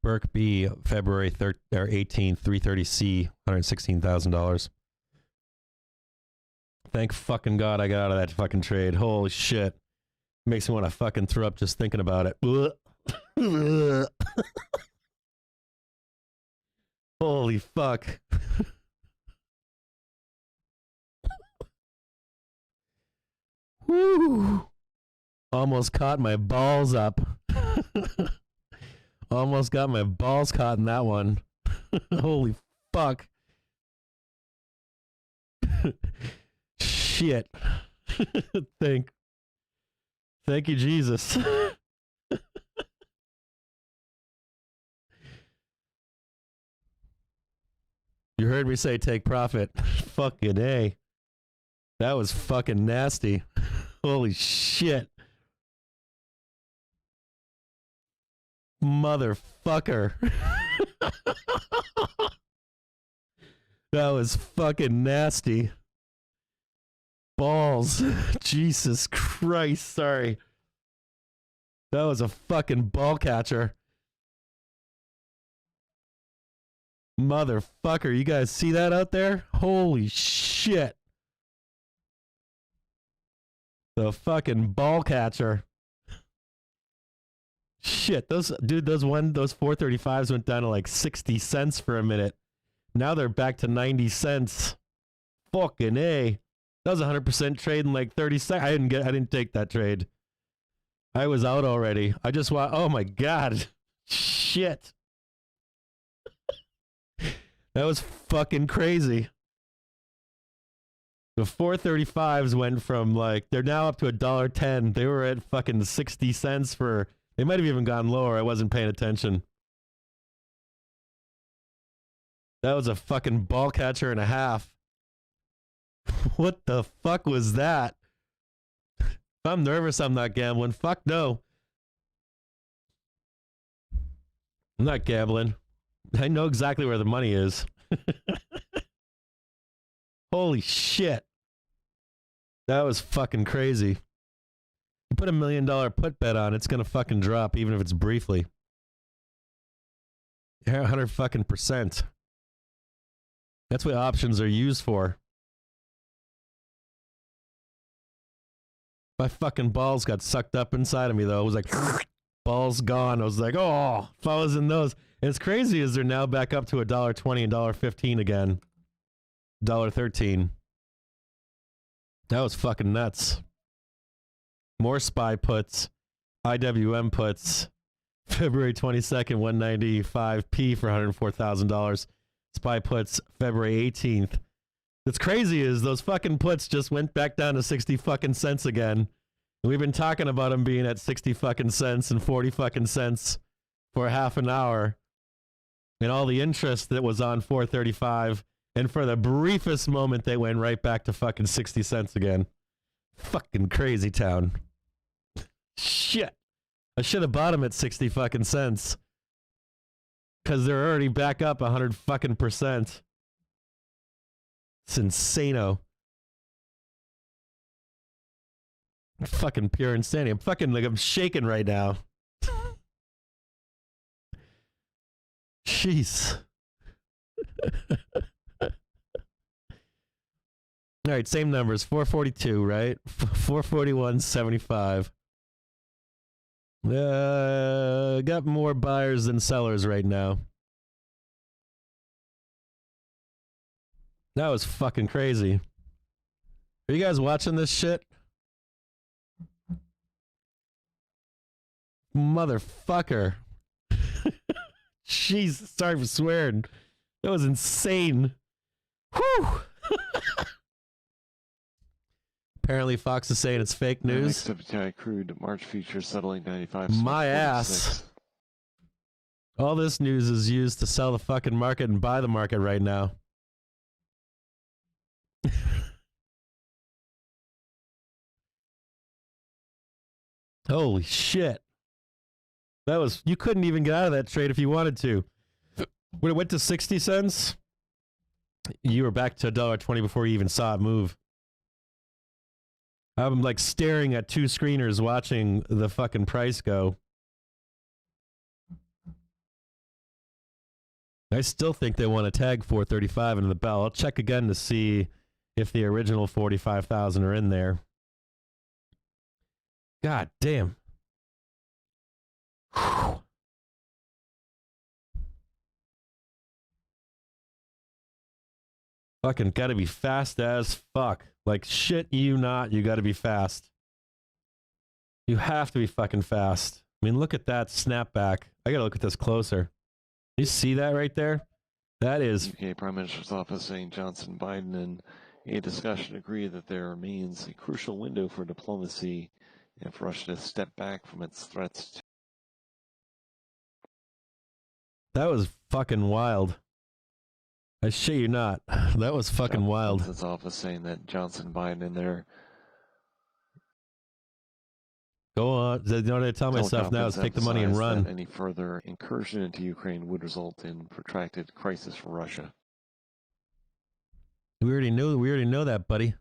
Burke B, February 18th, 330C, $116,000. Thank fucking God I got out of that fucking trade. Holy shit. Makes me want to fucking throw up just thinking about it. Holy fuck. Woo! Almost caught my balls up. Almost got my balls caught in that one. Holy fuck. Shit. Thank you, Jesus. You heard me say take profit. Fucking A. That was fucking nasty. Holy shit. Motherfucker. That was fucking nasty. Balls. Jesus Christ, sorry. That was a fucking ball catcher. Motherfucker, you guys see that out there? Holy shit. The fucking ball catcher. Shit, those 435s went down to like 60 cents for a minute. Now they're back to 90 cents. Fucking A. That was 100% trade in like 30 seconds. I didn't take that trade. I was out already. I just want, oh my God. Shit. That was fucking crazy. The 435s went from like, they're now up to $1.10. They were at fucking 60 cents for, they might have even gone lower. I wasn't paying attention. That was a fucking ball catcher and a half. What the fuck was that? If I'm nervous, I'm not gambling. Fuck no. I'm not gambling. I know exactly where the money is. Holy shit. That was fucking crazy. You put $1 million put bet on, it's gonna fucking drop, even if it's briefly. Yeah, 100 fucking %. That's what options are used for. My fucking balls got sucked up inside of me, though. It was like, balls gone. I was like, oh, if I was in those. And it's crazy is they're now back up to $1.20 and $1.15 again. $1.13. That was fucking nuts. More SPY puts. IWM puts. February 22nd, 195p for $104,000. SPY puts February 18th. What's crazy is those fucking puts just went back down to 60 fucking cents again. And we've been talking about them being at 60 fucking cents and 40 fucking cents for half an hour. And all the interest that was on 435. And for the briefest moment, they went right back to fucking 60 cents again. Fucking crazy town. Shit. I should have bought them at 60 fucking cents. Because they're already back up 100 fucking percent. It's insano. Fucking pure insanity. I'm fucking like I'm shaking right now. Jeez. All right, same numbers. 442, right? 441.75. Got more buyers than sellers right now. That was fucking crazy. Are you guys watching this shit? Motherfucker. Jeez, sorry for swearing. That was insane. Whew. Apparently Fox is saying it's fake news. WTI crude March futures settling 95. My ass. All this news is used to sell the fucking market and buy the market right now. Holy shit. That was, you couldn't even get out of that trade if you wanted to. When it went to 60 cents, you were back to $1.20 before you even saw it move. I'm like staring at two screeners watching the fucking price go. I still think they want to tag 435 into the bell. I'll check again to see if the original 45,000 are in there. God damn. Whew. Fucking gotta be fast as fuck. Like, shit you not, you gotta be fast. You have to be fucking fast. I mean, look at that snapback. I gotta look at this closer. You see that right there? That is... UK Prime Minister's office saying Johnson, Biden, and a discussion agree that there remains a crucial window for diplomacy and for Russia to step back from its threats to... That was fucking wild. I shit you not. That was fucking wild. Johnson's office saying that Johnson, Biden, and their... Go on. You know what I tell myself now is take the money and run. Any further incursion into Ukraine would result in protracted crisis for Russia. We already know that, buddy.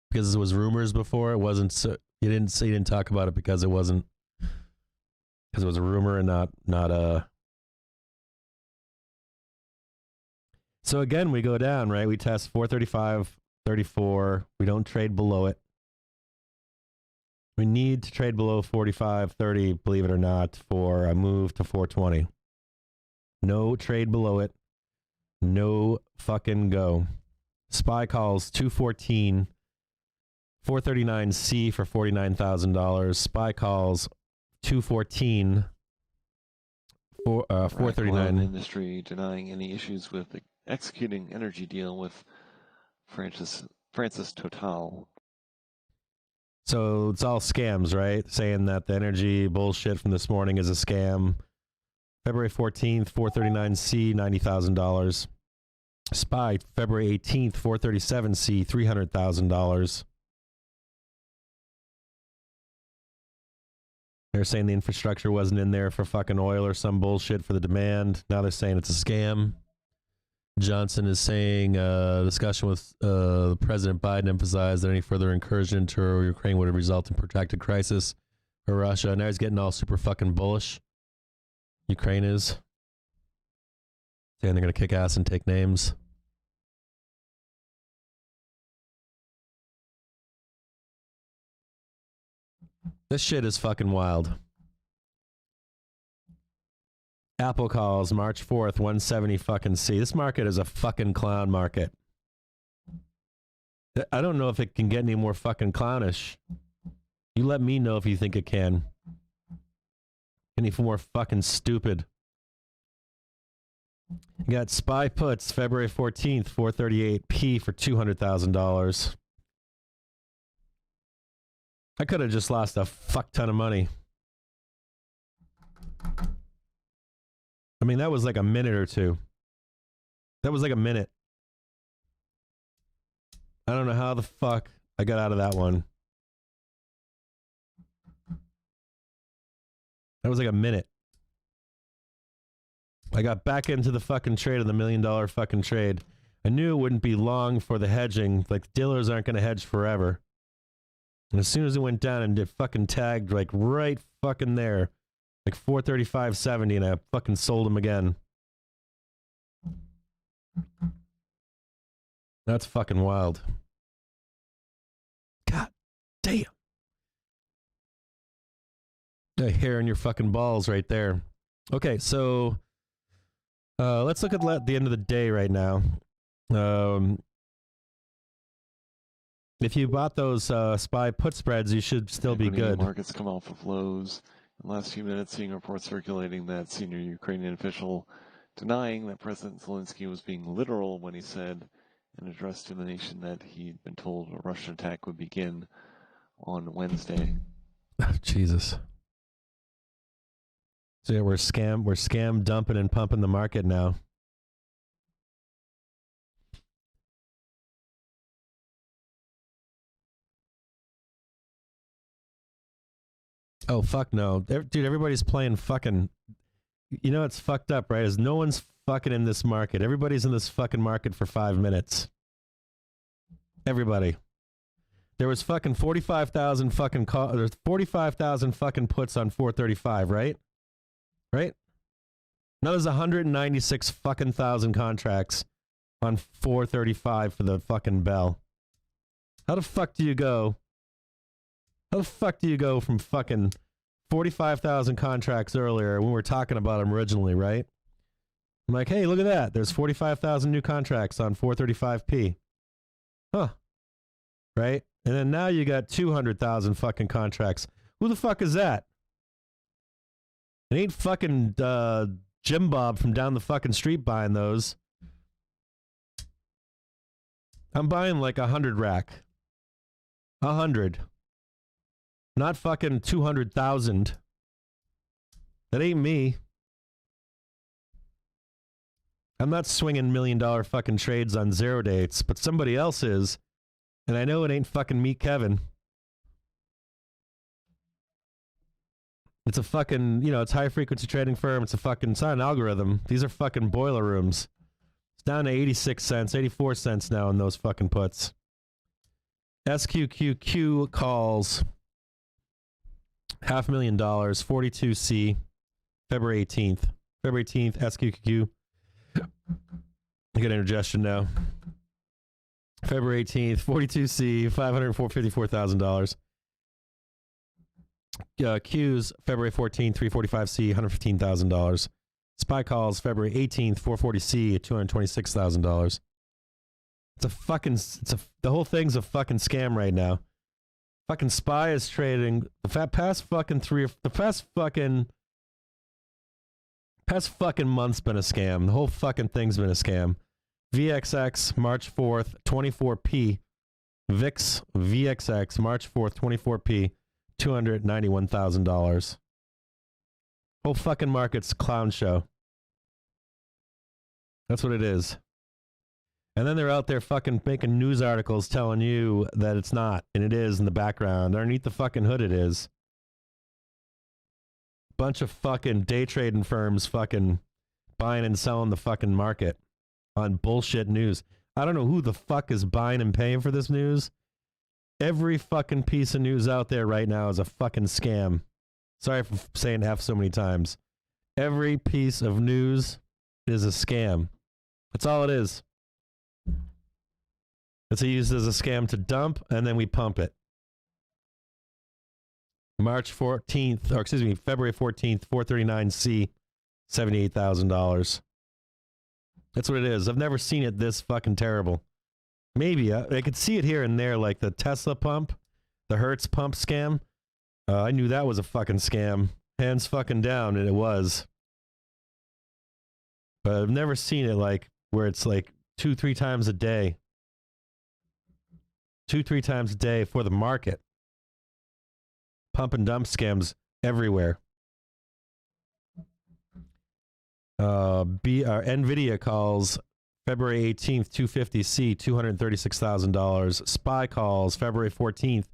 Because it was rumors before. It wasn't so, you didn't talk about it because it wasn't, because it was a rumor and not So again, we go down, right? We test 435.34. We don't trade below it. We need to trade below 45.30, believe it or not, for a move to 420. No trade below it. No fucking go. SPY calls 214, 439C for $49,000. SPY calls 214, 439. Industry denying any issues with executing energy deal with Francis Total. So it's all scams, right? Saying that the energy bullshit from this morning is a scam. February 14th, 439C, $90,000. SPY, February 18th, 437C, $300,000. They're saying the infrastructure wasn't in there for fucking oil or some bullshit for the demand. Now they're saying it's a scam. Johnson is saying discussion with President Biden emphasized that any further incursion into Ukraine would result in protracted crisis for Russia. Now he's getting all super fucking bullish. Ukraine is. Saying they're going to kick ass and take names. This shit is fucking wild. Apple calls March 4th, 170 fucking C. This market is a fucking clown market. I don't know if it can get any more fucking clownish. You let me know if you think it can. Any more fucking stupid. You got SPY puts February 14th, 438p for $200,000. I could have just lost a fuck ton of money. I mean, that was like a minute or two. That was like a minute. I don't know how the fuck I got out of that one. That was like a minute. I got back into the fucking trade of the $1 million fucking trade. I knew it wouldn't be long for the hedging. Like, dealers aren't going to hedge forever. And as soon as it went down and it fucking tagged, like, right fucking there, like 435.70, and I fucking sold them again. That's fucking wild. God damn. The hair in your fucking balls right there. Okay, so let's look at the end of the day right now. If you bought those SPY put spreads, you should still be good. Markets come off of lows. In the last few minutes, seeing reports circulating that senior Ukrainian official denying that President Zelensky was being literal when he said in an address to the nation that he'd been told a Russian attack would begin on Wednesday. Jesus. So yeah, we're scam dumping and pumping the market now. Oh, fuck no. Dude, everybody's playing fucking... You know what's fucked up, right? Is no one's fucking in this market. Everybody's in this fucking market for 5 minutes. Everybody. There was fucking 45,000 fucking... There's 45,000 fucking puts on 435, right? Right? Now there's 196 fucking thousand contracts on 435 for the fucking bell. How the fuck do you go... How the fuck do you go from fucking 45,000 contracts earlier when we were talking about them originally, right? I'm like, hey, look at that. There's 45,000 new contracts on 435p. Huh. Right? And then now you got 200,000 fucking contracts. Who the fuck is that? It ain't fucking Jim Bob from down the fucking street buying those. I'm buying like 100 rack. 100. Not fucking 200,000. That ain't me. I'm not swinging $1 million fucking trades on 0 dates, but somebody else is. And I know it ain't fucking Meet Kevin. It's a fucking, it's high frequency trading firm. It's not an algorithm. These are fucking boiler rooms. It's down to 86 cents, 84 cents now in those fucking puts. SQQQ calls. $500,000, 42C, February 18th. February 18th, SQQQ. I get indigestion now. February 18th, 42C, $554,000. Qs, February 14th, 345C, $115,000. SPY calls, February 18th, 440C, $226,000. The whole thing's a fucking scam right now. Fucking SPY is trading the past fucking month's been a scam. The whole fucking thing's been a scam. VXX March 4th 24p. VIX VXX March 4th 24p. $291,000. Whole fucking market's a clown show. That's what it is. And then they're out there fucking making news articles telling you that it's not, and it is in the background. Underneath the fucking hood it is. Bunch of fucking day trading firms fucking buying and selling the fucking market on bullshit news. I don't know who the fuck is buying and paying for this news. Every fucking piece of news out there right now is a fucking scam. Sorry for saying F so many times. Every piece of news is a scam. That's all it is. It's used as a scam to dump, and then we pump it. February 14th, 439C, $78,000. That's what it is. I've never seen it this fucking terrible. Maybe. I could see it here and there, like the Tesla pump, the Hertz pump scam. I knew that was a fucking scam. Hands fucking down, and it was. But I've never seen it like where it's like 2-3 times a day. 2-3 times a day for the market. Pump and dump scams everywhere. NVIDIA calls February 18th, 250C, $236,000. SPY calls February 14th,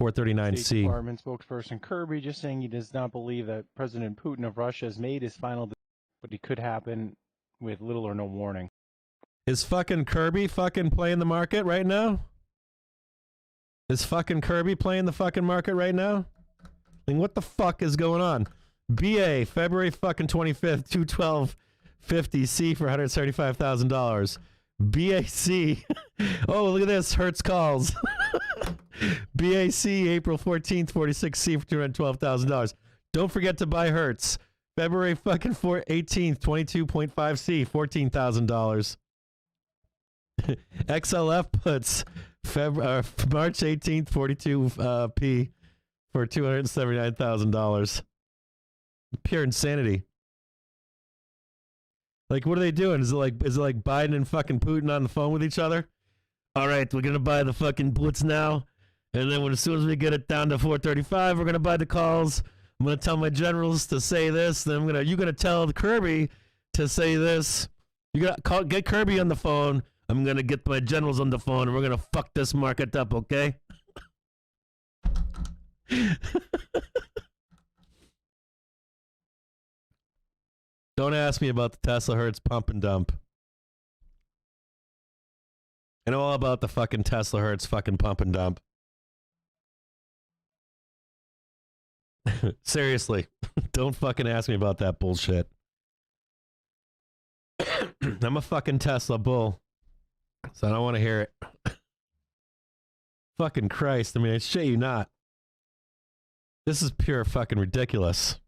439C. State Department spokesperson Kirby just saying he does not believe that President Putin of Russia has made his final decision, but it could happen with little or no warning. Is fucking Kirby fucking playing the market right now? Is fucking Kirby playing the fucking market right now? Like, what the fuck is going on? BA, February fucking 25th, 212.50C for $175,000. BAC, oh, look at this, Hertz calls. BAC, April 14th, 46C for $212,000. Don't forget to buy Hertz. February fucking 18th, 22.5C, $14,000. XLF puts March 18th, 42P for $279,000. Pure insanity. Like, what are they doing? Is it like Biden and fucking Putin on the phone with each other? All right, we're gonna buy the fucking puts now, and then as soon as we get it down to 435, we're gonna buy the calls. I'm gonna tell my generals to say this. Then you're gonna tell Kirby to say this. You gotta get Kirby on the phone. I'm gonna get my generals on the phone, and we're gonna fuck this market up, okay? Don't ask me about the Tesla Hertz pump and dump. I know all about the fucking Tesla Hertz fucking pump and dump. Seriously, don't fucking ask me about that bullshit. I'm a fucking Tesla bull, so I don't want to hear it. Fucking Christ, I mean, I shit you not. This is pure fucking ridiculous.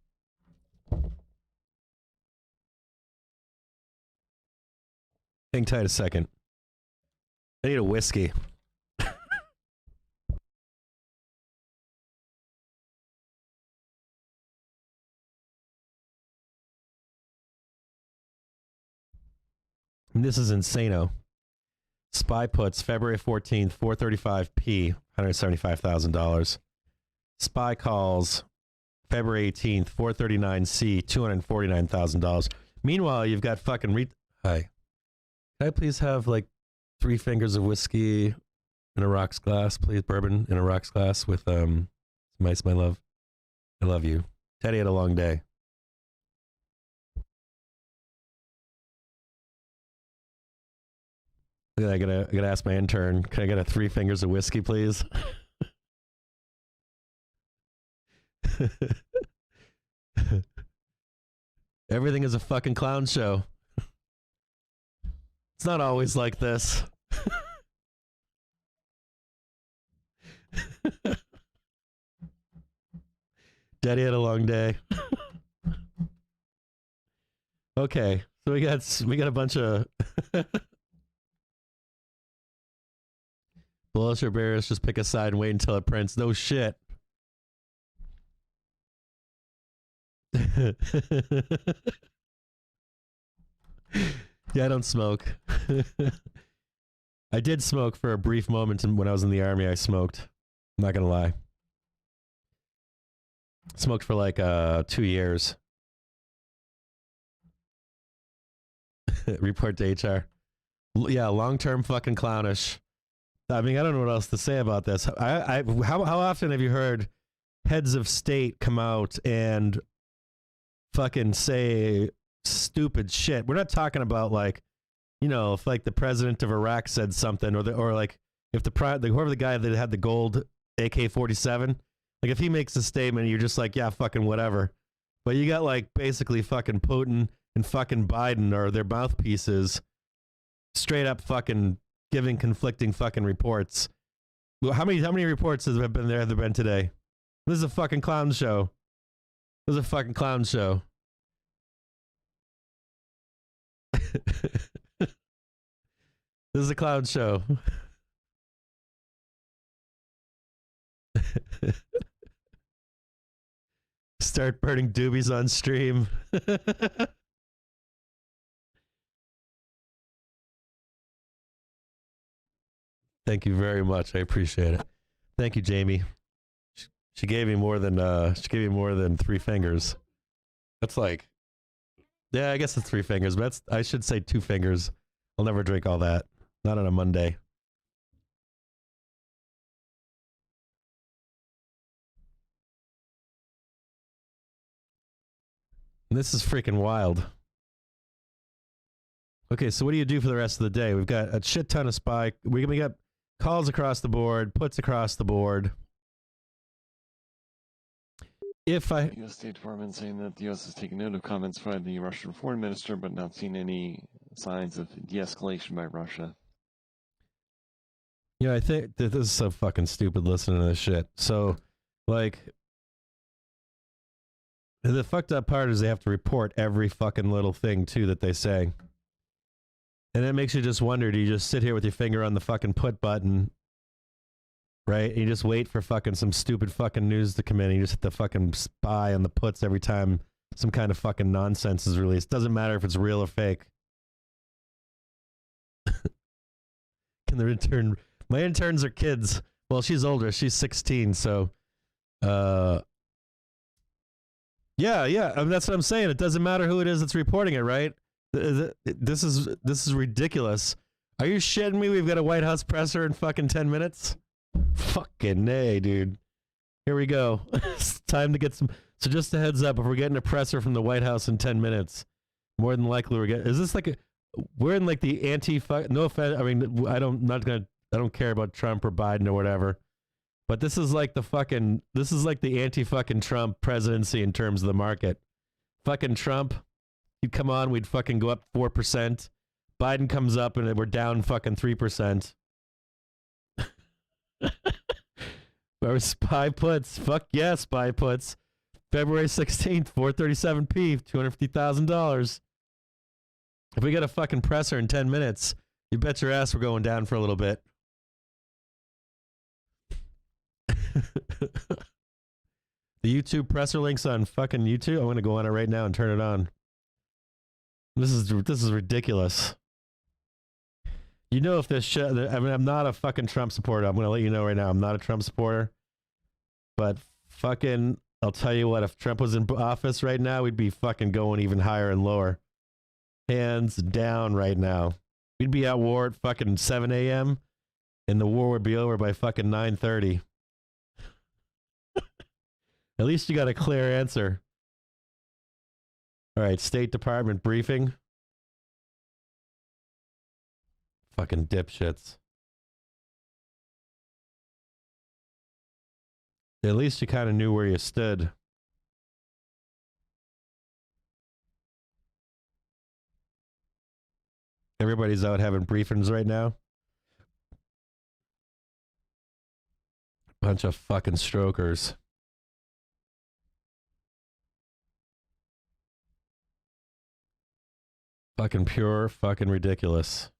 Hang tight a second. I need a whiskey. This is insano. SPY puts February 14th, 435P, $175,000. SPY calls February 18th, 439C, $249,000. Meanwhile, you've got fucking Hi. Can I please have like 3 fingers of whiskey in a rocks glass, please? Bourbon in a rocks glass with some ice, my love. I love you. Teddy had a long day. I gotta ask my intern. Can I get a 3 fingers of whiskey, please? Everything is a fucking clown show. It's not always like this. Daddy had a long day. Okay, so we got a bunch of bullshit bears. Just pick a side and wait until it prints. No shit. Yeah, I don't smoke. I did smoke for a brief moment when I was in the army. I smoked. I'm not gonna lie. Smoked for like 2 years. Report to HR. Yeah, long-term fucking clownish. I mean, I don't know what else to say about this. How often have you heard heads of state come out and fucking say stupid shit? We're not talking about like, you know, if like the president of Iraq said something, or like if whoever the guy that had the gold AK-47, like if he makes a statement, you're just like, yeah, fucking whatever. But you got like basically fucking Putin and fucking Biden or their mouthpieces straight up fucking giving conflicting fucking reports. How many reports have there been today? This is a fucking clown show. This is a fucking clown show. This is a clown show. Start burning doobies on stream. Thank you very much. I appreciate it. Thank you, Jamie. She gave me more than 3 fingers. That's like, yeah, I guess it's 3 fingers, but I should say 2 fingers. I'll never drink all that. Not on a Monday. And this is freaking wild. Okay, so what do you do for the rest of the day? We've got a shit ton of spy. We got calls across the board, puts across the board. The U.S. State Department saying that the U.S. has taken note of comments by the Russian foreign minister, but not seen any signs of de-escalation by Russia. Yeah, I think that this is so fucking stupid listening to this shit. So, like, the fucked up part is they have to report every fucking little thing, too, that they say. And it makes you just wonder, do you just sit here with your finger on the fucking put button, right? And you just wait for fucking some stupid fucking news to come in and you just hit the fucking spy on the puts every time some kind of fucking nonsense is released. Doesn't matter if it's real or fake. Can the intern... My interns are kids. Well, she's older. She's 16, so... Yeah. I mean, that's what I'm saying. It doesn't matter who it is that's reporting it, right? This is ridiculous. Are you shitting me? We've got a White House presser in fucking 10 minutes? Fucking nay, dude. Here we go. It's time to get some... So just a heads up, if we're getting a presser from the White House in 10 minutes, more than likely we're getting... Is this like a... We're in like the no offense. I mean, I don't care about Trump or Biden or whatever. But this is like the anti-fucking Trump presidency in terms of the market. Fucking Trump, he'd come on, we'd fucking go up 4%. Biden comes up and we're down fucking 3%. Our spy puts, fuck yeah, spy puts. February 16th, 437p, $250,000. If we get a fucking presser in 10 minutes, you bet your ass we're going down for a little bit. The YouTube presser link's on fucking YouTube. I'm gonna go on it right now and turn it on. This is ridiculous. You know, if this shit, I mean, I'm not a fucking Trump supporter. I'm gonna let you know right now, I'm not a Trump supporter. But fucking, I'll tell you what, if Trump was in office right now, we'd be fucking going even higher and lower. Hands down right now. We'd be at war at fucking 7 a.m. and the war would be over by fucking 9:30. At least you got a clear answer. All right, State Department briefing. Fucking dipshits. At least you kind of knew where you stood. Everybody's out having briefings right now. Bunch of fucking strokers. Fucking pure, fucking ridiculous.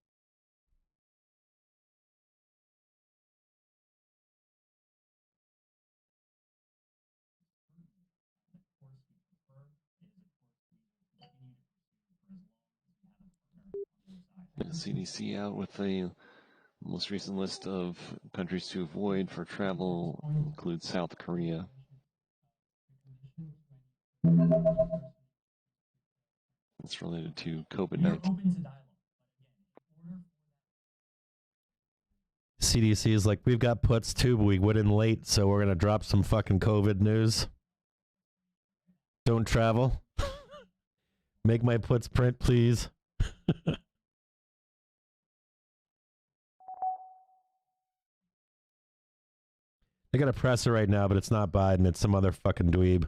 CDC out with the most recent list of countries to avoid for travel includes South Korea. It's related to COVID-19. CDC is like, we've got puts too, but we went in late, so we're going to drop some fucking COVID news. Don't travel. Make my puts print, please. They got a presser right now, but it's not Biden. It's some other fucking dweeb.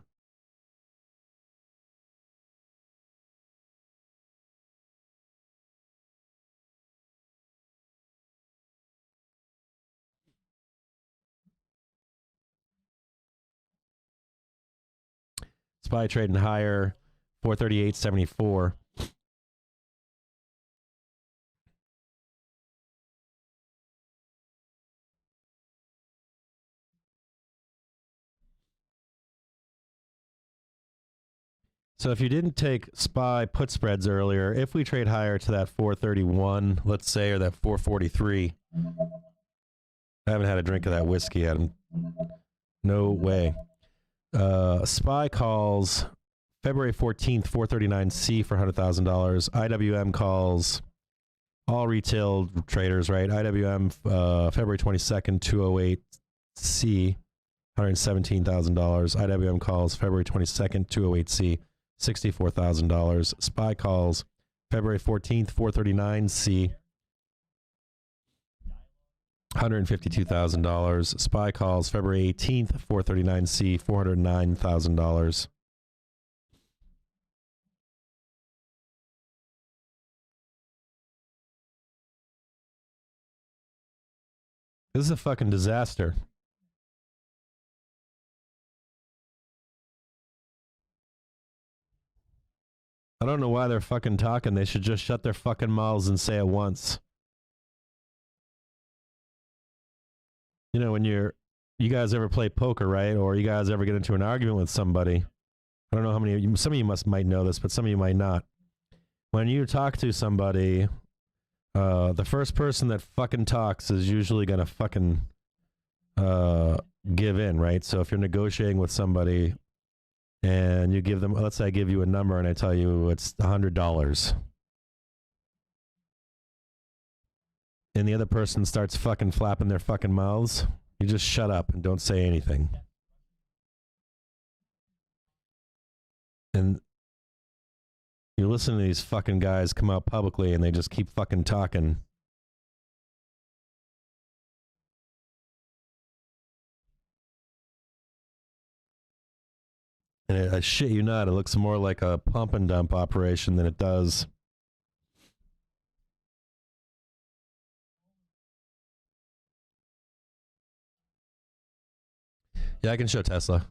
Spy trading higher, 438.74. So if you didn't take SPY put spreads earlier, if we trade higher to that 431, let's say, or that 443, I haven't had a drink of that whiskey yet. No way. SPY calls February 14th, 439C for $100,000. IWM calls all retail traders, right? IWM February 22nd, 208C, $117,000. IWM calls February 22nd, 208C, $64,000. SPY calls February 14th, 439C, $152,000. SPY calls February 18th, 439C, $409,000. This is a fucking disaster. I don't know why they're fucking talking. They should just shut their fucking mouths and say it once. You know, when you guys ever play poker, right? Or you guys ever get into an argument with somebody? I don't know how many of you, some of you might know this, but some of you might not. When you talk to somebody, the first person that fucking talks is usually gonna fucking give in, right? So if you're negotiating with somebody and you give them, let's say I give you a number and I tell you it's $100, and the other person starts fucking flapping their fucking mouths, you just shut up and don't say anything. And you listen to these fucking guys come out publicly and they just keep fucking talking. And I shit you not, it looks more like a pump and dump operation than it does. Yeah, I can show Tesla.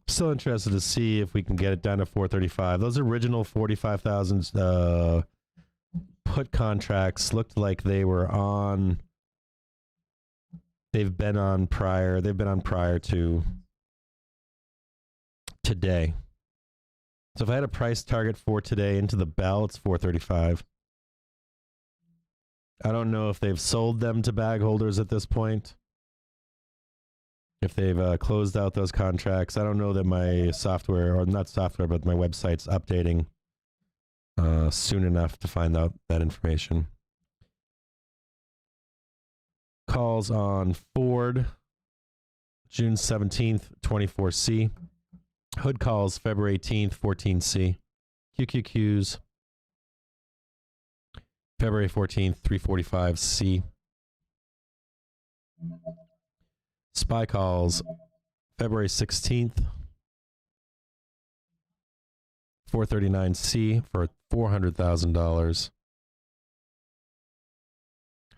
Still interested to see if we can get it down to 435. Those original 45,000 put contracts looked like they were on. They've been on prior to today. So if I had a price target for today into the bell, it's 435. I don't know if they've sold them to bag holders at this point. If they've closed out those contracts. I don't know that my software, or not software, but my website's updating soon enough to find out that information. Calls on Ford, June 17th, 24C. Hood calls February 18th, 14C. QQQs, February 14th, 345C. SPY calls February 16th, 439C for $400,000.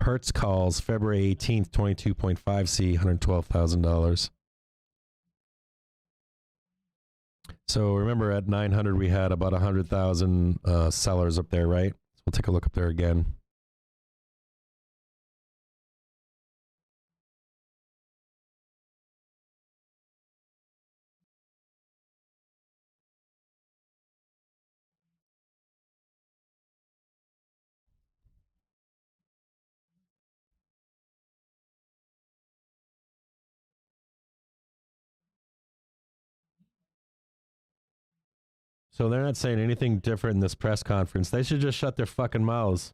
Hertz calls February 18th, 22.5C, $112,000. So remember at 900 we had about 100,000 sellers up there, right? So we'll take a look up there again. So they're not saying anything different in this press conference. They should just shut their fucking mouths.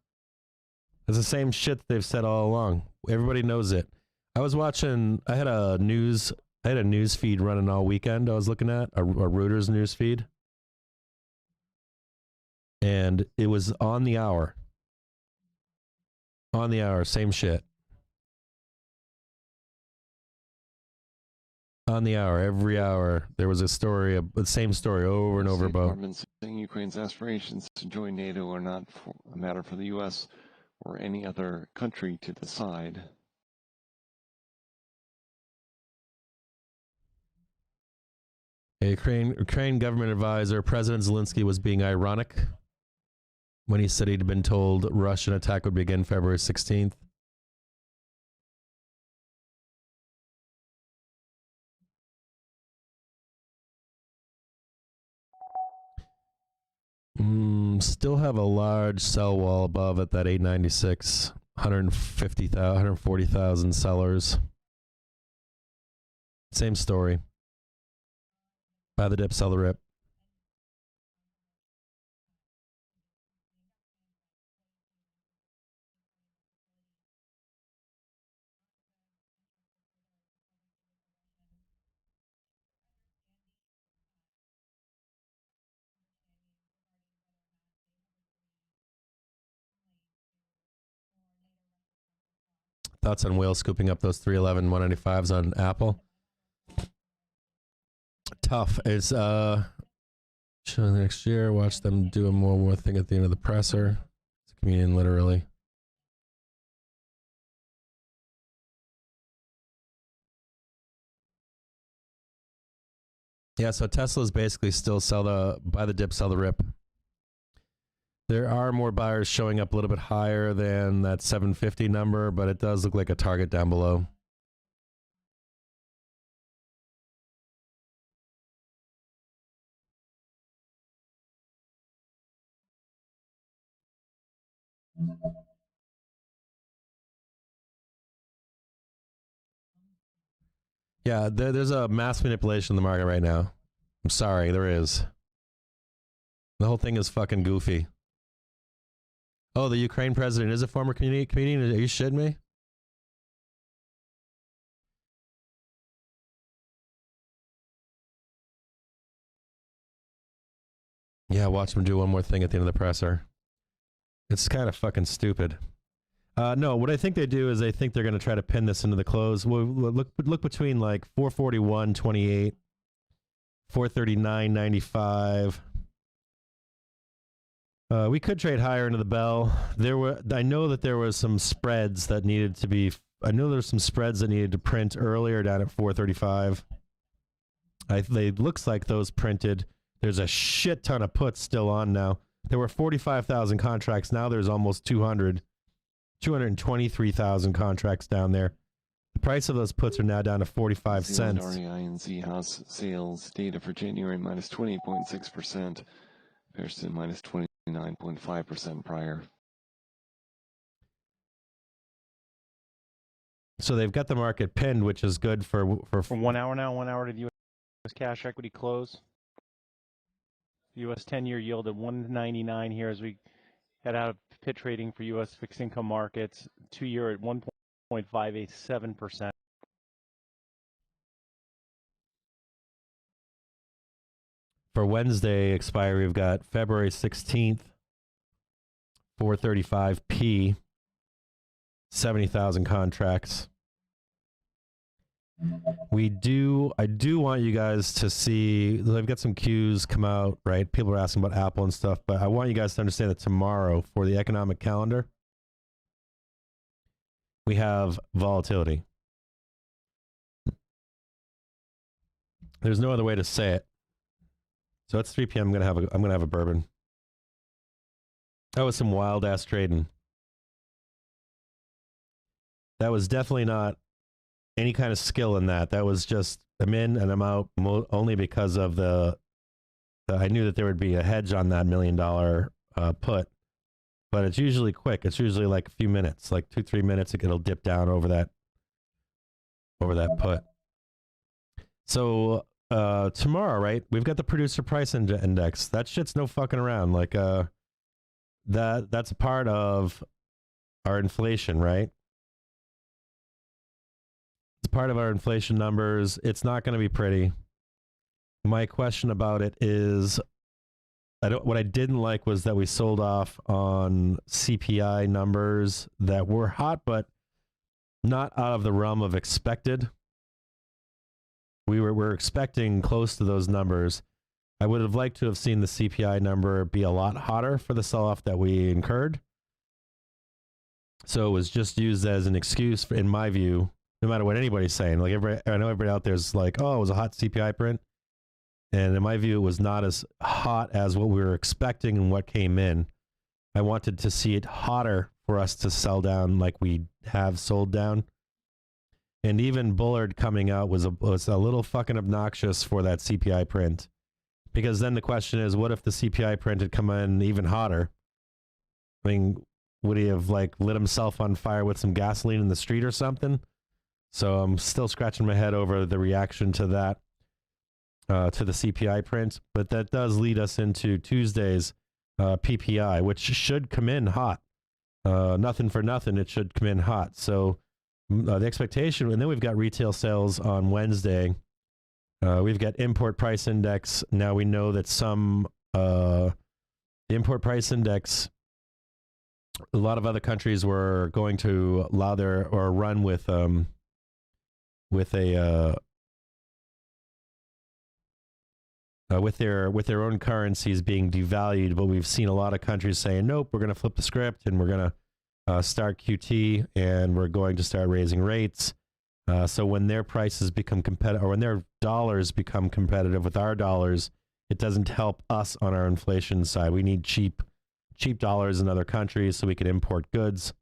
It's the same shit that they've said all along. Everybody knows it. I was watching, I had a news feed running all weekend I was looking at, a Reuters news feed. and it was on the hour. On the hour, same shit. On the hour, every hour, there was a story, the same story over and over State about. Department saying Ukraine's aspirations to join NATO are not a matter for the U.S. or any other country to decide. A Ukraine government advisor, President Zelensky, was being ironic when he said he'd been told Russian attack would begin February 16th. Still have a large sell wall above at that 896, 140,000 sellers. Same story. Buy the dip, sell the rip. Thoughts on whale scooping up those 311 195s on Apple? Tough. It's next year. Watch them do a more thing at the end of the presser. It's a comedian, literally. Yeah, so Tesla's basically still buy the dip, sell the rip. There are more buyers showing up a little bit higher than that 750 number, but it does look like a target down below. Yeah, there's a mass manipulation in the market right now. I'm sorry, there is. The whole thing is fucking goofy. Oh, the Ukraine president is a former comedian? Are you shitting me? Yeah, watch him do one more thing at the end of the presser. It's kind of fucking stupid. No, what I think they do is they think they're going to try to pin this into the close. We'll look between like 441.28, 439.95. We could trade higher into the bell. I know that there was some spreads that needed to be. I know there's some spreads that needed to print earlier down at 435. Looks like those printed. There's a shit ton of puts still on now. There were 45,000 contracts. Now there's almost 223,000 contracts down there. The price of those puts are now down to 45 cents. REI and Z house sales data for January minus 20.6%, compares to minus 29.5% prior. So they've got the market pinned, which is good for 1 hour now. 1 hour to the U.S. cash equity close. U.S. 10-year yield at 199 here as we head out of pit trading for U.S. fixed income markets. 2-year at 1.587%. For Wednesday expiry, we've got February 16th, 435p, 70,000 contracts. I do want you guys to see, I've got some cues come out, right? People are asking about Apple and stuff, but I want you guys to understand that tomorrow for the economic calendar, we have volatility. There's no other way to say it. So it's 3 p.m. I'm gonna have a bourbon. That was some wild ass trading. That was definitely not any kind of skill in that. That was just I'm in and I'm out only because of I knew that there would be a hedge on that $1 million put, but it's usually quick. It's usually like a few minutes, like 2-3 minutes. It'll dip down over that put. So tomorrow, right? We've got the producer price index. That shit's no fucking around. Like that's a part of our inflation, right? It's part of our inflation numbers. It's not going to be pretty. My question about it is, what I didn't like was that we sold off on CPI numbers that were hot, but not out of the realm of expected. We're expecting close to those numbers. I would have liked to have seen the CPI number be a lot hotter for the sell-off that we incurred. So it was just used as an excuse, for, in my view, no matter what anybody's saying. Like I know everybody out there's like, oh, it was a hot CPI print. And in my view, it was not as hot as what we were expecting and what came in. I wanted to see it hotter for us to sell down like we have sold down. And even Bullard coming out was a little fucking obnoxious for that CPI print. Because then the question is, what if the CPI print had come in even hotter? I mean, would he have like lit himself on fire with some gasoline in the street or something? So I'm still scratching my head over the reaction to that, to the CPI print. But that does lead us into Tuesday's PPI, which should come in hot. Nothing for nothing, it should come in hot. So the expectation, and then we've got retail sales on Wednesday. We've got import price index. Now we know that the import price index, a lot of other countries were going to allow or run with a with their own currencies being devalued, but we've seen a lot of countries saying, nope, we're going to flip the script and we're going to start QT and we're going to start raising rates. So when their prices become competitive, or when their dollars become competitive with our dollars, it doesn't help us on our inflation side. We need cheap dollars in other countries so we can import goods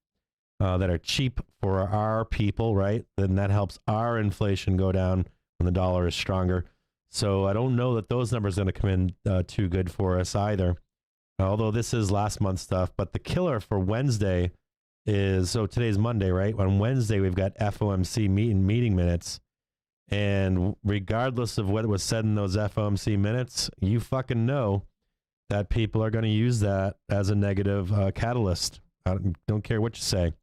that are cheap for our people, right? Then that helps our inflation go down when the dollar is stronger. So I don't know that those numbers are going to come in too good for us either. Although this is last month's stuff, but the killer for Wednesday is, so today's Monday, right? On Wednesday, we've got FOMC meeting minutes. And regardless of what was said in those FOMC minutes, you fucking know that people are going to use that as a negative catalyst. I don't care what you say.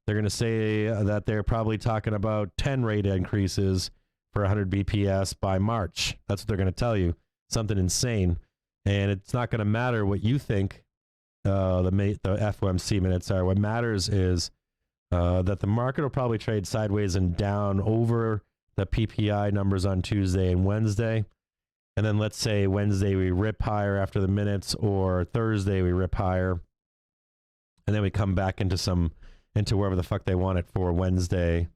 They're going to say that they're probably talking about 10 rate increases for 100 BPS by March. That's what they're going to tell you. Something insane. And it's not going to matter what you think the FOMC minutes are. What matters is that the market will probably trade sideways and down over the PPI numbers on Tuesday and Wednesday. And then let's say Wednesday we rip higher after the minutes, or Thursday we rip higher. And then we come back into wherever the fuck they want it for Wednesday,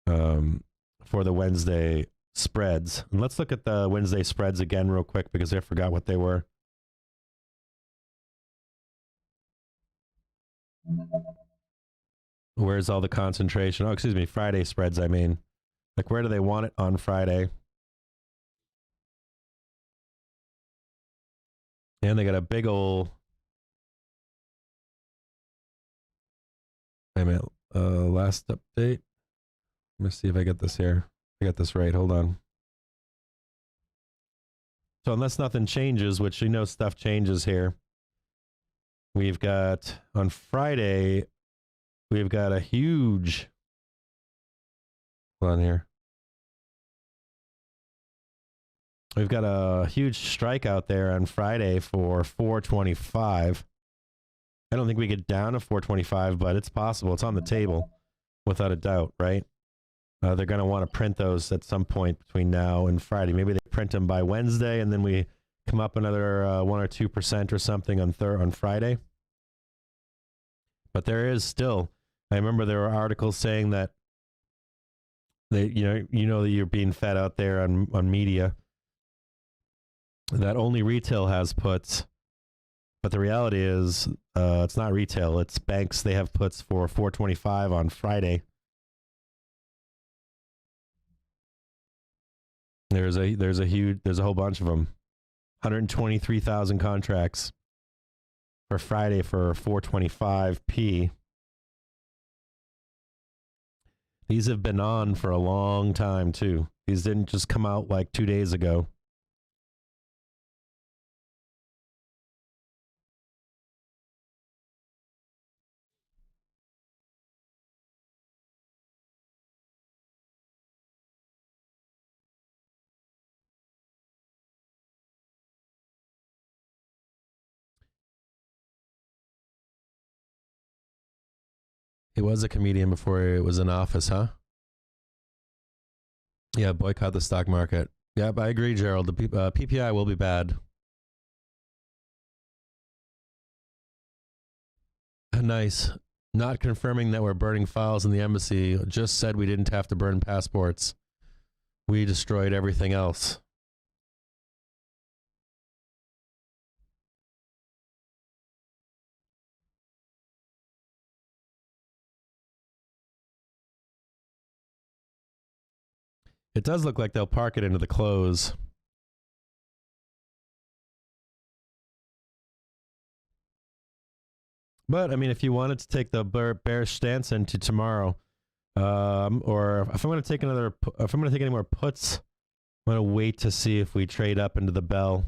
for the Wednesday spreads. And let's look at the Wednesday spreads again real quick because I forgot what they were. Where's all the concentration? Oh, excuse me, Friday spreads, I mean. Like, where do they want it on Friday? And they got a big old... Wait a minute. Last update. Let me see if I get this here. I got this right. Hold on. So unless nothing changes, which you know stuff changes here, we've got on Friday, we've got a huge... Hold on here. We've got a huge strike out there on Friday for 425. I don't think we get down to 425, but it's possible. It's on the table, without a doubt, right? They're going to want to print those at some point between now and Friday. Maybe they print them by Wednesday, and then we come up another 1 or 2% or something on Friday. But there is still, I remember there were articles saying that that that you're being fed out there on media that only retail has puts. But the reality is, it's not retail. It's banks. They have puts for 425 on Friday. There's a whole bunch of them. 123,000 contracts for Friday for 425p. These have been on for a long time too. These didn't just come out like 2 days ago. He was a comedian before it was in office, huh? Yeah, boycott the stock market. Yep, I agree, Gerald. The PPI will be bad. Nice. Not confirming that we're burning files in the embassy. Just said we didn't have to burn passports. We destroyed everything else. It does look like they'll park it into the close. But I mean, if you wanted to take the bearish stance into tomorrow, or if I'm going to take any more puts, I'm going to wait to see if we trade up into the bell.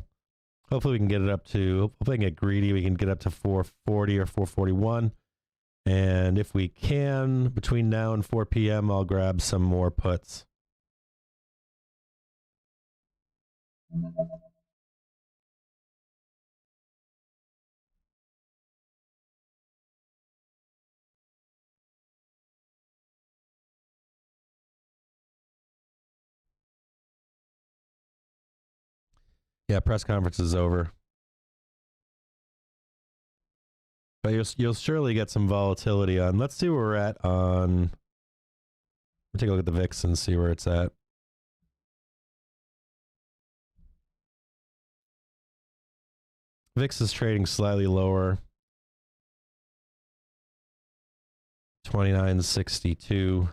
Hopefully we can get it up to, hopefully I can get greedy. We can get up to 440 or 441. And if we can, between now and 4 p.m., I'll grab some more puts. Yeah, press conference is over. But you'll surely get some volatility on. Let's see where we're at on. Let me take a look at the VIX and see where it's at. VIX is trading slightly lower. 29.62.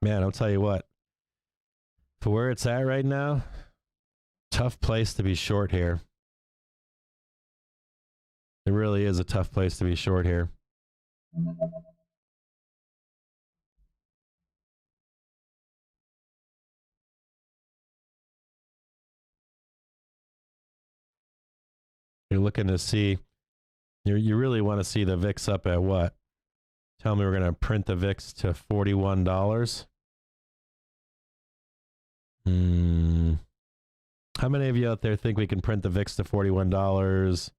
Man, I'll tell you what. For where it's at right now, tough place to be short here. It really is a tough place to be short here. You're looking to see, you really want to see the VIX up at what? Tell me we're going to print the VIX to $41. How many of you out there think we can print the VIX to $41?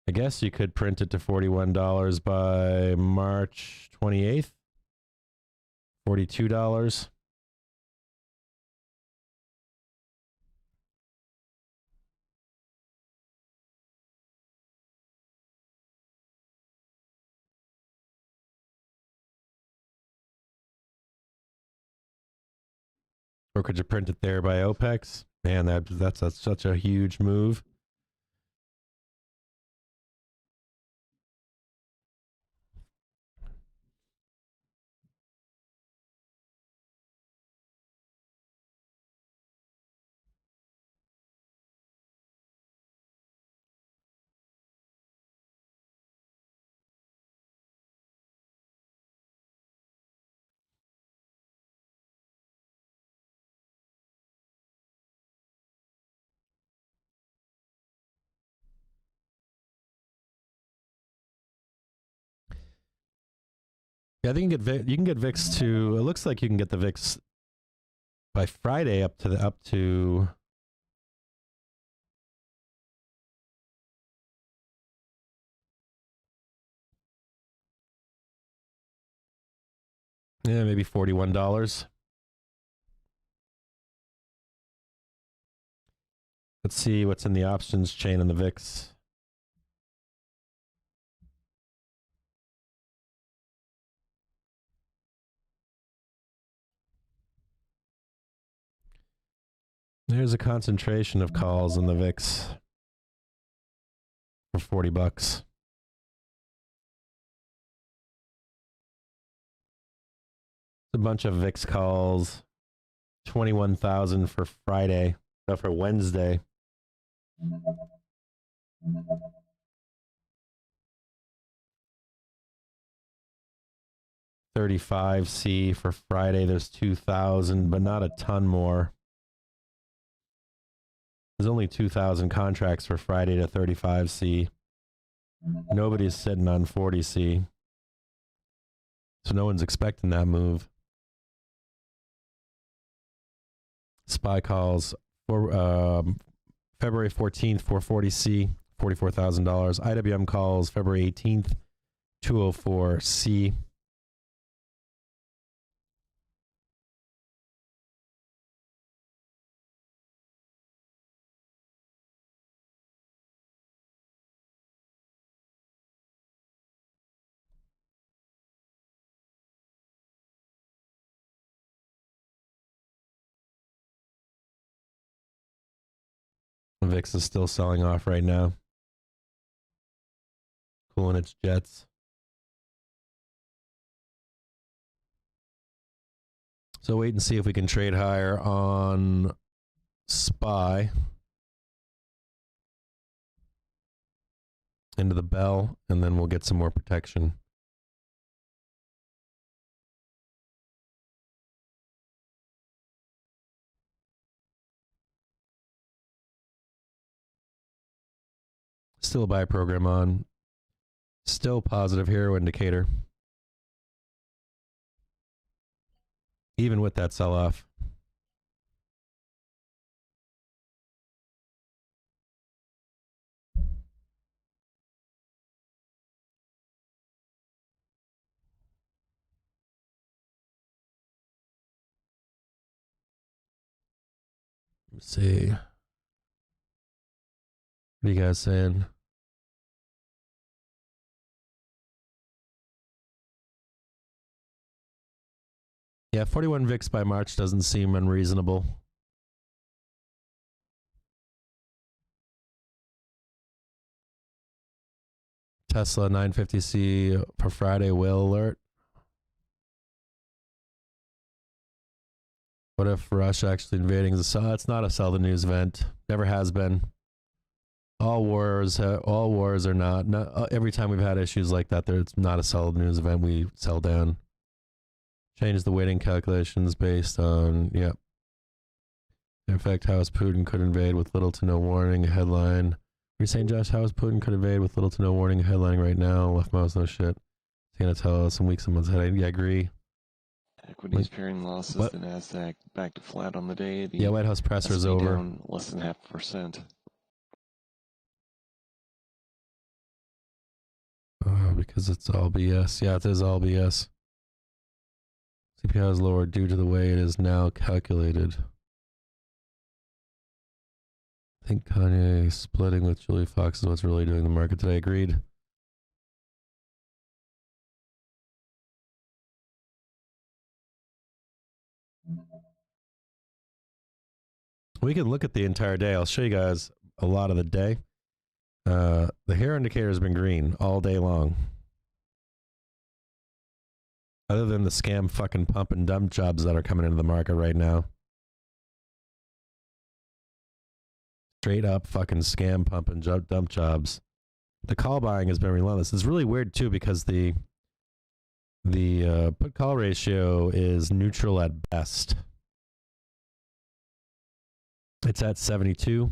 I guess you could print it to $41 by March 28th. $42. Or could you print it there by OPEX? Man, that's such a huge move. Yeah, I think you can get VIX to. It looks like you can get the VIX by Friday up to. Yeah, maybe $41. Let's see what's in the options chain on the VIX. There's a concentration of calls in the VIX for $40. A bunch of VIX calls. 21,000 for Friday. For Wednesday. 35C for Friday. There's 2,000, but not a ton more. There's only 2,000 contracts for Friday to 35C. Nobody's sitting on 40C. So no one's expecting that move. SPY calls for February 14th, 440C, $44,000. IWM calls February 18th, 204C. VIX is still selling off right now. Cooling its jets. So wait and see if we can trade higher on SPY into the bell, and then we'll get some more protection. Still a buy program on. Still positive hero indicator. Even with that sell-off. Let's see. What are you guys saying? Yeah, 41 VIX by March doesn't seem unreasonable. Tesla 950C for Friday whale alert. What if Russia actually invading the sun? It's not a sell the news event. Never has been. All wars are not every time we've had issues like that, it's not a sell the news event. We sell down. Change the weighting calculations based on, yep. In fact, how is Putin could invade with little to no warning, a headline. You're saying, Josh, how is Putin could invade with little to no warning, a headline right now? Left mouse, no shit. He's going to tell us in weeks and months ahead. Yeah, I agree. Equities pairing losses, the NASDAQ back to flat on the day. The White House presser is over. Down less than 0.5%. Because it's all BS. Yeah, it is all BS. CPI is lower due to the way it is now calculated. I think Kanye splitting with Julie Fox is what's really doing the market today. Agreed. We can look at the entire day. I'll show you guys a lot of the day. The hair indicator has been green all day long. Other than the scam fucking pump and dump jobs that are coming into the market right now. Straight up fucking scam pump and dump jobs. The call buying has been relentless. It's really weird too because the put call ratio is neutral at best. It's at 72%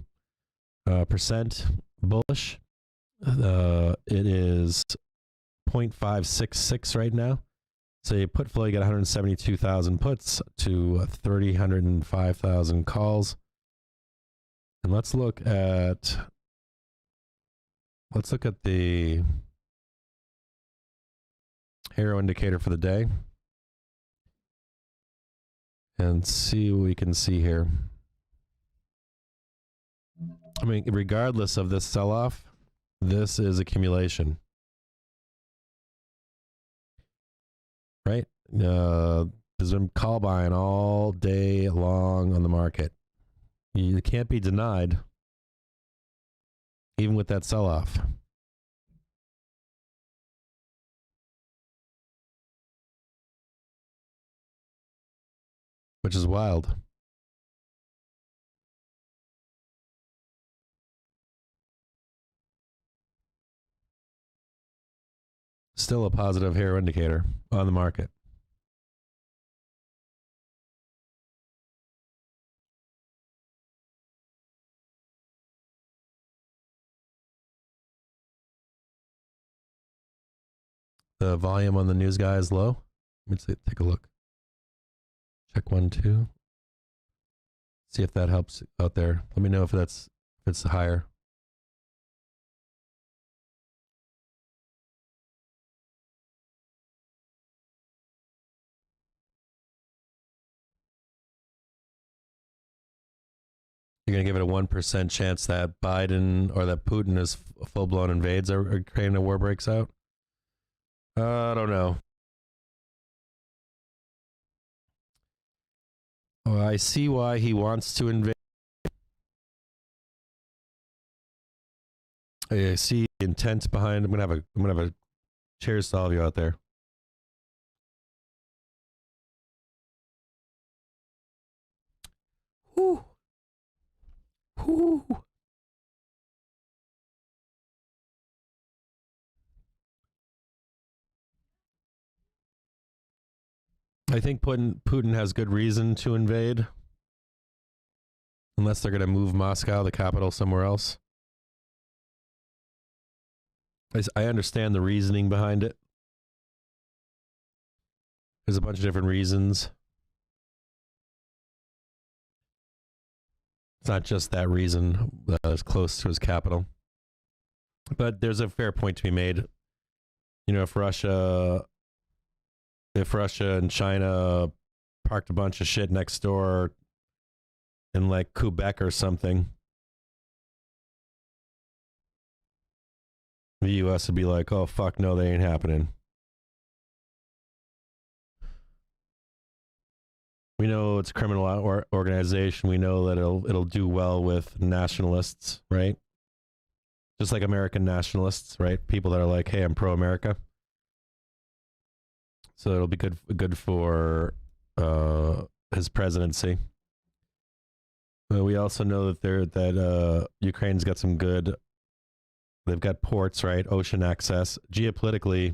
bullish. It is 0.566 right now. So you put flow, you get 172,000 puts to 305,000 calls. And let's look at the hero indicator for the day and see what we can see here. I mean, regardless of this sell-off, this is accumulation. Right? There's been call buying all day long on the market. You can't be denied, even with that sell-off. Which is wild. Still a positive hero indicator on the market. The volume on the news guy is low. Let me take a look. Check 1, 2. See if that helps out there. Let me know if it's higher. You're gonna give it a 1% chance that Biden or that Putin is full blown invades or Ukraine, a war breaks out. I don't know. Oh, I see why he wants to invade. I see intent behind. I'm gonna have a cheers to all of you out there. Whew. Whew. I think Putin has good reason to invade, unless they're going to move Moscow, the capital, somewhere else. I understand the reasoning behind it. There's a bunch of different reasons. It's not just that reason that is close to his capital. But there's a fair point to be made. You know, if Russia and China parked a bunch of shit next door in like Quebec or something, the US would be like, oh fuck no, they ain't happening. We know it's a criminal organization. We know that it'll do well with nationalists, right? Just like American nationalists, right? People that are like, hey, I'm pro-America. So it'll be good for his presidency. We also know that Ukraine's got some good. They've got ports, right? Ocean access. Geopolitically,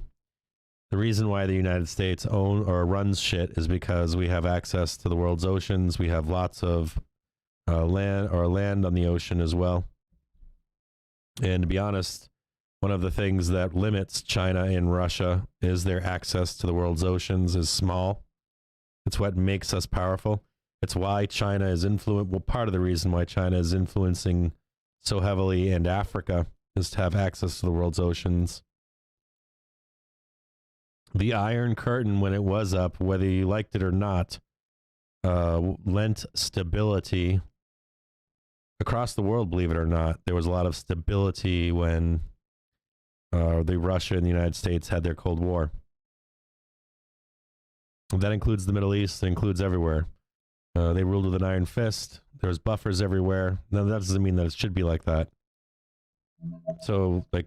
the reason why the United States own or runs shit is because we have access to the world's oceans. We have lots of land on the ocean as well. And to be honest, one of the things that limits China and Russia is their access to the world's oceans is small. It's what makes us powerful. It's why China is part of the reason why China is influencing so heavily in Africa is to have access to the world's oceans. The Iron Curtain, when it was up, whether you liked it or not, lent stability across the world, believe it or not. There was a lot of stability when the Russia and the United States had their Cold War. That includes the Middle East. It includes everywhere. They ruled with an iron fist. There's buffers everywhere. Now, that doesn't mean that it should be like that. So, like,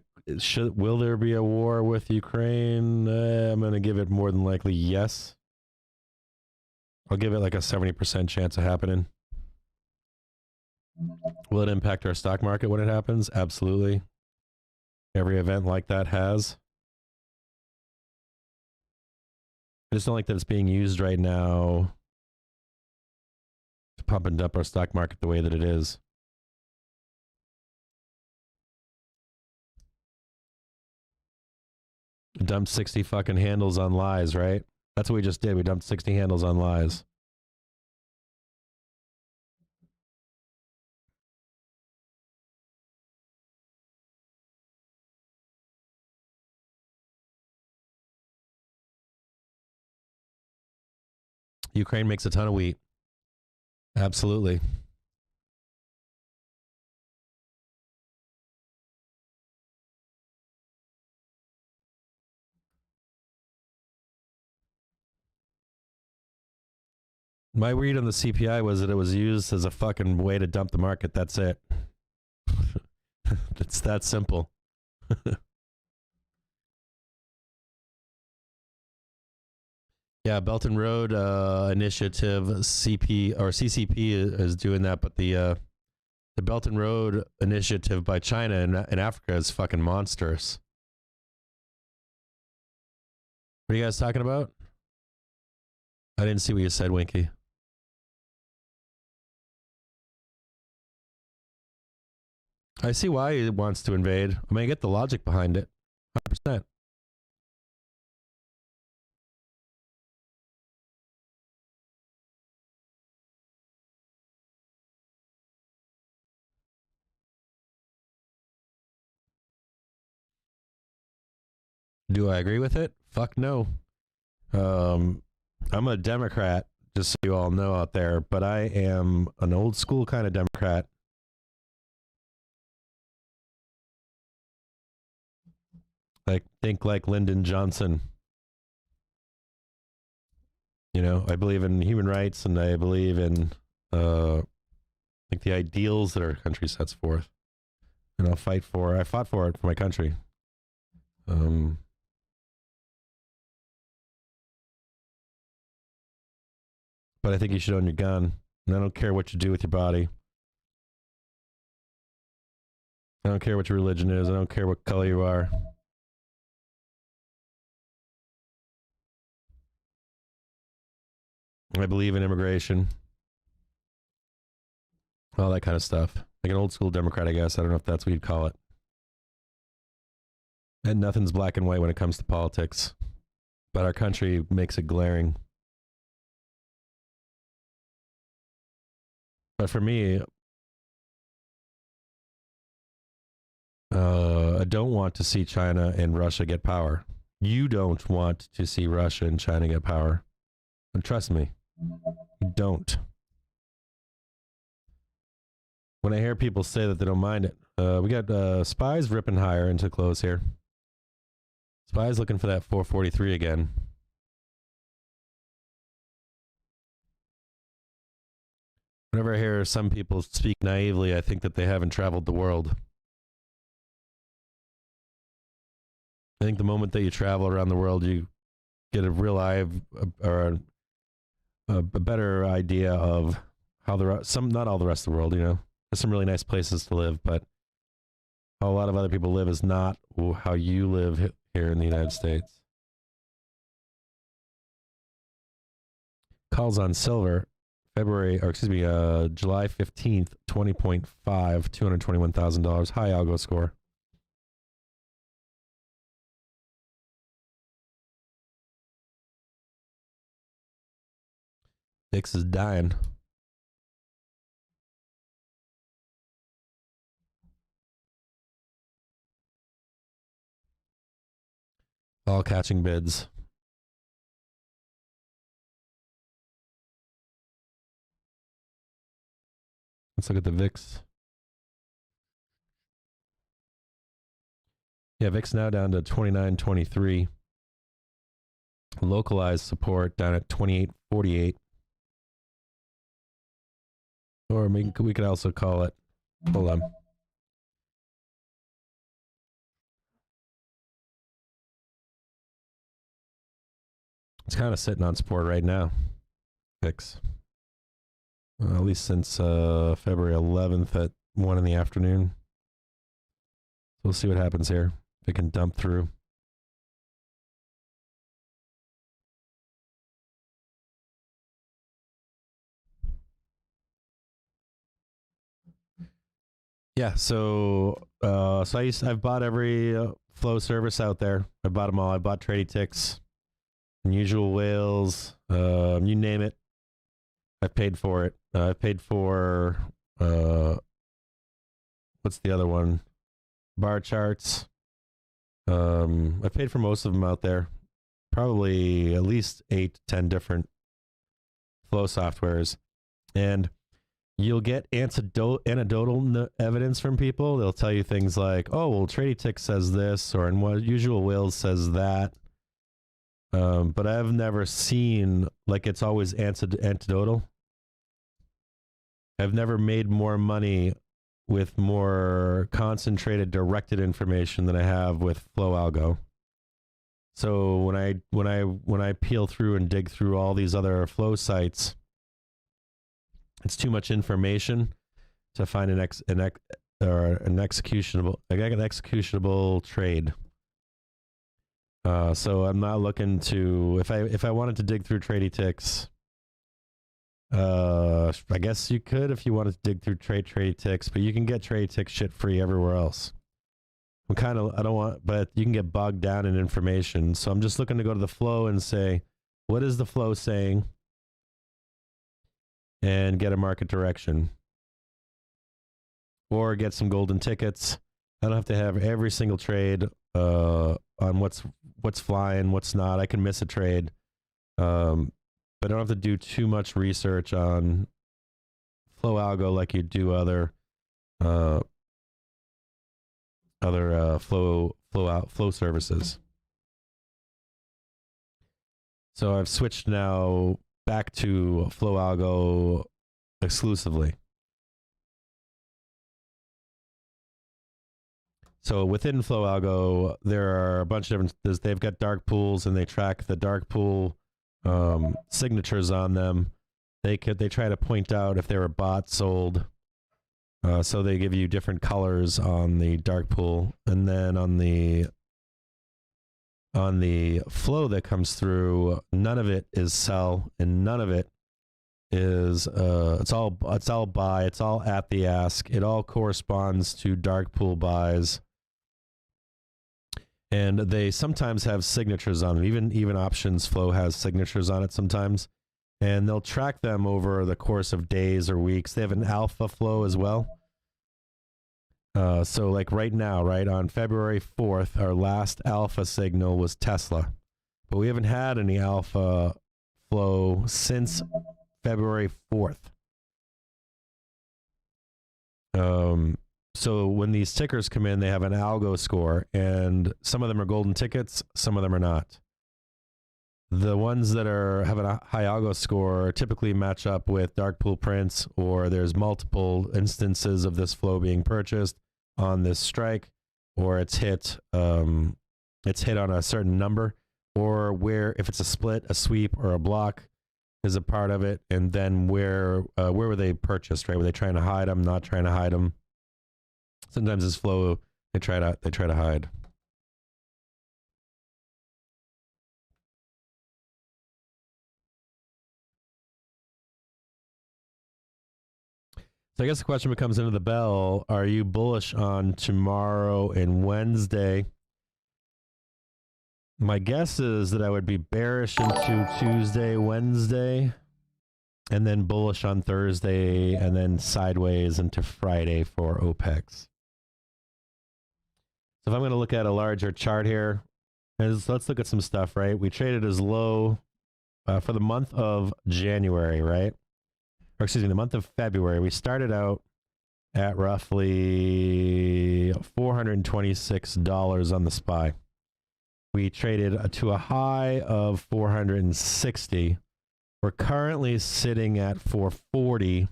will there be a war with Ukraine? I'm going to give it more than likely yes. I'll give it like a 70% chance of happening. Will it impact our stock market when it happens? Absolutely. Every event like that has. I just don't like that it's being used right now to pump and dump our stock market the way that it is. Dumped 60 fucking handles on lies, right? That's what we just did. We dumped 60 handles on lies. Ukraine makes a ton of wheat. Absolutely. My read on the CPI was that it was used as a fucking way to dump the market. That's it. It's that simple. Yeah, Belt and Road Initiative CCP is doing that, but the Belt and Road Initiative by China in Africa is fucking monstrous. What are you guys talking about? I didn't see what you said, Winky. I see why he wants to invade. I mean, I get the logic behind it. 100%. Do I agree with it? Fuck no. I'm a Democrat, just so you all know out there, but I am an old school kind of Democrat. Think like Lyndon Johnson. You know, I believe in human rights, and I believe in like the ideals that our country sets forth. And I fought for it for my country. But I think you should own your gun. And I don't care what you do with your body. I don't care what your religion is. I don't care what color you are. I believe in immigration. All that kind of stuff. Like an old school Democrat, I guess. I don't know if that's what you'd call it. And nothing's black and white when it comes to politics. But our country makes it glaring. But for me, I don't want to see China and Russia get power. You don't want to see Russia and China get power. And trust me, you don't. When I hear people say that they don't mind it, we got Spies ripping higher into close here. Spies looking for that 443 again. Whenever I hear some people speak naively, I think that they haven't traveled the world. I think the moment that you travel around the world, you get a real or a better idea of how not all the rest of the world, you know. There's some really nice places to live, but how a lot of other people live is not how you live here in the United States. Calls on silver, July 15th, 20.5, $221,000. High algo score. Dix is dying. All catching bids. Let's look at the VIX. Yeah, VIX now down to 29.23. Localized support down at 28.48. Or we could also call it, hold on. It's kind of sitting on support right now. VIX. At least since February 11th at 1 in the afternoon. We'll see what happens here. If it can dump through. Yeah, so I've bought every flow service out there. I bought them all. I bought Tradie Ticks, Unusual Whales, you name it. I paid for it. I paid for what's the other one? Bar charts. I paid for most of them out there. Probably at least 8 to 10 different flow softwares, and you'll get anecdotal evidence from people. They'll tell you things like, "Oh, well, Tradie Tick says this," or "Unusual Whales says that." But I've never seen, like, it's always anecdotal. I've never made more money with more concentrated, directed information than I have with Flow Algo. So when I peel through and dig through all these other flow sites, it's too much information to find an executable trade. So I'm not looking to, if I wanted to dig through Tradie Ticks, I guess you could if you wanted to dig through Tradie Ticks, but you can get Tradie Ticks shit free everywhere else. But you can get bogged down in information. So I'm just looking to go to the flow and say, what is the flow saying? And get a market direction. Or get some golden tickets. I don't have to have every single trade on what's flying, what's not. I can miss a trade, but I don't have to do too much research on flow algo like you do other flow services. So I've switched now back to flow algo exclusively. So within flow algo, there are a bunch of different. They've got dark pools, and they track the dark pool signatures on them. They try to point out if they were bought, sold. So they give you different colors on the dark pool, and then on the flow that comes through, none of it is sell, and none of it is it's all buy. It's all at the ask. It all corresponds to dark pool buys, and they sometimes have signatures on them. Even options flow has signatures on it sometimes. And they'll track them over the course of days or weeks. They have an alpha flow as well. So like right now, right, on February 4th, our last alpha signal was Tesla. But we haven't had any alpha flow since February 4th. So when these tickers come in, they have an algo score, and some of them are golden tickets, some of them are not. The ones that have a high algo score typically match up with dark pool prints, or there's multiple instances of this flow being purchased on this strike, or it's hit on a certain number, or where if it's a split, a sweep, or a block is a part of it, and then where were they purchased? Right? Were they trying to hide them? Not trying to hide them? Sometimes this flow they try to hide. So I guess the question becomes into the bell, are you bullish on tomorrow and Wednesday? My guess is that I would be bearish into Tuesday, Wednesday, and then bullish on Thursday, and then sideways into Friday for OPEX. So if I'm going to look at a larger chart here, let's look at some stuff, right? We traded as low for the month of January, right? Or excuse me, the month of February. We started out at roughly $426 on the SPY. We traded to a high of 460. We're currently sitting at 440.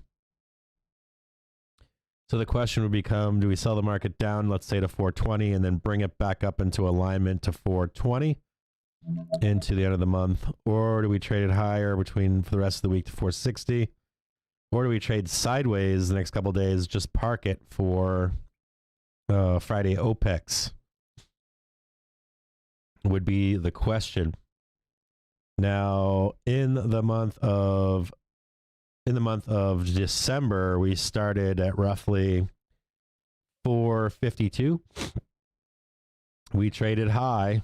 So the question would become, do we sell the market down, let's say to 420, and then bring it back up into alignment to 420 into the end of the month? Or do we trade it higher for the rest of the week to 460? Or do we trade sideways the next couple of days, just park it for Friday OPEX? Would be the question. Now, in the month of December, we started at roughly 452. We traded high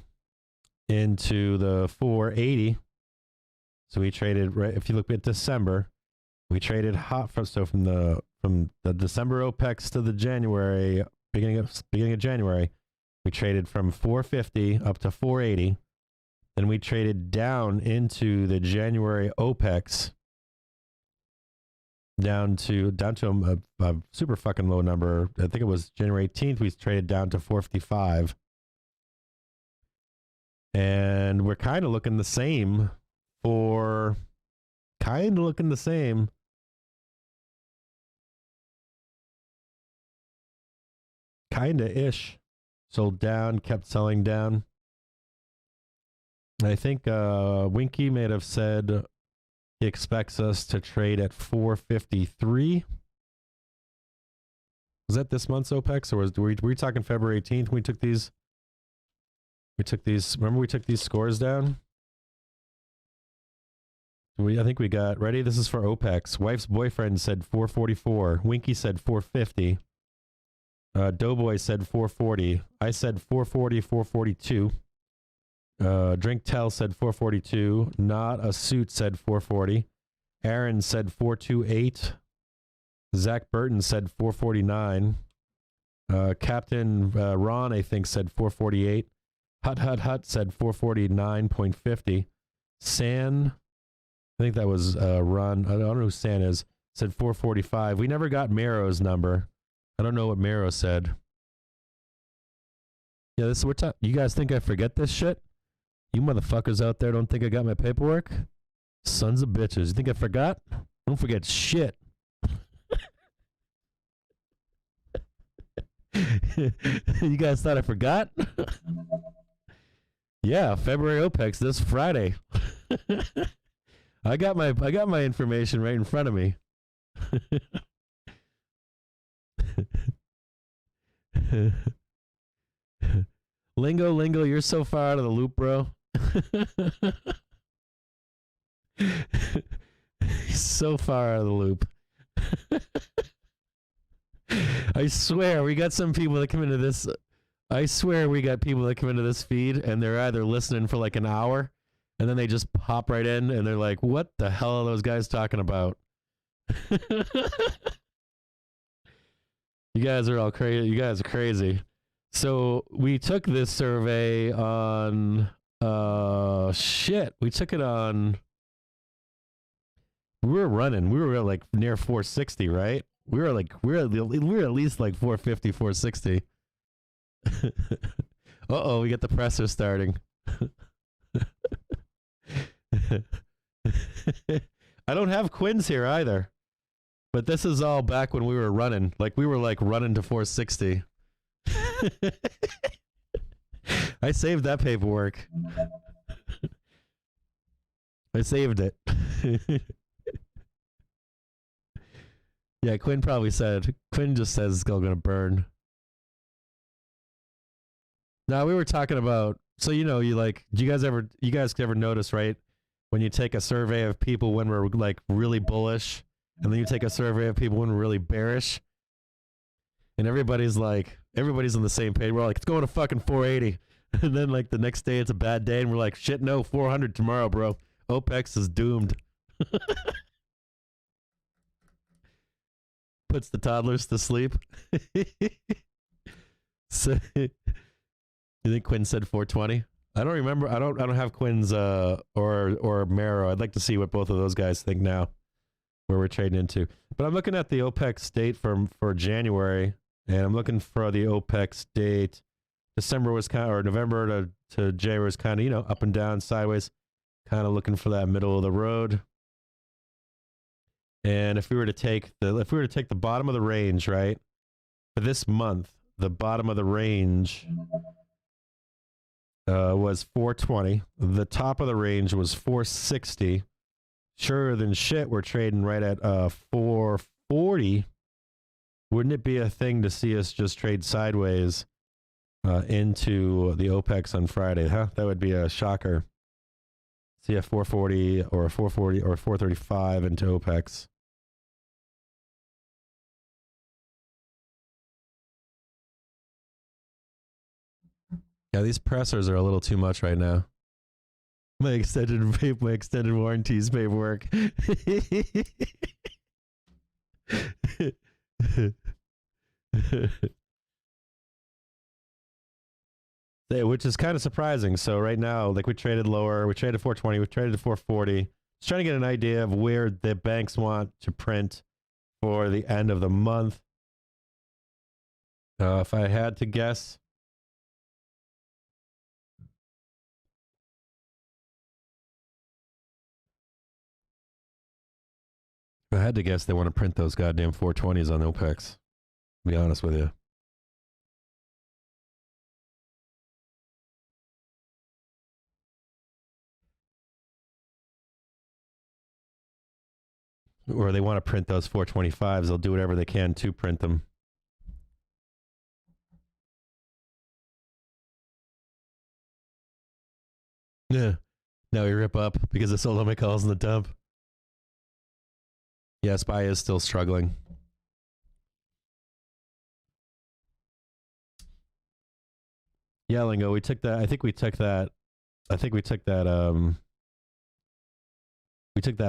into the 480. So we traded, if you look at December, we traded hot from the December OPEX to the January beginning of January. We traded from 450 up to 480. Then we traded down into the January OPEX down to a super fucking low number. I think it was January 18th. We traded down to 455. And we're kind of looking the same Kinda-ish. Sold down, kept selling down. I think Winky may have said he expects us to trade at 453. Was that this month's OPEX, or were we talking February 18th when we took these? Remember we took these scores down? I think we got, ready? This is for OPEX. Wife's boyfriend said 444. Winky said 450. Doughboy said 440. I said 440, 442. Drink Tell said 442. Not a Suit said 440. Aaron said 428. Zach Burton said 449. Captain Ron, I think, said 448. Hut said 449.50. San, I think that was Ron. I don't know who San is. Said 445. We never got Mero's number. I don't know what Mero said. Yeah, this is what you guys think I forget this shit? You motherfuckers out there don't think I got my paperwork? Sons of bitches. You think I forgot? Don't forget shit. You guys thought I forgot? Yeah, February OPEX this Friday. I got my information right in front of me. Lingo, you're so far out of the loop, bro. So far out of the loop. I swear, we got some people that come into this. I swear we got people that come into this feed and they're either listening for like an hour and then they just pop right in and they're like, what the hell are those guys talking about? You guys are all crazy. You guys are crazy. So we took this survey on, we took it on, we were running. We were like near 460, right? We were at least like 450, 460. Uh-oh, we got the presser starting. I don't have Quinn's here either. But this is all back when we were running. Like we were like running to 460. I saved that paperwork. I saved it. Yeah, Quinn probably said. Quinn just says it's all gonna burn. Now we were talking about. So you know, you guys ever notice, right? When you take a survey of people when we're like really bullish, and then you take a survey of people when we're really bearish, and everybody's on the same page. We're all like, it's going to fucking 480, and then like the next day it's a bad day, and we're like, shit, no, 400 tomorrow, bro. OPEX is doomed. Puts the toddlers to sleep. So, you think Quinn said 420? I don't remember. I don't have Quinn's or Mero. I'd like to see what both of those guys think now, where we're trading into. But I'm looking at the OPEX date for January, and I'm looking for the OPEX date. December was kind of, or November to January was kind of, you know, up and down, sideways, kind of looking for that middle of the road. And if we were to take the bottom of the range, right, for this month, the bottom of the range was 420. The top of the range was 460. Sure than shit, we're trading right at 440. Wouldn't it be a thing to see us just trade sideways into the OPEX on Friday? Huh? That would be a shocker. See a 440 or a 440 or 435 into OPEX. Yeah, these pressers are a little too much right now. My extended warranties paperwork. Which is kind of surprising. So right now, like we traded lower, we traded 420, we traded to 440. Just trying to get an idea of where the banks want to print for the end of the month. If I had to guess, they want to print those goddamn 420s on OPEX. To be honest with you. Or they want to print those 425s. They'll do whatever they can to print them. Yeah. Now we rip up because I sold all my calls in the dump. Yeah, SPY is still struggling. Yeah, Lingo, we took that. I think we took that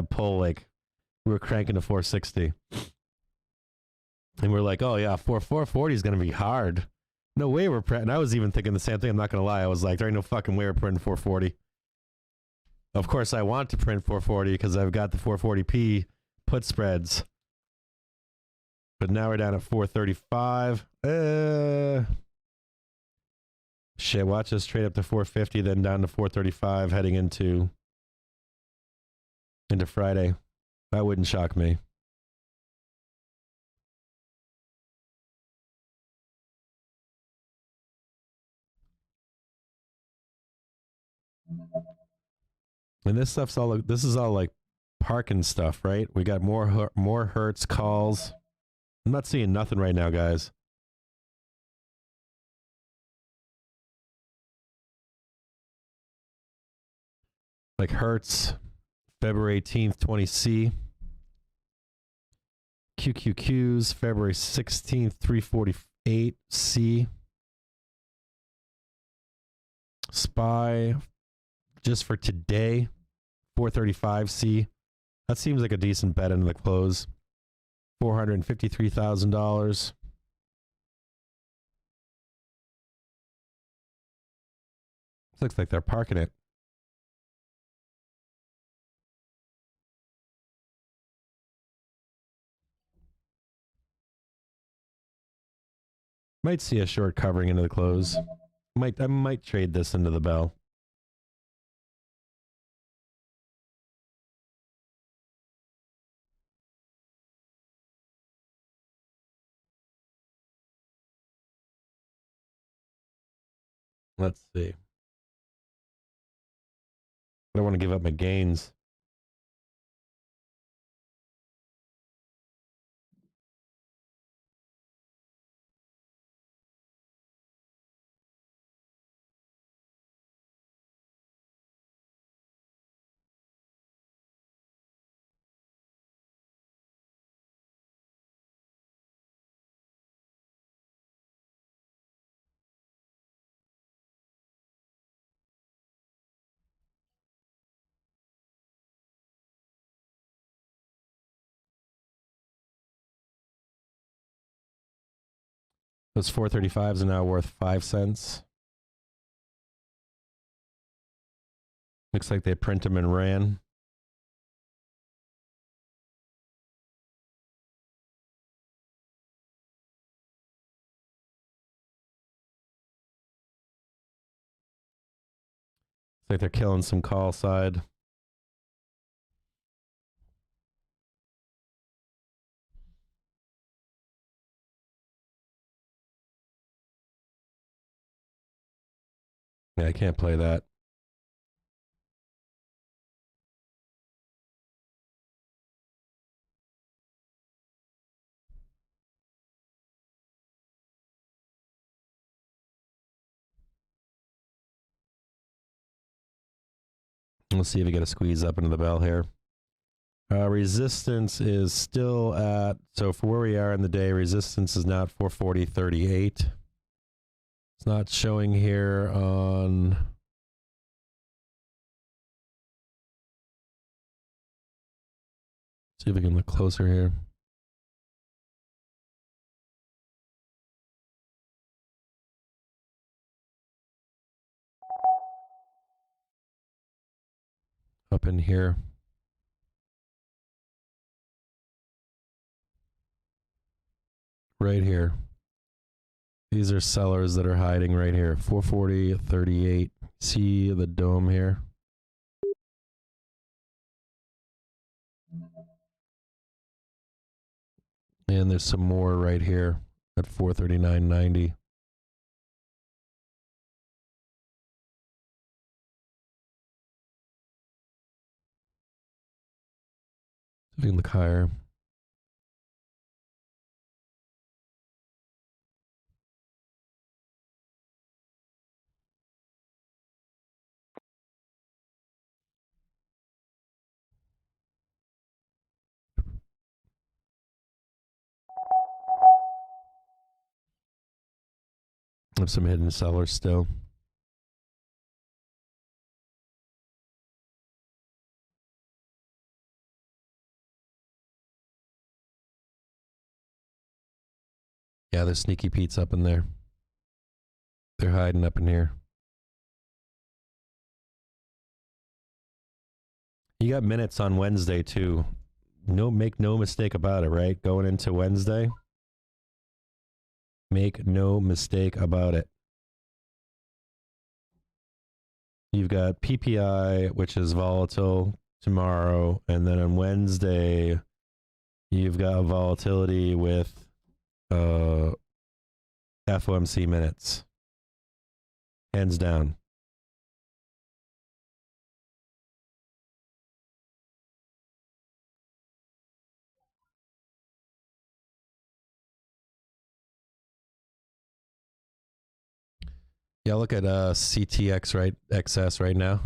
pull, like we were cranking to 460. And we're like, oh yeah, 440 is going to be hard. No way we're printing. I was even thinking the same thing. I'm not going to lie. I was like, there ain't no fucking way we're printing 440. Of course, I want to print 440 because I've got the 440p put spreads. But now we're down at 435. Shit, watch us trade up to 450, then down to 435 heading into Friday. That wouldn't shock me. And this stuff's all, this is all like parking stuff, right? We got more Hertz calls. I'm not seeing nothing right now, guys. Like Hertz, February 18th, 20C. QQQs, February 16th, 348C. SPY, just for today, 435C. That seems like a decent bet into the close. $453,000. Looks like they're parking it. Might see a short covering into the close. I might trade this into the bell. Let's see. I don't want to give up my gains. Those 435s are now worth 5 cents. Looks like they print them and ran. Looks like they're killing some call side. Yeah, I can't play that. We'll see if we get a squeeze up into the bell here. Resistance is still at, so for where we are in the day, resistance is now at 440.38. It's not showing here on... See if we can look closer here. Up in here. Right here. These are sellers that are hiding right here. 440.38. See the dome here? And there's some more right here at 439.90. So we can look higher. Have some hidden sellers still. Yeah, there's Sneaky Pete's up in there. They're hiding up in here. You got minutes on Wednesday too. Make no mistake about it, right? Going into Wednesday. Make no mistake about it. You've got PPI, which is volatile tomorrow, and then on Wednesday, you've got volatility with FOMC minutes. Hands down. Yeah, look at CTX right XS right now.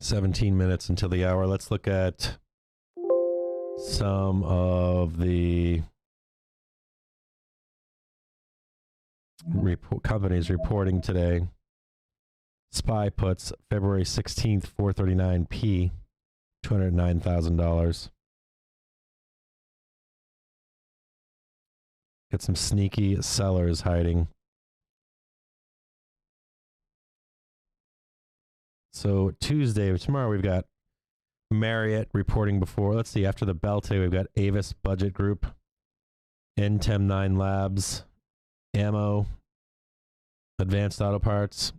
$17 minutes until the hour. Let's look at some of the companies reporting today. SPY puts February 16th, 439p, $209,000. Got some sneaky sellers hiding. So Tuesday, tomorrow, we've got Marriott reporting before. Let's see, after the bell today, we've got Avis Budget Group, N109 Labs, Ammo, Advanced Auto Parts.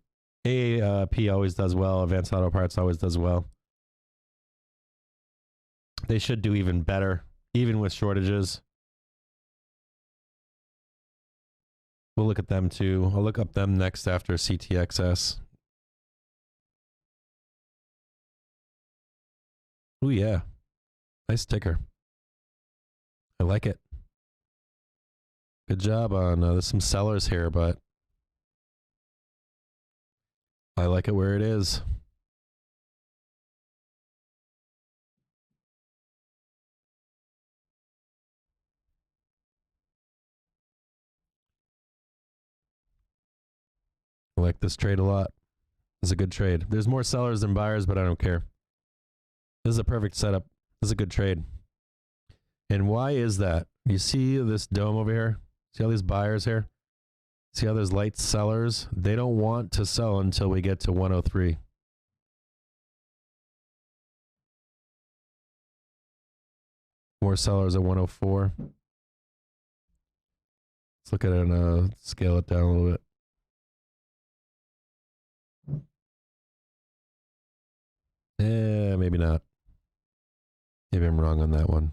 AAP always does well. Advanced Auto Parts always does well. They should do even better, even with shortages. We'll look at them too. I'll look up them next after CTXS. Oh yeah, nice ticker. I like it. Good job on, there's some sellers here, but I like it where it is. I like this trade a lot. It's a good trade. There's more sellers than buyers, but I don't care. This is a perfect setup. This is a good trade. And why is that? You see this dome over here? See all these buyers here? See how there's light sellers? They don't want to sell until we get to 103. More sellers at 104. Let's look at it and scale it down a little bit. Maybe not. Maybe I'm wrong on that one.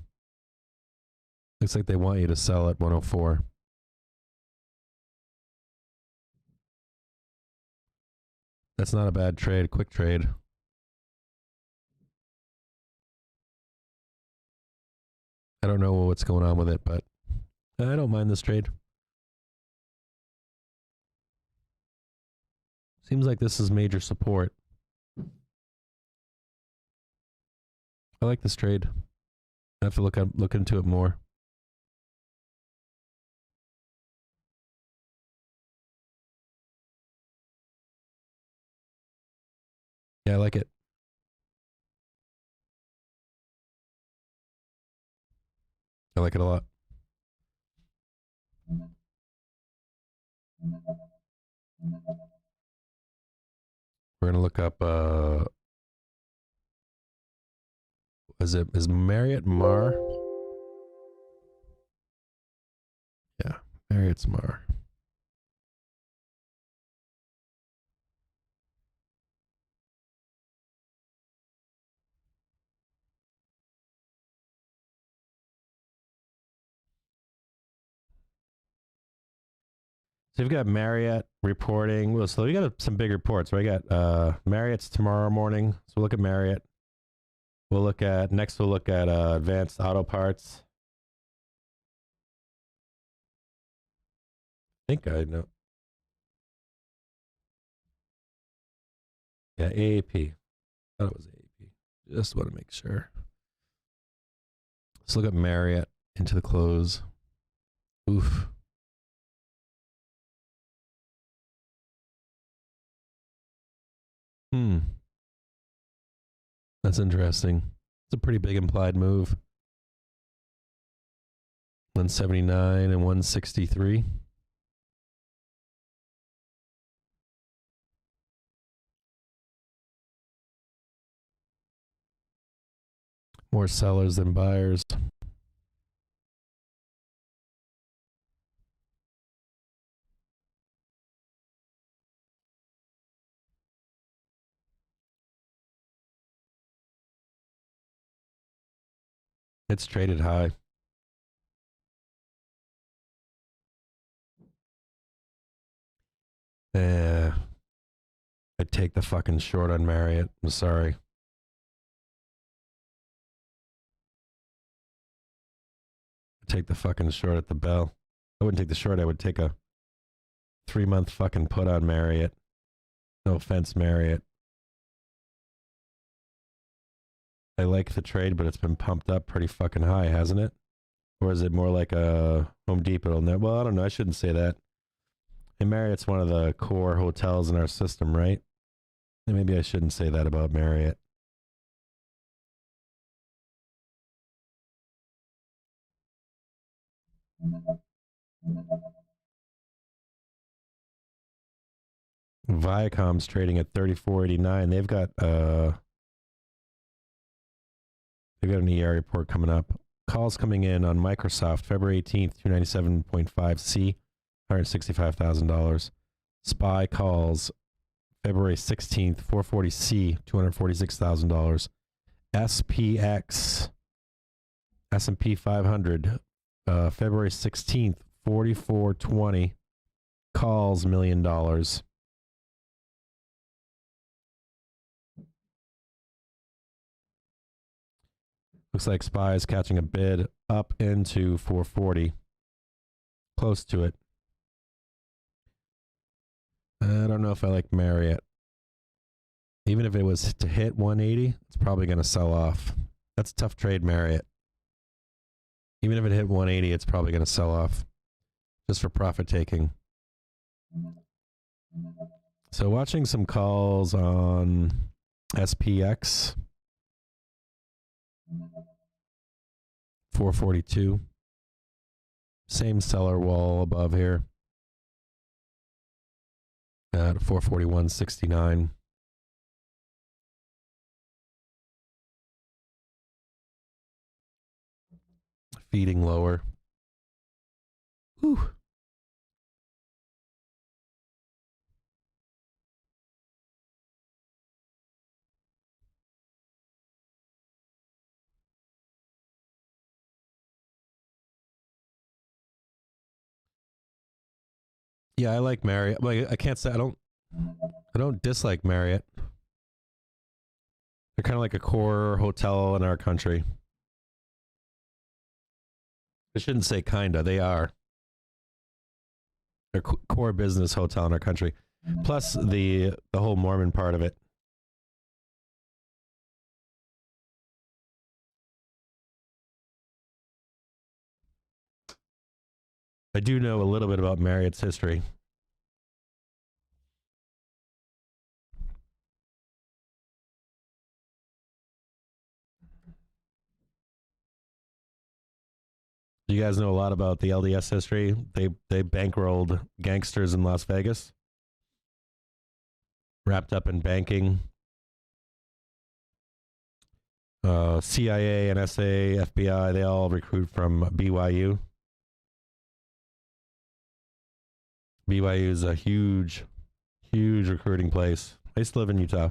Looks like they want you to sell at 104. That's not a bad trade. Quick trade. I don't know what's going on with it, but I don't mind this trade. Seems like this is major support. I like this trade. I have to look into it more. Yeah, I like it. I like it a lot. We're gonna look up is Marriott Mar? Yeah, Marriott's Mar. So we've got Marriott reporting. Well, so we got some big reports. Right? We got Marriott's tomorrow morning. So we'll look at Marriott. We'll look at Advanced Auto Parts. I think I know. Yeah, AAP. I thought it was AAP. Just want to make sure. Let's look at Marriott into the close. Oof. That's interesting. It's a pretty big implied move. 179 and 163. More sellers than buyers. It's traded high. I'd take the fucking short on Marriott. I'm sorry. I'd take the fucking short at the bell. I wouldn't take the short. I would take a 3-month fucking put on Marriott. No offense, Marriott. I like the trade, but it's been pumped up pretty fucking high, hasn't it? Or is it more like a Home Depot? Well, I don't know. I shouldn't say that. And Marriott's one of the core hotels in our system, right? And maybe I shouldn't say that about Marriott. Viacom's trading at 34.89. They've got an ER report coming up. Calls coming in on Microsoft February 18th, 297.5 C, $165,000. SPY calls February 16th, 440 C, $246,000. SPX S&P 500 February 16th, 4420 calls $1 million. Looks like SPY is catching a bid up into 440. Close to it. I don't know if I like Marriott. Even if it was to hit 180, it's probably going to sell off. That's a tough trade, Marriott. Even if it hit 180, it's probably going to sell off just for profit taking. So watching some calls on SPX. 442. Same seller wall above here. At 441.69. Feeding lower. Whew. Yeah, I like Marriott. Like, I can't say I don't dislike Marriott. They're kind of like a core hotel in our country. I shouldn't say kinda. They are. They're core business hotel in our country. Plus the whole Mormon part of it. I do know a little bit about Marriott's history. You guys know a lot about the LDS history. They bankrolled gangsters in Las Vegas, wrapped up in banking. CIA, NSA, FBI, they all recruit from BYU. BYU is a huge, huge recruiting place. I used to live in Utah.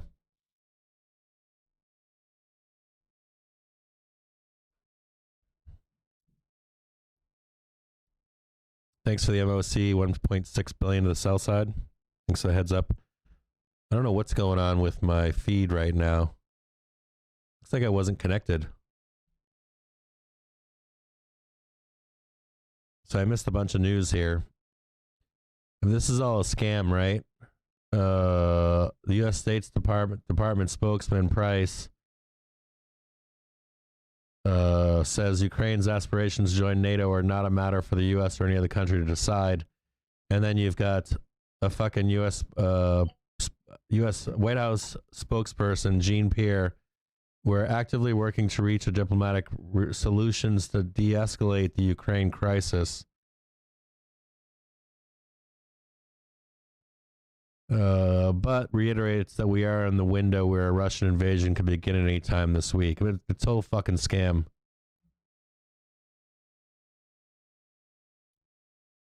Thanks for the MOC, 1.6 billion to the sell side. Thanks for the heads up. I don't know what's going on with my feed right now. Looks like I wasn't connected. So I missed a bunch of news here. And this is all a scam, right? The U.S. State's Department spokesman Price says Ukraine's aspirations to join NATO are not a matter for the U.S. or any other country to decide. And then you've got a fucking U.S. U.S. White House spokesperson Jean Pierre, we're actively working to reach a diplomatic solutions to de-escalate the Ukraine crisis. But reiterates that we are in the window where a Russian invasion could begin at any time this week. I mean, it's a total fucking scam.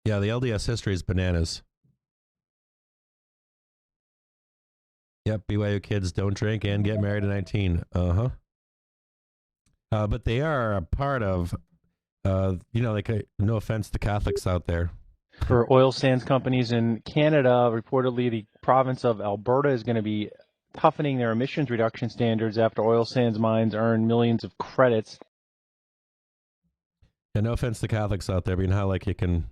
Yeah, the LDS history is bananas. Yep, BYU kids don't drink and get married at 19. But they are a part of, like, no offense to Catholics out there. For oil sands companies in Canada, reportedly the province of Alberta is going to be toughening their emissions reduction standards after oil sands mines earn millions of credits. Yeah, no offense to Catholics out there, but you know how, like, you can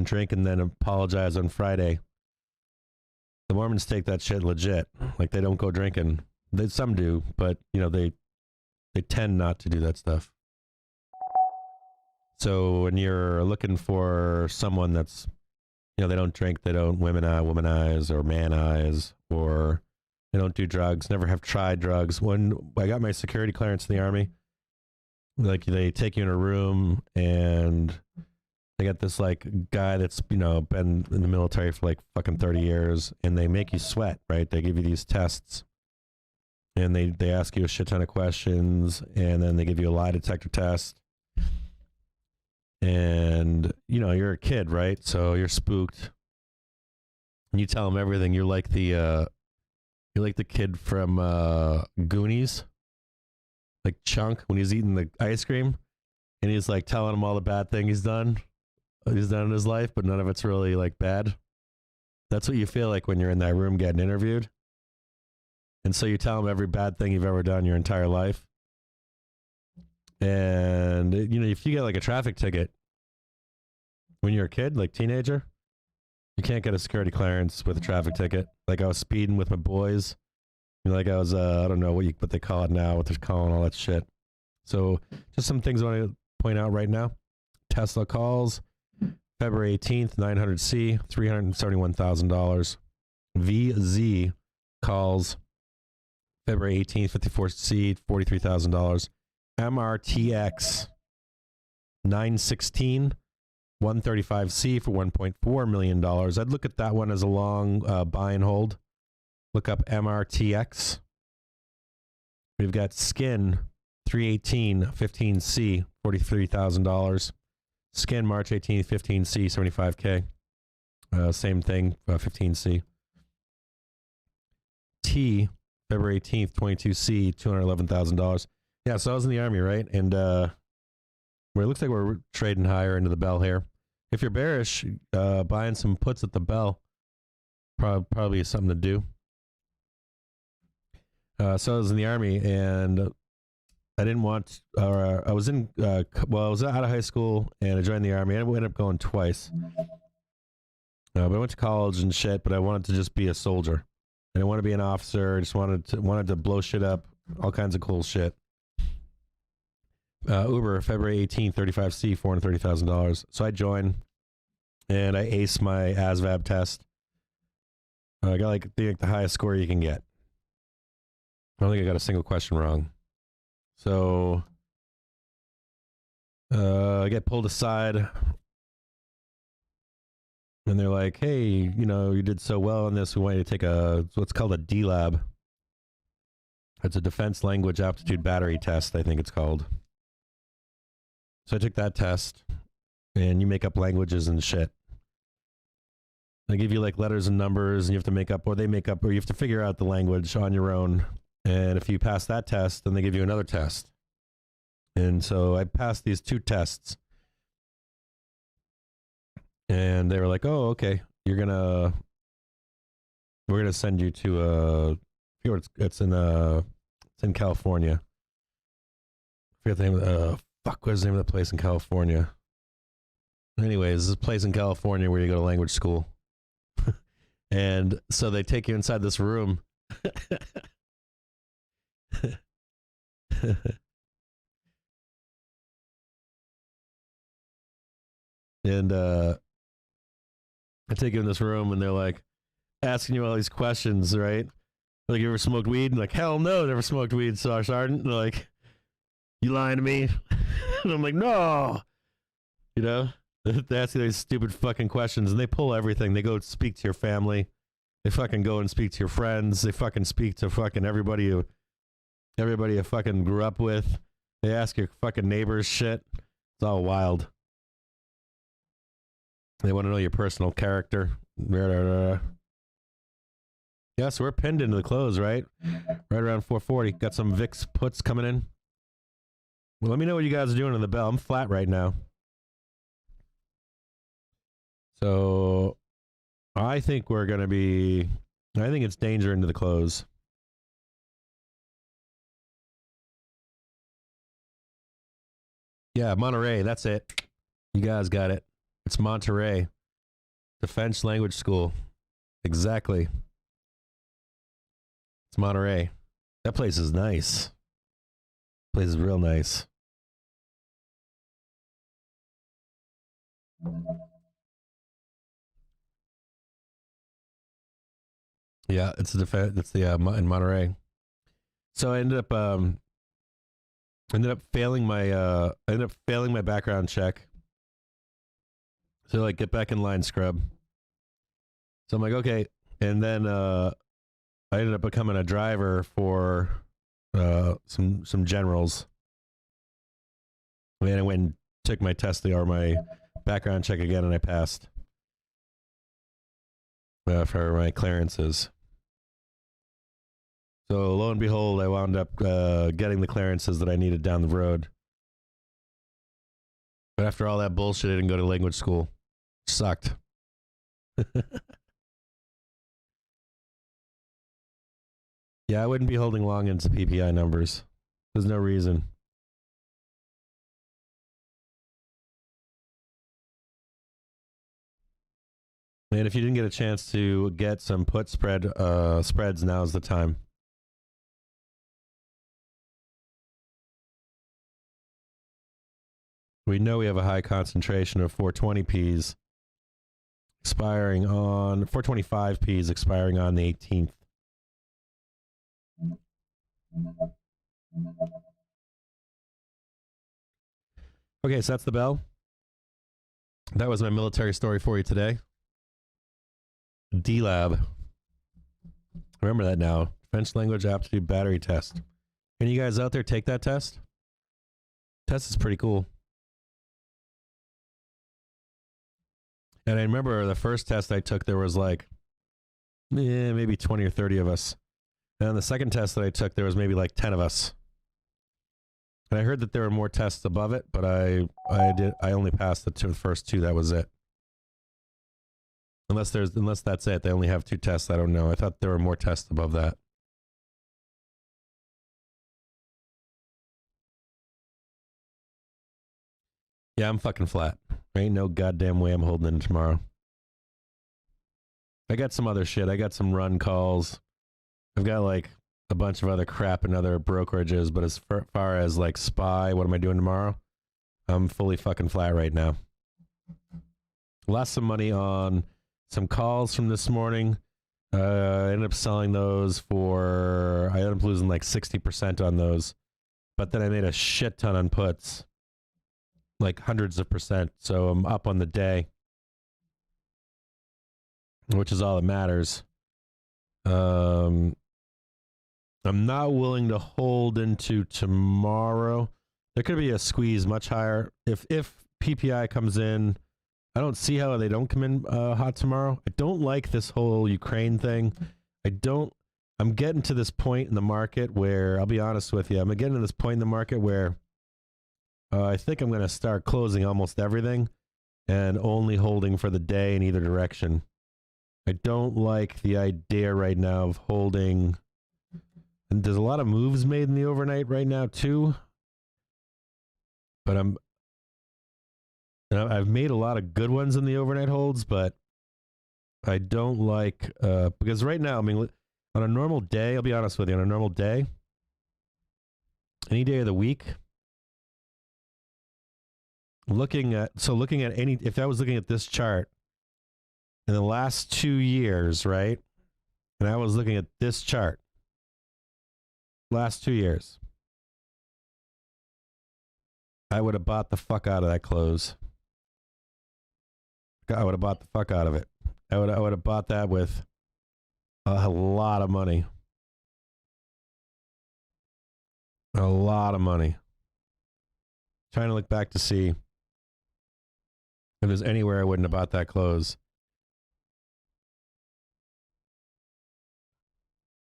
drink and then apologize on Friday. The Mormons take that shit legit. Like, they don't go drinking. Some do, but they tend not to do that stuff. So when you're looking for someone that's, they don't drink, they don't womanize or manize, or they don't do drugs, never have tried drugs. When I got my security clearance in the Army, like, they take you in a room and they got this, like, guy that's, been in the military for like fucking 30 years, and they make you sweat, right? They give you these tests, and they ask you a shit ton of questions, and then they give you a lie detector test. And, you're a kid, right? So you're spooked. And you tell them everything. You're like the kid from Goonies, like Chunk, when he's eating the ice cream, and he's like telling him all the bad thing he's done in his life, but none of it's really like bad. That's what you feel like when you're in that room getting interviewed. And so you tell them every bad thing you've ever done your entire life. And, if you get like a traffic ticket when you're a kid, like teenager, you can't get a security clearance with a traffic ticket. Like, I was speeding with my boys. Like, I was, I don't know what they call it now, what they're calling all that shit. So just some things I want to point out right now. Tesla calls February 18th, 900C, $371,000. VZ calls February 18th, 54C, $43,000. MRTX 916, 135C for $1.4 million. I'd look at that one as a long buy and hold. Look up MRTX. We've got Skin 318, 15C, $43,000. Skin March 18th, 15C, $75K. Same thing, 15C. T February 18th, 22C, $211,000. Yeah, so I was in the Army, right? And it looks like we're trading higher into the bell here. If you're bearish, buying some puts at the bell probably is something to do. So I was in the Army, and I didn't want, I was in, I was out of high school, and I joined the Army. I ended up going twice. But I went to college and shit, but I wanted to just be a soldier. I didn't want to be an officer. I just wanted to blow shit up, all kinds of cool shit. Uber, February 18th, 35C, $430,000. So I joined, and I aced my ASVAB test. I got the highest score you can get. I don't think I got a single question wrong. So I get pulled aside, and they're like, hey, you did so well on this. We want you to take what's called a D-Lab. It's a Defense Language Aptitude Battery Test, I think it's called. So I took that test, and you make up languages and shit. They give you like letters and numbers, and you have to make up, or they make up, or you have to figure out the language on your own. And if you pass that test, then they give you another test. And so I passed these two tests. And they were like, oh, okay, we're going to send you to, it's in California. I forget the name what is the name of the place in California? Anyways, this is a place in California where you go to language school. And so they take you inside this room. And I take you in this room, and they're like, asking you all these questions, right? Like, you ever smoked weed? And like, hell no, never smoked weed, Sergeant. And like, you lying to me? And I'm like, no. You know, they ask you these stupid fucking questions, and they pull everything. They go speak to your family. They fucking go and speak to your friends. They fucking speak to fucking everybody you fucking grew up with. They ask your fucking neighbors shit. It's all wild. They want to know your personal character. Yeah, so we're pinned into the close, right? Right around 440. Got some VIX puts coming in. Well, let me know what you guys are doing on the bell. I'm flat right now. So I think I think it's danger into the close. Yeah, Monterey, that's it. You guys got it. It's Monterey. Defense Language School. Exactly. It's Monterey. That place is nice. Place is real nice. Yeah, it's the in Monterey. So I ended up failing my background check. So like, get back in line, scrub. So I'm like, okay, and then I ended up becoming a driver for some generals. And then I went and took my test or my background check again, and I passed for my clearances. So lo and behold, I wound up getting the clearances that I needed down the road. But after all that bullshit, I didn't go to language school. Sucked. Yeah, I wouldn't be holding long into PPI numbers. There's no reason. And if you didn't get a chance to get some put spreads, now's the time. We know we have a high concentration of 420Ps expiring on 425Ps expiring on the 18th. Okay, so that's the bell. That was my military story for you today. D-Lab. Remember that now. French language aptitude battery test. Any of you guys out there take that test? Test is pretty cool. And I remember the first test I took, there was like, maybe 20 or 30 of us. And on the second test that I took, there was maybe like 10 of us. And I heard that there were more tests above it, but I only passed the first two. That was it. Unless that's it. They only have 2 tests. I don't know. I thought there were more tests above that. Yeah, I'm fucking flat. There ain't no goddamn way I'm holding in tomorrow. I got some other shit. I got some run calls. I've got like a bunch of other crap in other brokerages, but as far as like SPY, what am I doing tomorrow? I'm fully fucking flat right now. Lost some money on some calls from this morning. I ended up selling those I ended up losing like 60% on those. But then I made a shit ton on puts. Like hundreds of percent. So I'm up on the day, which is all that matters. I'm not willing to hold into tomorrow. There could be a squeeze much higher. If PPI comes in, I don't see how they don't come in hot tomorrow. I don't like this whole Ukraine thing. I'm getting to this point in the market where, I'll be honest with you, I'm getting to this point in the market where I think I'm going to start closing almost everything and only holding for the day in either direction. I don't like the idea right now of holding. And there's a lot of moves made in the overnight right now too. But I've made a lot of good ones in the overnight holds, but I don't like, because right now, I mean, on a normal day, I'll be honest with you, on a normal day, any day of the week, if I was looking at this chart in the last 2 years, right? and I was looking at this chart last 2 years, I would have bought the fuck out of that close. I would have bought the fuck out of it. I would have bought that with a lot of money. A lot of money. Trying to look back to see if there's anywhere I wouldn't have bought that close.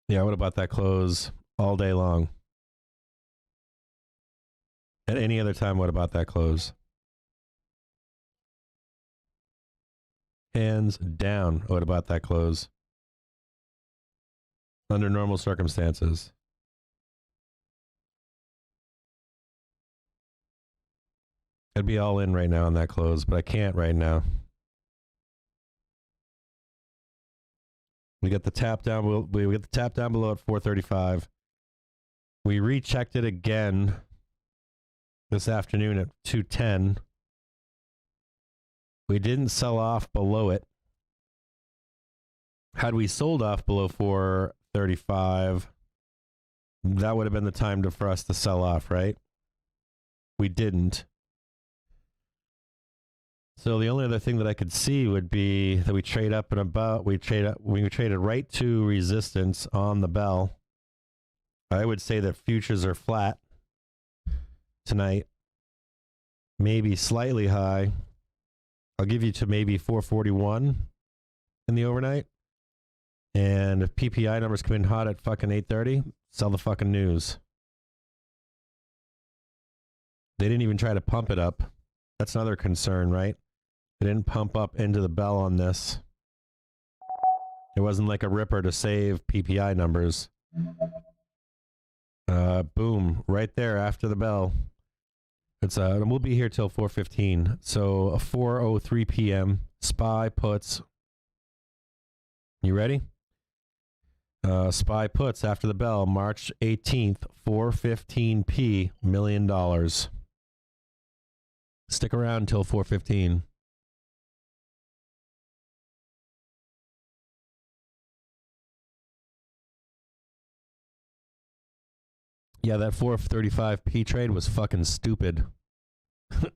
Yeah, I would have bought that close all day long. At any other time, I would have bought that close. Hands down, I would have bought that close. Under normal circumstances. I'd be all in right now on that close, but I can't right now. We get the tap down. We get the tap down below at 435. We rechecked it again this afternoon at 210. We didn't sell off below it. Had we sold off below 435, that would have been the time for us to sell off, right? We didn't. So the only other thing that I could see would be that we trade up and about. We traded right to resistance on the bell. I would say that futures are flat tonight, maybe slightly high. I'll give you to maybe 441 in the overnight. And if PPI numbers come in hot at fucking 8:30, sell the fucking news. They didn't even try to pump it up. That's another concern, right? They didn't pump up into the bell on this. It wasn't like a ripper to save PPI numbers. Boom, right there after the bell. It's we'll be here till 4:15. So 4:03 p.m. SPY puts. You ready? SPY puts after the bell, March 18th, 4:15 p. $1 million. Stick around till 4:15. Yeah, that 4:35p trade was fucking stupid.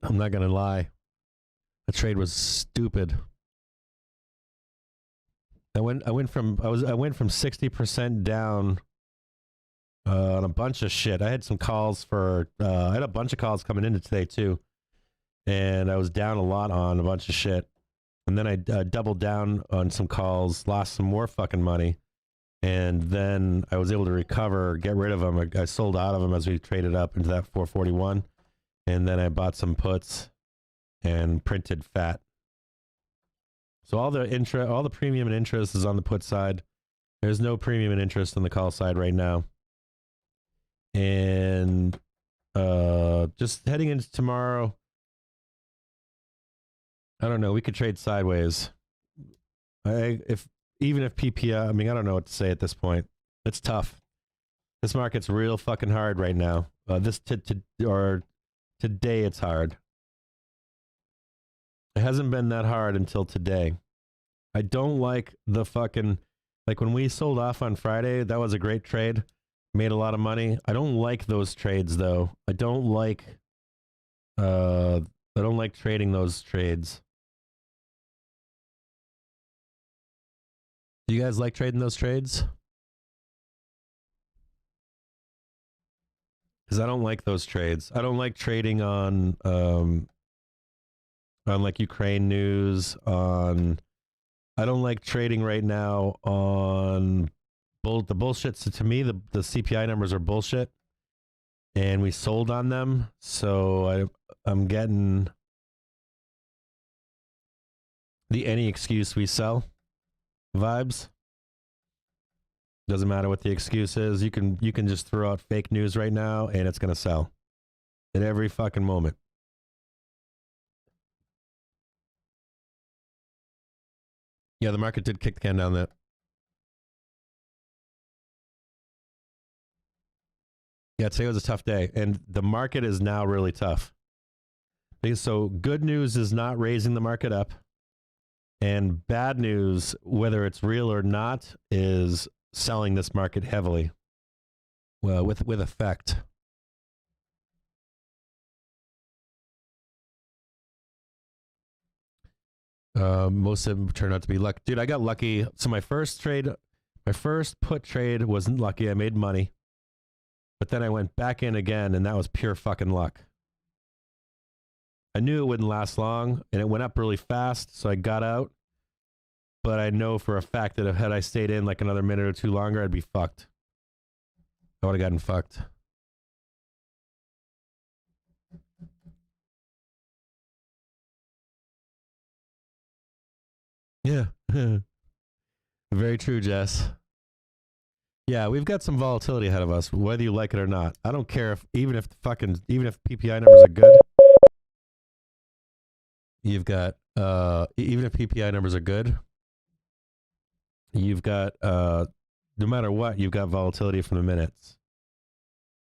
I'm not gonna lie. The trade was stupid. I went from 60% down on a bunch of shit. I had some calls for I had a bunch of calls coming into today too, and I was down a lot on a bunch of shit. And then I doubled down on some calls, lost some more fucking money, and then I was able to recover, get rid of them. I sold out of them as we traded up into that 441, and then I bought some puts and printed fat. So all the premium and interest is on the put side. There's no premium and interest on the call side right now. And just heading into tomorrow, I don't know. We could trade sideways. Even if PPI, I mean, I don't know what to say at this point. It's tough. This market's real fucking hard right now. Today it's hard. It hasn't been that hard until today. I don't like the fucking, like when we sold off on Friday, that was a great trade. Made a lot of money. I don't like those trades though. I don't like trading those trades. Do you guys like trading those trades? Because I don't like those trades. I don't like trading on like Ukraine news, I don't like trading right now on the bullshit. So to me, the CPI numbers are bullshit, and we sold on them. So I'm getting the any excuse we sell vibes. Doesn't matter what the excuse is. You can just throw out fake news right now, and it's gonna sell at every fucking moment. Yeah, the market did kick the can down that. Yeah, today was a tough day, and the market is now really tough. So good news is not raising the market up. And bad news, whether it's real or not, is selling this market heavily. Well, with effect. Most of them turned out to be luck. Dude, I got lucky. So my first put trade wasn't lucky. I made money. But then I went back in again, and that was pure fucking luck. I knew it wouldn't last long, and it went up really fast, so I got out. But I know for a fact that if had I stayed in like another minute or two longer, I'd be fucked. I would have gotten fucked. Yeah. Very true, Jess. Yeah, we've got some volatility ahead of us, whether you like it or not. I don't care if even if PPI numbers are good, you've got even if PPI numbers are good, you've got no matter what, you've got volatility from the minutes.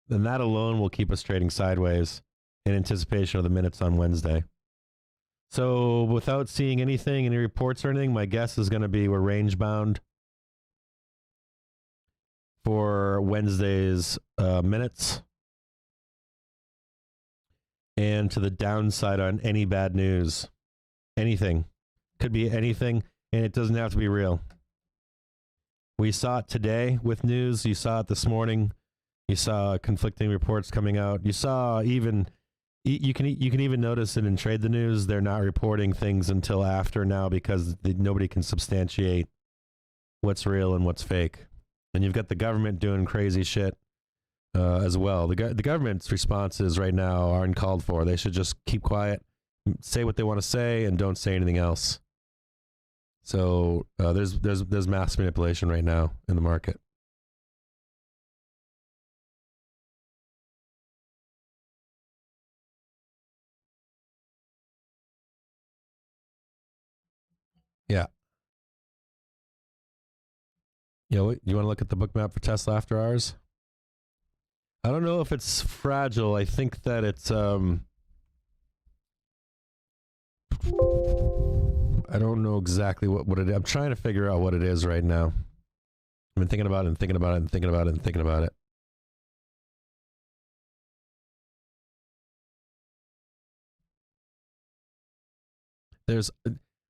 And that alone will keep us trading sideways in anticipation of the minutes on Wednesday. So without seeing anything, any reports or anything, my guess is going to be we're range bound for Wednesday's minutes, and to the downside on any bad news. Anything. Could be anything, and it doesn't have to be real. We saw it today with news. You saw it this morning. You saw conflicting reports coming out. You saw even, you can even notice it in Trade the News. They're not reporting things until after now because nobody can substantiate what's real and what's fake. And you've got the government doing crazy shit as well. The government's responses right now are uncalled for. They should just keep quiet, say what they want to say, and don't say anything else. So there's mass manipulation right now in the market. Yeah. You want to look at the book map for Tesla after hours? I don't know if it's fragile. I think that it's I don't know exactly what it is. I'm trying to figure out what it is right now. I've been thinking about it and thinking about it and thinking about it and thinking about it. There's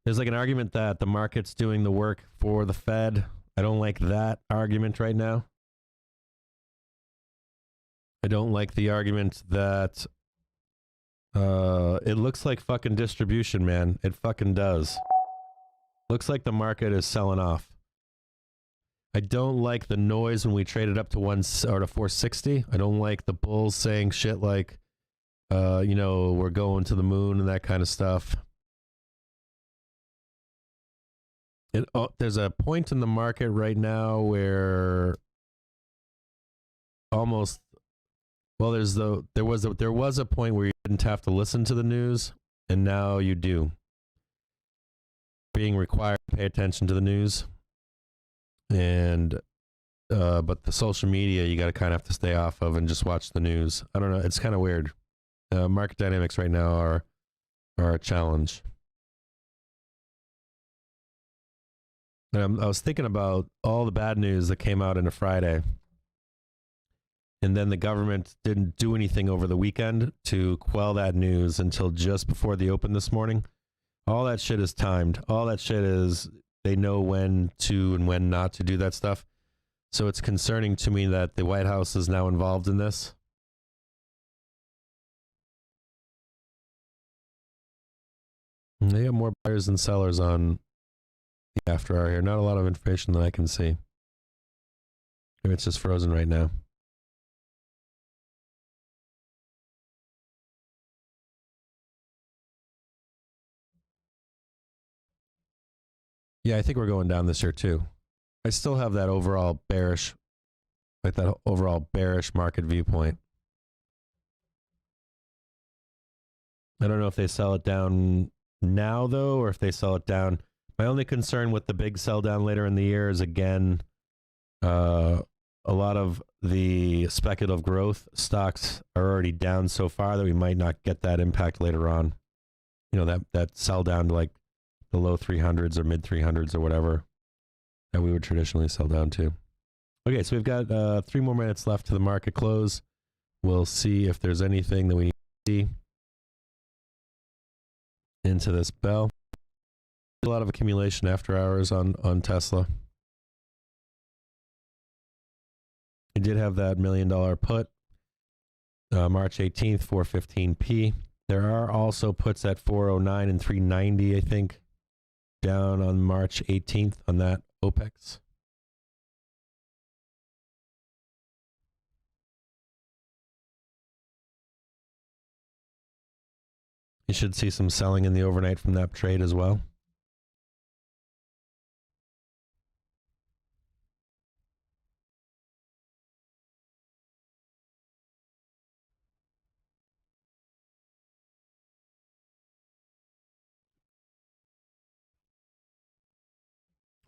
like an argument that the market's doing the work for the Fed. I don't like that argument right now. I don't like the argument that it looks like fucking distribution, man. It fucking does. Looks like the market is selling off. I don't like the noise when we traded up to 460. I don't like the bulls saying shit like, we're going to the moon and that kind of stuff. There's a point in the market right now where almost, well, there was a point where you didn't have to listen to the news, and now you do. Being required to pay attention to the news, and but the social media you got to kind of have to stay off of and just watch the news. I don't know. It's kind of weird. Market dynamics right now are a challenge. I was thinking about all the bad news that came out on a Friday. And then the government didn't do anything over the weekend to quell that news until just before the open this morning. All that shit is timed. All that shit is, they know when to and when not to do that stuff. So it's concerning to me that the White House is now involved in this. And they have more buyers than sellers on the after hour here. Not a lot of information that I can see. Maybe it's just frozen right now. Yeah, I think we're going down this year too. I still have that overall bearish market viewpoint. I don't know if they sell it down now though, or if they sell it down. My only concern with the big sell down later in the year is, again, a lot of the speculative growth stocks are already down so far that we might not get that impact later on. That sell down to like the low 300s or mid 300s or whatever that we would traditionally sell down to. Okay, so we've got 3 more minutes left to the market close. We'll see if there's anything that we need to see into this bell. A lot of accumulation after hours on Tesla. We did have that $1 million put March 18th, 415p. There are also puts at 409 and 390, I think, down on March 18th on that OPEX. You should see some selling in the overnight from that trade as well.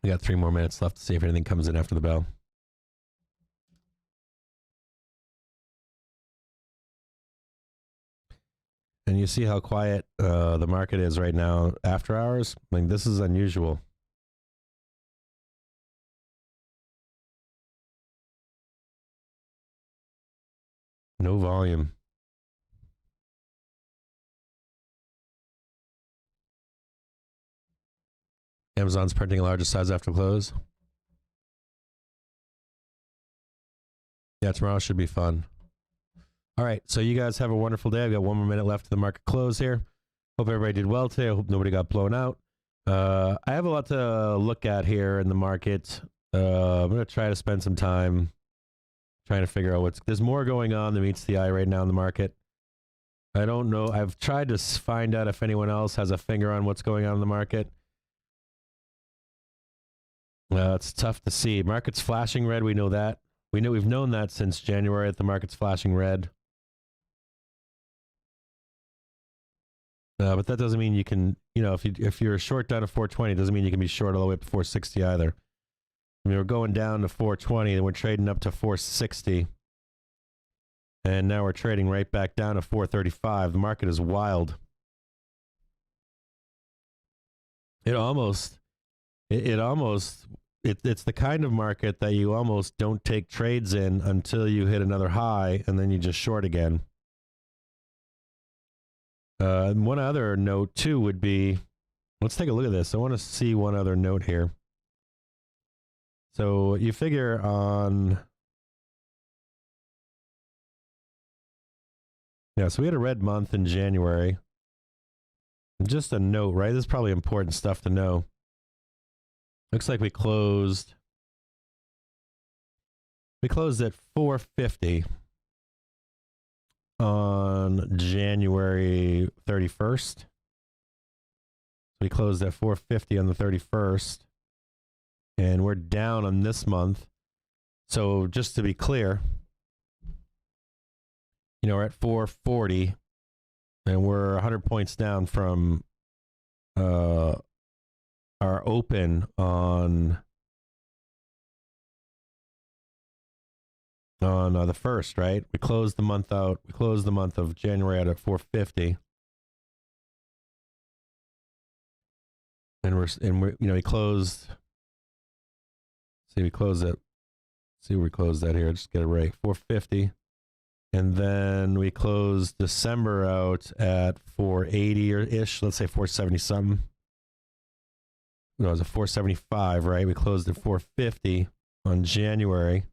We got 3 more minutes left to see if anything comes in after the bell. And you see how quiet the market is right now after hours? Like, this is unusual. No volume. Amazon's printing a larger size after close. Yeah, tomorrow should be fun. All right, so you guys have a wonderful day. I've got 1 more minute left to the market close here. Hope everybody did well today. I hope nobody got blown out. I have a lot to look at here in the market. I'm going to try to spend some time trying to figure out there's more going on than meets the eye right now in the market. I don't know. I've tried to find out if anyone else has a finger on what's going on in the market. It's tough to see. Market's flashing red. We know that. We've known that since January that the market's flashing red. But that doesn't mean you can, if you're short down to 420, it doesn't mean you can be short all the way up to 460 either. I mean, we're going down to 420 and we're trading up to 460. And now we're trading right back down to 435. The market is wild. It's the kind of market that you almost don't take trades in until you hit another high and then you just short again. One other note too would be, let's take a look at this. I want to see one other note here. So you figure on, so we had a red month in January. Just a note, right? This is probably important stuff to know. Looks like we closed at 450 on January 31st. We closed at 450 on the 31st. And we're down on this month. So just to be clear, we're at 440 and we're 100 points down from our open on the 1st, right? We closed the month out. We closed the month of January out at 450. And we closed. We closed at. See where we closed that here. Just get it right. 450. And then we closed December out at 480 or ish. Let's say 470 something. No, it was a 475, right? We closed at 450 on January.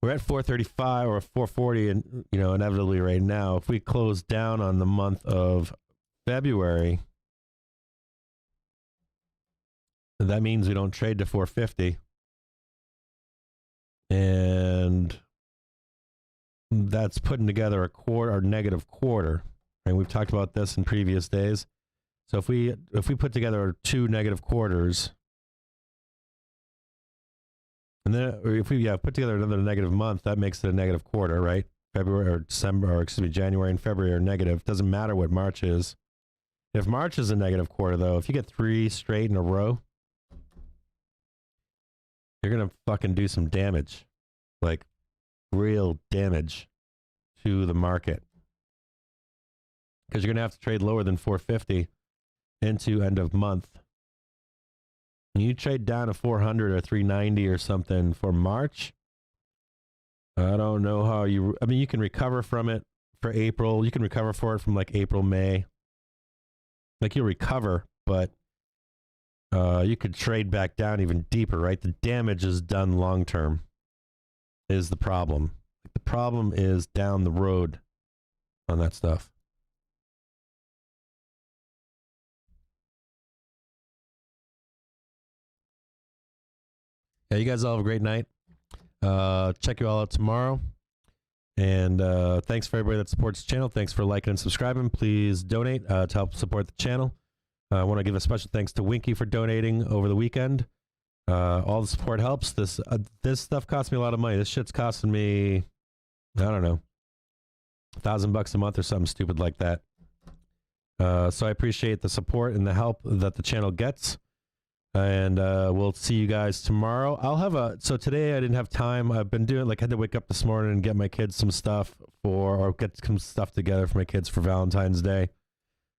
We're at 435 or 440, and inevitably right now. If we close down on the month of February, that means we don't trade to 450, and that's putting together a quarter or negative quarter. And we've talked about this in previous days. So if we put together 2 negative quarters, and then if we put together another negative month, that makes it a negative quarter, right? February or December, or January and February are negative. Doesn't matter what March is. If March is a negative quarter, though, if you get 3 straight in a row, you're gonna fucking do some damage, like real damage to the market, because you're gonna have to trade lower than 450 into end of month. You trade down to 400 or 390 or something for March. I don't know how you, I mean, you can recover from it for April. You can recover for it from like April, May. Like you'll recover, but you could trade back down even deeper, right? The damage is done long term is the problem. The problem is down the road on that stuff. Yeah, you guys all have a great night. Check you all out tomorrow. And thanks for everybody that supports the channel. Thanks for liking and subscribing. Please donate to help support the channel. I want to give a special thanks to Winky for donating over the weekend. All the support helps. This stuff costs me a lot of money. This shit's costing me, I don't know, $1,000 a month or something stupid like that. So I appreciate the support and the help that the channel gets. And we'll see you guys tomorrow. I'll have so today I didn't have time. I've been doing, like, I had to wake up this morning and get my kids some stuff or get some stuff together for my kids for Valentine's Day.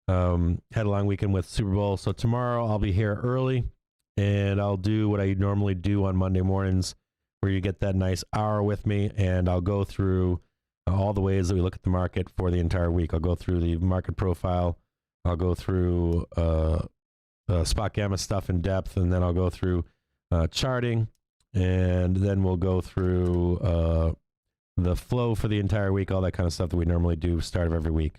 Had a long weekend with Super Bowl. So tomorrow I'll be here early and I'll do what I normally do on Monday mornings, where you get that nice hour with me, and I'll go through all the ways that we look at the market for the entire week. I'll go through the market profile. I'll go through spot gamma stuff in depth, and then I'll go through charting, and then we'll go through the flow for the entire week, all that kind of stuff that we normally do start of every week.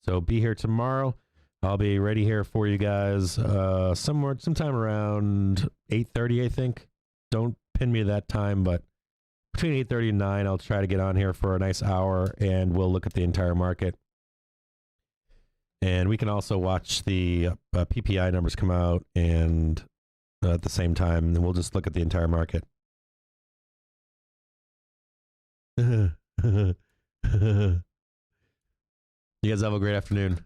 So be here tomorrow. I'll be ready here for you guys sometime around 8:30, I think. Don't pin me that time, but between 8:30 and 9, I'll try to get on here for a nice hour, and we'll look at the entire market. And we can also watch the PPI numbers come out and at the same time, and we'll just look at the entire market. You guys have a great afternoon.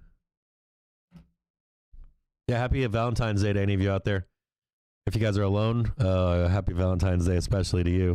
Yeah, happy Valentine's Day to any of you out there. If you guys are alone, happy Valentine's Day, especially to you.